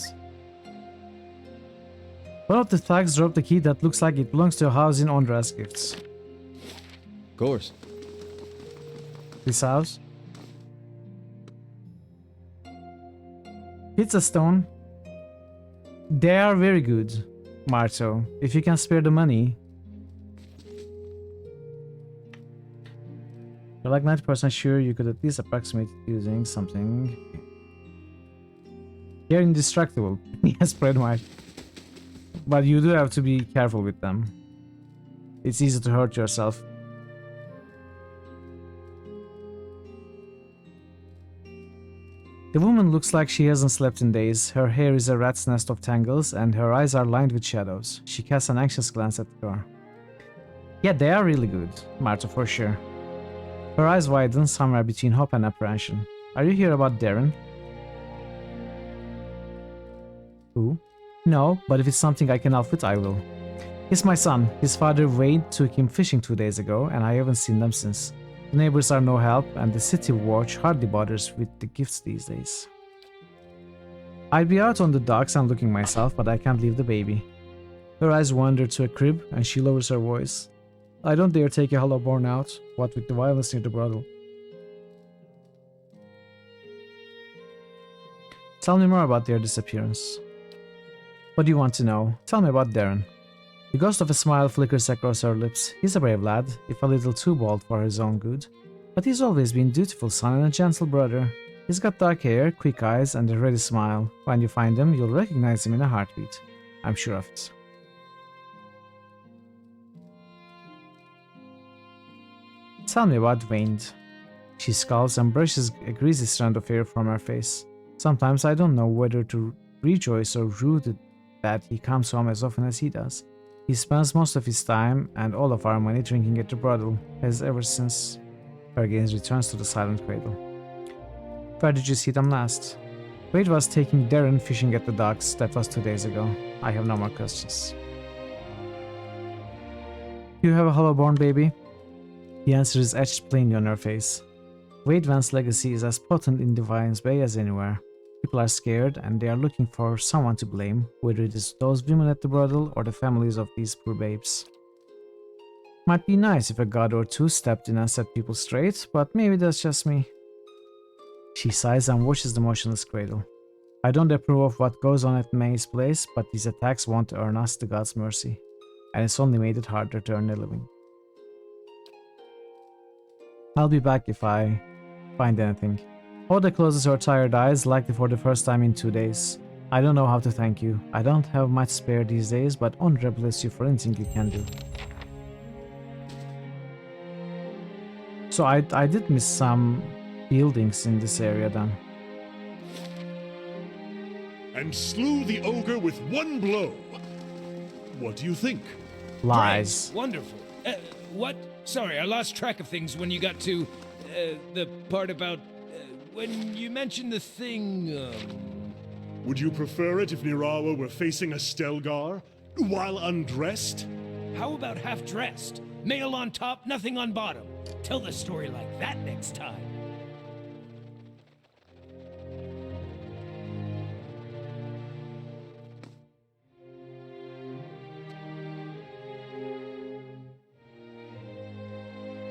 Speaker 1: One of the thugs dropped a key that looks like it belongs to a house in Ondra's Gifts.
Speaker 7: Of course.
Speaker 1: This house? Pizza stone. They are very good, Marto. If you can spare the money. You're like 90% sure you could at least approximate using something. They're indestructible. Yes, pretty much. But you do have to be careful with them. It's easy to hurt yourself. The woman looks like she hasn't slept in days. Her hair is a rat's nest of tangles, and her eyes are lined with shadows. She casts an anxious glance at the door. Yeah, they are really good, Marta, for sure. Her eyes widen somewhere between hope and apprehension. Are you here about Darren? Who? No, but if it's something I can help with, I will. He's my son. His father Wade took him fishing 2 days ago, and I haven't seen them since. The neighbors are no help, and the city watch hardly bothers with the gifts these days. I'd be out on the docks and looking myself, but I can't leave the baby. Her eyes wander to a crib, and she lowers her voice. I don't dare take a Hollowborn out, what with the violence near the brothel. Tell me more about their disappearance. What do you want to know? Tell me about Darren. The ghost of a smile flickers across her lips. He's a brave lad, if a little too bold for his own good. But he's always been a dutiful son and a gentle brother. He's got dark hair, quick eyes, and a ready smile. When you find him, you'll recognize him in a heartbeat. I'm sure of it. Tell me about Wayne. She scowls and brushes a greasy strand of hair from her face. Sometimes I don't know whether to rejoice or rue that he comes home as often as he does. He spends most of his time and all of our money drinking at the brothel, as ever since. Her gaze returns to the silent cradle. Where did you see them last? Wade was taking Darren fishing at the docks. That was 2 days ago. I have no more questions. You have a Hollowborn baby? The answer is etched plainly on her face. Wade Van's legacy is as potent in Defiance Bay as anywhere. People are scared and they are looking for someone to blame, whether it is those women at the brothel or the families of these poor babes. Might be nice if a god or two stepped in and set people straight, but maybe that's just me. She sighs and watches the motionless cradle. I don't approve of what goes on at May's place, but these attacks won't earn us the god's mercy, and it's only made it harder to earn a living. I'll be back if I find anything. Oda closes her tired eyes, likely for the first time in 2 days. I don't know how to thank you. I don't have much spare these days, but Honor bless you for anything you can do. So I did miss some buildings in this area then.
Speaker 5: And slew the ogre with one blow. What do you think?
Speaker 1: Lies.
Speaker 15: Great. Wonderful. What? Sorry, I lost track of things when you got to the part about when you mentioned the thing.
Speaker 5: Would you prefer it if Nirawa were facing a Stelgar while undressed?
Speaker 15: How about half dressed? Mail on top, nothing on bottom. Tell the story like that next time.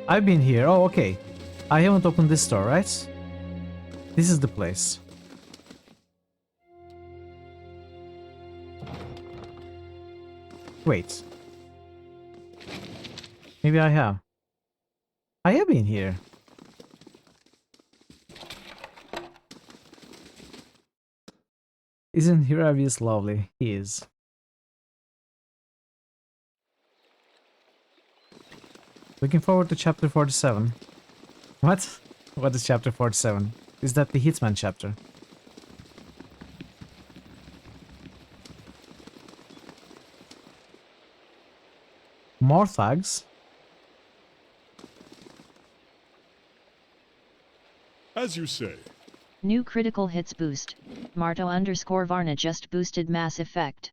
Speaker 1: I've been here. Oh, okay. I haven't opened this door, right? This is the place. Wait. Maybe I have. I have been here. Isn't Hiravius lovely? He is. Looking forward to chapter 47. What? What is chapter 47? Is that the Hitman chapter? More thugs?
Speaker 5: As you say.
Speaker 4: New critical hits boost. Marto_Varna just boosted Mass Effect.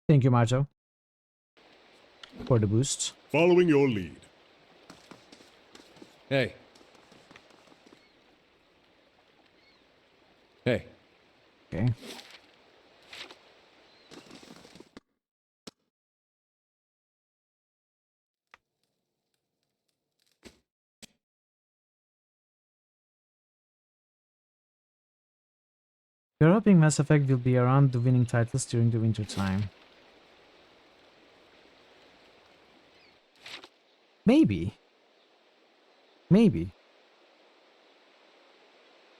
Speaker 1: Thank you, Marto, for the boost.
Speaker 5: Following your lead.
Speaker 7: Hey. Hey.
Speaker 1: Okay. We're hoping Mass Effect will be around the winning titles during the winter time. Maybe. Maybe.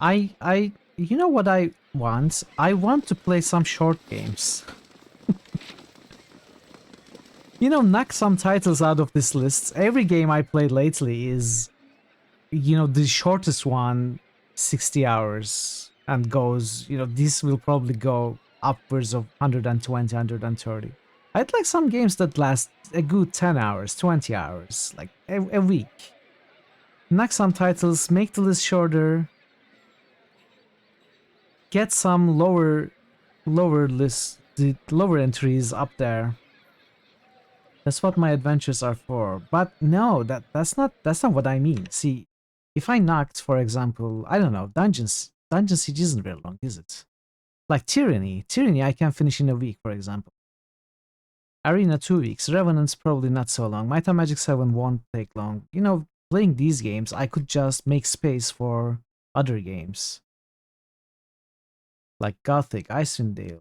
Speaker 1: You know what I want? I want to play some short games. You know, knock some titles out of this list. Every game I played lately is, you know, the shortest one, 60 hours, and goes, you know, this will probably go upwards of 120, 130. I'd like some games that last a good 10 hours, 20 hours, like a week. Knock some titles, make the list shorter, get some lower entries up there. That's what my adventures are for. But no, that's not what I mean. See, if I knocked, for example, I don't know, Dungeon Siege isn't very long, is it? Like Tyranny I can finish in a week, for example. Arena 2 weeks. Revenant's probably not so long. Might and Magic 7 won't take long. You know, playing these games, I could just make space for other games. Like Gothic, Icewind Dale,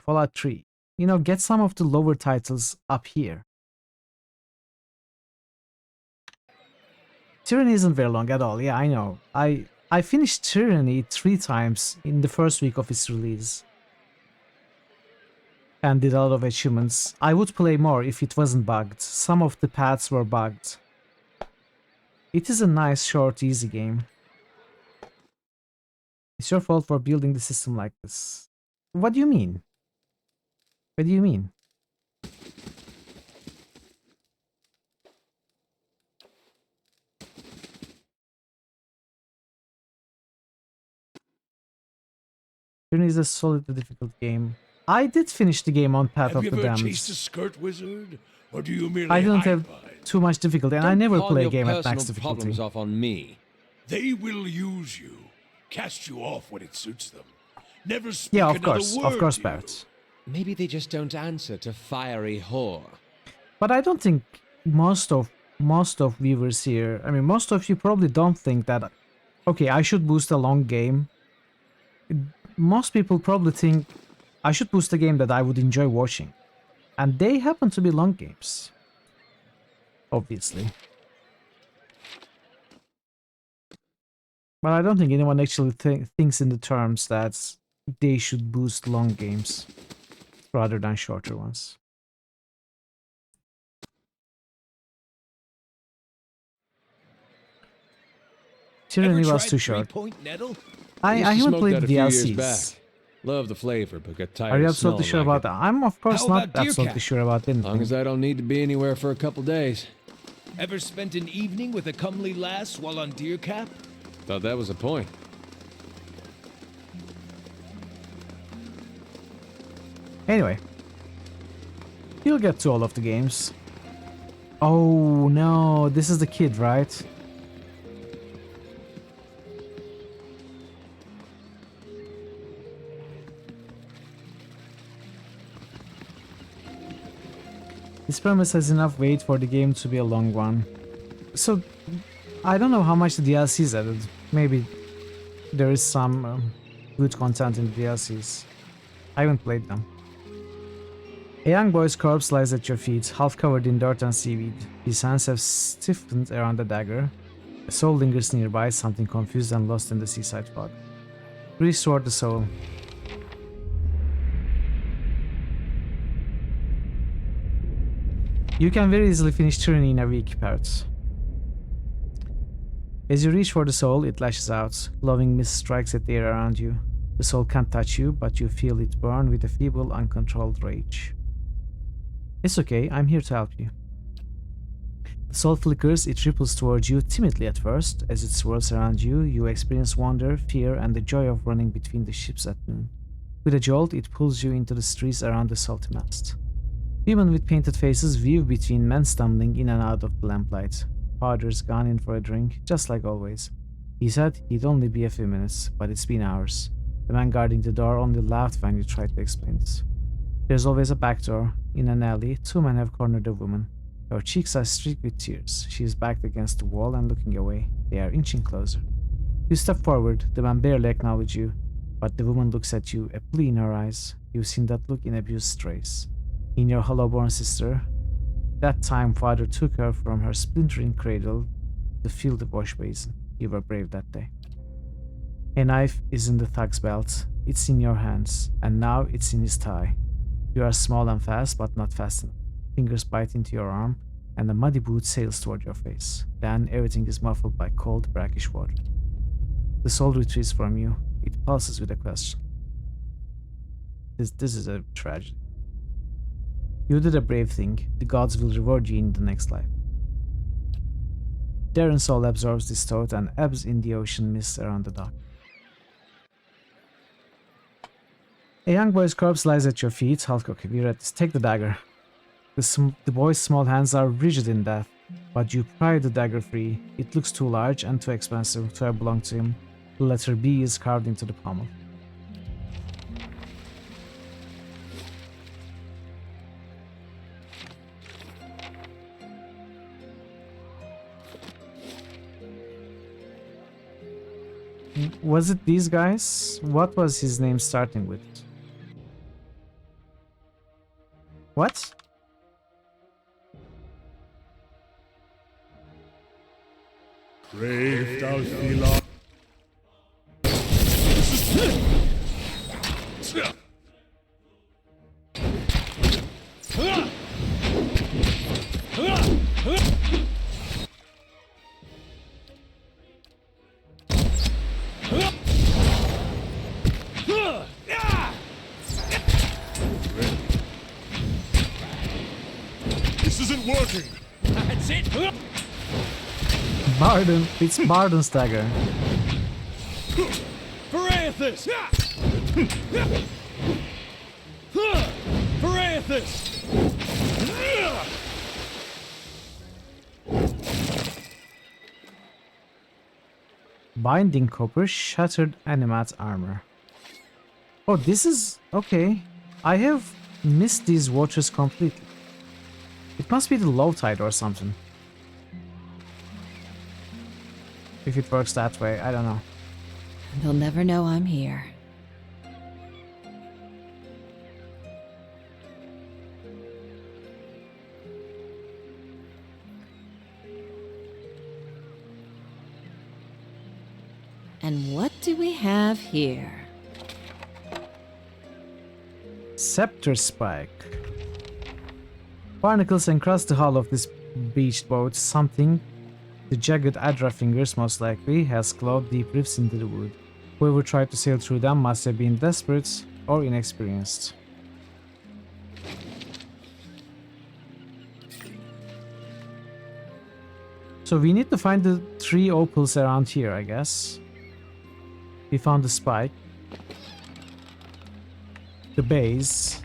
Speaker 1: Fallout 3. You know, get some of the lower titles up here. Tyranny isn't very long at all. Yeah, I know. I finished Tyranny 3 times in the first week of its release. And did a lot of achievements. I would play more if it wasn't bugged. Some of the paths were bugged. It is a nice, short, easy game. It's your fault for building the system like this. What do you mean? What do you mean? Tyranny is a solidly difficult game. I did finish the game on Path of the
Speaker 2: Have you ever
Speaker 1: Damned.
Speaker 2: chased a skirt wizard? Or do you merely
Speaker 1: I don't
Speaker 2: hide
Speaker 1: have
Speaker 2: behind?
Speaker 1: too much difficulty, and I
Speaker 7: Don't
Speaker 1: never
Speaker 7: pawn
Speaker 1: play a
Speaker 7: your
Speaker 1: game at
Speaker 7: personal
Speaker 1: max difficulty.
Speaker 7: problems off on me.
Speaker 2: They will use you, cast you off when it suits them. Never speak
Speaker 1: Yeah, of
Speaker 2: another
Speaker 1: course,
Speaker 2: word to you.
Speaker 1: Barrett.
Speaker 7: Maybe they just don't answer to fiery whore.
Speaker 1: But I don't think most of viewers here, I mean, most of you probably don't think that, okay, I should boost a long game. Most people probably think I should boost a game that I would enjoy watching. And they happen to be long games. Obviously. But I don't think anyone actually thinks in the terms that they should boost long games rather than shorter ones. Tyranny was too short. I haven't played the DLCs.
Speaker 7: Love the flavor, but got tired
Speaker 1: Are you
Speaker 7: of
Speaker 1: absolutely
Speaker 7: smelling
Speaker 1: sure
Speaker 7: like
Speaker 1: about that? I'm of course
Speaker 15: How
Speaker 1: not
Speaker 15: about Deer
Speaker 1: absolutely
Speaker 15: Cat?
Speaker 1: sure about anything.
Speaker 7: As long as I don't need to be anywhere for a couple days.
Speaker 15: Ever spent an evening with a comely lass while on deer cap?
Speaker 7: Thought that was a point.
Speaker 1: Anyway, you'll get to all of the games. Oh no, this is the kid, right? This premise has enough weight for the game to be a long one. So, I don't know how much the DLCs added. Maybe there is some good content in the DLCs. I haven't played them. A young boy's corpse lies at your feet, half covered in dirt and seaweed. His hands have stiffened around the dagger. A soul lingers nearby, something confused and lost in the seaside fog. Restore the soul. You can very easily finish Tyranny in a week, Parrots. As you reach for the soul, it lashes out. Glowing mist strikes at the air around you. The soul can't touch you, but you feel it burn with a feeble, uncontrolled rage. It's okay, I'm here to help you. The soul flickers, it ripples towards you, timidly at first. As it swirls around you, you experience wonder, fear, and the joy of running between the ships at noon. With a jolt, it pulls you into the streets around the salty mast. Women with painted faces weave between men stumbling in and out of the lamplight. Father's gone in for a drink, just like always. He said he'd only be a few minutes, but it's been hours. The man guarding the door only laughed when you tried to explain this. There's always a back door. In an alley, two men have cornered a woman. Her cheeks are streaked with tears. She is backed against the wall and looking away. They are inching closer. You step forward. The man barely acknowledges you, but the woman looks at you, a plea in her eyes. You've seen that look in abused strays. In your hollow-born sister, that time father took her from her splintering cradle to fill the wash basin. You were brave that day. A knife is in the thug's belt. It's in your hands, and now it's in his thigh. You are small and fast, but not fast enough. Fingers bite into your arm, and a muddy boot sails toward your face. Then everything is muffled by cold, brackish water. The soul retreats from you. It pulses with a question. This is a tragedy. You did a brave thing. The gods will reward you in the next life. Darren's soul absorbs this thought and ebbs in the ocean mist around the dock. A young boy's corpse lies at your feet. Half-cocked, you read this. Take the dagger. The boy's small hands are rigid in death, but you pry the dagger free. It looks too large and too expensive to have belonged to him. The letter B is carved into the pommel. Was it these guys? What was his name starting with? What?
Speaker 5: Brave Dalfila. This isn't working.
Speaker 15: That's it.
Speaker 1: Barden, it's Barden's dagger.
Speaker 15: Parathis! Parathis!
Speaker 1: Binding copper, shattered animat armor. Oh, this is... okay. I have missed these watches completely. It must be the low tide or something. If it works that way, I don't know.
Speaker 8: They'll never know I'm here. And what do we have here?
Speaker 1: Scepter spike. Barnacles encrust the hull of this beached boat. Something, the jagged Adra fingers most likely, has clawed deep rifts into the wood. Whoever tried to sail through them must have been desperate or inexperienced. So we need to find the 3 opals around here, I guess. We found the spike, the base,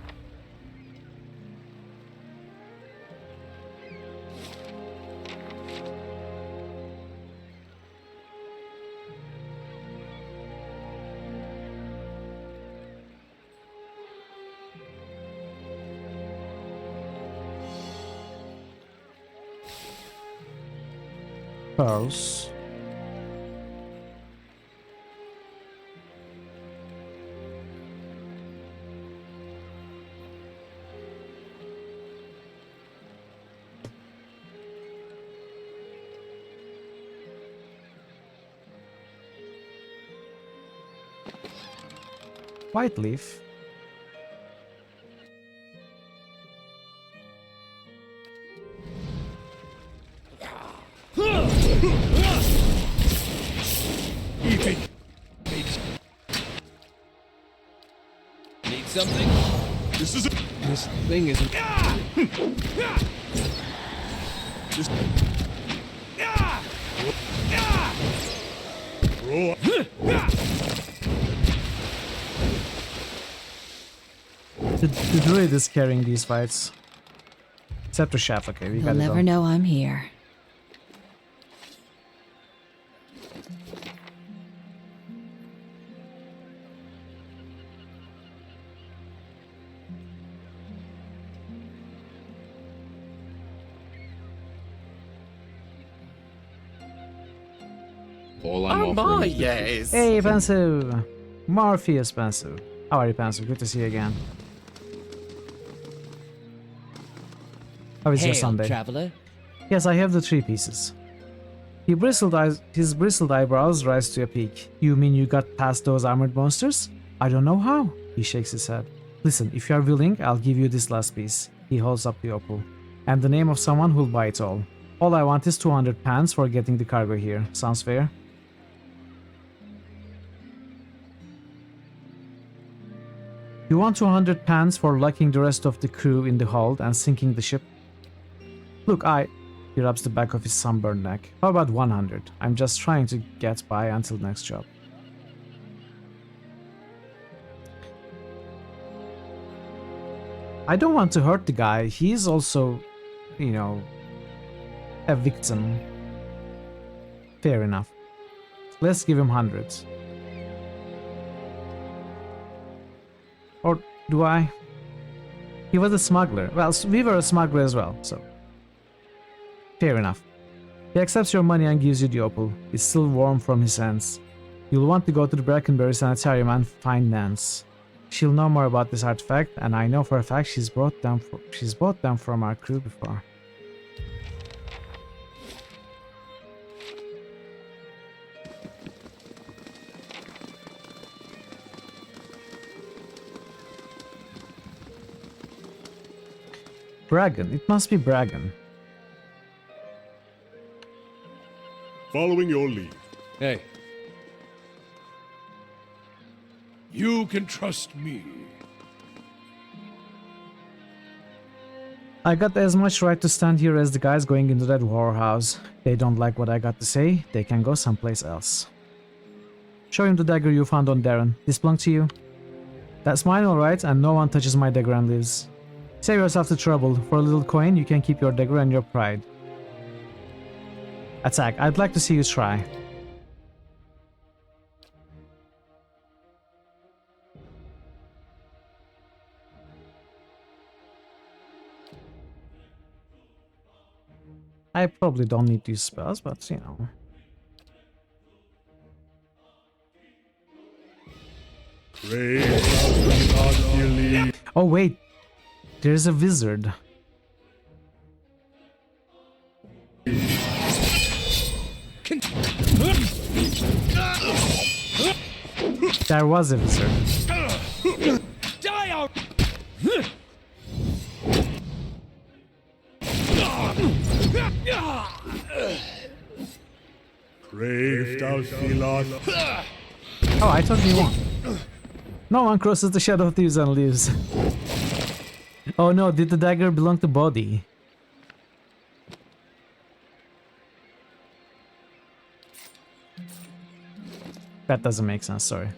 Speaker 1: pearls. White leaf.
Speaker 15: Eating. Need something?
Speaker 5: This isn't.
Speaker 7: This thing isn't.
Speaker 5: Just. Roll.
Speaker 1: The druid is carrying these fights. Scepter shaft, okay, we
Speaker 8: They'll
Speaker 1: gotta
Speaker 8: never
Speaker 1: go.
Speaker 8: know I'm here.
Speaker 11: All I'm offering is the
Speaker 1: Hey, Pensu! Morpheus Pensu. How are you, Pensu? Good to see you again. How is your
Speaker 6: Hail,
Speaker 1: Sunday?
Speaker 6: traveler.
Speaker 1: Yes, I have the 3 pieces. His bristled eyebrows rise to a peak. You mean you got past those armored monsters? I don't know how. He shakes his head. Listen, if you are willing, I'll give you this last piece. He holds up the opal. And the name of someone who'll buy it all. All I want is 200 pounds for getting the cargo here. Sounds fair? You want 200 pounds for locking the rest of the crew in the hold and sinking the ship? Look, He rubs the back of his sunburned neck. How about 100? I'm just trying to get by until next job. I don't want to hurt the guy. He's also, you know, a victim. Fair enough. Let's give him 100. Or do I? He was a smuggler. Well, we were a smuggler as well, so... Fair enough. He accepts your money and gives you the opal. It's still warm from his hands. You'll want to go to the Brackenbury Sanitarium and find Nance. She'll know more about this artifact, and I know for a fact she's brought them from our crew before. Bragan. It must be Bragan.
Speaker 5: Following your lead.
Speaker 7: Hey.
Speaker 2: You can trust me.
Speaker 1: I got as much right to stand here as the guys going into that warehouse. They don't like what I got to say, they can go someplace else. Show him the dagger you found on Darren. This belonged to you. That's mine, alright, and no one touches my dagger and lives. Save yourself the trouble. For a little coin, you can keep your dagger and your pride. Attack. I'd like to see you try. I probably don't need these spells, but you know. Oh wait, there's a wizard. There was a wizard.
Speaker 15: Die out!
Speaker 1: Oh, I thought you won. No one crosses the shadow of thieves and lives. Oh no, did the dagger belong to Bodhi? That doesn't make sense, sorry.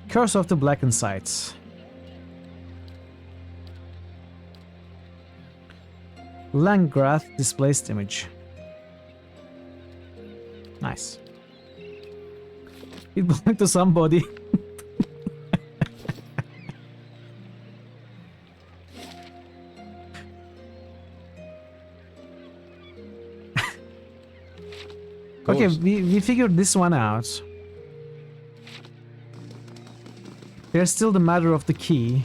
Speaker 1: Curse of the Blackened Sights. Langrath displaced image. Nice. It belonged to somebody. Okay, we figured this one out. There's still the matter of the key.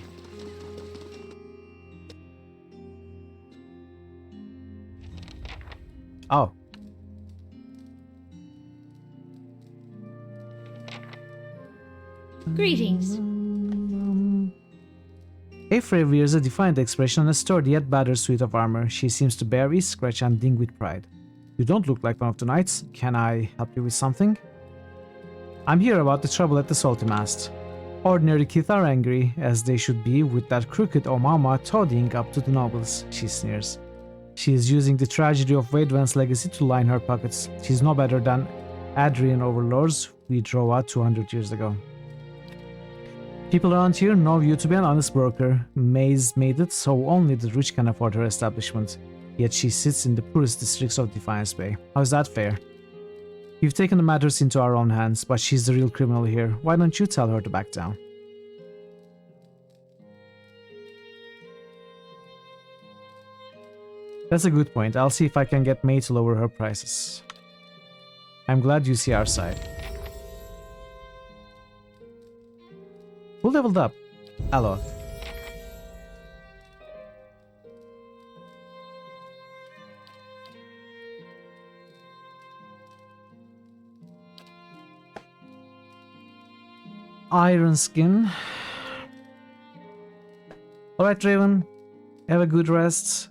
Speaker 1: Oh.
Speaker 8: Greetings.
Speaker 1: Afra wears a defiant expression on a sturdy yet battered suit of armor. She seems to bear each scratch and ding with pride. You don't look like one of the knights. Can I help you with something? I'm here about the trouble at the Salty Mast. Ordinary Kith are angry, as they should be, with that crooked Omama toadying up to the nobles, she sneers. She is using the tragedy of Wadevan's legacy to line her pockets. She's no better than Adrian overlords we drove out 200 years ago. People around here know you to be an honest broker. May's made it so only the rich can afford her establishment. Yet she sits in the poorest districts of Defiance Bay. How's that fair? We've taken the matters into our own hands, but she's the real criminal here. Why don't you tell her to back down? That's a good point. I'll see if I can get May to lower her prices. I'm glad you see our side. Who leveled up? Aloth. Iron Skin. Alright, Raven. Have a good rest.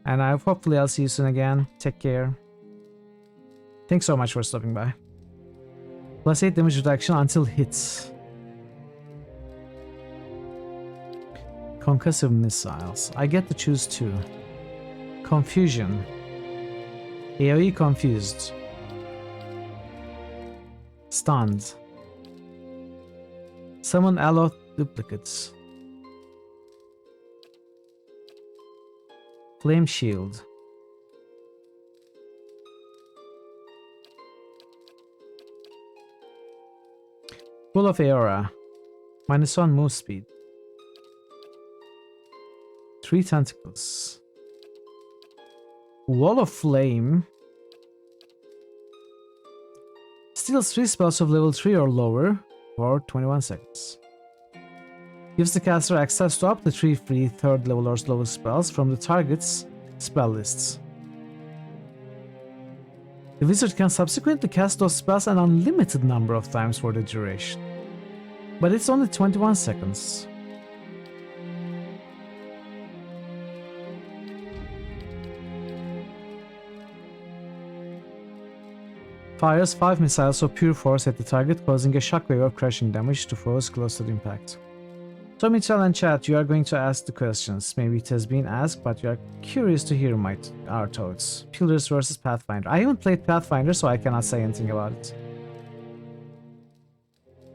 Speaker 1: And hopefully I'll see you soon again. Take care. Thanks so much for stopping by. Plus 8 damage reduction until hits. Concussive missiles. I get to choose 2. Confusion. AoE confused. Stunned. Summon Aloth duplicates. Flame shield. Full of Aura. -1 move speed. 3 tentacles. Wall of Flame. steals 3 spells of level 3 or lower for 21 seconds. Gives the caster access to up to 3 free 3rd level or lower spells from the target's spell lists. The wizard can subsequently cast those spells an unlimited number of times for the duration. But it's only 21 seconds. Fires 5 missiles of pure force at the target, causing a shockwave of crushing damage to foes close to the impact. So Mitchell and chat, you are going to ask the questions. Maybe it has been asked, but you are curious to hear our thoughts. Pillars versus Pathfinder. I haven't played Pathfinder, so I cannot say anything about it.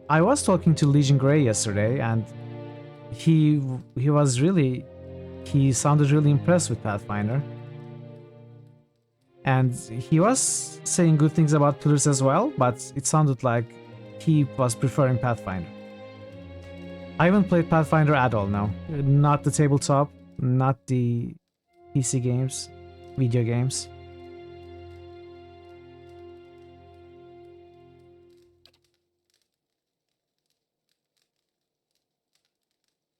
Speaker 1: I was talking to Legion Grey yesterday, and he sounded really impressed with Pathfinder. And he was saying good things about Pillars as well, but it sounded like he was preferring Pathfinder. I haven't played Pathfinder at all now. Not the tabletop, not the PC games, video games.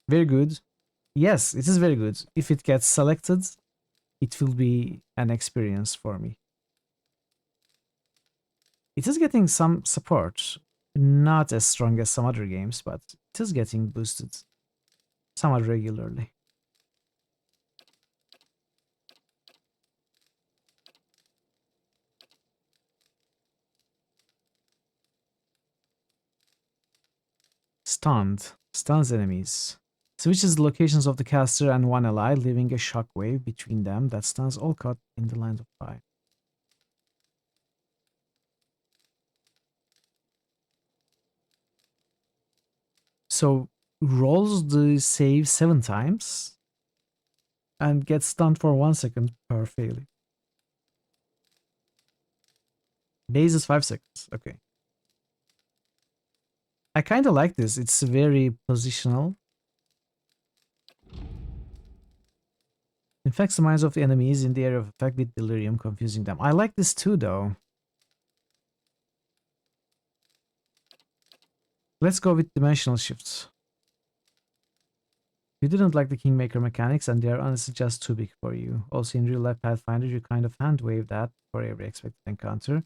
Speaker 1: Very good. Yes, it is very good. If it gets selected, it will be an experience for me. It is getting some support. Not as strong as some other games, but it is getting boosted somewhat regularly. Stuns enemies. Switches the locations of the caster and one ally, leaving a shockwave between them that stuns all caught in the line of fire. So rolls the save 7 times and gets stunned for 1 second per failure. Base is 5 seconds. Okay. I kind of like this. It's very positional. Infects the minds of the enemies in the area of effect with delirium, confusing them. I like this too, though. Let's go with dimensional shifts. You didn't like the Kingmaker mechanics, and they are honestly just too big for you. Also, in real life Pathfinder, you kind of hand wave that for every expected encounter.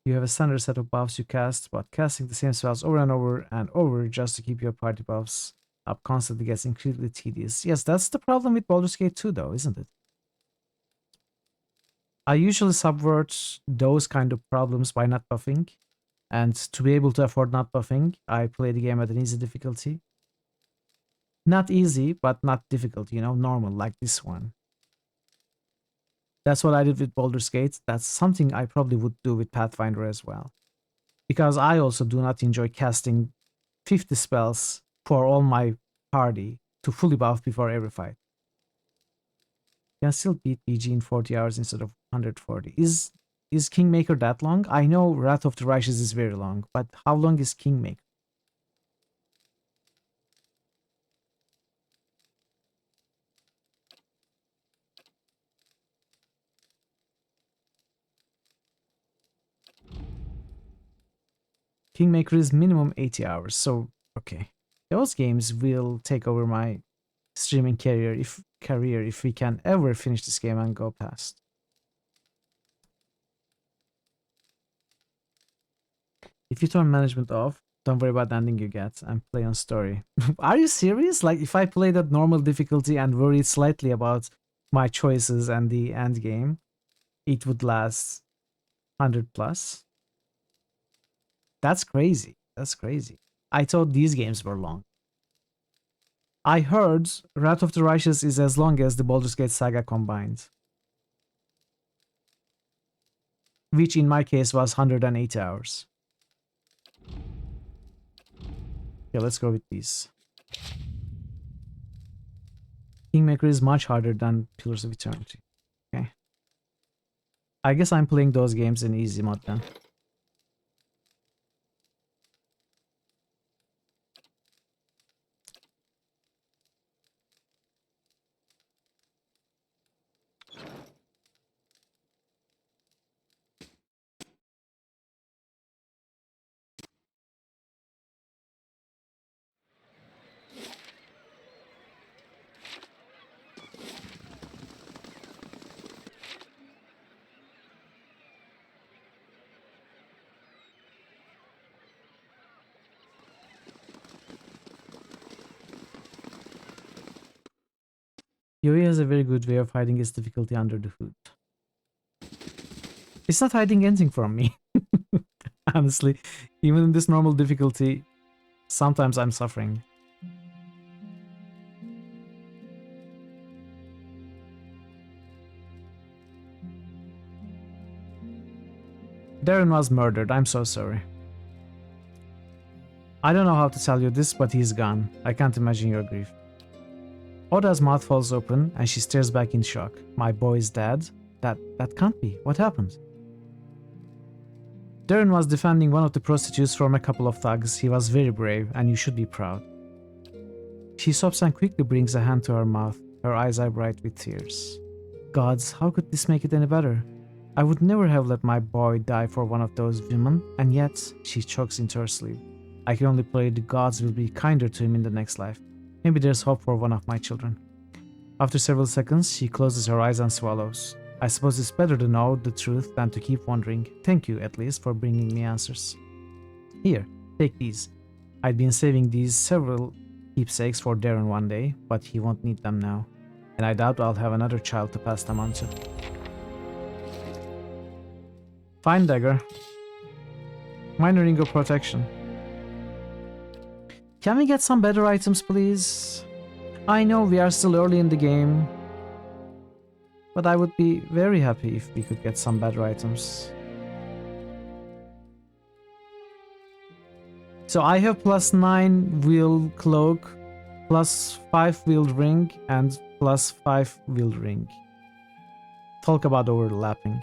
Speaker 1: You have a standard set of buffs you cast, but casting the same spells over and over just to keep your party buffs up constantly gets incredibly tedious. Yes, that's the problem with Baldur's Gate 2, though, isn't it? I usually subvert those kind of problems by not buffing, and to be able to afford not buffing, I play the game at an easy difficulty. Not easy, but not difficult, you know, normal, like this one. That's what I did with Baldur's Gate. That's something I probably would do with Pathfinder as well. Because I also do not enjoy casting 50 spells for all my party to fully buff before every fight. Can still beat BG in 40 hours instead of 140. Is Kingmaker that long? I know Wrath of the Righteous is very long, but how long is Kingmaker? Kingmaker is minimum 80 hours, so okay. Those games will take over my streaming career if we can ever finish this game and go past. If you turn management off, don't worry about the ending you get and play on story. Are you serious? Like, if I played at normal difficulty and worried slightly about my choices and the end game, it would last 100 plus? That's crazy. That's crazy. I thought these games were long. I heard Wrath of the Righteous is as long as the Baldur's Gate saga combined. Which in my case was 180 hours. Okay, let's go with these. Kingmaker is much harder than Pillars of Eternity. Okay. I guess I'm playing those games in easy mode then. Yui has a very good way of hiding its difficulty under the hood. It's not hiding anything from me. Honestly, even in this normal difficulty, sometimes I'm suffering. Darren was murdered. I'm so sorry. I don't know how to tell you this, but he's gone. I can't imagine your grief. Oda's mouth falls open and she stares back in shock. My boy is dead? That can't be. What happened? Darren was defending one of the prostitutes from a couple of thugs. He was very brave, and you should be proud. She sobs and quickly brings a hand to her mouth. Her eyes are bright with tears. Gods, how could this make it any better? I would never have let my boy die for one of those women, and yet she chokes into her sleeve. I can only pray the gods will be kinder to him in the next life. Maybe there's hope for one of my children. After several seconds, she closes her eyes and swallows. I suppose it's better to know the truth than to keep wondering. Thank you, at least, for bringing me answers. Here, take these. I'd been saving these several keepsakes for Darren one day, but he won't need them now. And I doubt I'll have another child to pass them on to. Fine dagger. Minor ring of protection. Can we get some better items, please? I know we are still early in the game, but I would be very happy if we could get some better items. So I have +9 wheel cloak, +5 wheeled ring, and +5 wheeled ring. Talk about overlapping.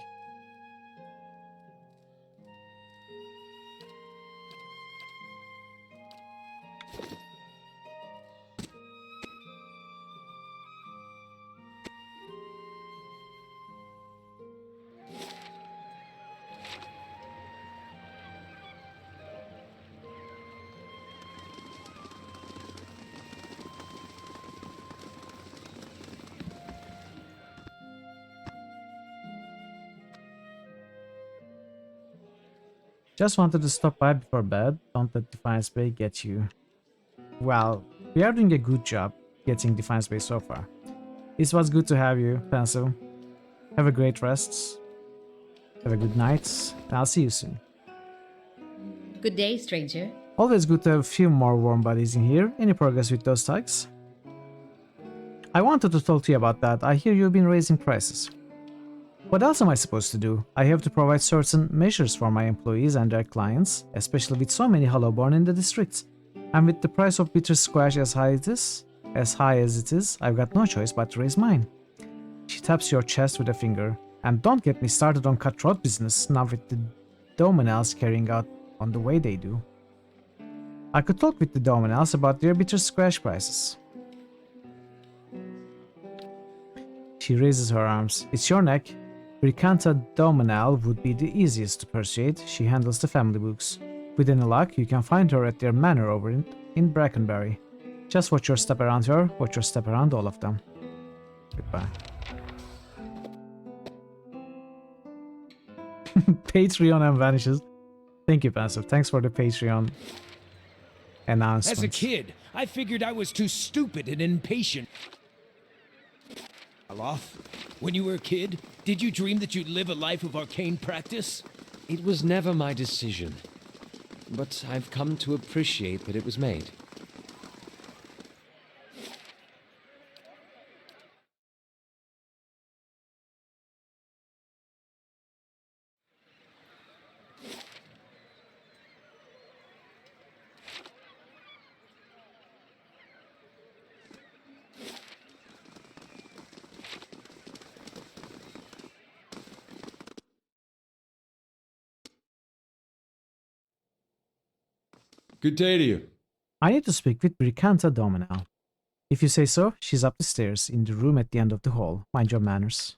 Speaker 1: Just wanted to stop by before bed. Don't let Defiance Bay get you. Well, we are doing a good job getting Defiance Bay so far. It was good to have you, Pencil. Have a great rest. Have a good night, and I'll see you soon.
Speaker 8: Good day, stranger.
Speaker 1: Always good to have a few more warm bodies in here. Any progress with those thugs? I wanted to talk to you about that. I hear you've been raising prices. What else am I supposed to do? I have to provide certain measures for my employees and their clients, especially with so many Hollowborn in the district. And with the price of bitter squash as high as it is, I've got no choice but to raise mine. She taps your chest with a finger. And don't get me started on cutthroat business, now with the Dominals carrying out on the way they do. I could talk with the Dominals about their bitter squash prices. She raises her arms. It's your neck. Bricanta Dominal would be the easiest to persuade. She handles the family books. With any luck, you can find her at their manor over in Brackenbury. Just watch your step around her, watch your step around all of them. Goodbye. Patreon and vanishes. Thank you, Passive. Thanks for the Patreon announcement.
Speaker 15: As a kid, I figured I was too stupid and impatient. Alof, when you were a kid, did you dream that you'd live a life of arcane practice?
Speaker 7: It was never my decision, but I've come to appreciate that it was made. Good day to you.
Speaker 1: I need to speak with Bricanta Dominal. If you say so, she's up the stairs in the room at the end of the hall. Mind your manners.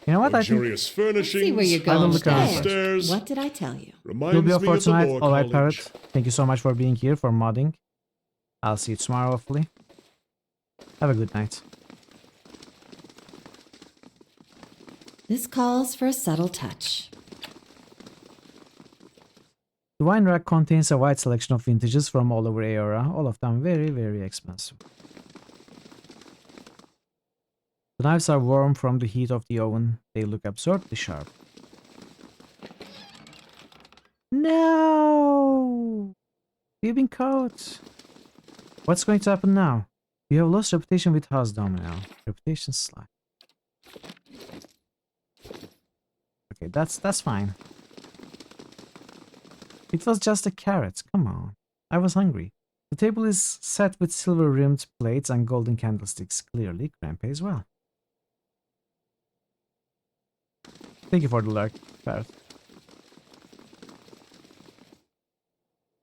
Speaker 1: You know what?
Speaker 5: Luxurious furnishings.
Speaker 8: See where you're going.
Speaker 1: I will look around
Speaker 5: Stairs.
Speaker 8: What did I tell you?
Speaker 1: You'll be off for tonight. All right, Parrot.
Speaker 5: College.
Speaker 1: Thank you so much for being here, for modding. I'll see you tomorrow, hopefully. Have a good night.
Speaker 8: This calls for a subtle touch.
Speaker 1: The wine rack contains a wide selection of vintages from all over Aora, all of them very, very expensive. The knives are warm from the heat of the oven. They look absurdly sharp. No! You've been caught. What's going to happen now? You have lost reputation with House Domino. Reputation slide. Okay, that's fine. It was just a carrot. Come on. I was hungry. The table is set with silver-rimmed plates and golden candlesticks. Clearly, crème pays well. Thank you for the lurk, Parrot.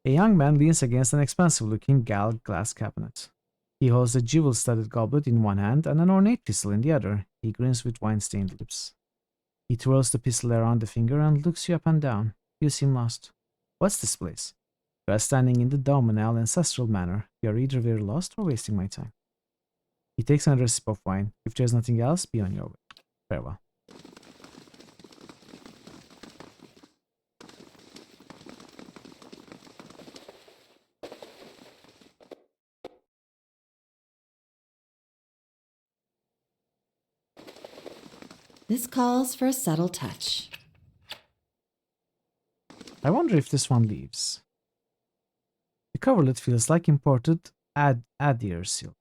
Speaker 1: A young man leans against an expensive-looking glass cabinet. He holds a jewel-studded goblet in one hand and an ornate pistol in the other. He grins with wine-stained lips. He twirls the pistol around the finger and looks you up and down. You seem lost. What's this place? You are standing in the Dominal ancestral manor. You are either very lost or wasting my time. He takes another sip of wine. If there's nothing else, be on your way. Farewell.
Speaker 8: This calls for a subtle touch.
Speaker 1: I wonder if this one leaves. The coverlet feels like imported adhere silk.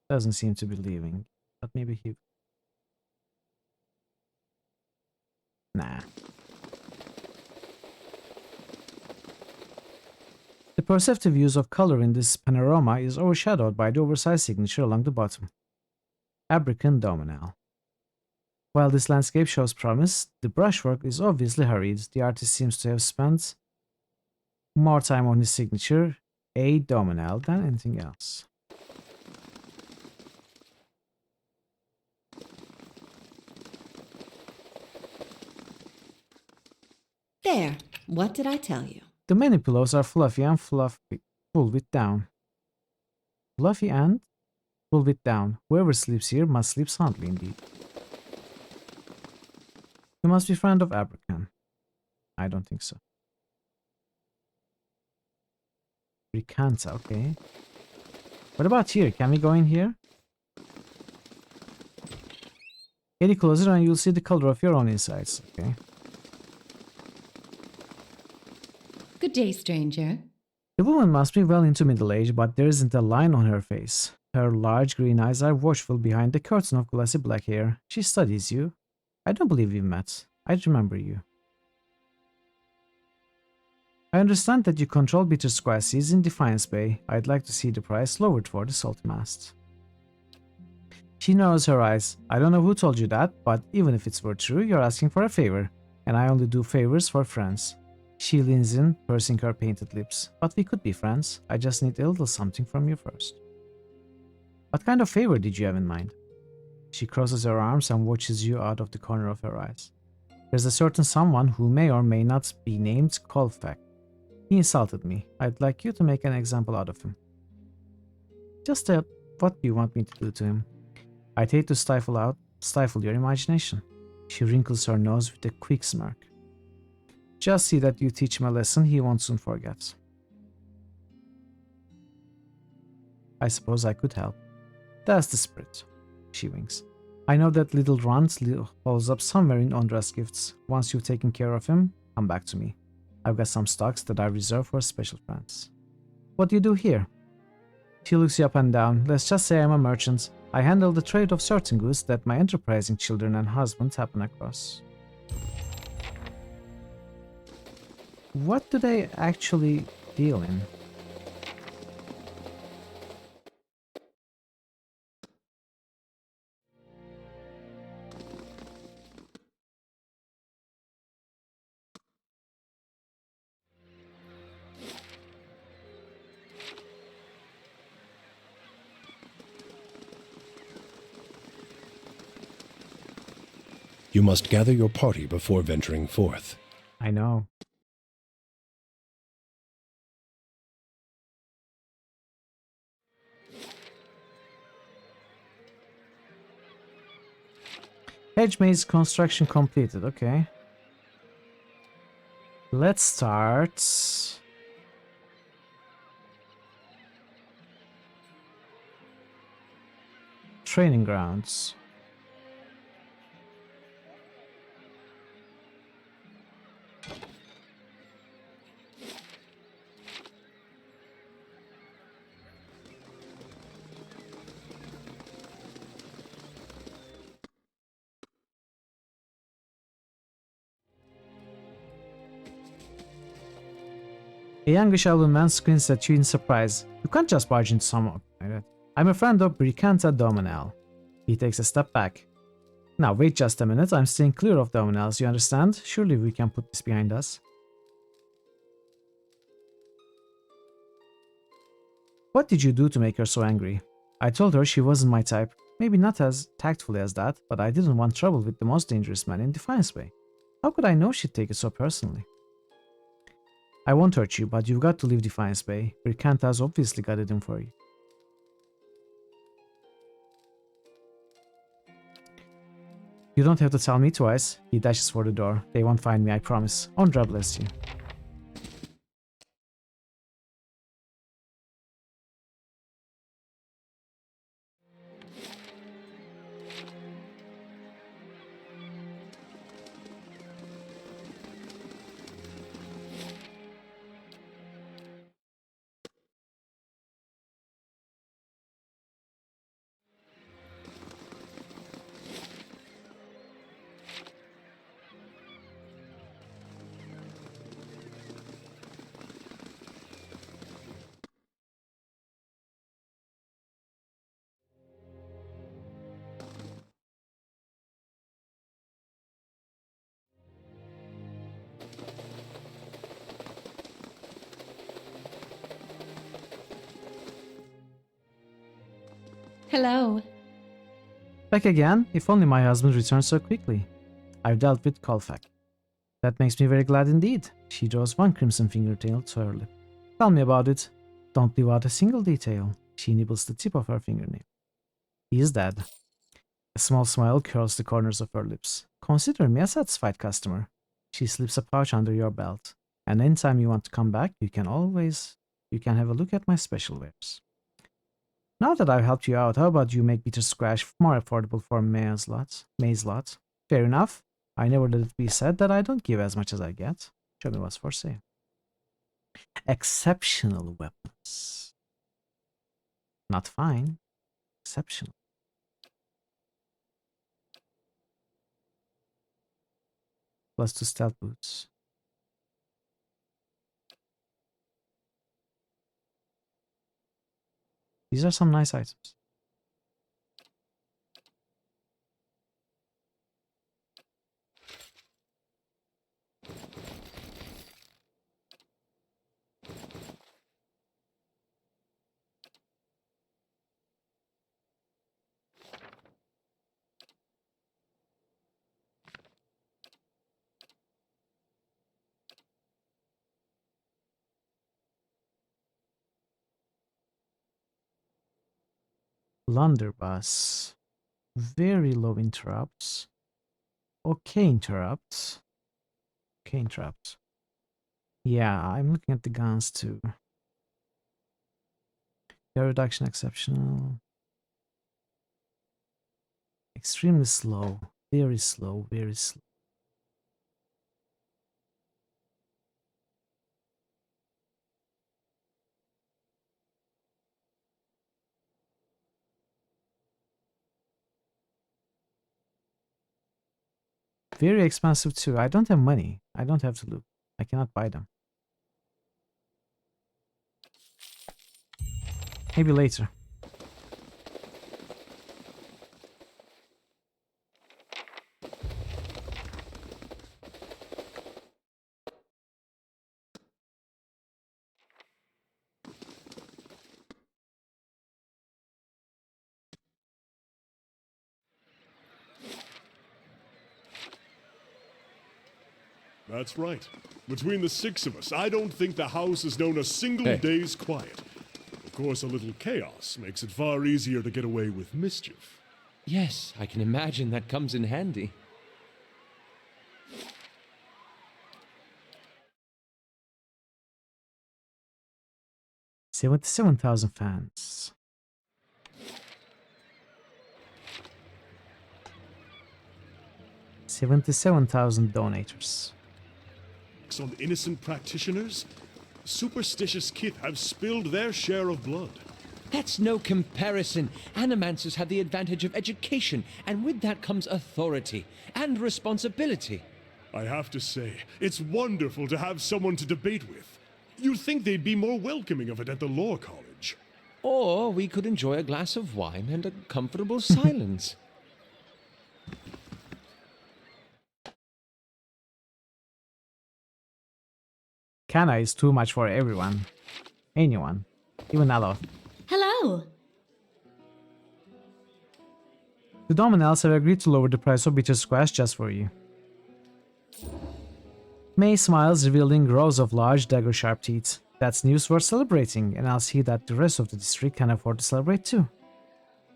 Speaker 1: Doesn't seem to be leaving, but maybe he... Nah. The perceptive use of color in this panorama is overshadowed by the oversized signature along the bottom. Abrican Dominal. While this landscape shows promise, the brushwork is obviously hurried. The artist seems to have spent more time on his signature, A. Dominal, than anything else.
Speaker 8: There. What did I tell you?
Speaker 1: The many pillows are fluffy and full with down. Fluffy and full with down. Whoever sleeps here must sleep soundly indeed. You must be friend of Abrican. I don't think so. Ricanta, okay. What about here? Can we go in here? Get it closer and you'll see the color of your own insides, okay?
Speaker 8: Good day, stranger.
Speaker 1: The woman must be well into middle age, but there isn't a line on her face. Her large green eyes are watchful behind the curtain of glossy black hair. She studies you. I don't believe we've met. I remember you. I understand that you control bitter square seas in Defiance Bay. I'd like to see the price lowered for the salty mast. She narrows her eyes. I don't know who told you that, but even if it's were true, you're asking for a favor, and I only do favors for friends. She leans in, pursing her painted lips. But we could be friends. I just need a little something from you first. What kind of favor did you have in mind? She crosses her arms and watches you out of the corner of her eyes. There's a certain someone who may or may not be named Colfax. He insulted me. I'd like you to make an example out of him. Just what do you want me to do to him? I'd hate to stifle your imagination. She wrinkles her nose with a quick smirk. Just see that you teach him a lesson he won't soon forget. I suppose I could help. That's the spirit. She winks. I know that little runt holds up somewhere in Ondra's gifts. Once you've taken care of him, come back to me. I've got some stocks that I reserve for special friends. What do you do here? She looks you up and down. Let's just say I'm a merchant. I handle the trade of certain goods that my enterprising children and husband happen across. What do they actually deal in?
Speaker 2: You must gather your party before venturing forth.
Speaker 1: I know. Hedge maze construction completed, okay. Let's start. Training grounds. A youngish elven man squints at you in surprise. You can't just barge into someone like that. I'm a friend of Bricanta Dominel. He takes a step back. Now wait just a minute, I'm staying clear of Dominels, you understand? Surely we can put this behind us. What did you do to make her so angry? I told her she wasn't my type. Maybe not as tactfully as that, but I didn't want trouble with the most dangerous man in Defiance Bay. How could I know she'd take it so personally? I won't hurt you, but you've got to leave Defiance Bay. Bricanta's obviously got it in for you. You don't have to tell me twice. He dashes for the door. They won't find me, I promise. Ondra bless you.
Speaker 19: Hello.
Speaker 1: Back again? If only my husband returned so quickly. I've dealt with Kolfak. That makes me very glad indeed. She draws one crimson fingernail to her lip. Tell me about it. Don't leave out a single detail. She nibbles the tip of her fingernail. He is dead. A small smile curls the corners of her lips. Consider me a satisfied customer. She slips a pouch under your belt. And anytime you want to come back, you can have a look at my special wares. Now that I've helped you out, how about you make Bitter Scratch more affordable for Maze Lot? Fair enough. I never let it be said that I don't give as much as I get. Show me what's for sale. Exceptional weapons. Not fine. Exceptional. +2 stealth boots. These are some nice items. Blunderbuss. Very low interrupts. Okay interrupts. Okay interrupts. Yeah, I'm looking at the guns too. Air reduction exceptional. Extremely slow. Very slow, very slow. Very expensive too. I don't have money. I don't have to loot. I cannot buy them. Maybe later.
Speaker 5: That's right. Between the 6 of us, I don't think the house has known a single day's quiet. Of course, a little chaos makes it far easier to get away with mischief.
Speaker 7: Yes, I can imagine that comes in handy.
Speaker 1: +77,000 fans. 77,000 donators.
Speaker 5: On innocent practitioners? Superstitious kith have spilled their share of blood.
Speaker 6: That's no comparison. Animancers have the advantage of education, and with that comes authority and responsibility.
Speaker 5: I have to say, it's wonderful to have someone to debate with. You'd think they'd be more welcoming of it at the Law College.
Speaker 6: Or we could enjoy a glass of wine and a comfortable silence.
Speaker 1: Kana is too much for everyone. Anyone. Even Aloth.
Speaker 19: Hello.
Speaker 1: The Dominels have agreed to lower the price of bitter squash just for you. May smiles, revealing rows of large dagger-sharp teeth. That's news worth celebrating, and I'll see that the rest of the district can afford to celebrate too.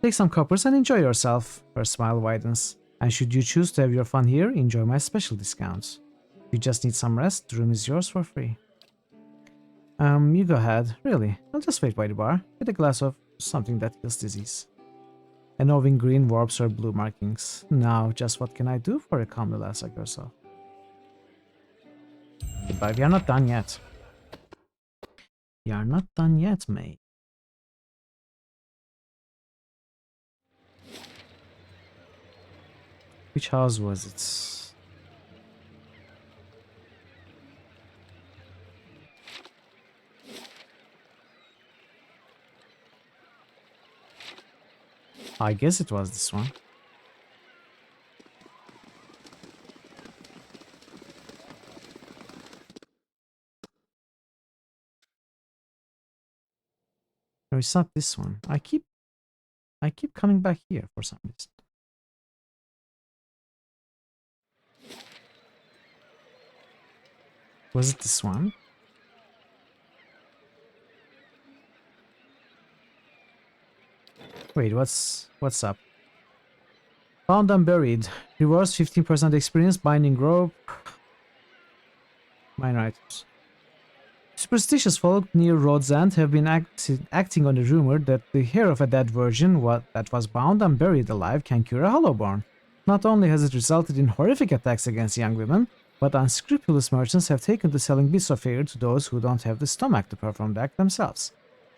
Speaker 1: Take some coppers and enjoy yourself. Her smile widens. And should you choose to have your fun here, enjoy my special discounts. If you just need some rest, the room is yours for free. You go ahead. Really, I'll just wait by the bar. Get a glass of something that kills disease. A knowing green warps her blue markings. Now, just what can I do for a calm lass like yourself? Goodbye, we are not done yet. We are not done yet, mate. Which house was it? I guess it was this one. No, it's not this one. I keep coming back here for some reason. Was it this one? Wait, what's up? Found and buried. Rewards 15% experience, binding rope. Minor items. Superstitious folk near Road's End have been acting on the rumor that the hair of a dead virgin that was bound and buried alive can cure a hollowborn. Not only has it resulted in horrific attacks against young women, but unscrupulous merchants have taken to selling bits of hair to those who don't have the stomach to perform the act themselves.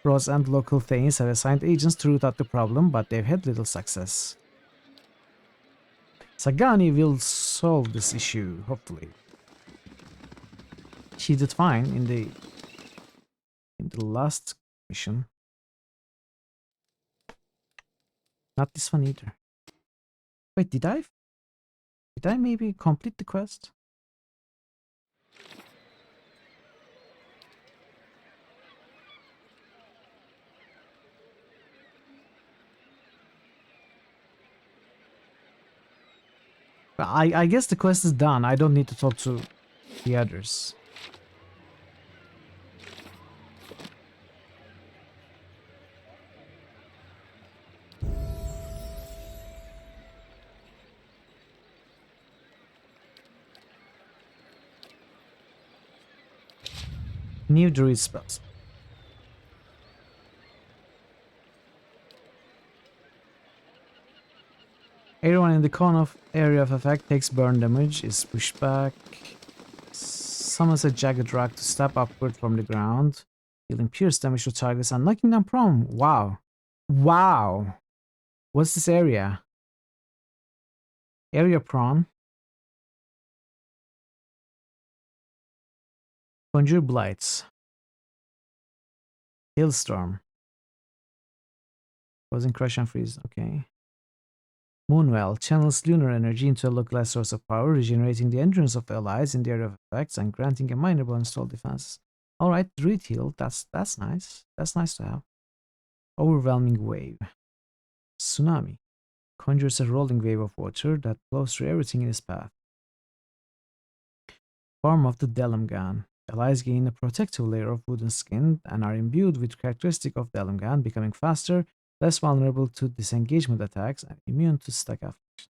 Speaker 1: Ross and local thanes have assigned agents to root out the problem, but they've had little success. Sagani will solve this issue, hopefully. She did fine in the last mission. Not this one either. Wait, did I maybe complete the quest? I guess the quest is done. I don't need to talk to the others. New druid spells. Everyone in the cone of area of effect takes burn damage, is pushed back. Summons a jagged rock to step upward from the ground, dealing pierce damage to targets and knocking them prone. Wow. Wow. What's this area? Area prone. Conjure blights. Hailstorm. Causing crush and freeze. Okay. Moonwell channels lunar energy into a localized source of power, regenerating the endurance of allies in the area of effects and granting a minor bonus to all defenses. Alright, Druid Heal, that's nice. That's nice to have. Overwhelming Wave. Tsunami. Conjures a rolling wave of water that flows through everything in its path. Form of the Delimgan. Allies gain a protective layer of wooden skin and are imbued with characteristic of Delimgan, becoming faster, less vulnerable to disengagement attacks, and immune to stack affliction.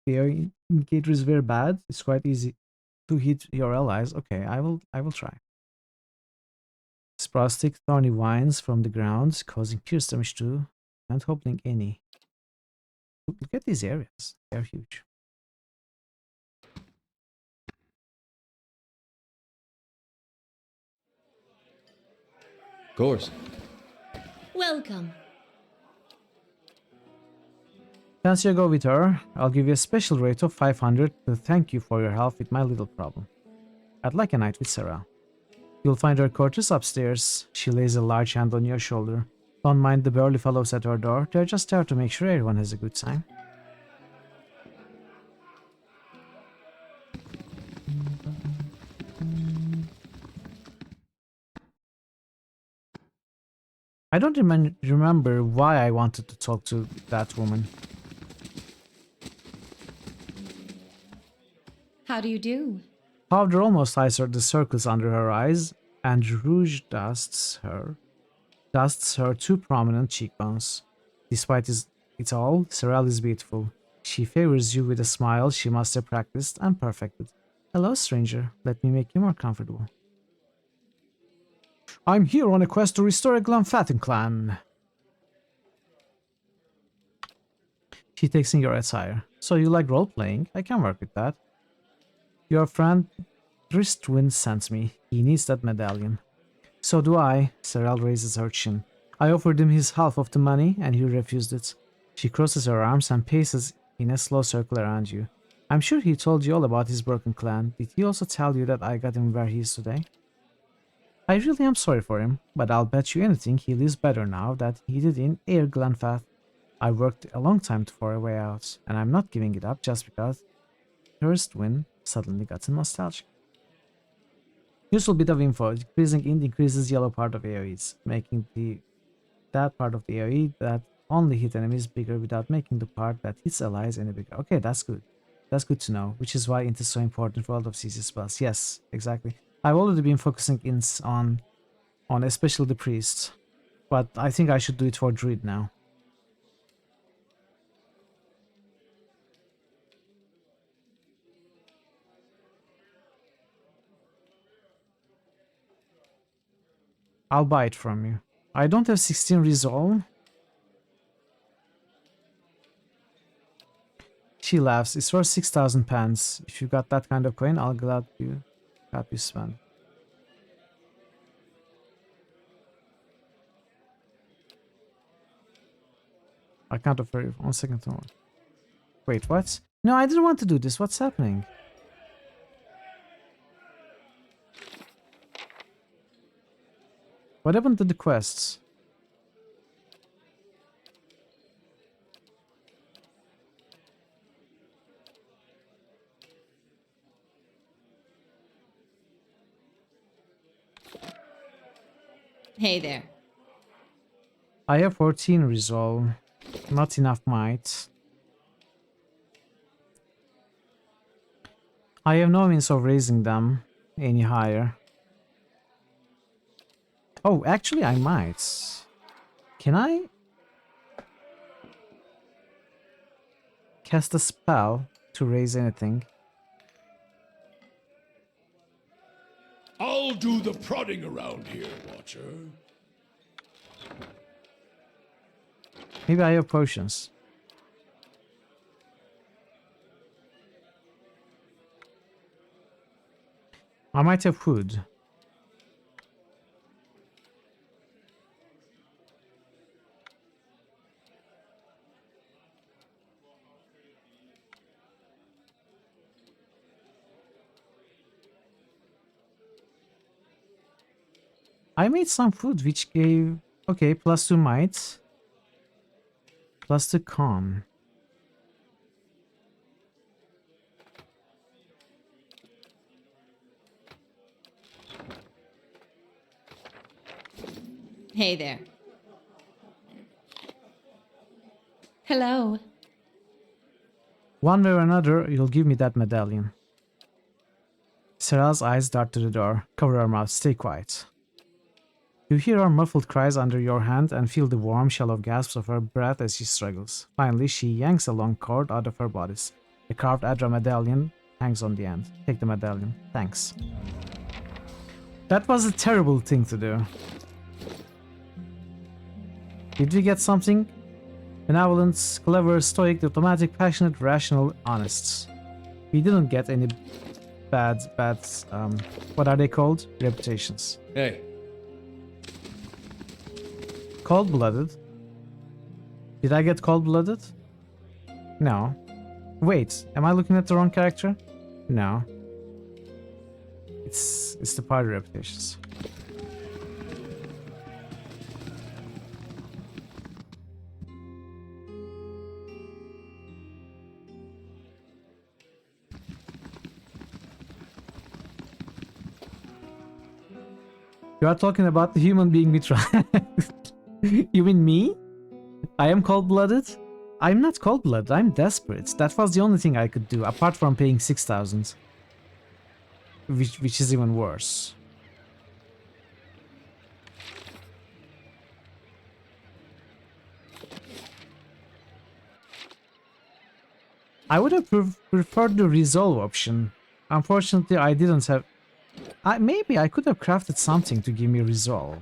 Speaker 1: The indicator is very bad. It's quite easy to hit your allies. Okay, I will try. Spastic thorny vines from the ground, causing pierce damage to and hobbling any. Look at these areas. They're huge.
Speaker 7: Of course.
Speaker 8: Welcome.
Speaker 1: Once you go with her, I'll give you a special rate of 500 to thank you for your help with my little problem. I'd like a night with Sarah. You'll find her quarters upstairs. She lays a large hand on your shoulder. Don't mind the burly fellows at her door. They're just there to make sure everyone has a good time. I don't remember why I wanted to talk to that woman.
Speaker 19: How do you do?
Speaker 1: Powder almost hides the circles under her eyes, and rouge dusts her two prominent cheekbones. Despite it all, Sorrel is beautiful. She favors you with a smile she must have practiced and perfected. Hello, stranger. Let me make you more comfortable. I'm here on a quest to restore a Glenfathen clan. She takes in your attire. So you like role-playing? I can work with that. Your friend Dristwin sent me. He needs that medallion. So do I. Sorrel raises her chin. I offered him his half of the money, and he refused it. She crosses her arms and paces in a slow circle around you. I'm sure he told you all about his broken clan. Did he also tell you that I got him where he is today? I really am sorry for him, but I'll bet you anything he lives better now that he did in Air Glenfath. I worked a long time for a way out, and I'm not giving it up just because Thirstwin suddenly got nostalgic. Useful bit of info. Decreasing int increases yellow part of AoEs, making that part of the AoE that only hit enemies bigger without making the part that hits allies any bigger. Okay, that's good. That's good to know, which is why int is so important for all of CC spells. Yes, exactly. I've already been focusing ints on especially the priest, but I think I should do it for druid now. I'll buy it from you. I don't have 16 resolve. She laughs. It's worth 6,000 pence. If you got that kind of coin, I'll glad you help you spend. I can't offer you 1 second more. Wait, what? No, I didn't want to do this. What's happening? What happened to the quests?
Speaker 8: Hey there.
Speaker 1: I have 14 resolve. Not enough might. I have no means of raising them any higher. Oh, actually I might. Can I cast a spell to raise anything?
Speaker 2: I'll do the prodding around here, Watcher.
Speaker 1: Maybe I have potions. I might have food. I made some food which gave... Okay, plus 2 might. Plus 2 con.
Speaker 8: Hey there. Hello.
Speaker 1: One way or another, you'll give me that medallion. Sarah's eyes dart to the door. Cover her mouth. Stay quiet. You hear her muffled cries under your hand and feel the warm, shallow gasps of her breath as she struggles. Finally, she yanks a long cord out of her bodice. A carved Adra medallion hangs on the end. Take the medallion. Thanks. That was a terrible thing to do. Did we get something? Benevolent, clever, stoic, diplomatic, passionate, rational, honest. We didn't get any bad, what are they called? Reputations.
Speaker 7: Hey.
Speaker 1: Cold-blooded? Did I get cold-blooded? No. Wait, am I looking at the wrong character? No. It's the party reputations. You are talking about the human being we tried. You mean me? I am cold-blooded? I'm not cold-blooded, I'm desperate. That was the only thing I could do, apart from paying 6,000. Which is even worse. I would have preferred the resolve option. Unfortunately, I didn't have... maybe I could have crafted something to give me resolve.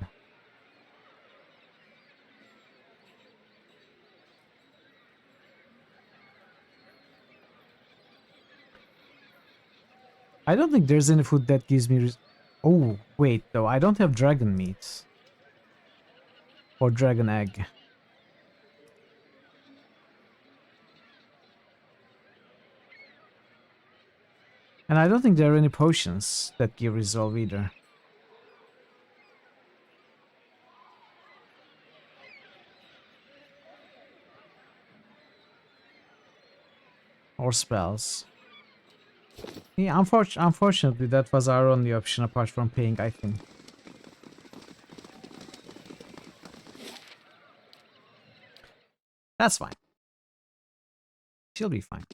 Speaker 1: I don't think there's any food that gives me... Oh, wait, though. I don't have dragon meat. Or dragon egg. And I don't think there are any potions that give resolve either. Or spells. Yeah, unfortunately, that was our only option apart from paying, I think. That's fine. She'll be fine.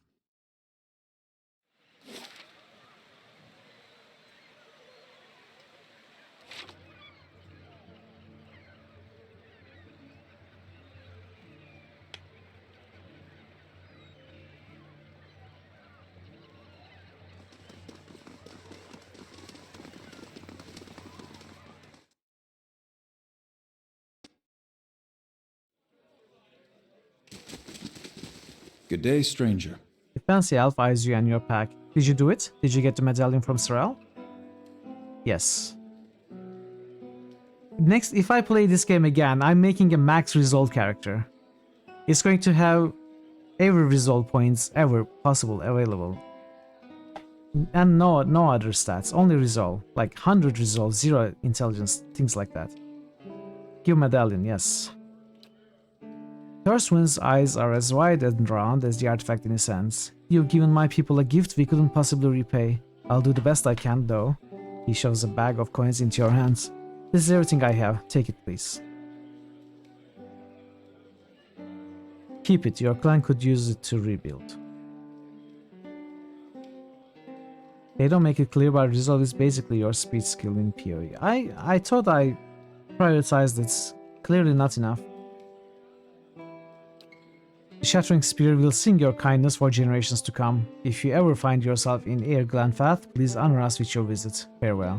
Speaker 21: Good day, stranger.
Speaker 1: The fancy elf eyes you and your pack. Did you do it? Did you get the medallion from Sorel? Yes. Next, if I play this game again, I'm making a max resolve character. It's going to have every resolve points ever possible available. And no other stats, only resolve. Like 100 resolve, 0 intelligence, things like that. Give medallion, yes. Thorstwind's eyes are as wide and round as the artifact in his hands. You've given my people a gift we couldn't possibly repay. I'll do the best I can, though. He shoves a bag of coins into your hands. This is everything I have. Take it, please. Keep it. Your clan could use it to rebuild. They don't make it clear, but resolve is basically your speed skill in PoE. I thought I prioritized it. Clearly not enough. The Shattering Spear will sing your kindness for generations to come. If you ever find yourself in Air Glenfath, please honor us with your visit. Farewell.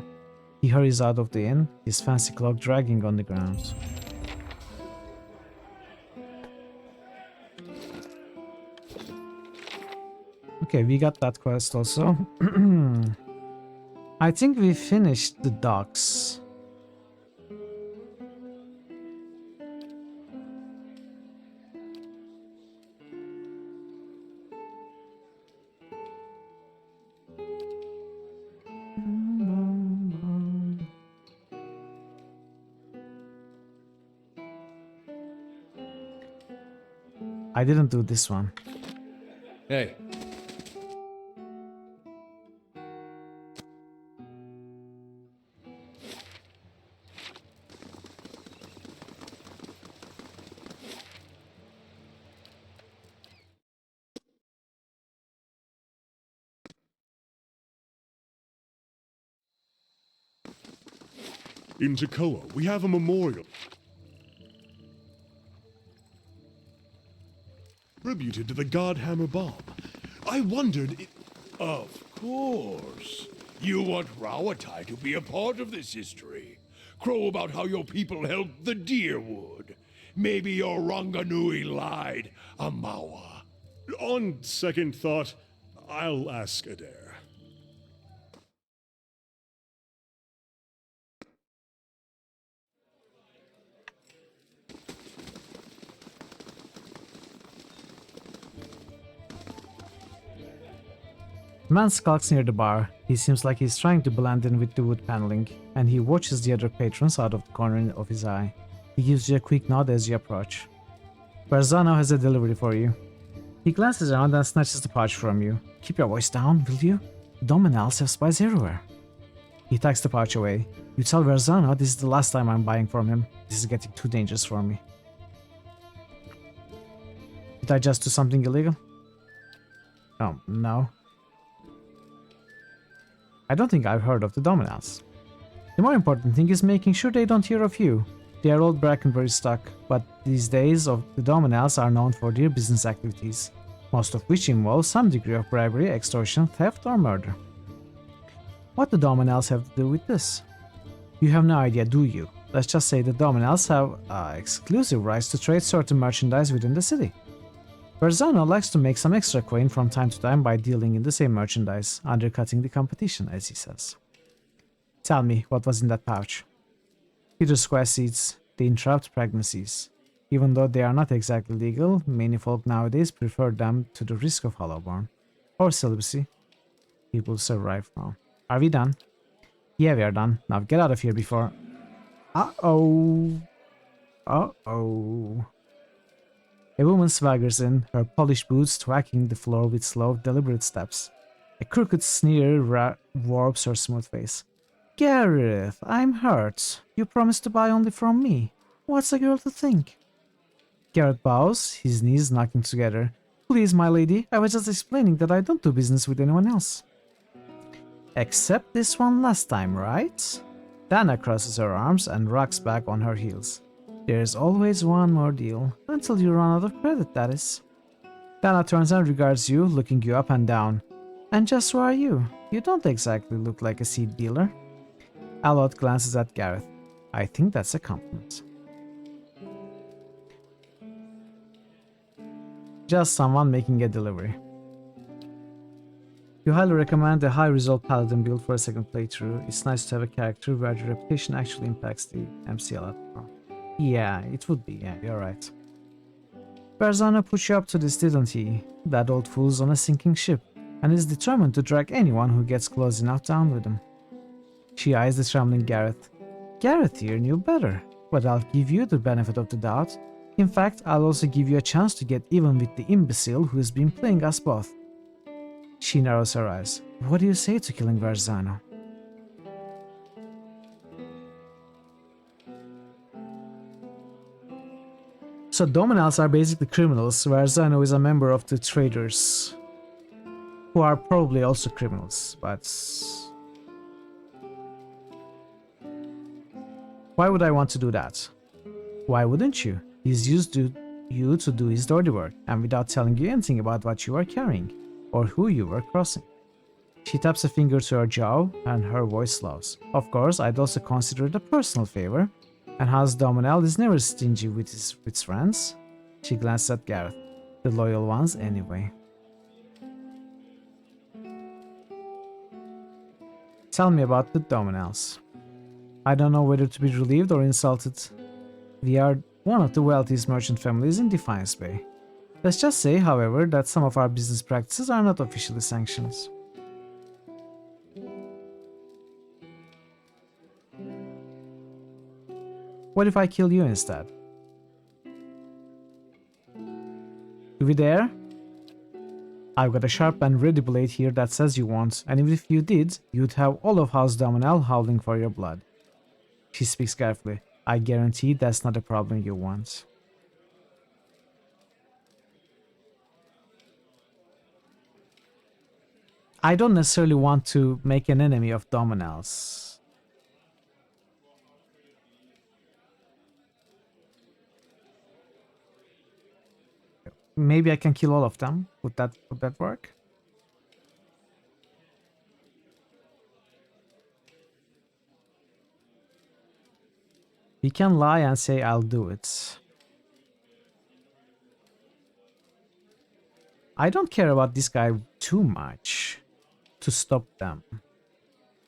Speaker 1: He hurries out of the inn, his fancy cloak dragging on the ground. Okay, we got that quest also. I think we finished the docks. I didn't do this one.
Speaker 7: Hey.
Speaker 5: In Tekoa, we have a memorial attributed to the god Hammer Bomb. I wondered if...
Speaker 2: Of course. You want Rawatai to be a part of this history. Crow about how your people helped the Deerwood. Maybe your Ranganui lied, Amawa.
Speaker 5: On second thought, I'll ask Adair.
Speaker 1: The man skulks near the bar. He seems like he's trying to blend in with the wood paneling, and he watches the other patrons out of the corner of his eye. He gives you a quick nod as you approach. Barzano has a delivery for you. He glances around and snatches the pouch from you. Keep your voice down, will you? Dominals have spies everywhere. He tucks the pouch away. You tell Barzano this is the last time I'm buying from him. This is getting too dangerous for me. Did I just do something illegal? Oh, no. I don't think I've heard of the Dominals. The more important thing is making sure they don't hear of you. They are old Brackenbury stock, but these days the Dominals are known for their business activities, most of which involve some degree of bribery, extortion, theft, or murder. What do Dominals have to do with this? You have no idea, do you? Let's just say the Dominals have exclusive rights to trade certain merchandise within the city. Barzano likes to make some extra coin from time to time by dealing in the same merchandise, undercutting the competition, as he says. Tell me, what was in that pouch? Peter square seeds, they interrupt pregnancies. Even though they are not exactly legal, many folk nowadays prefer them to the risk of hollowborn. Or celibacy. People survive now. Are we done? Yeah, we are done. Now get out of here before... Uh-oh. Uh-oh. A woman swaggers in, her polished boots tracking the floor with slow, deliberate steps. A crooked sneer warps her smooth face. Gareth, I'm hurt. You promised to buy only from me. What's a girl to think? Gareth bows, his knees knocking together. Please, my lady, I was just explaining that I don't do business with anyone else. Except this one last time, right? Dana crosses her arms and rocks back on her heels. There's always one more deal, until you run out of credit, that is. Dana turns and regards you, looking you up and down. And just who are you? You don't exactly look like a seed dealer. Alot glances at Gareth. I think that's a compliment. Just someone making a delivery. You highly recommend a high-result paladin build for a second playthrough. It's nice to have a character where the reputation actually impacts the MCL at all. Yeah, it would be, yeah, you're right. Barzano put you up to this, didn't he? That old fool's on a sinking ship, and is determined to drag anyone who gets close enough down with him. She eyes the trembling Gareth. Gareth here knew better, but I'll give you the benefit of the doubt. In fact, I'll also give you a chance to get even with the imbecile who has been playing us both. She narrows her eyes. What do you say to killing Barzano? So Dominals are basically criminals, where Zano is a member of the traders, who are probably also criminals, but... Why would I want to do that? Why wouldn't you? He's used to you to do his dirty work, and without telling you anything about what you are carrying, or who you were crossing. She taps a finger to her jaw, and her voice slows. Of course, I'd also consider it a personal favor. And Hans Dominel is never stingy with his friends. She glances at Gareth. The loyal ones, anyway. Tell me about the Dominels. I don't know whether to be relieved or insulted. We are one of the wealthiest merchant families in Defiance Bay. Let's just say, however, that some of our business practices are not officially sanctioned. What if I kill you instead? You there? I've got a sharp and ready blade here that says you won't, and even if you did, you'd have all of House Dominel howling for your blood. She speaks carefully. I guarantee that's not a problem you want. I don't necessarily want to make an enemy of Dominels. Maybe I can kill all of them. Would that work? You can lie and say I'll do it. I don't care about this guy too much to stop them.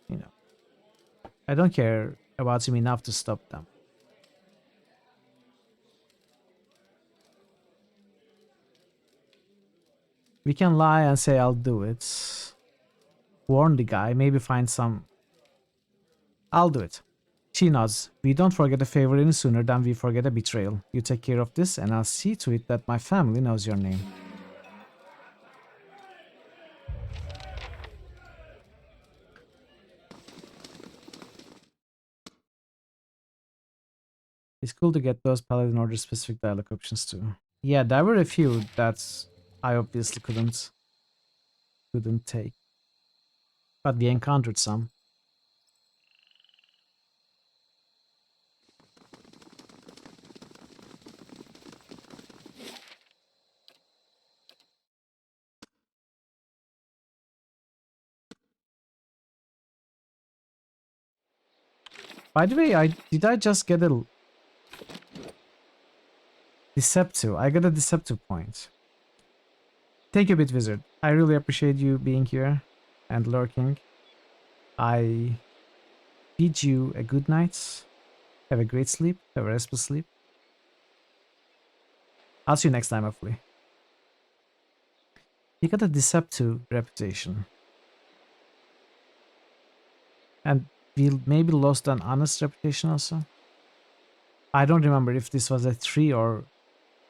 Speaker 1: You know, I don't care about him enough to stop them. We can lie and say I'll do it. Warn the guy, maybe find some... I'll do it. She nods. We don't forget a favor any sooner than we forget a betrayal. You take care of this and I'll see to it that my family knows your name. It's cool to get those paladin order specific dialogue options too. Yeah, there were a few that I obviously couldn't take. But we encountered some. By the way, did I just get a Deceptive? I got a Deceptive point. Thank you, Bit Wizard. I really appreciate you being here and lurking. I bid you a good night. Have a great sleep. Have a restful sleep. I'll see you next time, hopefully. You got a Deceptive reputation. And we maybe lost an honest reputation also. I don't remember if this was a 3 or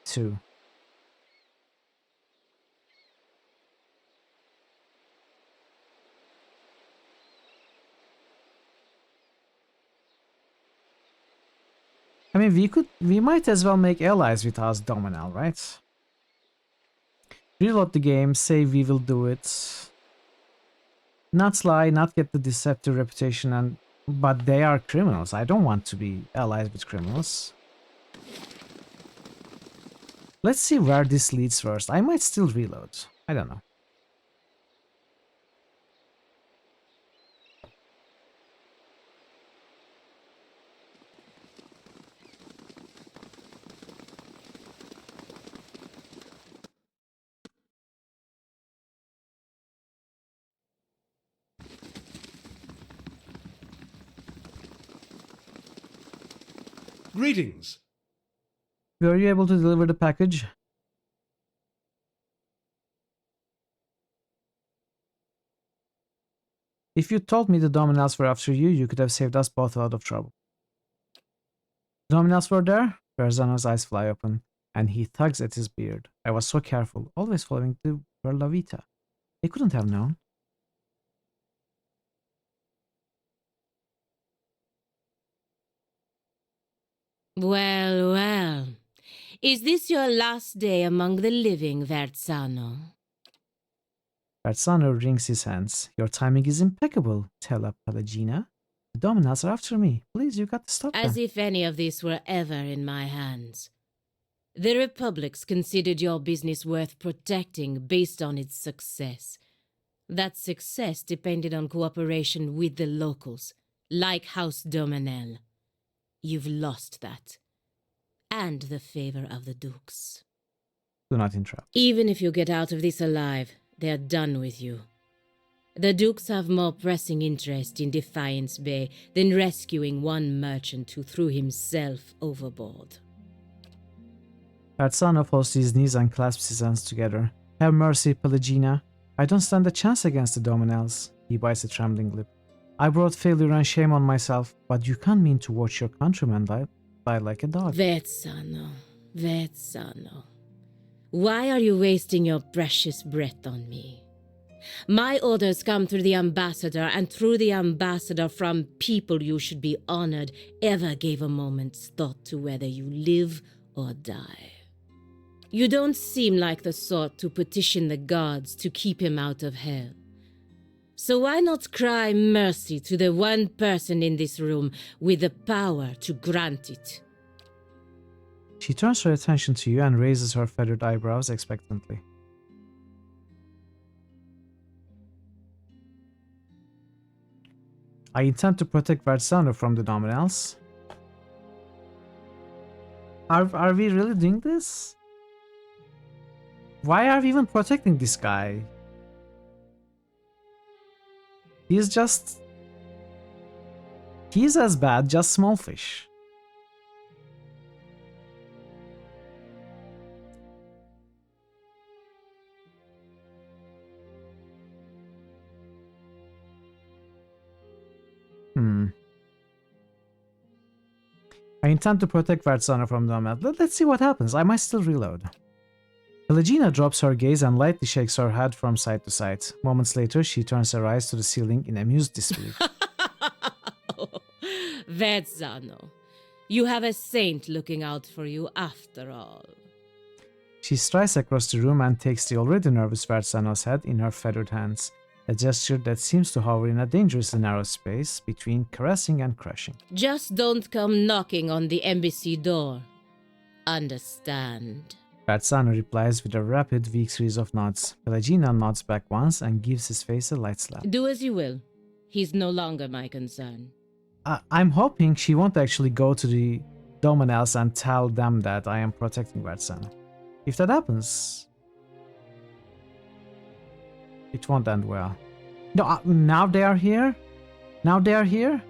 Speaker 1: 2. I mean, we might as well make allies with us, Dominal, right? Reload the game, say we will do it. Not lie, not get the deceptive reputation, but they are criminals. I don't want to be allies with criminals. Let's see where this leads first. I might still reload. I don't know.
Speaker 5: Greetings.
Speaker 1: Were you able to deliver the package? If you told me the Dominals were after you, you could have saved us both a lot of trouble. The Dominals were there? Berzano's eyes fly open, and he tugs at his beard. I was so careful, always following the Perla Vita. They couldn't have known.
Speaker 18: Well, well. Is this your last day among the living, Verzano?
Speaker 1: Berzano wrings his hands. Your timing is impeccable, Tella Pelagina. The Dominals are after me. Please, you got to stop them.
Speaker 18: As if any of this were ever in my hands. The Republics considered your business worth protecting based on its success. That success depended on cooperation with the locals, like House Dominel. You've lost that. And the favor of the Dukes.
Speaker 1: Do not interrupt.
Speaker 18: Even if you get out of this alive, they're done with you. The Dukes have more pressing interest in Defiance Bay than rescuing one merchant who threw himself overboard.
Speaker 1: Berzano falls to his knees and clasps his hands together. Have mercy, Pelagina. I don't stand a chance against the Dominels. He bites a trembling lip. I brought failure and shame on myself, but you can't mean to watch your countrymen die like a dog.
Speaker 18: Verzano, Verzano. Why are you wasting your precious breath on me? My orders come through the ambassador, and through the ambassador from people you should be honored ever gave a moment's thought to whether you live or die. You don't seem like the sort to petition the gods to keep him out of hell. So why not cry mercy to the one person in this room with the power to grant it?
Speaker 1: She turns her attention to you and raises her feathered eyebrows expectantly. I intend to protect Verzano from the Dominels. Are we really doing this? Why are we even protecting this guy? He's just... He's as bad, just small fish. I intend to protect Varsana from the Nomad. Let's see what happens. I might still reload. Pelagina drops her gaze and lightly shakes her head from side to side. Moments later, she turns her eyes to the ceiling in amused disbelief.
Speaker 18: Verzano, you have a saint looking out for you after all.
Speaker 1: She strides across the room and takes the already nervous Varzano's head in her feathered hands, a gesture that seems to hover in a dangerously narrow space between caressing and crushing.
Speaker 18: Just don't come knocking on the embassy door. Understand?
Speaker 1: Varzano replies with a rapid, weak series of nods. Pelagina nods back once and gives his face a light slap.
Speaker 18: Do as you will. He's no longer my concern.
Speaker 1: I'm hoping she won't actually go to the Dominels and tell them that I am protecting Varzano. If that happens, it won't end well. No, now they are here? Now they are here?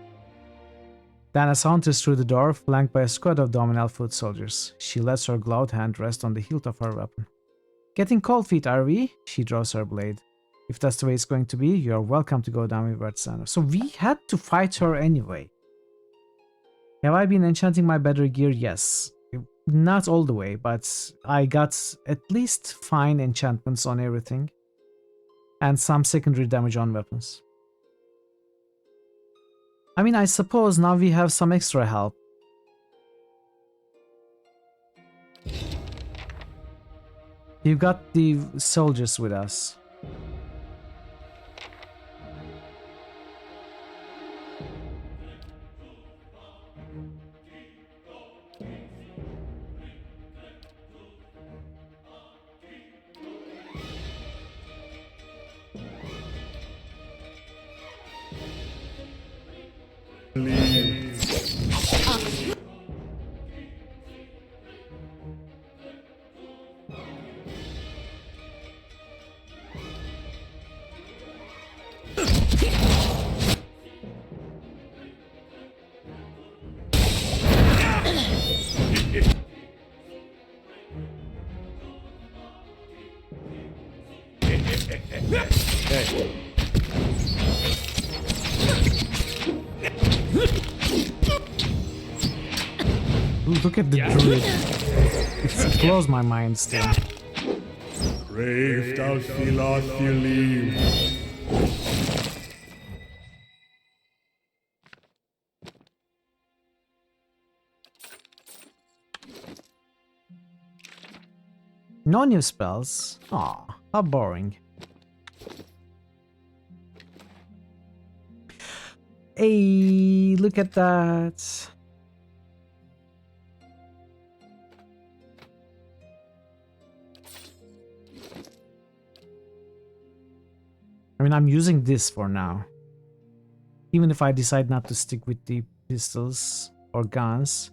Speaker 1: Dana saunters through the door, flanked by a squad of Dominel foot soldiers. She lets her gloved hand rest on the hilt of her weapon. Getting cold feet, are we? She draws her blade. If that's the way it's going to be, you're welcome to go down with Varzano. So we had to fight her anyway. Have I been enchanting my better gear? Yes. Not all the way, but I got at least fine enchantments on everything. And some secondary damage on weapons. I mean, I suppose now we have some extra help. We've got the soldiers with us. Look at the druid. It blows my mind still. No new spells. Aw, how boring. Hey, look at that. I mean, I'm using this for now. Even if I decide not to stick with the pistols or guns,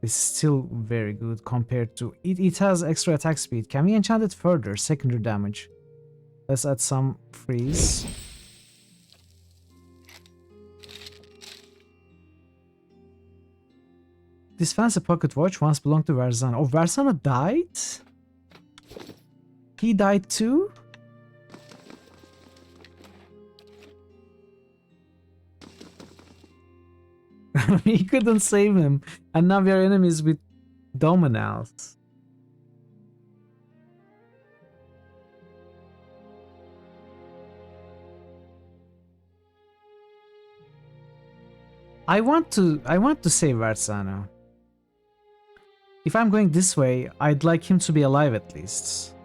Speaker 1: it's still very good compared to... It has extra attack speed. Can we enchant it further? Secondary damage. Let's add some freeze. This fancy pocket watch once belonged to Varzano. Oh, Varzano died? He died too? We couldn't save him, and now we are enemies with Dominals. I want to save Varzano. If I'm going this way, I'd like him to be alive at least.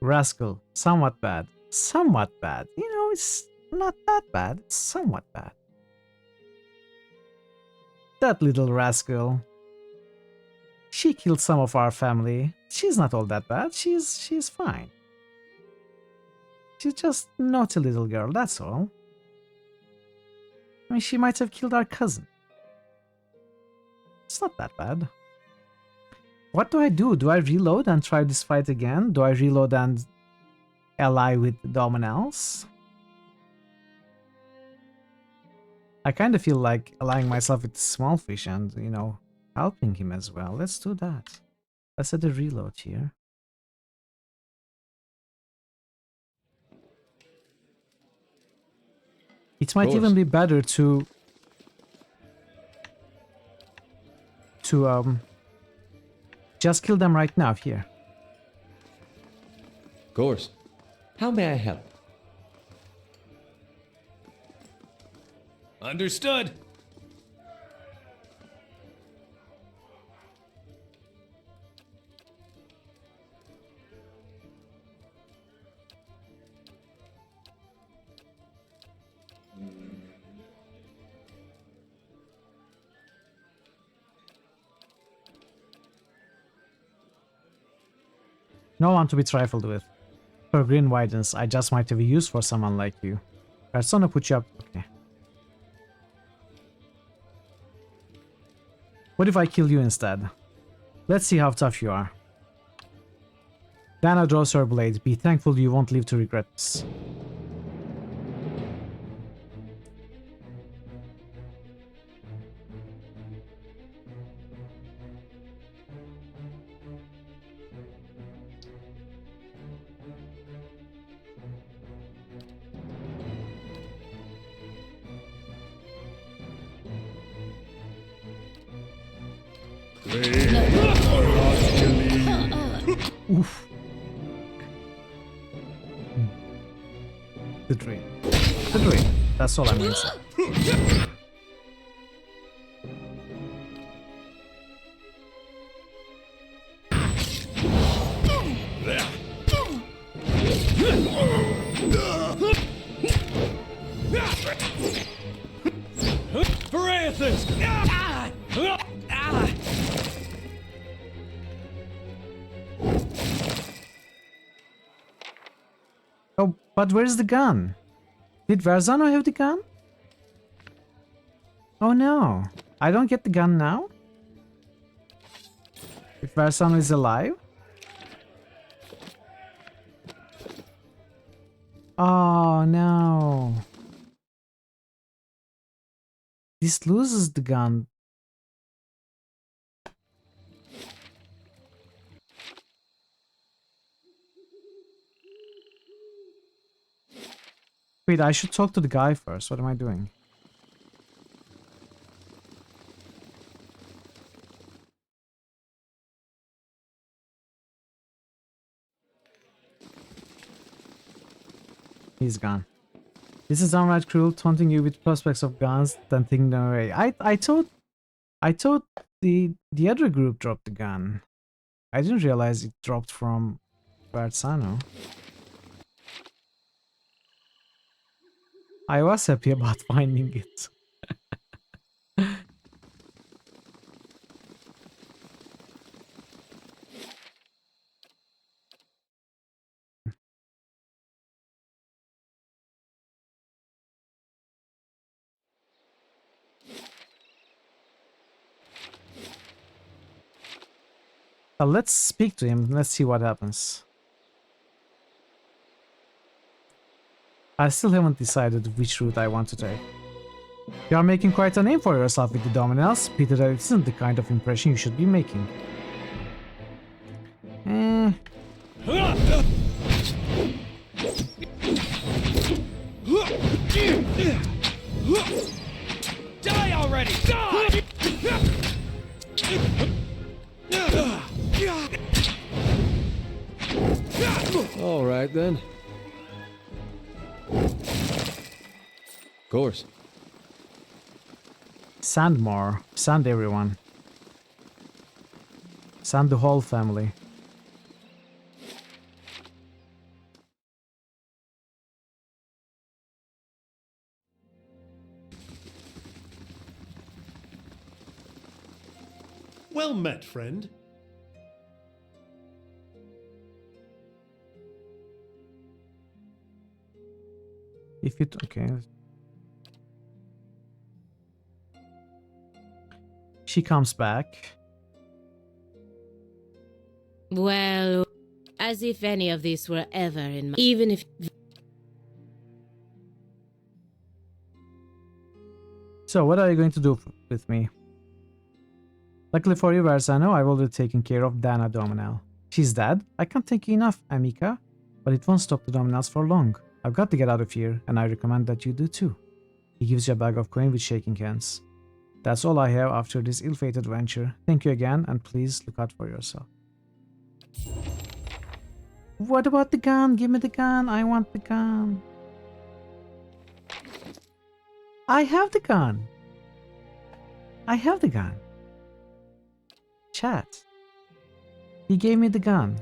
Speaker 1: Rascal, somewhat bad. Somewhat bad. You know, it's not that bad. It's somewhat bad. That little rascal. She killed some of our family. she's not all that bad. She's fine. She's just naughty little girl, that's all. I mean, she might have killed our cousin. It's not that bad. What do? Do I reload and try this fight again? Do I reload and ally with Dominels? I kind of feel like allying myself with the small fish and, you know, helping him as well. Let's do that. Let's add a reload here. It might even be better to just kill them right now here.
Speaker 6: Of course. How may I help?
Speaker 15: Understood.
Speaker 1: No one to be trifled with. For green widens, I just might have a use for someone like you. Persona put you up. Okay. What if I kill you instead? Let's see how tough you are. Dana draws her blade. Be thankful you won't live to regret this. Oof. The dream. The dream. That's all I'm gonna say.
Speaker 15: For Athens!
Speaker 1: Oh, but where's the gun? Did Verzano have the gun? Oh no. I don't get the gun now? If Verzano is alive? Oh no. This loses the gun. Wait, I should talk to the guy first. What am I doing? He's gone. This is downright cruel, taunting you with prospects of guns, then thinking them away. I thought the other group dropped the gun. I didn't realize it dropped from Verzano. I was happy about finding it. Let's speak to him. Let's see what happens. I still haven't decided which route I want to take. You are making quite a name for yourself with the Dominels. Peter, that isn't the kind of impression you should be making.
Speaker 15: Die already! Die!
Speaker 7: All right then. Of course.
Speaker 1: Sand more. Sand everyone. Sand the whole family.
Speaker 5: Well met, friend.
Speaker 1: If you okay. She comes back.
Speaker 18: Well, as if any of this were ever in my... Even if...
Speaker 1: So, what are you going to do with me? Luckily for you, Versano, I've already taken care of Dana Dominel. She's dead. I can't thank you enough, Amica. But it won't stop the Dominels for long. I've got to get out of here, and I recommend that you do too. He gives you a bag of coin with shaking hands. That's all I have after this ill-fated venture. Thank you again, and please look out for yourself. What about the gun? Give me the gun. I want the gun. I have the gun. I have the gun. Chat. He gave me the gun.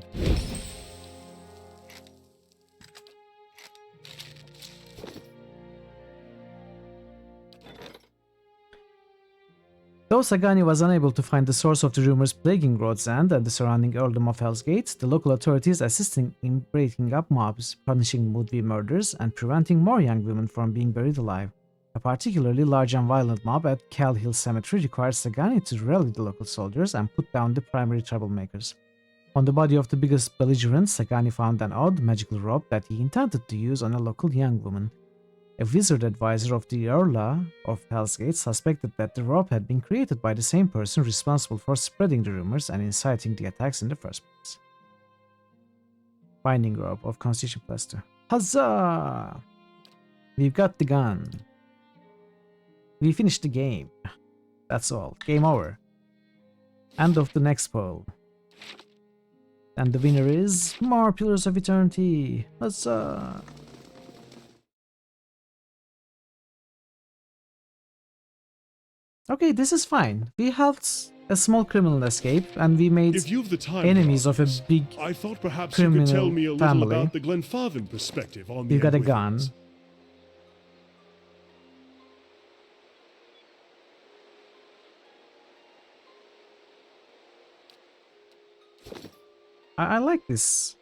Speaker 1: Though Sagani was unable to find the source of the rumors plaguing Rhodes End and the surrounding earldom of Hell's Gate, the local authorities assisting in breaking up mobs, punishing would-be murders, and preventing more young women from being buried alive. A particularly large and violent mob at Cal Hill Cemetery required Sagani to rally the local soldiers and put down the primary troublemakers. On the body of the biggest belligerent, Sagani found an odd magical robe that he intended to use on a local young woman. A wizard advisor of the Earla of Hell's Gate suspected that the robe had been created by the same person responsible for spreading the rumors and inciting the attacks in the first place. Binding robe of Constitution Plaster. Huzzah! We've got the gun. We finished the game. That's all. Game over. End of the next poll. And the winner is more Pillars of Eternity. Huzzah! Okay, this is fine. We helped a small criminal escape, and we made enemies of a big
Speaker 5: I thought perhaps
Speaker 1: criminal
Speaker 5: you could tell me a little
Speaker 1: family.
Speaker 5: about the Glenfarthyn perspective on the
Speaker 1: You got a
Speaker 5: end
Speaker 1: gun.
Speaker 5: with
Speaker 1: I like this.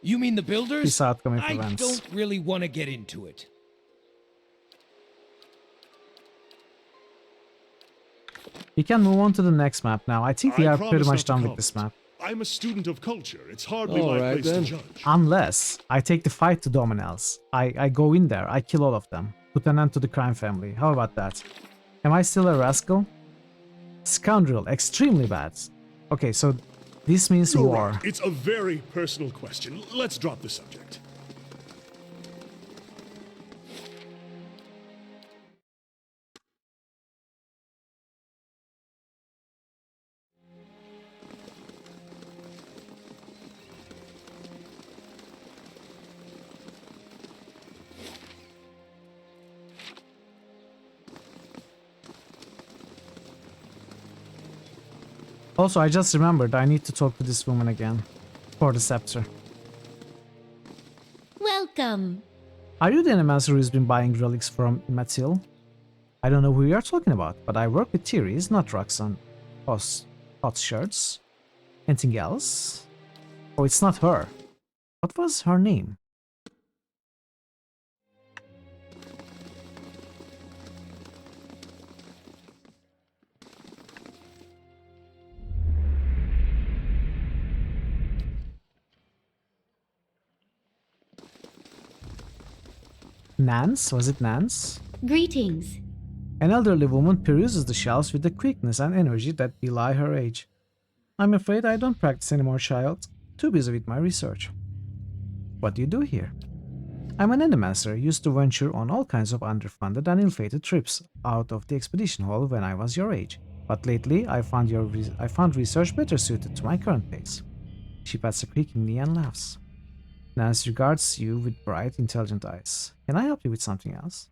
Speaker 15: You mean the builders?
Speaker 1: This outcome of
Speaker 15: I
Speaker 1: events.
Speaker 15: don't really want to get into it.
Speaker 1: We can move on to the next map now. I think we
Speaker 5: I
Speaker 1: are pretty
Speaker 5: promise
Speaker 1: much
Speaker 5: not to
Speaker 1: done with
Speaker 5: comment.
Speaker 1: this map.
Speaker 5: I'm a student of culture. It's hardly
Speaker 7: All
Speaker 5: my
Speaker 7: right,
Speaker 5: place
Speaker 7: then.
Speaker 5: to judge.
Speaker 1: Unless I take the fight to Dominels. I go in there, I kill all of them. Put an end to the crime family. How about that? Am I still a rascal? Scoundrel, extremely bad. Okay, so this means
Speaker 5: You're
Speaker 1: war.
Speaker 5: right. It's a very personal question. Let's drop the subject.
Speaker 1: Also, I just remembered I need to talk to this woman again. For the scepter.
Speaker 8: Welcome.
Speaker 1: Are you the Animancer who's been buying relics from Imatil? I don't know who you are talking about, but I work with theories, not rocks on hot shirts. Anything else? Oh, it's not her. What was her name? Nance? Was it Nance?
Speaker 19: Greetings.
Speaker 1: An elderly woman peruses the shelves with a quickness and energy that belie her age. I'm afraid I don't practice anymore, child. Too busy with my research. What do you do here? I'm an Animancer, used to venture on all kinds of underfunded and ill-fated trips out of the expedition hall when I was your age. But lately, I found research better suited to my current pace. She pats a creaking knee and laughs. Nance regards you with bright, intelligent eyes. Can I help you with something else?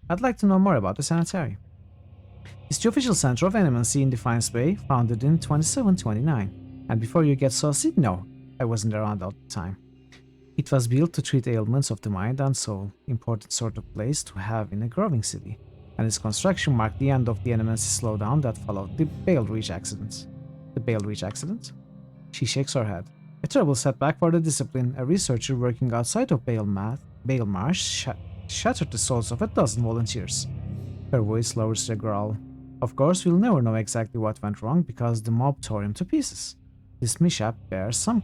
Speaker 1: I'd like to know more about the sanitarium. It's the official center of animancy in Defiance Bay, founded in 2729. And before you get saucy, no, I wasn't around all the time. It was built to treat ailments of the mind and soul, important sort of place to have in a growing city, and its construction marked the end of the animancy slowdown that followed the Bale Reach accident. The Bale Reach accident? She shakes her head. A terrible setback for the discipline. A researcher working outside of Bale Marsh shattered the souls of a dozen volunteers. Her voice lowers to a growl. Of course, we'll never know exactly what went wrong because the mob tore him to pieces. This mishap bears some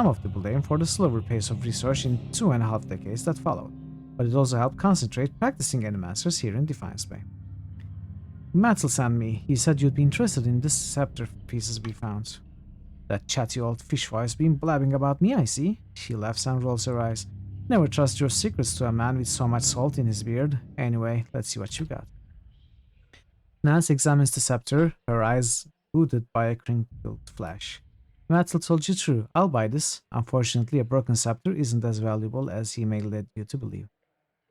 Speaker 1: of the blame for the slower pace of research in 2.5 decades that followed, but it also helped concentrate practicing animancers here in Defiance Bay. Matzel sent me. He said you'd be interested in the scepter pieces we found. That chatty old fishwife been blabbing about me, I see. She laughs and rolls her eyes. Never trust your secrets to a man with so much salt in his beard. Anyway, let's see what you got. Nance examines the scepter, her eyes hooded by a crinkled flash. Matzel told you true. I'll buy this. Unfortunately, a broken scepter isn't as valuable as he may lead you to believe.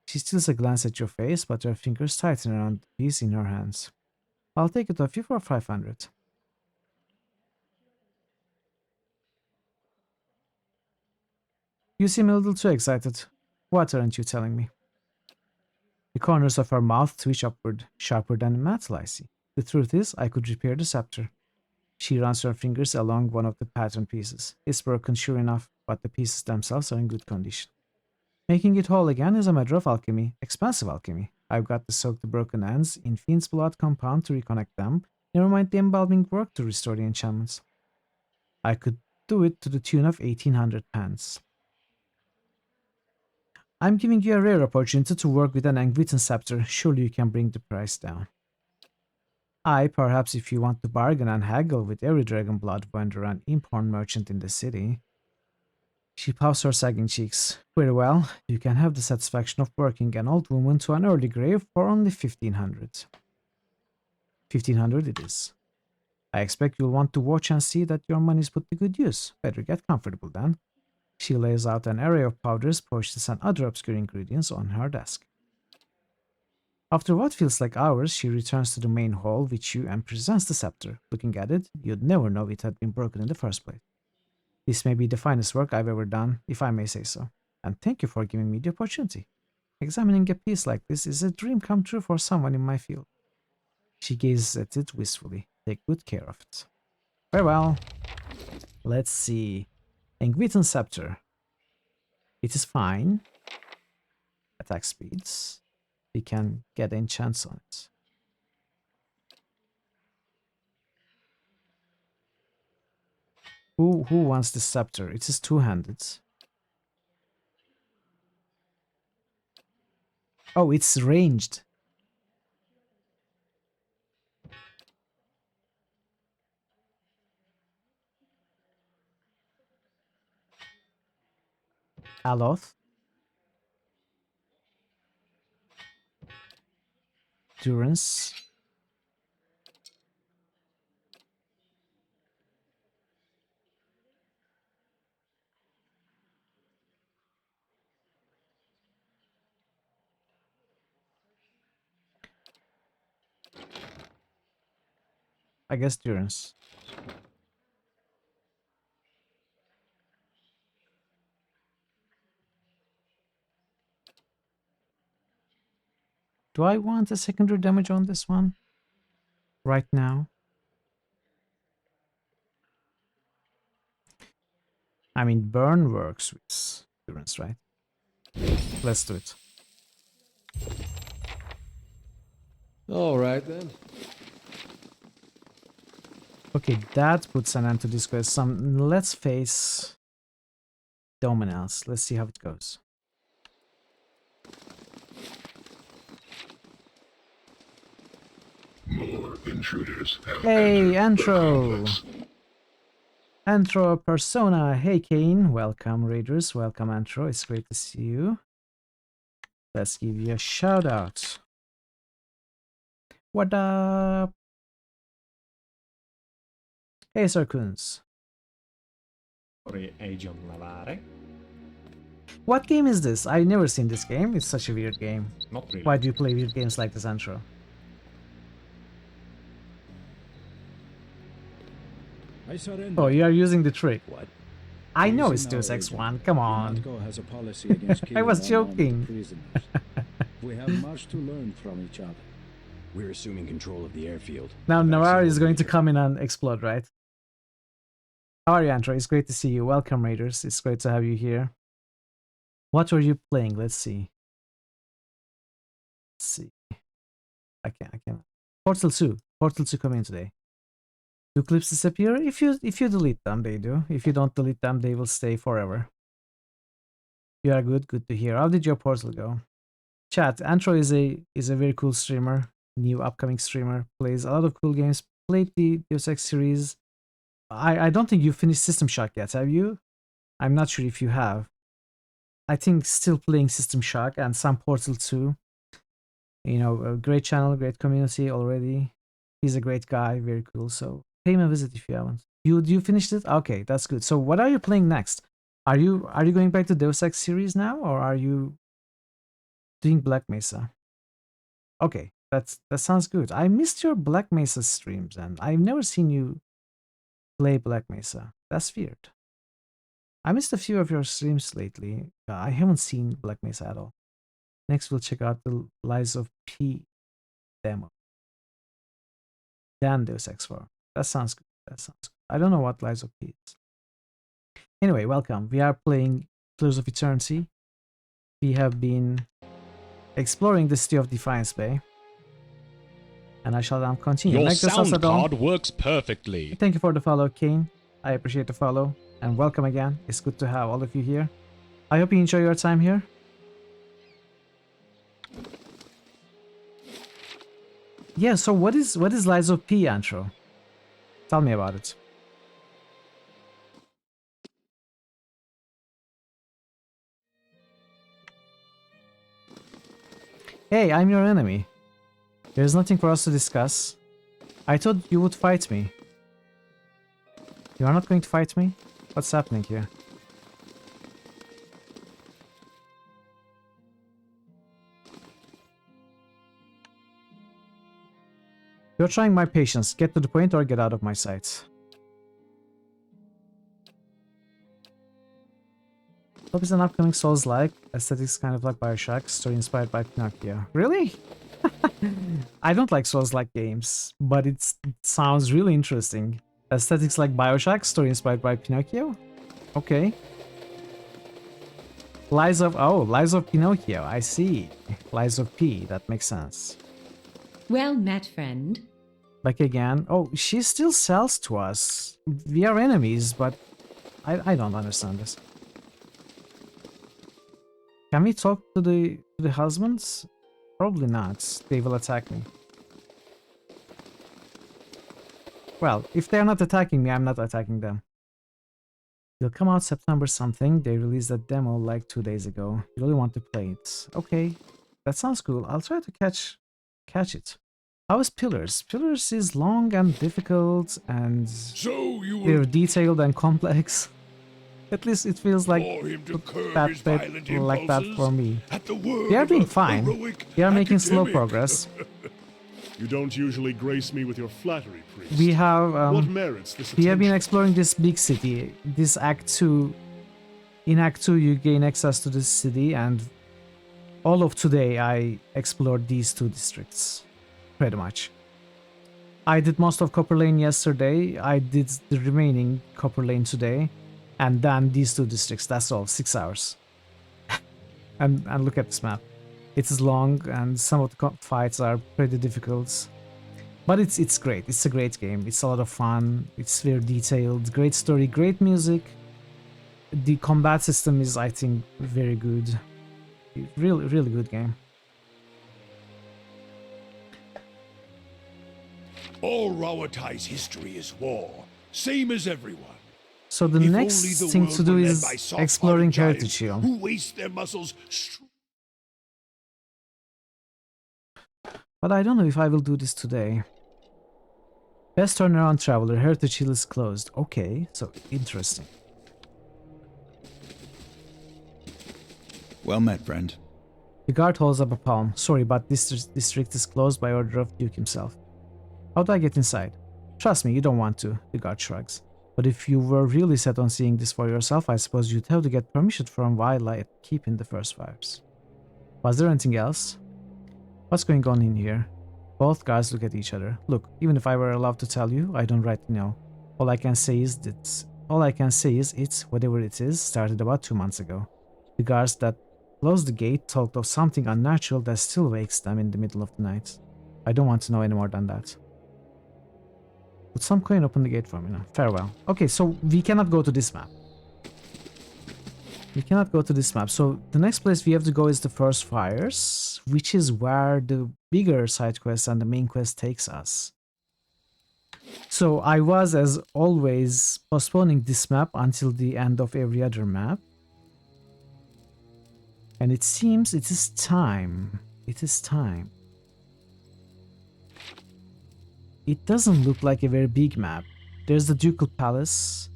Speaker 1: She steals a glance at your face, but her fingers tighten around the piece in her hands. I'll take it off you for 500. You seem a little too excited. What aren't you telling me? The corners of her mouth twitch upward, sharper than metal, I see. The truth is, I could repair the scepter. She runs her fingers along one of the pattern pieces. It's broken, sure enough, but the pieces themselves are in good condition. Making it whole again is a matter of alchemy, expensive alchemy. I've got to soak the broken ends in Fiend's blood compound to reconnect them, never mind the embalming work to restore the enchantments. I could do it to the tune of 1800 pence. I'm giving you a rare opportunity to work with an Angvitan scepter. Surely you can bring the price down. Perhaps if you want to bargain and haggle with every Dragonblood vendor and import merchant in the city. She puffs her sagging cheeks. Very well, you can have the satisfaction of working an old woman to an early grave for only 1500. 1500 it is. I expect you'll want to watch and see that your money's put to good use. Better get comfortable then. She lays out an array of powders, potions, and other obscure ingredients on her desk. After what feels like hours, she returns to the main hall with you and presents the scepter. Looking at it, you'd never know it had been broken in the first place. This may be the finest work I've ever done, if I may say so, and thank you for giving me the opportunity. Examining a piece like this is a dream come true for someone in my field. She gazes at it wistfully. Take good care of it. Farewell. Let's see. Angvitan scepter. It is fine. Attack speeds. We can get enchants on it. Who wants the scepter? It is two-handed. Oh, it's ranged. Aloth. Durance. I guess Durance. Do I want a secondary damage on this one? Right now? I mean, burn works with Durance, right? Let's do it.
Speaker 7: All right, then.
Speaker 1: Okay, that puts an end to this quest. Let's face Dominels. Let's see how it goes.
Speaker 11: More intruders.
Speaker 1: Hey, Antro! Antro Persona. Hey, Kane. Welcome, Raiders. Welcome, Antro. It's great to see you. Let's give you a shout out. What up? Hey, Sir Coons. What game is this? I've never seen this game. It's such a weird game.
Speaker 9: Not really.
Speaker 1: Why do you play weird games like this, Antro?
Speaker 9: I surrender.
Speaker 1: Oh, you are using the trick.
Speaker 9: What?
Speaker 1: I know
Speaker 9: Easy
Speaker 1: it's Deus
Speaker 9: now,
Speaker 1: Ex
Speaker 9: Agent.
Speaker 1: 1. Come on.
Speaker 9: NATO has a policy against
Speaker 1: I was
Speaker 9: killing unarmed
Speaker 1: joking.
Speaker 9: prisoners. We have much to learn from each other. We're assuming control of the airfield.
Speaker 1: Now Navarre is going to come in and explode, right? How are you, Antro? It's great to see you. Welcome, Raiders. It's great to have you here. What are you playing? Let's see. Let's see. I can't. Portal 2. Portal 2 coming today. Do clips disappear? If you delete them, they do. If you don't delete them, they will stay forever. You are good. Good to hear. How did your portal go? Chat. Antro is a very cool streamer. New upcoming streamer. Plays a lot of cool games. Played the Deus Ex series. I don't think you finished System Shock yet, have you? I'm not sure if you have. I think still playing System Shock and some Portal 2. You know, a great channel, great community already. He's a great guy, very cool. So pay him a visit if you haven't. You finished it? Okay, that's good. So what are you playing next? Are you going back to Deus Ex series now, or are you doing Black Mesa? Okay, that sounds good. I missed your Black Mesa streams, and I've never seen you play Black Mesa. That's weird. I missed a few of your streams lately. I haven't seen Black Mesa at all. Next, we'll check out the Lies of P demo. Then Deus Ex 4. That sounds good. That sounds good. I don't know what Lies of P is. Anyway, welcome. We are playing Pillars of Eternity. We have been exploring the city of Defiance Bay. And I shall now continue.
Speaker 12: Your sound card works perfectly.
Speaker 1: Thank you for the follow, Kane. I appreciate the follow. And welcome again. It's good to have all of you here. I hope you enjoy your time here. Yeah, so what is Lies of P, Antro? Tell me about it. Hey, I'm your enemy. There's nothing for us to discuss. I thought you would fight me. You are not going to fight me? What's happening here? You're trying my patience. Get to the point or get out of my sight. Hope it's an upcoming Souls-like. Aesthetics kind of like Bioshock. Story inspired by Pinocchio. Really? I don't like Souls-like games, but it sounds really interesting. Aesthetics like Bioshock. Story inspired by Pinocchio? Okay. Lies of Pinocchio. I see. Lies of P. That makes sense.
Speaker 8: Well met, friend.
Speaker 1: Back again. Oh, she still sells to us. We are enemies, but I don't understand this. Can we talk to the husbands? Probably not. They will attack me. Well, if they're not attacking me, I'm not attacking them. It'll come out September something. They released a demo like 2 days ago. You really want to play it? Okay, that sounds cool. I'll try to catch it. How is Pillars? Pillars is long and difficult and they're detailed and complex. At least it feels like that for me. They are doing fine. They are making slow progress.
Speaker 5: You don't usually grace me with your flattery, priest.
Speaker 1: We have
Speaker 5: what merits this
Speaker 1: we have been
Speaker 5: attention?
Speaker 1: exploring this big city. This Act 2. In Act 2 you gain access to this city, and all of today I explored these 2 districts. Pretty much. I did most of Copper Lane yesterday. I did the remaining Copper Lane today. And then these 2 districts. That's all. 6 hours. and look at this map. It's long and some of the fights are pretty difficult. But it's great. It's a great game. It's a lot of fun. It's very detailed. Great story. Great music. The combat system is, I think, very good. Really, really good game.
Speaker 2: All Rawatai's history is war, same as everyone.
Speaker 1: So the next thing to do is exploring Heritage Hill.
Speaker 2: Who waste their muscles.
Speaker 1: But I don't know if I will do this today. Best turnaround traveler. Heritage Hill is closed. Okay, so interesting.
Speaker 21: Well met, friend.
Speaker 1: The guard holds up a palm. Sorry, but this district is closed by order of Duke himself. How do I get inside? Trust me, you don't want to, the guard shrugs. But if you were really set on seeing this for yourself, I suppose you'd have to get permission from Wildlight keeping the first fires. Was there anything else? What's going on in here? Both guys look at each other. Look, even if I were allowed to tell you, I don't rightly know. All I can say is it's whatever it is, started about 2 months ago. The guards that Closed the gate, talked of something unnatural that still wakes them in the middle of the night. I don't want to know any more than that. Put some coin, open the gate for me now. Farewell. Okay, so we cannot go to this map. We cannot go to this map. So the next place we have to go is the First Fires, which is where the bigger side quest and the main quest takes us. So I was, as always, postponing this map until the end of every other map. And it seems it is time. It is time. It doesn't look like a very big map. There's the Ducal Palace,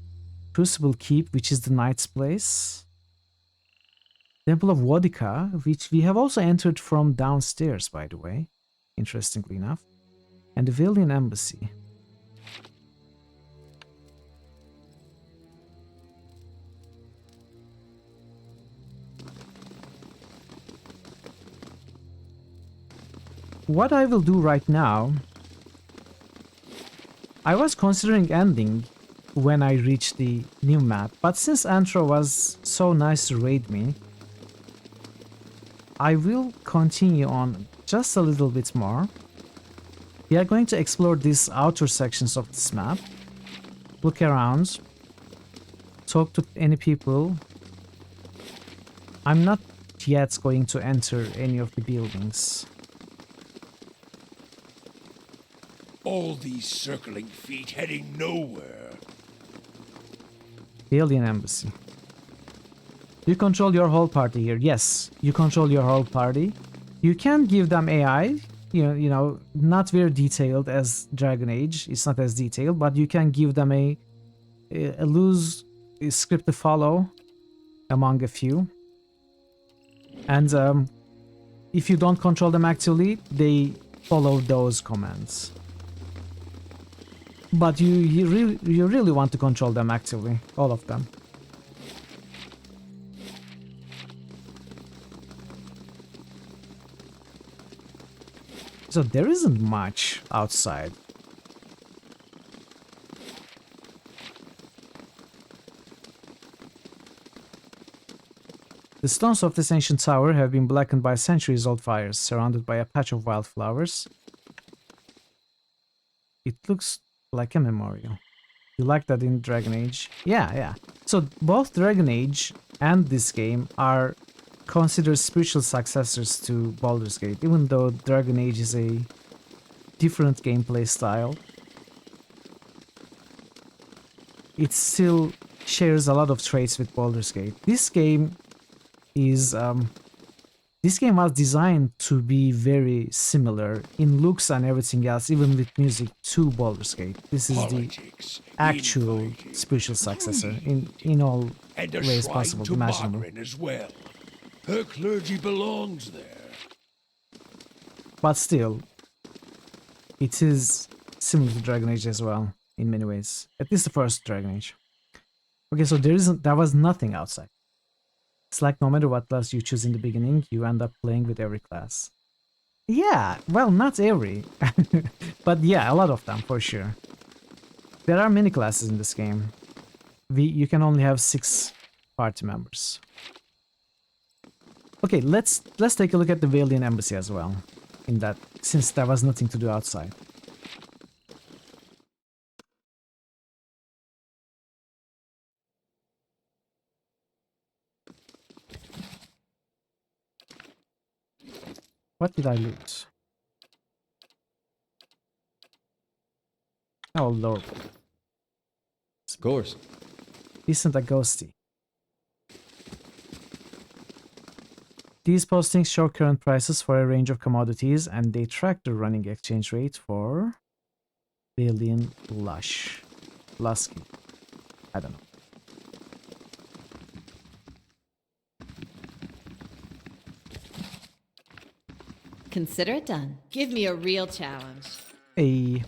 Speaker 1: Crucible Keep, which is the Knight's Place, Temple of Wodica, which we have also entered from downstairs, by the way, interestingly enough, and the Valian Embassy. What I will do right now, I was considering ending when I reached the new map, but since Antro was so nice to raid me, I will continue on just a little bit more. We are going to explore these outer sections of this map, look around, talk to any people. I'm not yet going to enter any of the buildings.
Speaker 2: All these circling feet heading nowhere.
Speaker 1: Alien Embassy. You control your whole party here. Yes, you control your whole party. You can give them AI, you know, not very detailed as Dragon Age. It's not as detailed, but you can give them a loose script to follow among a few. And if you don't control them actively, they follow those commands. But you really want to control them actively, all of them. So there isn't much outside. The stones of this ancient tower have been blackened by centuries-old fires, surrounded by a patch of wildflowers. It looks like a memorial. You like that in Dragon Age? Yeah. So both Dragon Age and this game are considered spiritual successors to Baldur's Gate, even though Dragon Age is a different gameplay style. It still shares a lot of traits with Baldur's Gate. This game was designed to be very similar in looks and everything else, even with music, to Baldur's Gate. This is the actual spiritual successor in all ways possible, imaginable.
Speaker 2: As well. Her clergy belongs there.
Speaker 1: But still, it is similar to Dragon Age as well, in many ways. At least the first Dragon Age. Okay, so there was nothing outside. It's like no matter what class you choose in the beginning, you end up playing with every class. Yeah, well, not every. But yeah, a lot of them, for sure. There are many classes in this game. You can only have 6 party members. Okay, let's take a look at the Valian Embassy as well, in that, since there was nothing to do outside. What did I loot? Oh lord.
Speaker 7: Of course.
Speaker 1: Isn't a ghosty. These postings show current prices for a range of commodities, and they track the running exchange rate for Valian Lusky. I don't know.
Speaker 8: Consider it done.
Speaker 16: Give me a real challenge.
Speaker 1: A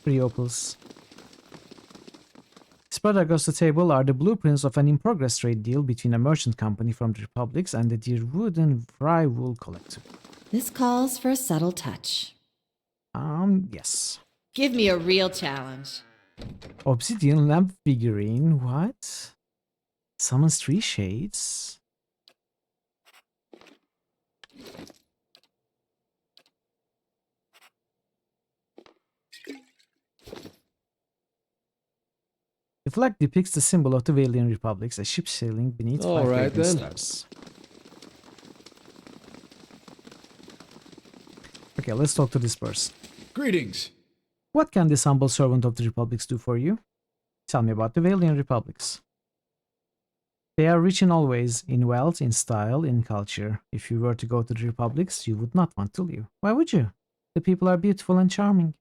Speaker 1: 3 opals. Spread across the table are the blueprints of an in-progress trade deal between a merchant company from the Republics and the Deerwood and Wrywool Collective.
Speaker 8: This calls for a subtle touch.
Speaker 1: Yes.
Speaker 16: Give me a real challenge.
Speaker 1: Obsidian lamp figurine, what? Summons 3 shades. The flag depicts the symbol of the Valiant Republics, a ship sailing beneath 5 radiant stars. Okay, let's talk to this person.
Speaker 21: Greetings.
Speaker 1: What can this humble servant of the Republics do for you? Tell me about the Valiant Republics. They are rich in all ways, in wealth, in style, in culture. If you were to go to the Republics, you would not want to leave. Why would you? The people are beautiful and charming.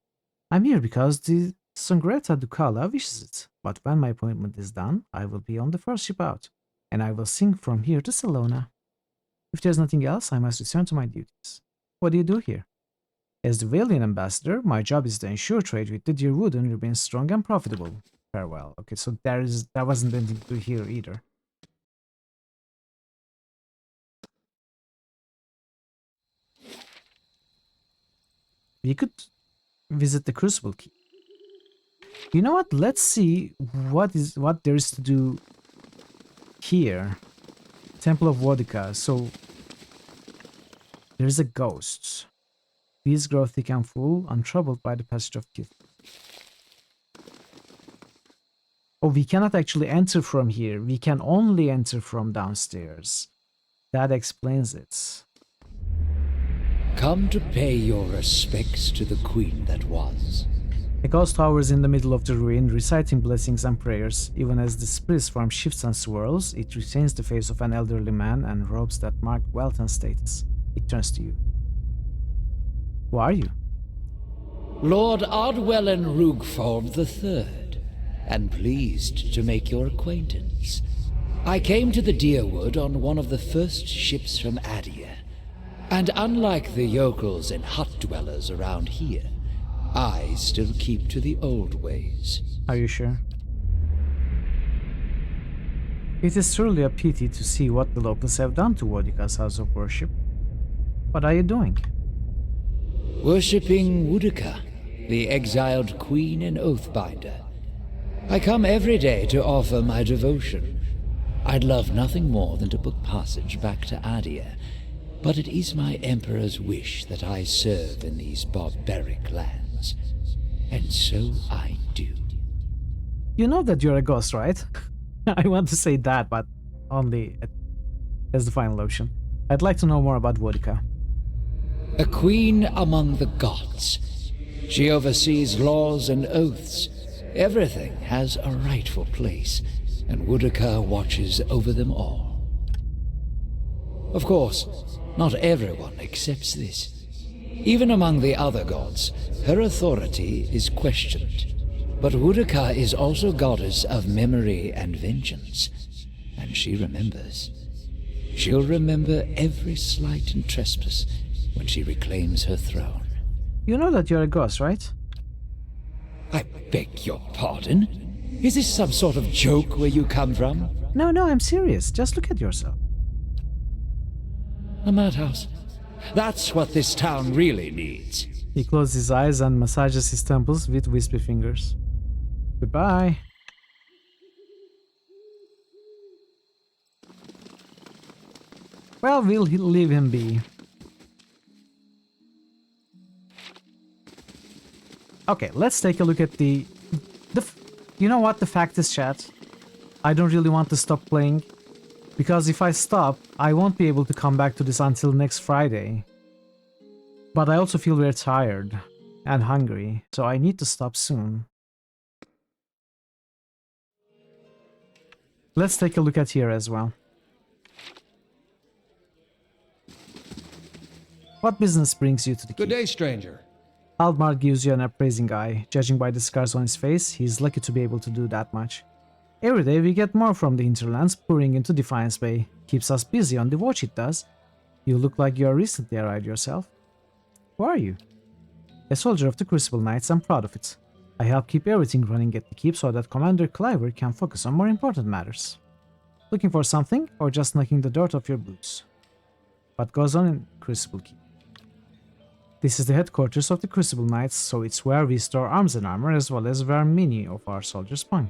Speaker 1: I'm here because the Sangreta Ducala wishes it. But when my appointment is done, I will be on the first ship out, and I will sing from here to Salona. If there's nothing else, I must return to my duties. What do you do here? As the Valiant ambassador, my job is to ensure trade with the Dear Wooden remains strong and profitable. Farewell. Okay, so there wasn't anything to do here either. We could visit the Crucible Key. You know what? Let's see what there is to do here. Temple of Wodica. So there's a ghost. These grow thick and full, untroubled by the passage of Kith. Oh, we cannot actually enter from here. We can only enter from downstairs. That explains it.
Speaker 13: Come to pay your respects to the queen that was.
Speaker 1: A ghost hovers in the middle of the ruin, reciting blessings and prayers. Even as the spirit's form shifts and swirls, it retains the face of an elderly man and robes that mark wealth and status. It turns to you. Who are you?
Speaker 13: Lord Ardwellen Rugford III, and pleased to make your acquaintance. I came to the Deerwood on one of the first ships from Adia, and unlike the yokels and hut dwellers around here, I still keep to the old ways.
Speaker 1: Are you sure? It is truly a pity to see what the locals have done to Wodica's house of worship. What are you doing?
Speaker 13: Worshipping Wodica, the exiled queen and oathbinder. I come every day to offer my devotion. I'd love nothing more than to book passage back to Adia, but it is my emperor's wish that I serve in these barbaric lands. And so I do.
Speaker 1: You know that you're a ghost, right? I want to say that, but only as the final option. I'd like to know more about Wodica.
Speaker 13: A queen among the gods. She oversees laws and oaths. Everything has a rightful place, and Wodica watches over them all. Of course, not everyone accepts this. Even among the other gods, her authority is questioned. But Wodica is also goddess of memory and vengeance, and she remembers. She'll remember every slight and trespass when she reclaims her throne.
Speaker 1: You know that you're a ghost, right?
Speaker 13: I beg your pardon? Is this some sort of joke where you come from?
Speaker 1: No, I'm serious. Just look at yourself.
Speaker 13: A madhouse. That's what this town really needs.
Speaker 1: He closes his eyes and massages his temples with wispy fingers. Goodbye. Well, we'll leave him be. Okay, let's take a look at the you know what? The fact is, chat, I don't really want to stop playing, because if I stop, I won't be able to come back to this until next Friday. But I also feel very tired and hungry, so I need to stop soon. Let's take a look at here as well. What business brings you to the keep?
Speaker 6: Good day, stranger.
Speaker 1: Aldmar gives you an appraising eye. Judging by the scars on his face, he's lucky to be able to do that much. Every day we get more from the hinterlands pouring into Defiance Bay. Keeps us busy on the watch, it does. You look like you are recently arrived yourself. Who are you? A soldier of the Crucible Knights. I'm proud of it. I help keep everything running at the keep so that Commander Cliver can focus on more important matters. Looking for something, or just knocking the dirt off your boots? What goes on in Crucible Keep? This is the headquarters of the Crucible Knights, so it's where we store arms and armor, as well as where many of our soldiers spawn.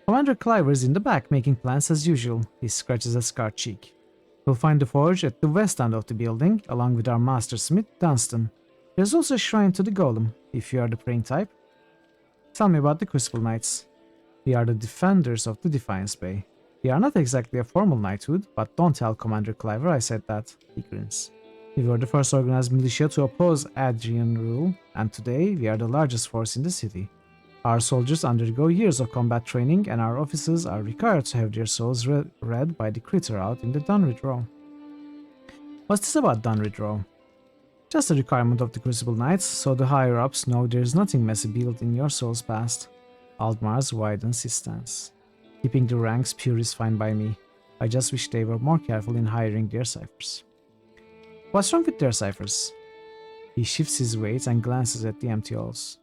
Speaker 1: Commander Cliver is in the back, making plans as usual. He scratches a scarred cheek. We'll find the forge at the west end of the building, along with our master smith, Dunstan. There's also a shrine to the golem, if you are the praying type. Tell me about the Crucible Knights. We are the defenders of the Defiance Bay. We are not exactly a formal knighthood, but don't tell Commander Cliver I said that. He grins. We were the first organized militia to oppose Adrian rule, and today we are the largest force in the city. Our soldiers undergo years of combat training, and our officers are required to have their souls read by the critter out in the Dunrid Row. What's this about Dunrid Row? Just a requirement of the Crucible Knights, so the higher-ups know there's nothing messy built in your soul's past. Aldmars widens his stance. Keeping the ranks pure is fine by me. I just wish they were more careful in hiring their ciphers. What's wrong with their ciphers? He shifts his weight and glances at the empty halls.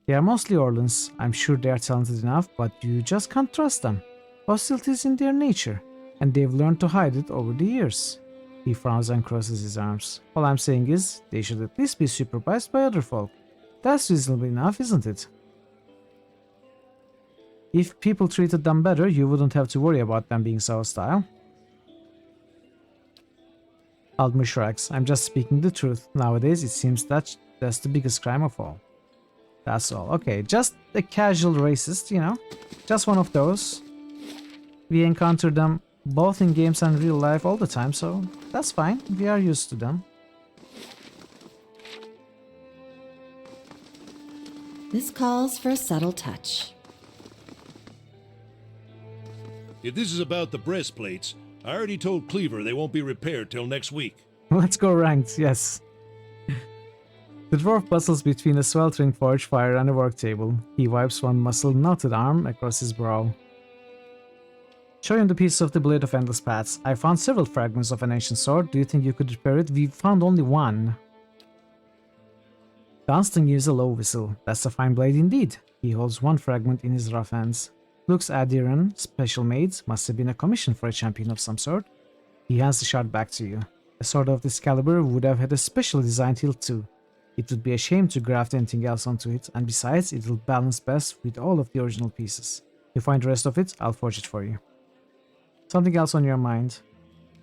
Speaker 1: They are mostly Orlans. I'm sure they are talented enough, but you just can't trust them. Hostility is in their nature, and they've learned to hide it over the years. He frowns and crosses his arms. All I'm saying is, they should at least be supervised by other folk. That's reasonable enough, isn't it? If people treated them better, you wouldn't have to worry about them being so hostile. Aldmir shrugs. I'm just speaking the truth. Nowadays, it seems that's the biggest crime of all. That's all. Okay, just a casual racist, you know? Just one of those. We encounter them both in games and real life all the time, so that's fine. We are used to them.
Speaker 8: This calls for a subtle touch.
Speaker 2: If this is about the breastplates, I already told Cleaver they won't be repaired till next week.
Speaker 1: Let's go ranked, yes. The dwarf bustles between a sweltering forge fire and a work table. He wipes one muscle-knotted arm across his brow. Show him the piece of the Blade of Endless Paths. I found several fragments of an ancient sword. Do you think you could repair it? We found only one. Dunstan gives a low whistle. That's a fine blade indeed. He holds one fragment in his rough hands. Looks Adiran, special made. Must have been a commission for a champion of some sort. He hands the shard back to you. A sword of this caliber would have had a special designed hilt too. It would be a shame to graft anything else onto it, and besides, it will balance best with all of the original pieces. You find the rest of it, I'll forge it for you. Something else on your mind?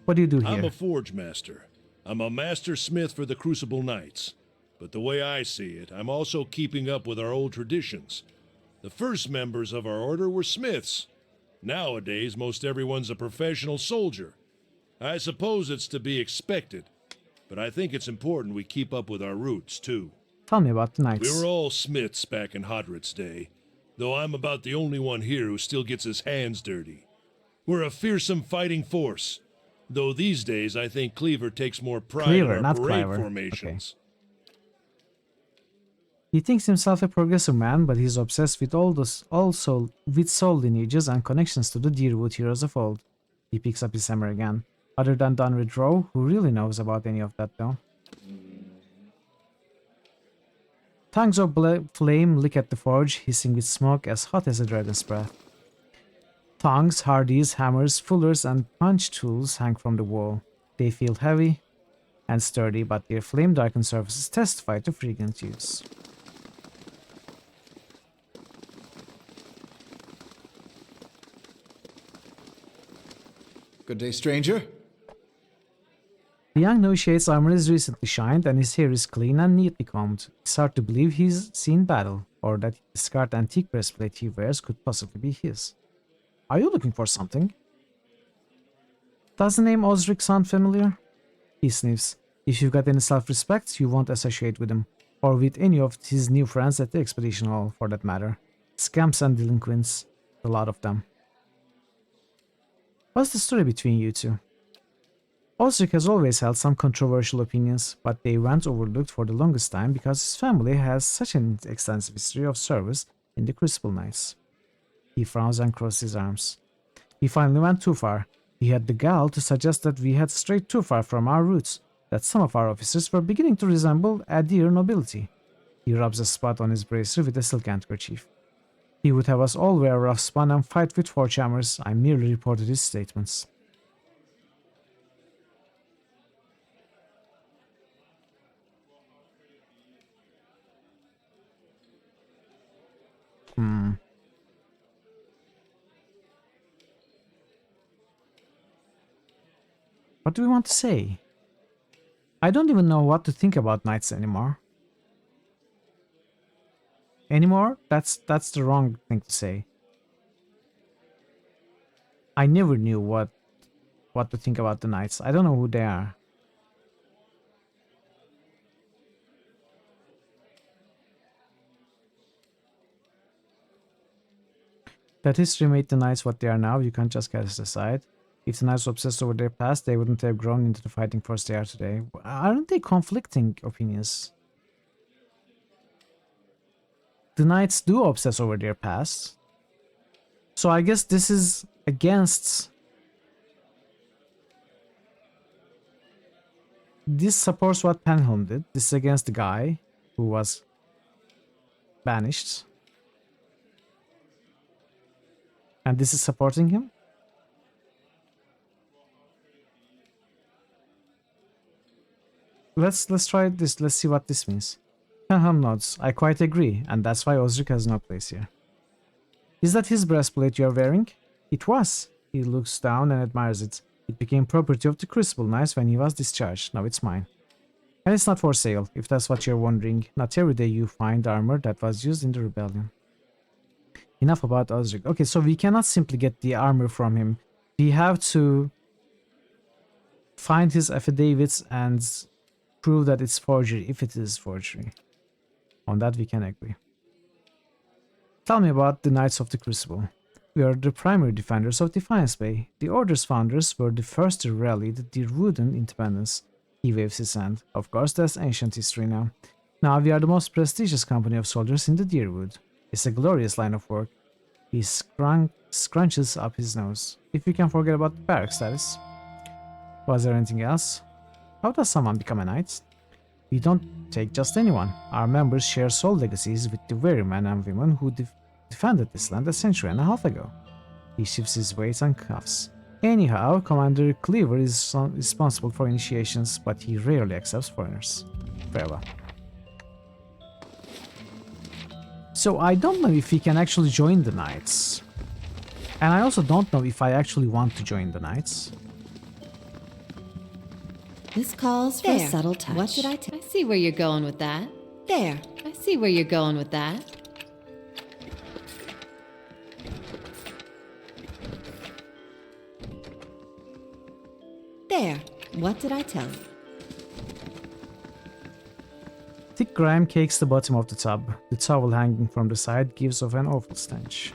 Speaker 1: What do you do here?
Speaker 2: I'm a forge master. I'm a master smith for the Crucible Knights. But the way I see it, I'm also keeping up with our old traditions. The first members of our order were smiths. Nowadays, most everyone's a professional soldier. I suppose it's to be expected, but I think it's important we keep up with our roots, too.
Speaker 1: Tell me about the knights.
Speaker 2: We were all smiths back in Hodrick's day, though I'm about the only one here who still gets his hands dirty. We're a fearsome fighting force, though these days I think Cleaver takes more pride in our parade formations.
Speaker 1: Okay. He thinks himself a progressive man, but he's obsessed with also with soul lineages and connections to the Deerwood heroes of old. He picks up his hammer again. Other than Dunrid Rowe, who really knows about any of that though? Tongues of flame lick at the forge, hissing with smoke as hot as a dragon's breath. Tongs, hardies, hammers, fullers, and punch tools hang from the wall. They feel heavy and sturdy, but their flame-darkened surfaces testify to frequent use.
Speaker 21: Good day, stranger.
Speaker 1: The young novitiate's armor is recently shined, and his hair is clean and neatly combed. It's hard to believe he's seen battle, or that the scarred antique breastplate he wears could possibly be his. Are you looking for something? Does the name Osric sound familiar? He sniffs. If you've got any self-respect, you won't associate with him, or with any of his new friends at the expedition hall, for that matter. Scamps and delinquents. A lot of them. What's the story between you two? Osric has always held some controversial opinions, but they went overlooked for the longest time because his family has such an extensive history of service in the Crucible Knights. He frowns and crosses his arms. He finally went too far. He had the gall to suggest that we had strayed too far from our roots, that some of our officers were beginning to resemble Adir nobility. He rubs a spot on his bracer with a silk handkerchief. He would have us all wear rough spun and fight with forge hammers. I merely reported his statements. What do we want to say? I don't even know what to think about knights anymore. Anymore? That's the wrong thing to say. I never knew what to think about the knights. I don't know who they are. That history made the knights what they are now. You can't just cast it aside. If the knights were obsessed over their past, they wouldn't have grown into the fighting force they are today. Aren't they conflicting opinions? The knights do obsess over their past. So I guess this is against... This supports what Penhelm did. This is against the guy who was banished. And this is supporting him? Let's try this. Let's see what this means. Penhelm nods. I quite agree, and that's why Osric has no place here. Is that his breastplate you're wearing? It was. He looks down and admires it. It became property of the Crucible Knights when he was discharged. Now it's mine. And it's not for sale, if that's what you're wondering. Not every day you find armor that was used in the rebellion. Enough about Osric. Okay, so we cannot simply get the armor from him. We have to find his affidavits and prove that it's forgery, if it is forgery. On that we can agree. Tell me about the Knights of the Crucible. We are the primary defenders of Defiance Bay. The Order's founders were the first to rally the Dirwooden independence. He waves his hand. Of course, that's ancient history now. Now we are the most prestigious company of soldiers in the Dirwood. It's a glorious line of work. He scrunches up his nose. If you can forget about the barracks, that is. Was there anything else? How does someone become a knight? We don't take just anyone. Our members share soul legacies with the very men and women who defended this land a century and a half ago. He shifts his weight and cuffs. Anyhow, Commander Cleaver is responsible for initiations, but he rarely accepts foreigners. Farewell. So I don't know if he can actually join the Knights. And I also don't know if I actually want to join the Knights.
Speaker 8: This calls for a subtle touch. What did I tell? I see where you're going with that. There. I see where you're going with that. There. What did I tell you?
Speaker 1: Thick grime cakes the bottom of the tub. The towel hanging from the side gives off an awful stench.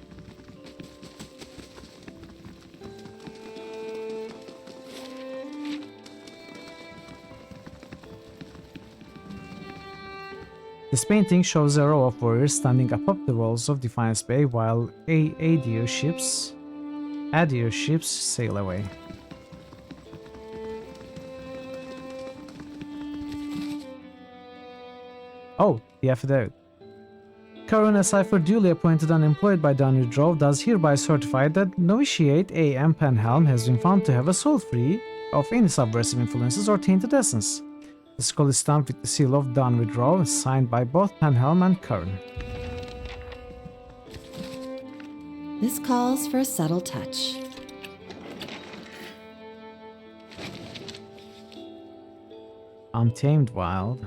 Speaker 1: This painting shows a row of warriors standing atop the walls of Defiance Bay while Adir ships sail away. Oh, the affidavit. Curran, a cipher duly appointed and employed by Danny Drove, does hereby certify that Novitiate A.M. Penhelm has been found to have a soul free of any subversive influences or tainted essence. The skull is stamped with the seal of Danny Drove, signed by both Penhelm and Curran.
Speaker 8: This calls for a subtle touch.
Speaker 1: Untamed Wild.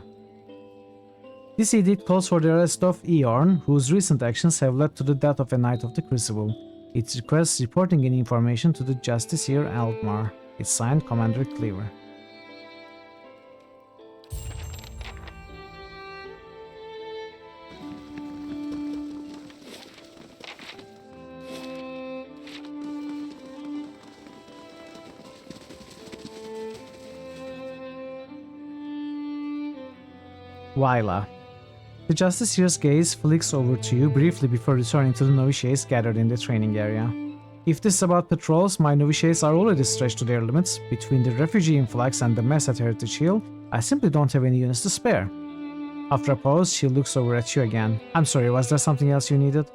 Speaker 1: This edict calls for the arrest of Eorn, whose recent actions have led to the death of a Knight of the Crucible. It requests reporting any information to the Justiciar Aldmar. It's signed Commander Cleaver. Wyla. The Justiciar's gaze flicks over to you briefly before returning to the novitiates gathered in the training area. If this is about patrols, my novitiates are already stretched to their limits. Between the refugee influx and the mess at Heritage Hill, I simply don't have any units to spare. After a pause, she looks over at you again. I'm sorry, was there something else you needed?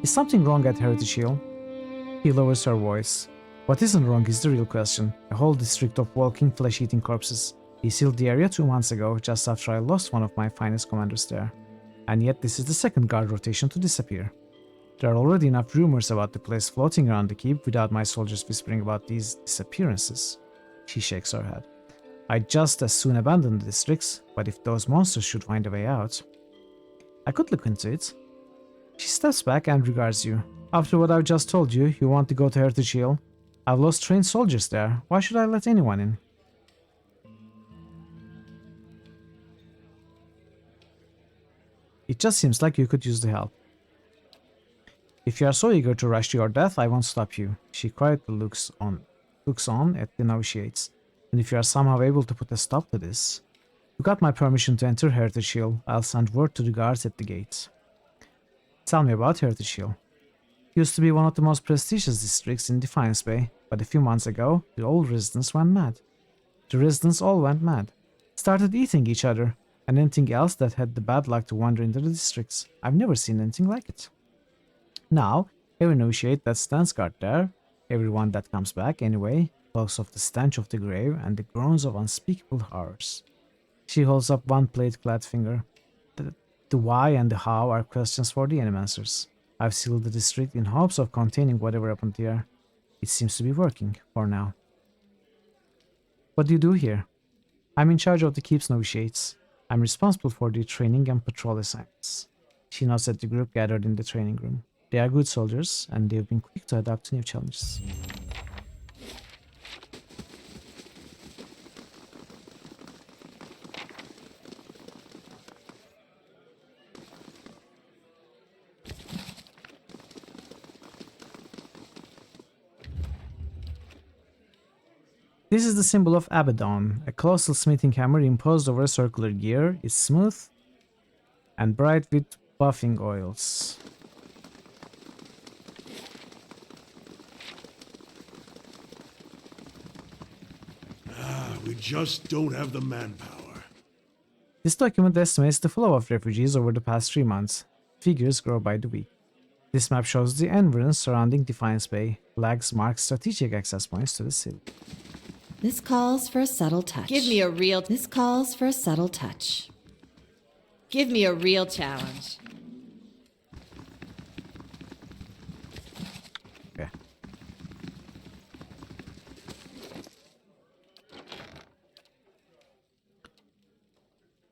Speaker 1: Is something wrong at Heritage Hill? He lowers her voice. What isn't wrong is the real question. A whole district of walking, flesh-eating corpses. He sealed the area 2 months ago, just after I lost one of my finest commanders there. And yet this is the second guard rotation to disappear. There are already enough rumors about the place floating around the keep without my soldiers whispering about these disappearances. She shakes her head. I'd just as soon abandon the districts, but if those monsters should find a way out, I could look into it. She steps back and regards you. After what I've just told you, you want to go to Heritage Hill? I've lost trained soldiers there. Why should I let anyone in? It just seems like you could use the help. If you are so eager to rush to your death, I won't stop you. She quietly looks on at the novitiates. And if you are somehow able to put a stop to this, you got my permission to enter Heritage Hill. I'll send word to the guards at the gates. Tell me about Heritage Hill. It used to be one of the most prestigious districts in Defiance Bay, but a few months ago, the old residents went mad. The residents all went mad. Started eating each other, and anything else that had the bad luck to wander into the districts. I've never seen anything like it. Now, every novitiate that stands guard there, everyone that comes back anyway, talks of the stench of the grave and the groans of unspeakable horrors. She holds up one plate-clad finger. The why and the how are questions for the animancers. I've sealed the district in hopes of containing whatever happened here. It seems to be working, for now. What do you do here? I'm in charge of the Keep's novitiates. I'm responsible for their training and patrol assignments. She nods at the group gathered in the training room. They are good soldiers, and they've been quick to adapt to new challenges. This is the symbol of Abaddon, a colossal smithing hammer imposed over a circular gear. It's smooth and bright with buffing oils.
Speaker 5: We just don't have the manpower.
Speaker 1: This document estimates the flow of refugees over the past 3 months. Figures grow by the week. This map shows the environs surrounding Defiance Bay. Flags mark strategic access points to the city.
Speaker 8: This calls for a subtle touch.
Speaker 16: Give me a real...
Speaker 8: This calls for a subtle touch.
Speaker 16: Give me a real challenge.
Speaker 1: Okay.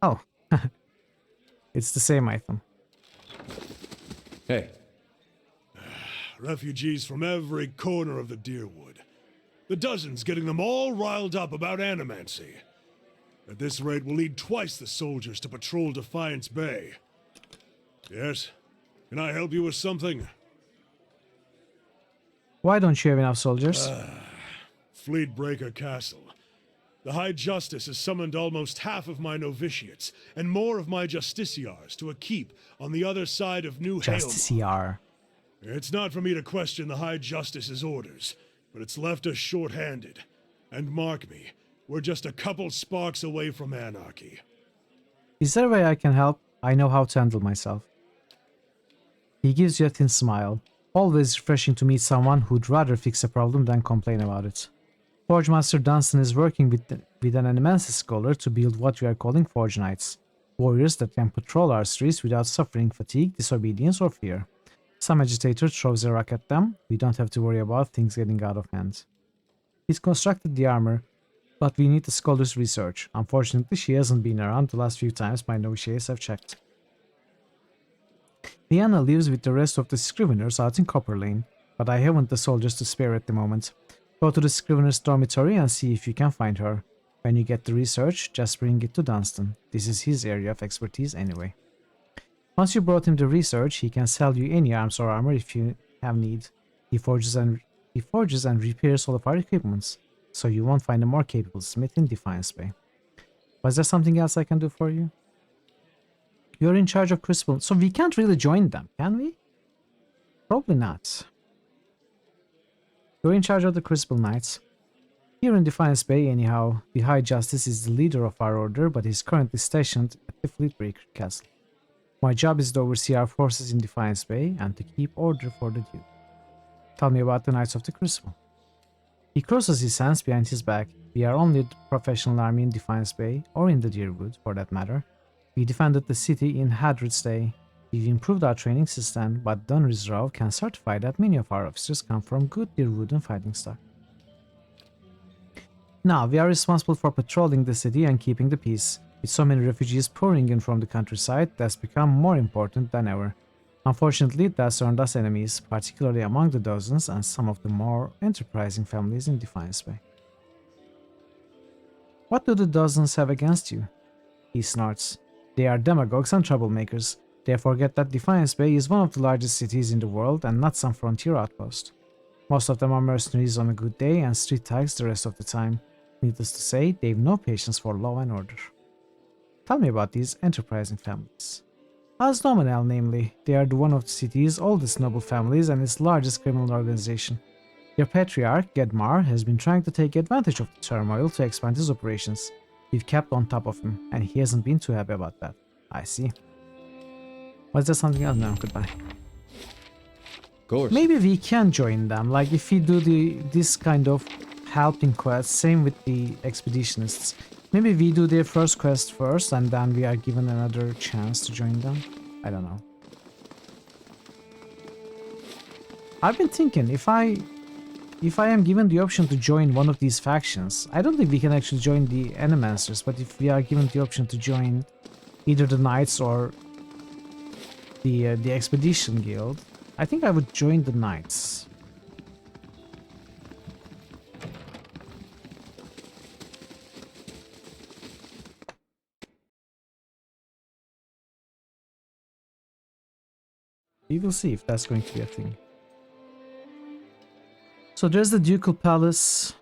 Speaker 1: Oh. It's the same item.
Speaker 7: Hey.
Speaker 5: Refugees from every corner of the Deerwood. The dozens getting them all riled up about animancy. At this rate, we'll need twice the soldiers to patrol Defiance Bay. Yes? Can I help you with something?
Speaker 1: Why don't you have enough soldiers?
Speaker 5: Fleetbreaker Castle. The High Justice has summoned almost half of my novitiates and more of my justiciars to a keep on the other side of New Hale.
Speaker 1: Justiciar.
Speaker 5: It's not for me to question the High Justice's orders, but it's left us short-handed. And mark me, we're just a couple sparks away from anarchy.
Speaker 1: Is there a way I can help? I know how to handle myself. He gives you a thin smile. Always refreshing to meet someone who'd rather fix a problem than complain about it. Forge Master Dunstan is working with an Animansis scholar to build what we are calling Forge Knights. Warriors that can patrol our streets without suffering fatigue, disobedience, or fear. Some agitator throws a rock at them. We don't have to worry about things getting out of hand. He's constructed the armor, but we need the scholar's research. Unfortunately, she hasn't been around the last few times my novitiates have checked. Liana lives with the rest of the Scriveners out in Copper Lane, but I haven't the soldiers to spare at the moment. Go to the Scrivener's dormitory and see if you can find her. When you get the research, just bring it to Dunstan. This is his area of expertise anyway. Once you brought him the research, he can sell you any arms or armor if you have need. He forges and repairs all of our equipments, so you won't find a more capable smith in Defiance Bay. Was there something else I can do for you? You're in charge of Crucible, so we can't really join them, can we? Probably not. You're in charge of the Crucible Knights. Here in Defiance Bay, anyhow, the High Justice is the leader of our order, but he's currently stationed at the Fleetbreaker Castle. My job is to oversee our forces in Defiance Bay and to keep order for the Duke. Tell me about the Knights of the Crucible. He crosses his hands behind his back. We are only the professional army in Defiance Bay, or in the Deerwood, for that matter. We defended the city in Hadrid's day. We've improved our training system, but Dunris Row can certify that many of our officers come from good Deerwooden fighting stock. Now, we are responsible for patrolling the city and keeping the peace. With so many refugees pouring in from the countryside, that's become more important than ever. Unfortunately, that's earned us enemies, particularly among the dozens and some of the more enterprising families in Defiance Bay. What do the dozens have against you? He snorts. They are demagogues and troublemakers. They forget that Defiance Bay is one of the largest cities in the world and not some frontier outpost. Most of them are mercenaries on a good day and street thugs the rest of the time. Needless to say, they've no patience for law and order. Tell me about these enterprising families. As nominal, namely, they are one of the city's oldest noble families and its largest criminal organization. Their patriarch, Gedmar, has been trying to take advantage of the turmoil to expand his operations. We've kept on top of him, and he hasn't been too happy about that. I see. Was there something else? No, goodbye.
Speaker 7: Of course.
Speaker 1: Maybe we can join them, like if we do this kind of helping quest, same with the expeditionists. Maybe we do their first quest first, and then we are given another chance to join them. I don't know. I've been thinking, if I am given the option to join one of these factions, I don't think we can actually join the Animancers, but if we are given the option to join either the Knights or the Expedition Guild, I think I would join the Knights. We will see if that's going to be a thing. So there's the Ducal Palace.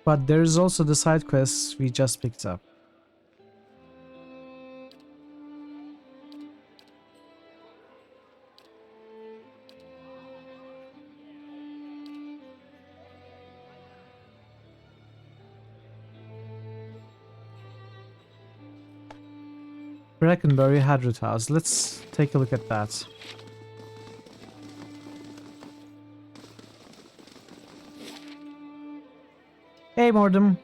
Speaker 1: But there's also the side quests we just picked up. Brackenbury Hadroot House. Let's take a look at that. Hey Mordem,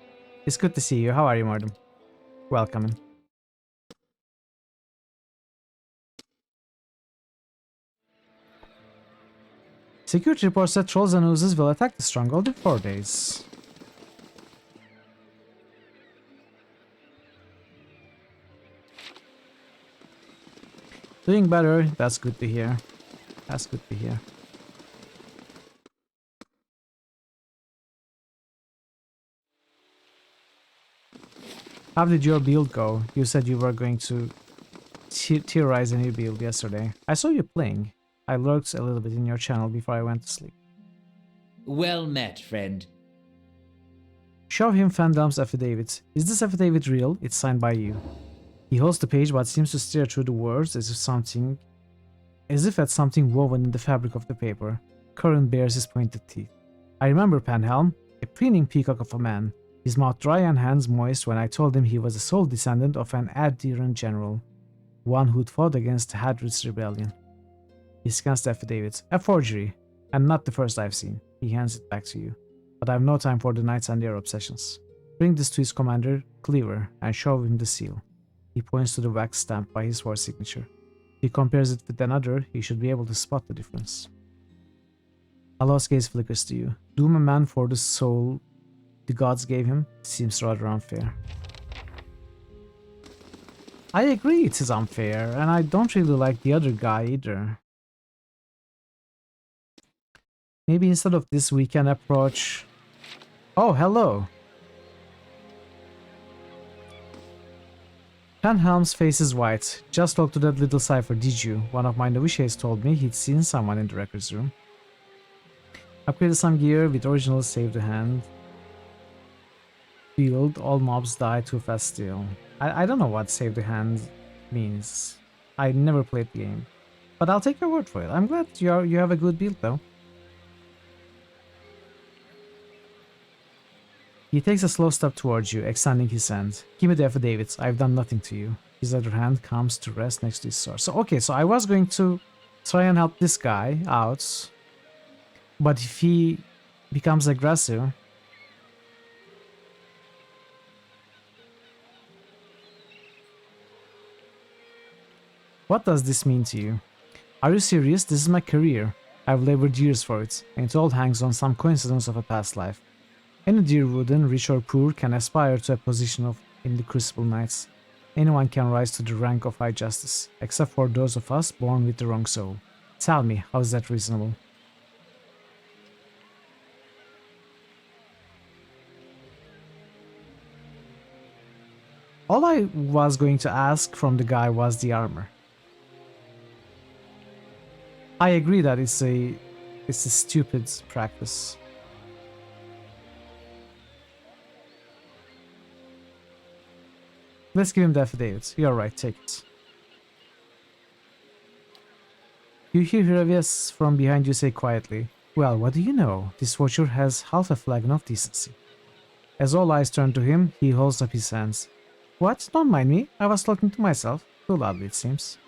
Speaker 1: it's good to see you. How are you, Mordem? Welcome in. Security report said trolls and oozes will attack the stronghold in 4 days. Doing better, that's good to hear. That's good to hear. How did your build go? You said you were going to theorize a new build yesterday. I saw you playing. I lurked a little bit in your channel before I went to sleep.
Speaker 10: Well met, friend.
Speaker 1: Show him Fandom's affidavit. Is this affidavit real? It's signed by you. He holds the page but seems to stare through the words as if at something woven in the fabric of the paper. Curran bares his pointed teeth. I remember Panhelm, a preening peacock of a man, his mouth dry and hands moist when I told him he was the sole descendant of an adherent general, one who'd fought against Hadroot's rebellion. He scans the affidavit. A forgery, and not the first I've seen. He hands it back to you. But I've no time for the knights and their obsessions. Bring this to his commander, Cleaver, and show him the seal. He points to the wax stamp by his war signature. If he compares it with another, he should be able to spot the difference. Allah's gaze flickers to you. Doom a man for the soul the gods gave him seems rather unfair. I agree it is unfair, and I don't really like the other guy either. Maybe instead of this we can approach... Oh, hello! Panhelm's face is white. Just talked to that little cipher, did you? One of my novitiates told me he'd seen someone in the records room. Upgraded some gear with original save the hand. Field, all mobs die too fast still. I don't know what save the hand means. I never played the game. But I'll take your word for it. I'm glad you have a good build though. He takes a slow step towards you, extending his hand. Give me the affidavits. I've done nothing to you. His other hand comes to rest next to his sword. So, okay, so I was going to try and help this guy out. But if he becomes aggressive... What does this mean to you? Are you serious? This is my career. I've labored years for it, and it all hangs on some coincidence of a past life. Any dear wooden, rich or poor, can aspire to a position in the Crucible Knights. Anyone can rise to the rank of high justice, except for those of us born with the wrong soul. Tell me, how is that reasonable? All I was going to ask from the guy was the armor. I agree that it's a stupid practice. Let's give him the affidavit. You're right, take it. You hear Hiravias from behind you say quietly, "Well, what do you know? This watcher has half a flagon of decency." As all eyes turn to him, he holds up his hands. "What? Don't mind me. I was talking to myself. Too loudly, it seems."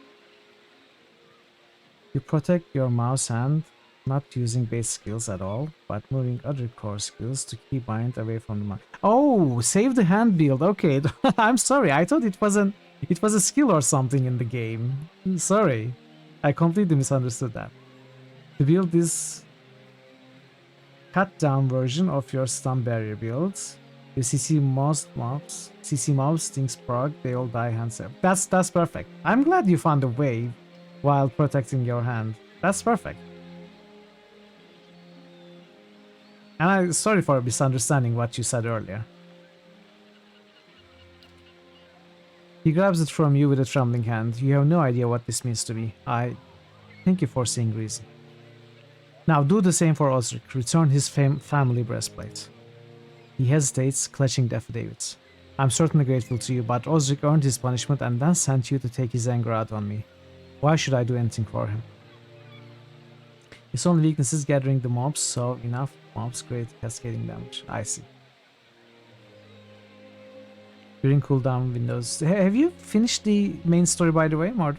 Speaker 1: You protect your mouse hand, not using base skills at all, but moving other core skills to keep mind away from the mouse. Oh, save the hand build. Okay, I'm sorry. I thought it was a skill or something in the game. Sorry, I completely misunderstood that. To build this cut down version of your stun barrier build, you CC most mobs, CC mobs, things prog, they all die hands up. That's perfect. I'm glad you found a way while protecting your hand. That's perfect. And I'm sorry for misunderstanding what you said earlier. He grabs it from you with a trembling hand. You have no idea what this means to me. I thank you for seeing reason. Now do the same for Osric. Return his family breastplate. He hesitates, clutching the affidavits. I'm certainly grateful to you, but Osric earned his punishment and then sent you to take his anger out on me. Why should I do anything for him? His only weakness is gathering the mobs, so enough mobs create cascading damage. I see. During cooldown windows. Have you finished the main story, by the way, Mord?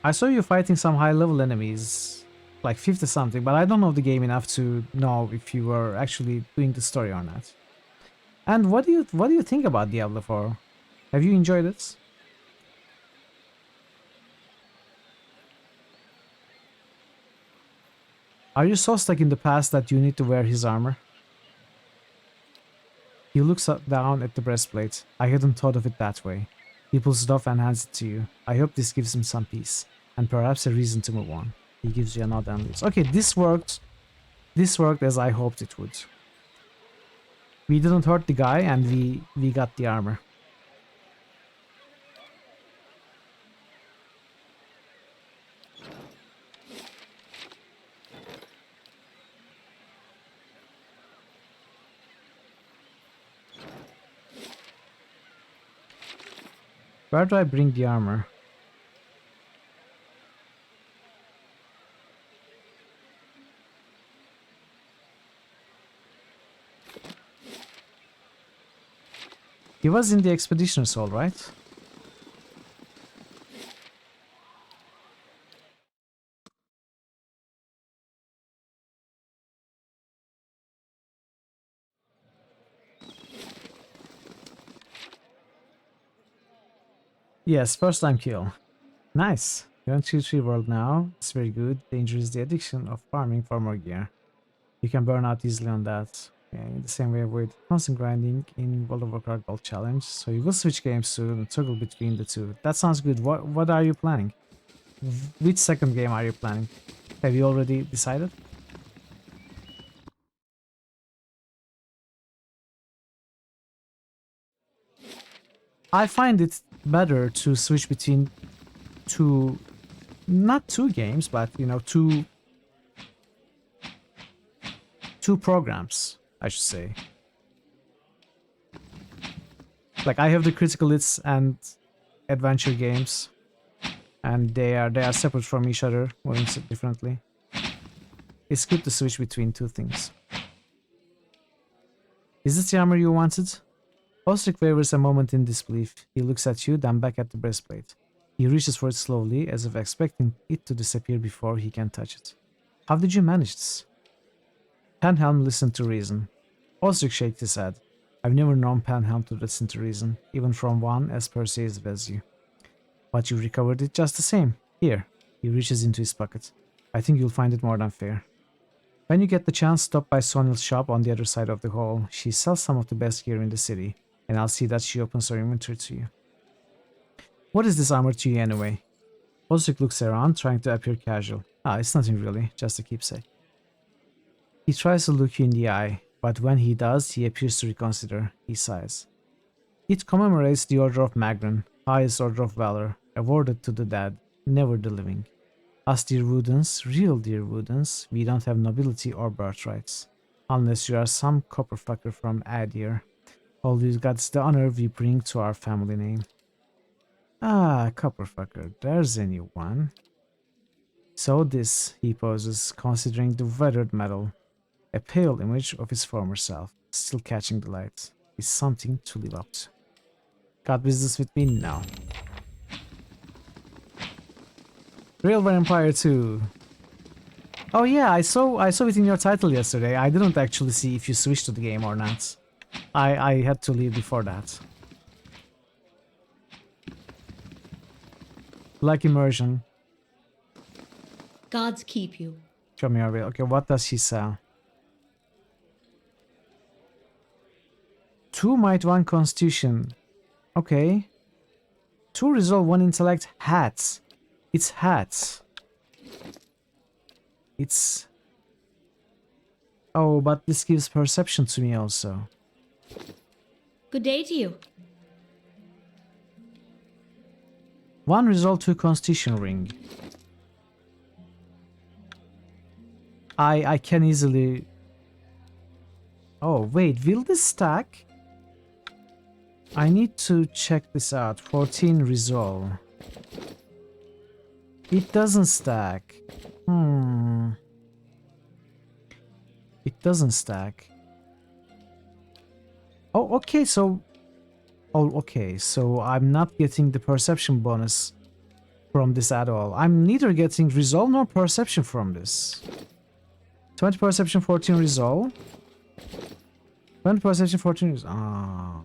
Speaker 1: I saw you fighting some high-level enemies, like 50 something, but I don't know the game enough to know if you were actually doing the story or not. And what do you think about Diablo 4? Have you enjoyed it? Are you so stuck in the past that you need to wear his armor? He looks down at the breastplate. I hadn't thought of it that way. He pulls it off and hands it to you. I hope this gives him some peace, and perhaps a reason to move on. He gives you a nod and leaves. Okay, this worked. This worked as I hoped it would. We didn't hurt the guy, and we got the armor. Where do I bring the armor? He was in the Expeditioner's Hall, right? Yes, first time kill. Nice. You're on 2-3 world now. It's very good. Danger is the addiction of farming for more gear. You can burn out easily on that. Okay, in the same way, avoid constant grinding in World of Warcraft Gold Challenge. So you will switch games soon and toggle between the two. That sounds good. What are you planning? Which second game are you planning? Have you already decided? I find it better to switch between two, not two games, but you know, two programs, I should say. Like I have the critical hits and adventure games, and they are separate from each other, moving differently. It's good to switch between two things. Is this the armor you wanted? Osric wavers a moment in disbelief. He looks at you, then back at the breastplate. He reaches for it slowly, as if expecting it to disappear before he can touch it. How did you manage this? Panhelm listened to reason. Osric shakes his head. I've never known Panhelm to listen to reason, even from one as persuasive as you. But you recovered it just the same. Here, He reaches into his pocket. I think you'll find it more than fair. When you get the chance, stop by Sonil's shop on the other side of the hall. She sells some of the best gear in the city, and I'll see that she opens her inventory to you. What is this armor to you anyway? Osric looks around, trying to appear casual. It's nothing really, just a keepsake. He tries to look you in the eye, but when he does, he appears to reconsider. He sighs. It commemorates the Order of Magran, highest order of valor, awarded to the dead, never the living. Us dear Woodens, real dear Woodens, we don't have nobility or birthrights. Unless you are some copperfucker from Adir. All we've got is the honor we bring to our family name. Copperfucker, there's a new one. So this, he poses, considering the weathered metal, a pale image of his former self, still catching the light, is something to live up to. Got business with me now. Real Vampire 2. Oh yeah, I saw it in your title yesterday. I didn't actually see if you switched to the game or not. I had to leave before that. Like immersion.
Speaker 19: Gods keep you.
Speaker 1: Show me our real. Okay, what does she sell? 2 might, 1 constitution. Okay. 2 resolve, 1 intellect. Hats. It's hats. It's... Oh, but this gives perception to me also.
Speaker 19: Good day to you.
Speaker 1: 1 resolve, 2 constitution ring. I can easily... Oh, wait, will this stack? I need to check this out. 14 resolve. It doesn't stack. It doesn't stack. Oh, okay, so... Oh, okay, so I'm not getting the perception bonus from this at all. I'm neither getting resolve nor perception from this. 20 perception, 14 resolve. 20 perception, 14 resolve. Oh.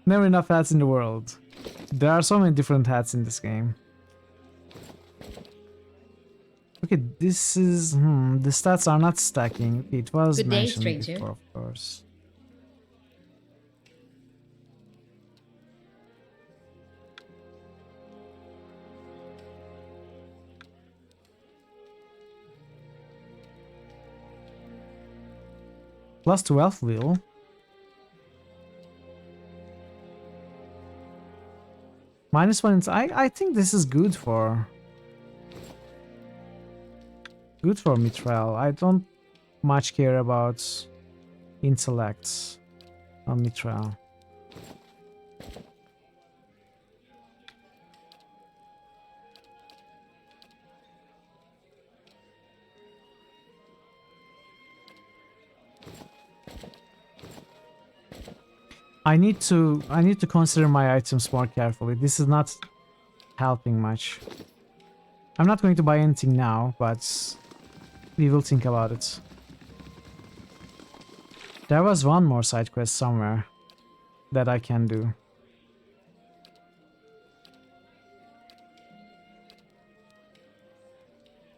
Speaker 1: Never enough hats in the world. There are so many different hats in this game. Okay, this is... the stats are not stacking. Okay, it was
Speaker 19: Good day,
Speaker 1: mentioned
Speaker 19: stranger.
Speaker 1: before, of course. Plus 12 will. Minus 1. I think this is good for... Good for Mithril. I don't much care about intellects on Mithril. I need to consider my items more carefully. This is not helping much. I'm not going to buy anything now, but we will think about it. There was one more side quest somewhere that I can do.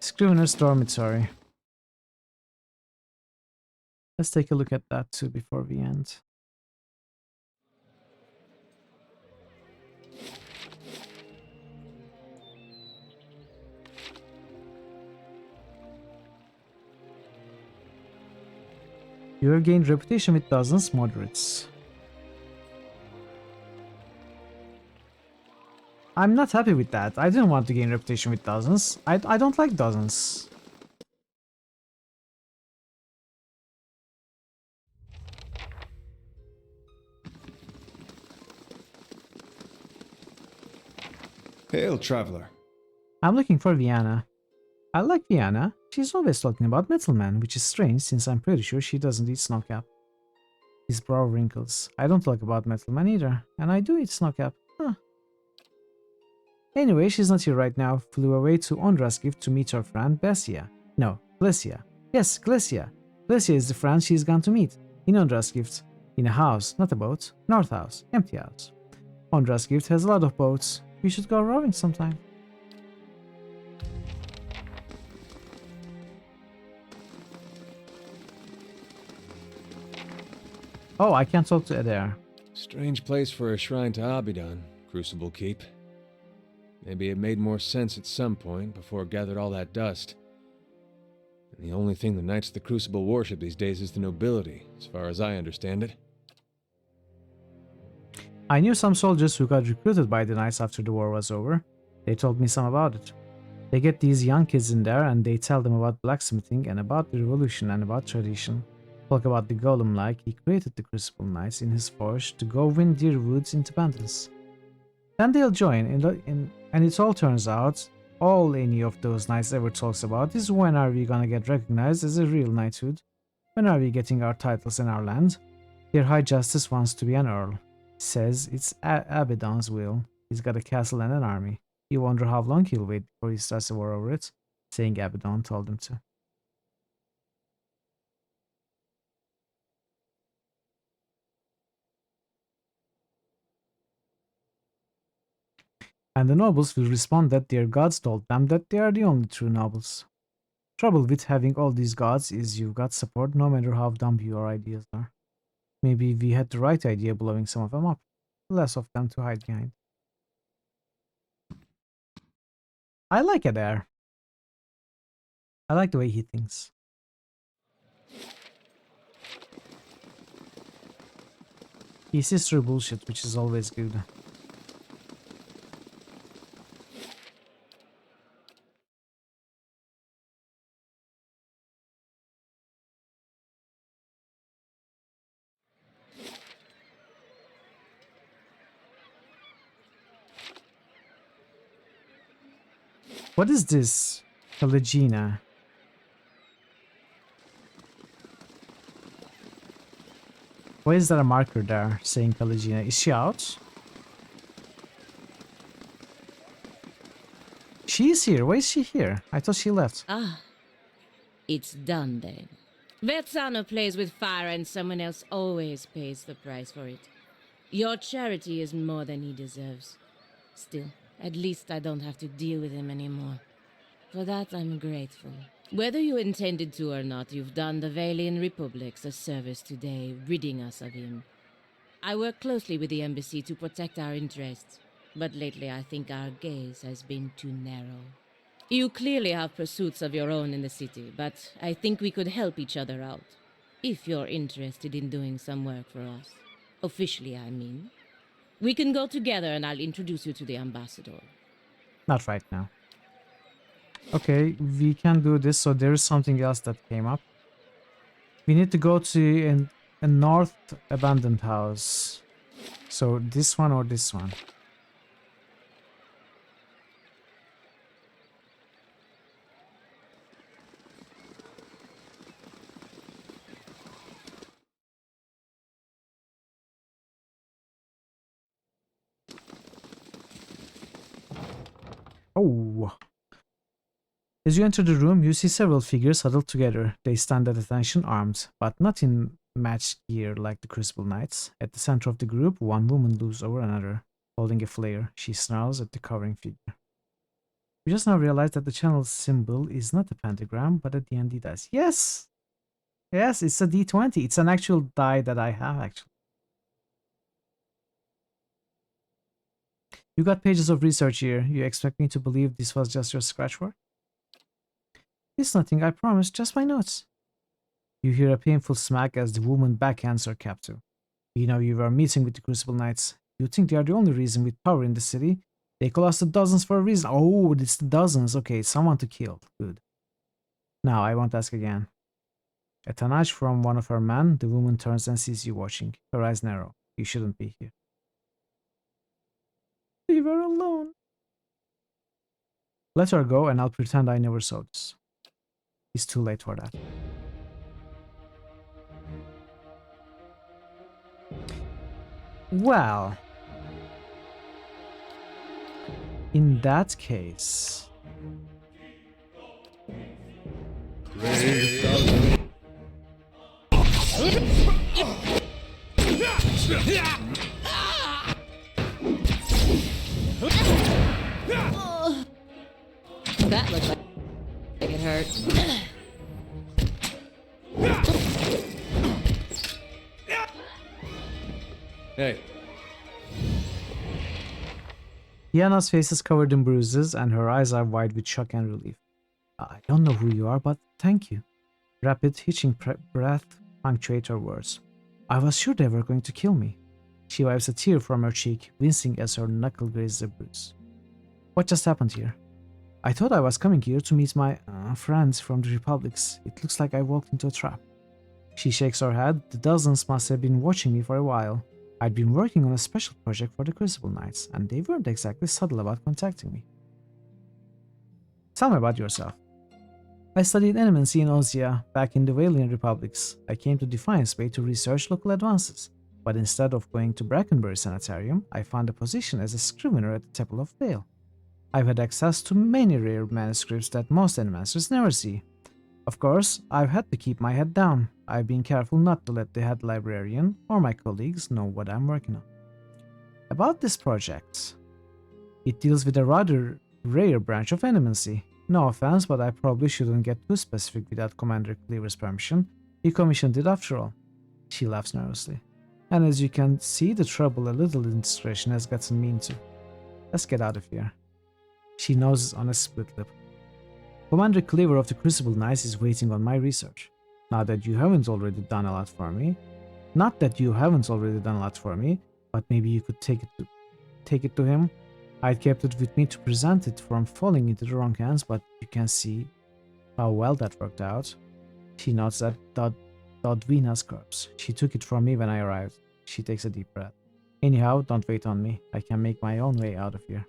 Speaker 1: Scrivener's Dormitory. Let's take a look at that too before we end. You have gained reputation with dozens moderates. I'm not happy with that. I didn't want to gain reputation with dozens. I don't like dozens.
Speaker 21: Hail, traveler.
Speaker 1: I'm looking for Vienna. I like Vienna. She's always talking about Metalman, which is strange since I'm pretty sure she doesn't eat Snowcap. His brow wrinkles. I don't talk about Metalman either, and I do eat Snowcap. Huh. Anyway, she's not here right now. Flew away to Ondra's gift to meet her friend Bessia. No, Glesia. Yes, Glesia. Glesia is the friend she's gone to meet. In Ondra's gift. In a house, not a boat. North house. Empty house. Ondra's gift has a lot of boats. We should go rowing sometime. Oh, I can't talk to Adair.
Speaker 7: Strange place for a shrine to Abaddon, Crucible Keep. Maybe it made more sense at some point before it gathered all that dust. And the only thing the Knights of the Crucible worship these days is the nobility, as far as I understand it.
Speaker 1: I knew some soldiers who got recruited by the Knights after the war was over. They told me some about it. They get these young kids in there and they tell them about blacksmithing and about the revolution and about tradition. Talk about the golem like he created the Crucible Knights in his forge to go win Deerwood's independence. Then they'll join, and it all turns out, all any of those knights ever talks about is when are we gonna get recognized as a real knighthood? When are we getting our titles in our land? Their High Justice wants to be an earl. Says it's Abaddon's will. He's got a castle and an army. You wonder how long he'll wait before he starts a war over it, saying Abaddon told him to. And the nobles will respond that their gods told them that they are the only true nobles. Trouble with having all these gods is you've got support no matter how dumb your ideas are. Maybe we had the right idea blowing some of them up. Less of them to hide behind. I like Adair. I like the way he thinks. He sees through bullshit, which is always good. What is this? Caligina. Why is there a marker there saying Caligina? Is she out? She is here. Why is she here? I thought she left.
Speaker 18: Ah, it's done then. Verzano plays with fire and someone else always pays the price for it. Your charity is more than he deserves. Still, at least I don't have to deal with him anymore. For that, I'm grateful. Whether you intended to or not, you've done the Valian Republics a service today, ridding us of him. I work closely with the embassy to protect our interests, but lately I think our gaze has been too narrow. You clearly have pursuits of your own in the city, but I think we could help each other out. If you're interested in doing some work for us. Officially, I mean. We can go together and I'll introduce you to the ambassador.
Speaker 1: Not right now. Okay, we can do this. So there is something else that came up. We need to go to a north abandoned house. So this one or this one? Oh. As you enter the room, you see several figures huddled together. They stand at attention armed, but not in matched gear like the Crucible Knights. At the center of the group, one woman looms over another, holding a flare. She snarls at the covering figure. We just now realized that the channel symbol is not a pentagram, but at the end it does. Yes! Yes, it's a D20. It's an actual die that I have, actually. You got pages of research here. You expect me to believe this was just your scratch work? It's nothing, I promise, just my notes. You hear a painful smack as the woman backhands her captive. You know you were meeting with the Crucible Knights. You think they are the only reason with power in the city? They call us the dozens for a reason. Oh, it's the dozens. Okay, someone to kill. Good. Now, I won't ask again. At a nudge from one of her men, the woman turns and sees you watching. Her eyes narrow. You shouldn't be here. Leave her alone. Let her go and I'll pretend I never saw this. It's too late for that. Well, in that case...
Speaker 7: Hey.
Speaker 1: Diana's face is covered in bruises and her eyes are wide with shock and relief. I don't know who you are, but thank you. Rapid, hitching breath punctuate her words. I was sure they were going to kill me. She wipes a tear from her cheek, wincing as her knuckle grazes a bruise. What just happened here? I thought I was coming here to meet my friends from the Republics. It looks like I walked into a trap. She shakes her head. The dozens must have been watching me for a while. I'd been working on a special project for the Crucible Knights, and they weren't exactly subtle about contacting me. Tell me about yourself. I studied animancy in Ozia, back in the Valian Republics. I came to Defiance Bay to research local advances, but instead of going to Brackenbury Sanitarium, I found a position as a scrivener at the Temple of Vale. I've had access to many rare manuscripts that most animancers never see. Of course, I've had to keep my head down. I've been careful not to let the head librarian or my colleagues know what I'm working on. About this project, it deals with a rather rare branch of animancy. No offense, but I probably shouldn't get too specific without Commander Cleaver's permission. He commissioned it after all. She laughs nervously. And as you can see, the trouble a little indiscretion has gotten me into. Let's get out of here. She noses on a split lip. Commander Cleaver of the Crucible Knights is waiting on my research. Not that you haven't already done a lot for me. Not that you haven't already done a lot for me, but maybe you could take it to him. I'd kept it with me to prevent it from falling into the wrong hands, but you can see how well that worked out. She nods at Dodwina's corpse. She took it from me when I arrived. She takes a deep breath. Anyhow, don't wait on me. I can make my own way out of here.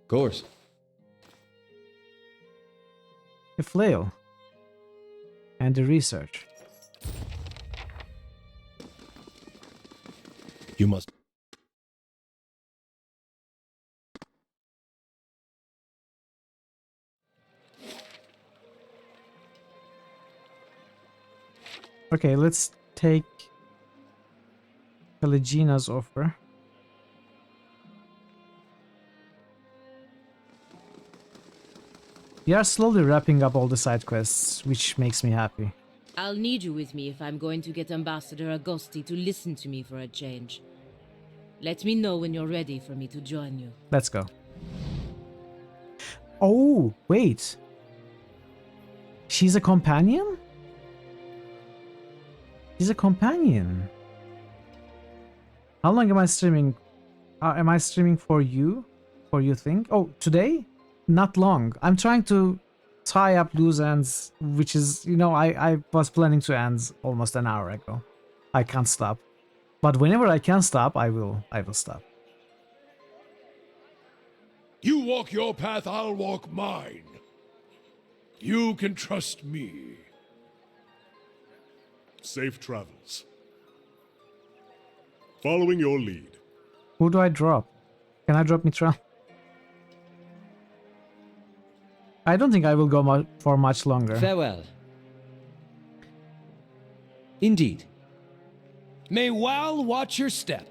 Speaker 7: Of course.
Speaker 1: A flail. And the research.
Speaker 5: You must.
Speaker 1: Okay, let's take Pelegina's offer. We are slowly wrapping up all the side quests, which makes me happy.
Speaker 18: I'll need you with me if I'm going to get Ambassador Agosti to listen to me for a change. Let me know when you're ready for me to join you.
Speaker 1: Let's go. Oh, wait. She's a companion? She's a companion. How long am I streaming? Am I streaming for you? For you think? Oh, today? Not long. I'm trying to tie up loose ends, which is, you know, I was planning to end almost an hour ago. I can't stop. But whenever I can stop, I will stop.
Speaker 2: You walk your path, I'll walk mine. You can trust me.
Speaker 5: Safe travels. Following your lead.
Speaker 1: Who do I drop? Can I drop Mitra? I don't think I will go for much longer.
Speaker 6: Farewell. Indeed.
Speaker 15: May Wal watch your step.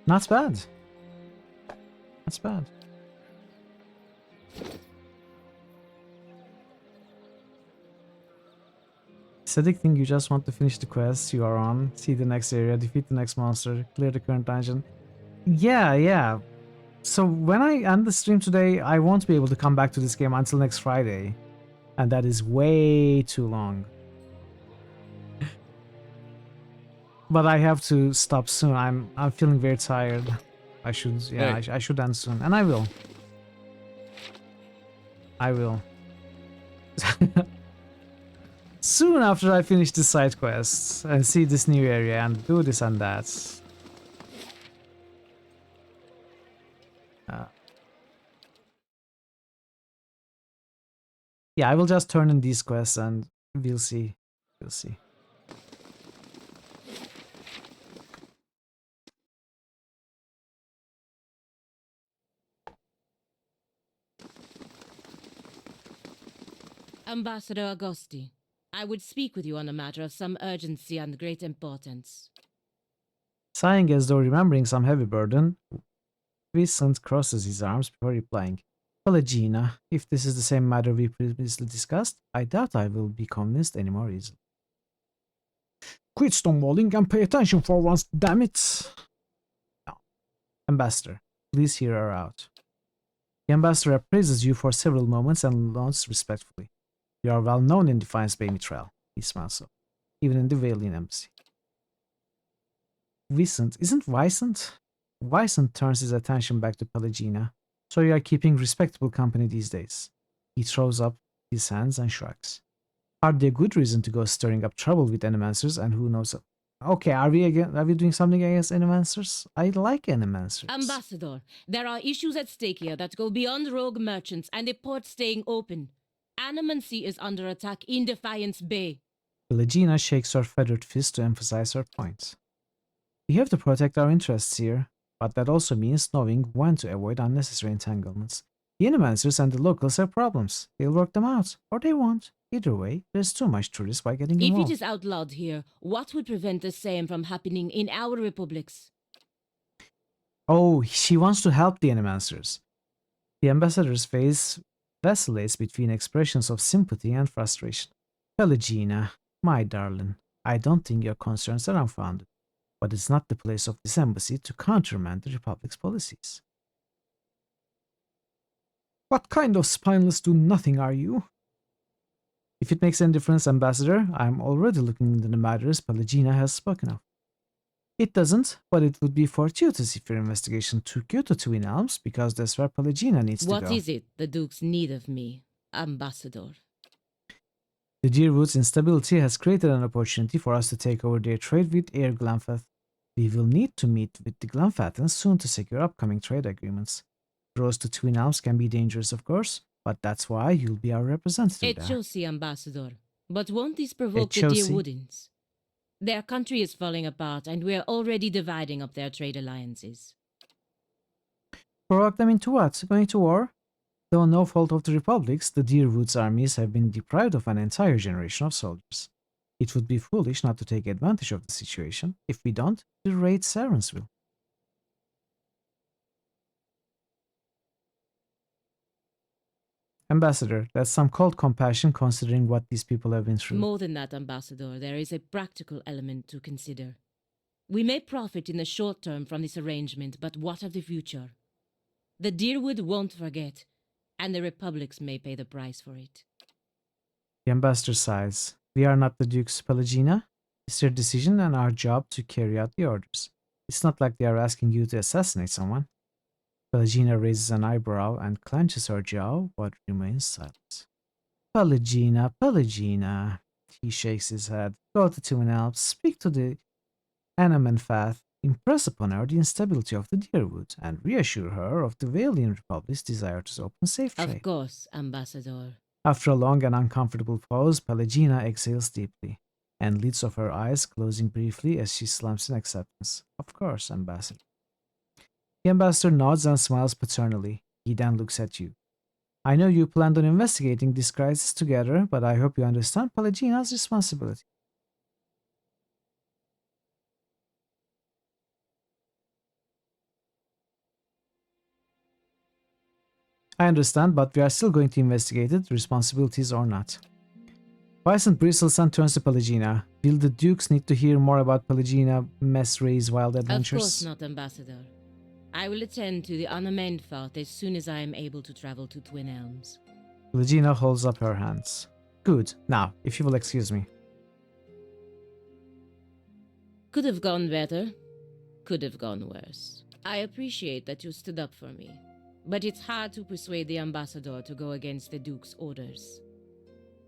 Speaker 1: Not bad. That's bad. Aesthetic thing, you just want to finish the quest you are on, see the next area, defeat the next monster, clear the current dungeon. Yeah. So when I end the stream today, I won't be able to come back to this game until next Friday. And that is way too long. But I have to stop soon. I'm feeling very tired. I should I should end soon. And I will. I will. Soon after I finish the side quests and see this new area and do this and that. Yeah, I will just turn in these quests and we'll see. We'll see.
Speaker 18: Ambassador Agosti, I would speak with you on a matter of some urgency and great importance.
Speaker 1: Sighing as though remembering some heavy burden, Vincent crosses his arms before replying. Pelagina, if this is the same matter we previously discussed, I doubt I will be convinced any more easily. Quit stonewalling and pay attention for once, damn it! No. Ambassador, please hear her out. The ambassador appraises you for several moments and nods respectfully. You are well known in Defiance Bay Mithril. He smiles so, even in the Valian embassy. Vicent, isn't Vicent? Vicent turns his attention back to Pelagina. So you are keeping respectable company these days. He throws up his hands and shrugs. Hardly a good reason to go stirring up trouble with animancers, and who knows. Okay, are we doing something against animancers? I like animancers.
Speaker 18: Ambassador, there are issues at stake here that go beyond rogue merchants and the port staying open. Animancy is under attack in Defiance Bay.
Speaker 1: Pelagina shakes her feathered fist to emphasize her point. We have to protect our interests here, but that also means knowing when to avoid unnecessary entanglements. The animancers and the locals have problems. They'll work them out, or they won't. Either way, there's too much to risk by getting involved.
Speaker 18: If it is outlawed here, what would prevent the same from happening in our republics?
Speaker 1: Oh, she wants to help the animancers. The ambassador's face vacillates between expressions of sympathy and frustration. Pelagina, my darling, I don't think your concerns are unfounded, but it's not the place of this embassy to countermand the Republic's policies. What kind of spineless do-nothing are you? If it makes any difference, Ambassador, I am already looking into the matters Pelagina has spoken of. It doesn't, but it would be fortuitous if your investigation took you to Twin Elms, because that's where Pelagina needs to go.
Speaker 18: What is it the Dukes need of me, Ambassador?
Speaker 1: The Deerwood's instability has created an opportunity for us to take over their trade with Air Glenfath. We will need to meet with the Glenfathans soon to secure upcoming trade agreements. Roads to Twin Elms can be dangerous, of course, but that's why you'll be our representative there.
Speaker 18: Echosi, Ambassador. But won't this provoke the Deerwoodins? Their country is falling apart, and we're already dividing up their trade alliances.
Speaker 1: Provoke them into what? Going to war? Though no fault of the Republic's, the Deerwood's armies have been deprived of an entire generation of soldiers. It would be foolish not to take advantage of the situation. If we don't, the raid Sarens will. Ambassador, that's some cold compassion considering what these people have been through.
Speaker 18: More than that, Ambassador, there is a practical element to consider. We may profit in the short term from this arrangement, but what of the future? The Deerwood won't forget, and the Republics may pay the price for it.
Speaker 1: The ambassador sighs. We are not the Duke's Pelagina. It's their decision and our job to carry out the orders. It's not like they are asking you to assassinate someone. Pelagina raises an eyebrow and clenches her jaw, but remains silent. Pelagina, Pelagina. He shakes his head. Go to Twin Elms, speak to the Anamanfath, impress upon her the instability of the Deerwood, and reassure her of the Valian Republic's desire to open safe trade.
Speaker 18: Of course, Ambassador.
Speaker 1: After a long and uncomfortable pause, Pelagina exhales deeply, and lids of her eyes closing briefly as she slumps in acceptance. Of course, Ambassador. The ambassador nods and smiles paternally. He then looks at you. I know you planned on investigating this crisis together, but I hope you understand Pelagina's responsibility. I understand, but we are still going to investigate it, responsibilities or not. Vicent bristles and turns to Pelagina. Will the Dukes need to hear more about Pelagina Mess Ray's wild adventures?
Speaker 18: Of course not, Ambassador. I will attend to the Anamanfath as soon as I am able to travel to Twin Elms.
Speaker 1: Pelagina holds up her hands. Good. Now, if you will excuse me.
Speaker 18: Could have gone better. Could have gone worse. I appreciate that you stood up for me, but it's hard to persuade the Ambassador to go against the Duke's orders.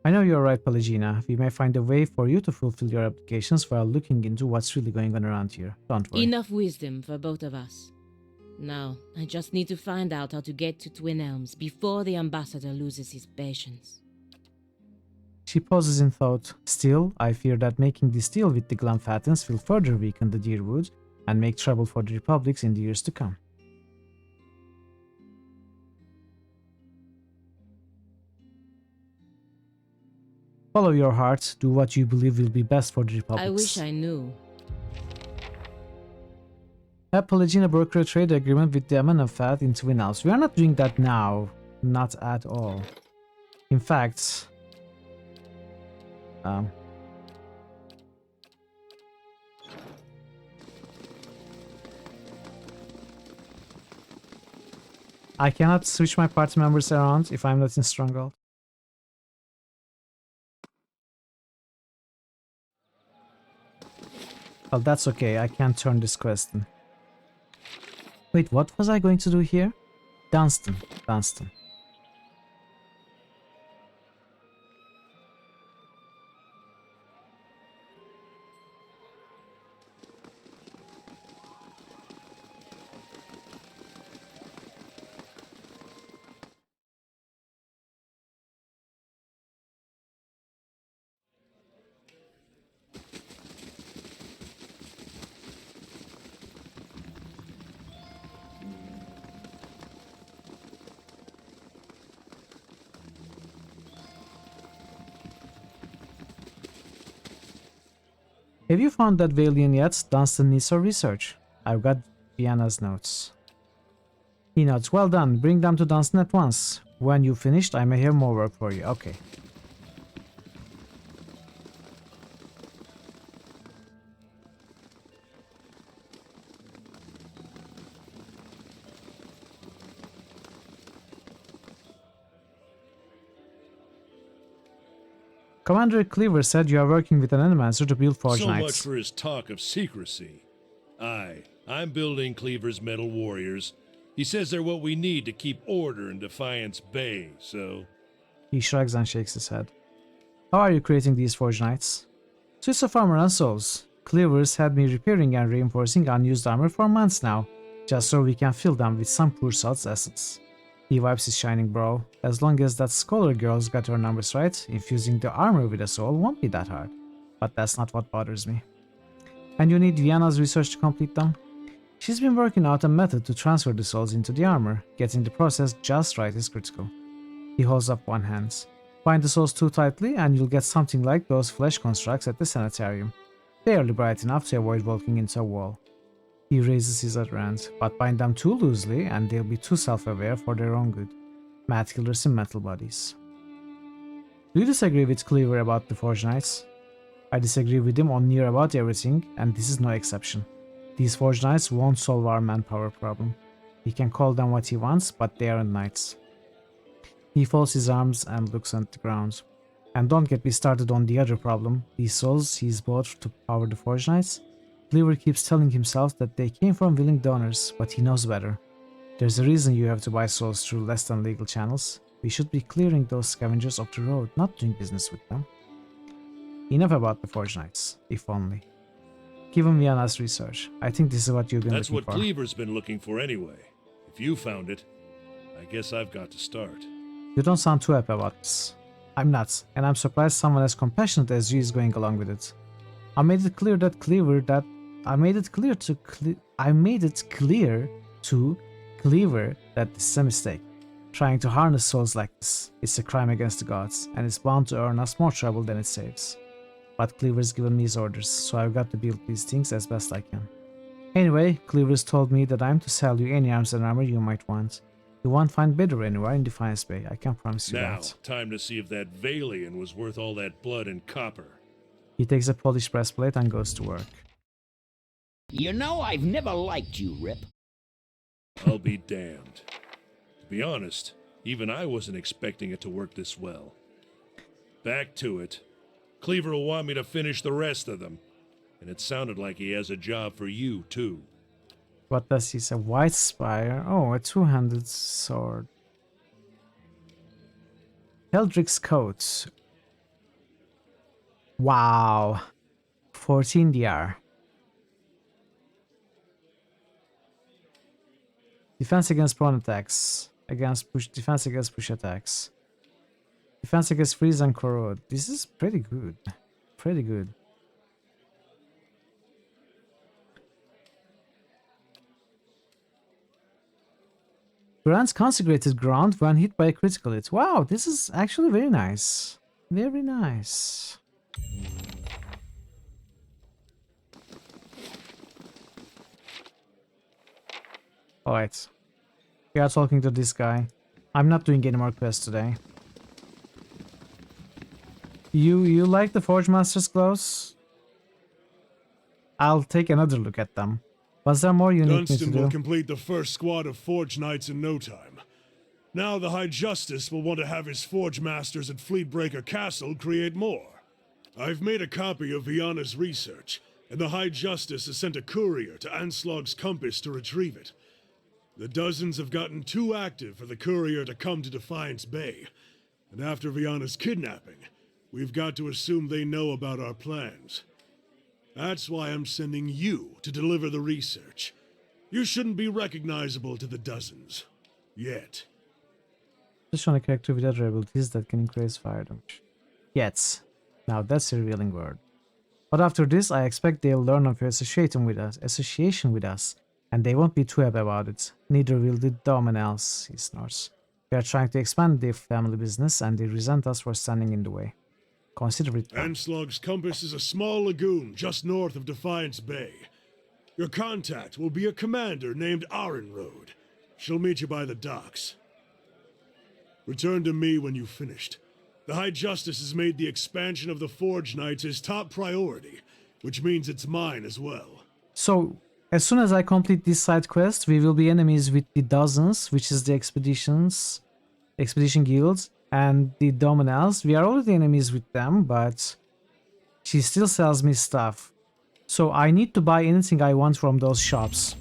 Speaker 1: I know you're right, Pelagina. We may find a way for you to fulfill your obligations while looking into what's really going on around here. Don't worry.
Speaker 18: Enough wisdom for both of us. Now, I just need to find out how to get to Twin Elms before the Ambassador loses his patience.
Speaker 1: She pauses in thought. Still, I fear that making this deal with the Glenfathans will further weaken the Deerwood and make trouble for the Republics in the years to come. Follow your heart, do what you believe will be best for the Republics.
Speaker 18: I wish I knew.
Speaker 1: Have Pelagina broker a trade agreement with the Amenophat in Twin Alps. We are not doing that now. Not at all. In fact... I cannot switch my party members around if I'm not in Stronghold. Well, that's okay. I can't turn this quest in. Wait, what was I going to do here? Dunstan. Dunstan. Have you found that Valiant yet? Dunstan needs our research. I've got Vienna's notes. He nods. Well done. Bring them to Dunstan at once. When you've finished, I may have more work for you. Okay. Commander Cleaver said you are working with an Animancer to build Forge
Speaker 2: So
Speaker 1: Knights.
Speaker 2: much for his talk of secrecy. Aye, I'm building Cleaver's Metal Warriors. He says they're what we need to keep order in Defiance Bay, so...
Speaker 1: He shrugs and shakes his head. How are you creating these Forge Knights? Suits of armor and souls. Cleavers had me repairing and reinforcing unused armor for months now, just so we can fill them with some poor sod's essence. He wipes his shining brow. As long as that scholar girl's got her numbers right, infusing the armor with a soul won't be that hard. But that's not what bothers me. And you need Vienna's research to complete them? She's been working out a method to transfer the souls into the armor. Getting the process just right is critical. He holds up one hand. Bind the souls too tightly and you'll get something like those flesh constructs at the sanitarium. Barely bright enough to avoid walking into a wall. He raises his other hand, but bind them too loosely and they'll be too self-aware for their own good. Mad killers in metal bodies. Do you disagree with Cleaver about the Forge Knights? I disagree with him on near about everything, and this is no exception. These Forge Knights won't solve our manpower problem. He can call them what he wants, but they aren't knights. He folds his arms and looks at the ground. And don't get me started on the other problem. These souls he's bought to power the Forge Knights. Cleaver keeps telling himself that they came from willing donors, but he knows better. There's a reason you have to buy souls through less than legal channels. We should be clearing those scavengers off the road, not doing business with them. Enough about the Forge Knights, if only. Give him Vienna's research. I think this is what you've been
Speaker 2: That's
Speaker 1: looking for.
Speaker 2: what Cleaver's been looking for anyway. If you found it, I guess I've got to start.
Speaker 1: You don't sound too happy about this. I'm not, and I'm surprised someone as compassionate as you is going along with it. I made it clear to Cleaver that this is a mistake. Trying to harness souls like this, it's a crime against the gods, and it's bound to earn us more trouble than it saves. But Cleaver's given me his orders, so I've got to build these things as best I can. Anyway, Cleaver's told me that I'm to sell you any arms and armor you might want. You won't find better anywhere in Defiance Bay, I can promise you
Speaker 2: Now,
Speaker 1: that.
Speaker 2: time to see if that Valian was worth all that blood and copper.
Speaker 1: He takes a polished breastplate and goes to work.
Speaker 17: You know, I've never liked you, Rip.
Speaker 2: I'll be damned. To be honest, even I wasn't expecting it to work this well. Back to it. Cleaver will want me to finish the rest of them. And it sounded like he has a job for you, too.
Speaker 1: What does he say? White Spire? Oh, a two-handed sword. Heldrick's coat. Wow. 14 DR. Defense against prone attacks. Defense against push attacks. Defense against freeze and corrode. This is pretty good. Pretty good. Grants consecrated ground when hit by a critical hit. Wow, this is actually very nice. Very nice. Alright. We are talking to this guy. I'm not doing any more quests today. You like the Forge Master's gloves? I'll take another look at them. Was there more you need me to
Speaker 5: Dunstan
Speaker 1: do?
Speaker 5: will complete the first squad of Forge Knights in no time. Now the High Justice will want to have his Forge Masters at Fleetbreaker Castle create more. I've made a copy of Viana's research, and the High Justice has sent a courier to Anslog's Compass to retrieve it. The dozens have gotten too active for the courier to come to Defiance Bay, and after Viana's kidnapping, we've got to assume they know about our plans. That's why I'm sending you to deliver the research. You shouldn't be recognizable to the dozens. Yet.
Speaker 1: Just on a character with other abilities that can increase fire damage. Yet. Now that's a revealing word. But after this, I expect they'll learn of your association with us, and they won't be too happy about it. Neither will the Dominals, he snores. We are trying to expand their family business, and they resent us for standing in the way. Consider it done.
Speaker 5: Anslog's Compass is a small lagoon just north of Defiance Bay. Your contact will be a commander named Arenroad. She'll meet you by the docks. Return to me when you've finished. The High Justice has made the expansion of the Forge Knights his top priority, which means it's mine as well.
Speaker 1: So, as soon as I complete this side quest, we will be enemies with the Dozens, which is the expedition guilds, and the Dominals. We are already enemies with them, but she still sells me stuff. So I need to buy anything I want from those shops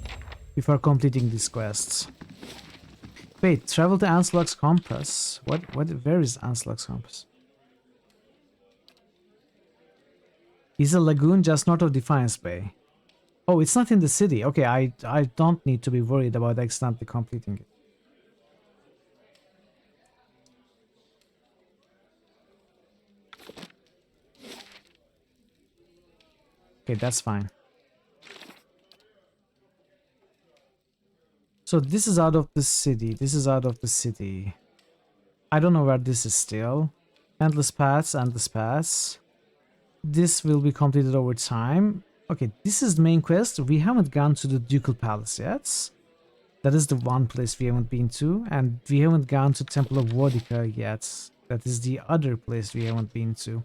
Speaker 1: before completing these quests. Wait, travel to Anslog's Compass. Where is Anslog's Compass? Is a lagoon just north of Defiance Bay. Oh, it's not in the city. Okay, I don't need to be worried about accidentally completing it. Okay, that's fine. So this is out of the city. This is out of the city. I don't know where this is still. Endless paths, endless paths. This will be completed over time. Okay, this is the main quest. We haven't gone to the Ducal Palace yet. That is the one place we haven't been to. And we haven't gone to Temple of Vodica yet. That is the other place we haven't been to.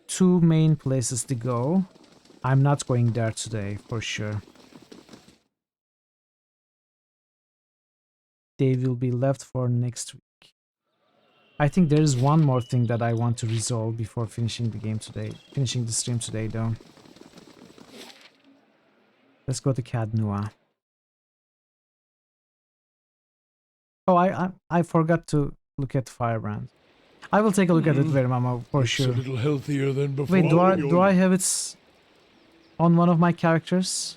Speaker 1: Two main places to go. I'm not going there today, for sure. They will be left for next week. I think there is one more thing that I want to resolve before finishing the game today. Finishing the stream today, though. Let's go to Cadnua. Oh, I forgot to look at Firebrand. I will take a look at it, Verimama, for sure.
Speaker 2: A little healthier than before.
Speaker 1: Wait, do I have it on one of my characters?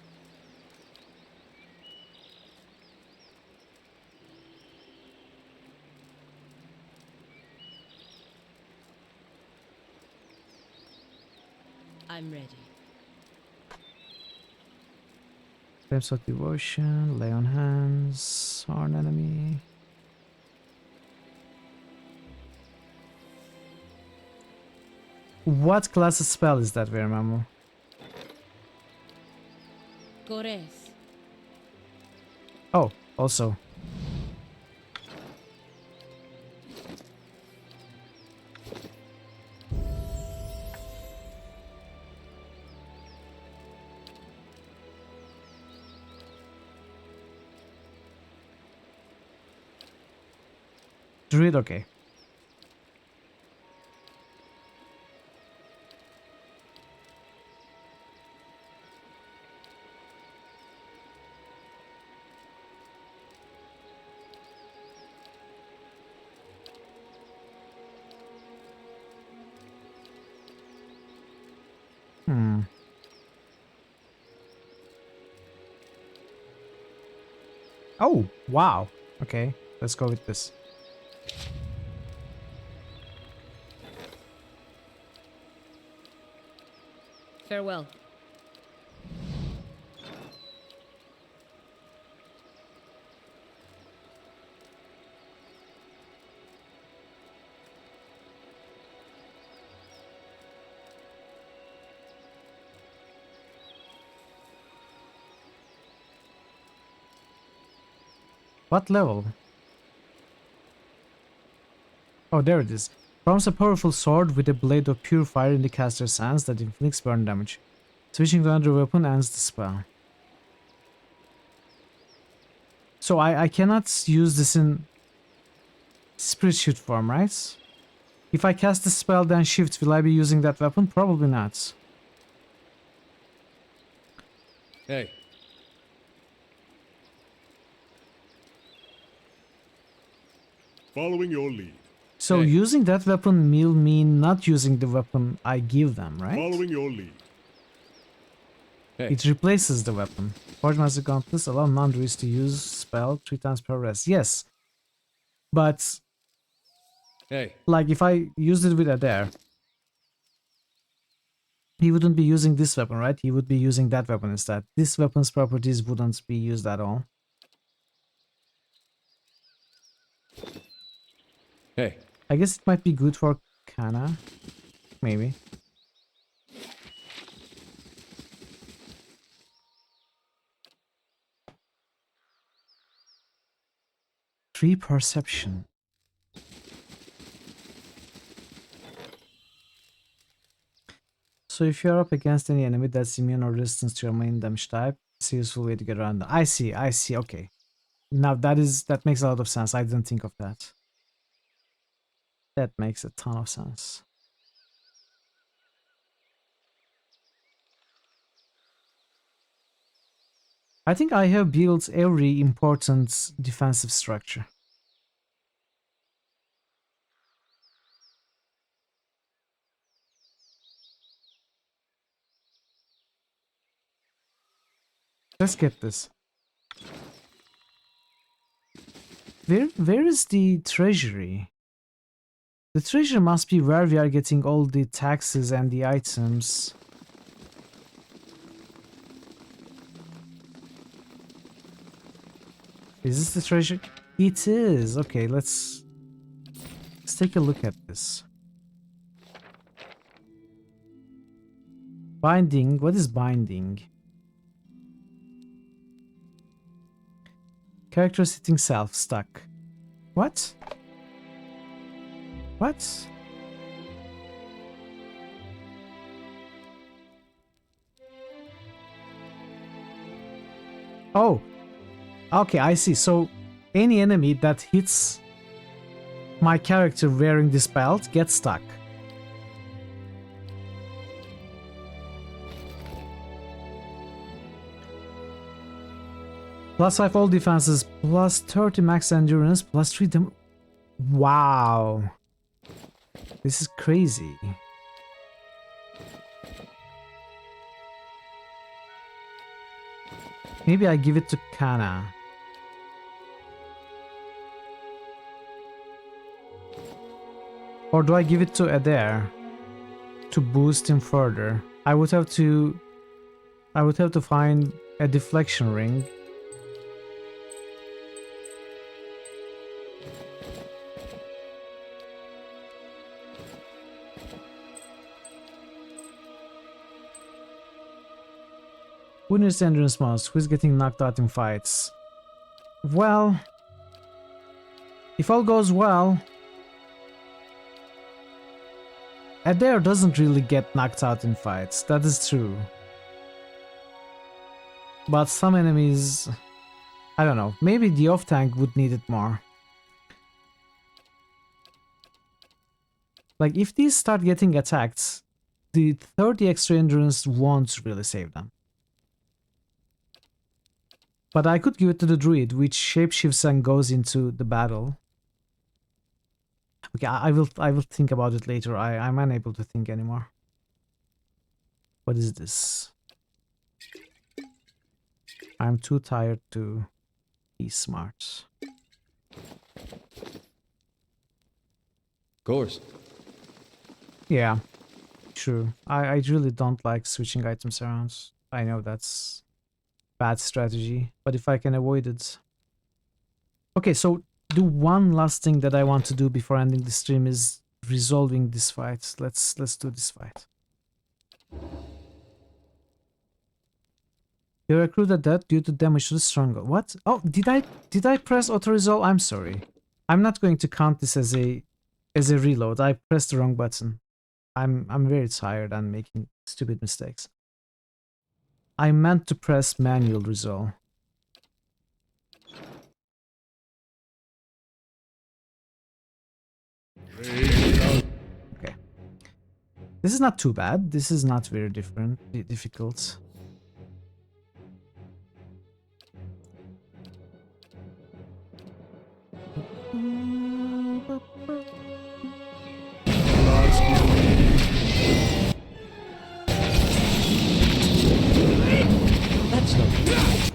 Speaker 18: I'm ready.
Speaker 1: Flames of Devotion, Lay on Hands, Horn Enemy. What class of spell is that, Verimamo?
Speaker 18: Gores.
Speaker 1: Oh, also. Druid, okay. Oh, wow. Okay, let's go with this.
Speaker 18: Farewell.
Speaker 1: What level? Oh, there it is. Forms a powerful sword with a blade of pure fire in the caster's hands that inflicts burn damage. Switching to another weapon ends the spell. So I cannot use this in spirit shoot form, right? If I cast the spell then shift, will I be using that weapon? Probably not.
Speaker 7: Hey.
Speaker 5: Following your lead.
Speaker 1: So using that weapon will mean not using the weapon I give them, right?
Speaker 5: Following your lead.
Speaker 7: Hey.
Speaker 1: It replaces the weapon. Forge Master Gauntlets allow non-druids to use spell 3 times per rest. Yes. But
Speaker 7: hey,
Speaker 1: like if I used it with Adair, he wouldn't be using this weapon, right? He would be using that weapon instead. This weapon's properties wouldn't be used at all.
Speaker 7: Hey.
Speaker 1: I guess it might be good for Kana. Maybe. Three perception. So if you're up against any enemy that's immune or resistant to your main damage type, it's a useful way to get around them. I see, okay. Now that makes a lot of sense. I didn't think of that. That makes a ton of sense. I think I have built every important defensive structure. Let's get this. Where is the treasury? The treasury must be where we are getting all the taxes and the items. Is this the treasure? It is. Okay, let's take a look at this. Binding. What is binding? Character sitting self stuck. What? What? Oh. Okay, I see. So any enemy that hits my character wearing this belt gets stuck. +5 all defenses, +30 max endurance, +3 damage. Wow. This is crazy. Maybe I give it to Kana. Or do I give it to Adair to boost him further? I would have to find a deflection ring. Who needs endurance most? Who's getting knocked out in fights? Well, if all goes well, Adair doesn't really get knocked out in fights, that is true. But some enemies, I don't know, maybe the off-tank would need it more. Like, if these start getting attacked, the 30 extra endurance won't really save them. But I could give it to the druid, which shapeshifts and goes into the battle. Okay, I will think about it later. I'm unable to think anymore. What is this? I'm too tired to be smart.
Speaker 7: Of course.
Speaker 1: Yeah, true. I really don't like switching items around. I know that's bad strategy, but if I can avoid it. Okay, so the one last thing that I want to do before ending the stream is resolving this fight. Let's do this fight. Your recruit are dead due to damage to the stronghold. What? Oh, did I press auto resolve? I'm sorry. I'm not going to count this as a reload. I pressed the wrong button. I'm very tired and making stupid mistakes. I meant to press manual resolve. Okay. This is not too bad. This is not very difficult.
Speaker 6: That's not right.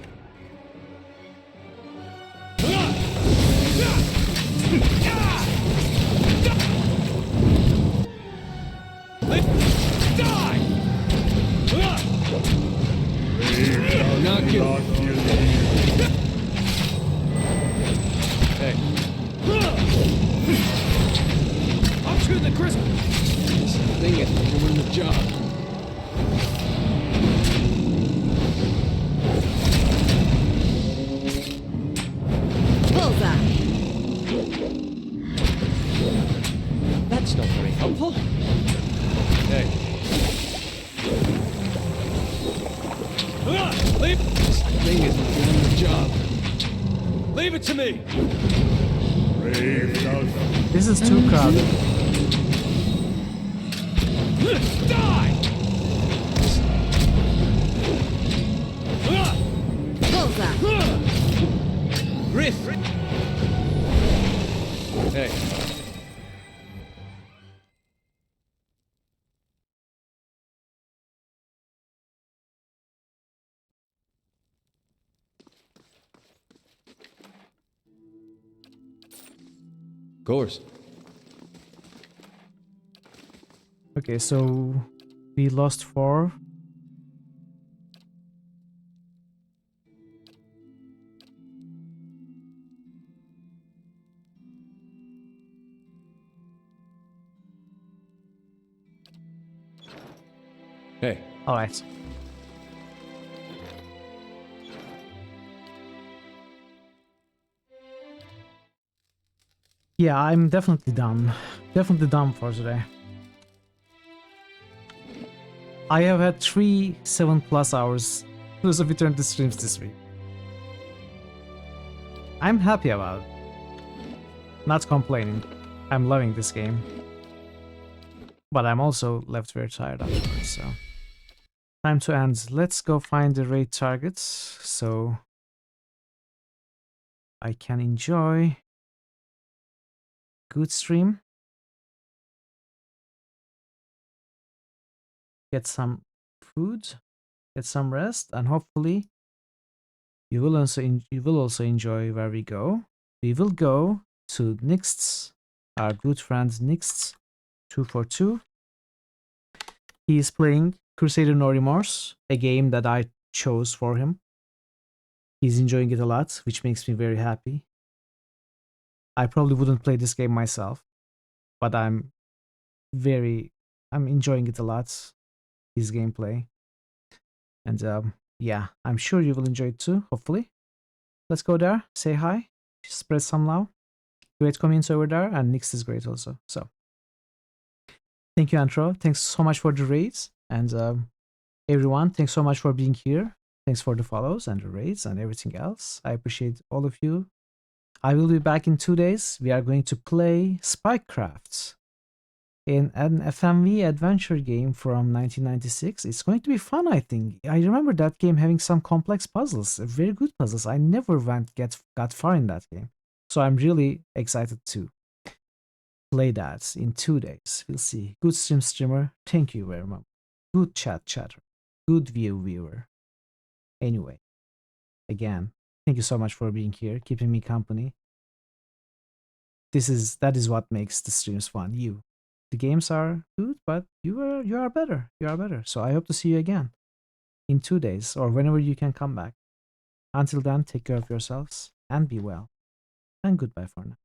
Speaker 7: Knock you. Hey.
Speaker 15: Up to the crystal.
Speaker 7: This thing is doing the job.
Speaker 16: Bullseye.
Speaker 6: That's not very helpful.
Speaker 7: Hey.
Speaker 15: Leave.
Speaker 7: This thing isn't doing the job.
Speaker 15: Leave it to me.
Speaker 1: This is too crowded.
Speaker 15: Die.
Speaker 16: Bullseye.
Speaker 6: Griff.
Speaker 7: Hey. Of course.
Speaker 1: Okay, so we lost 4.
Speaker 7: Hey.
Speaker 1: All right. Yeah, I'm definitely done. Definitely done for today. I have had 3 7+ hours plus of eternity streams this week. I'm happy about it. Not complaining. I'm loving this game. But I'm also left very tired afterwards, so... Time to end. Let's go find the raid targets, so... I can enjoy... good stream. Get some food, get some rest, and hopefully you will also enjoy where we go. We will go to Nixt's, our good friend Nixt's 242. He is playing Crusader No Remorse, a game that I chose for him. He's enjoying it a lot, which makes me very happy. I probably wouldn't play this game myself, but I'm enjoying it a lot, his gameplay. And yeah, I'm sure you will enjoy it too, hopefully. Let's go there, say hi, spread some love. Great community over there, and Nix is great also. So, thank you, Antro. Thanks so much for the raids. And everyone, thanks so much for being here. Thanks for the follows and the raids and everything else. I appreciate all of you. I will be back in 2 days. We are going to play Spikecraft in an FMV adventure game from 1996. It's going to be fun, I think. I remember that game having some complex puzzles, very good puzzles. I never got far in that game. So I'm really excited to play that in 2 days. We'll see. Good streamer. Thank you very much. Good chatter. Good viewer. Anyway, again, thank you so much for being here, keeping me company. That is what makes the streams fun. You. The games are good, but you are better. You are better. So I hope to see you again in 2 days or whenever you can come back. Until then, take care of yourselves and be well. And goodbye for now.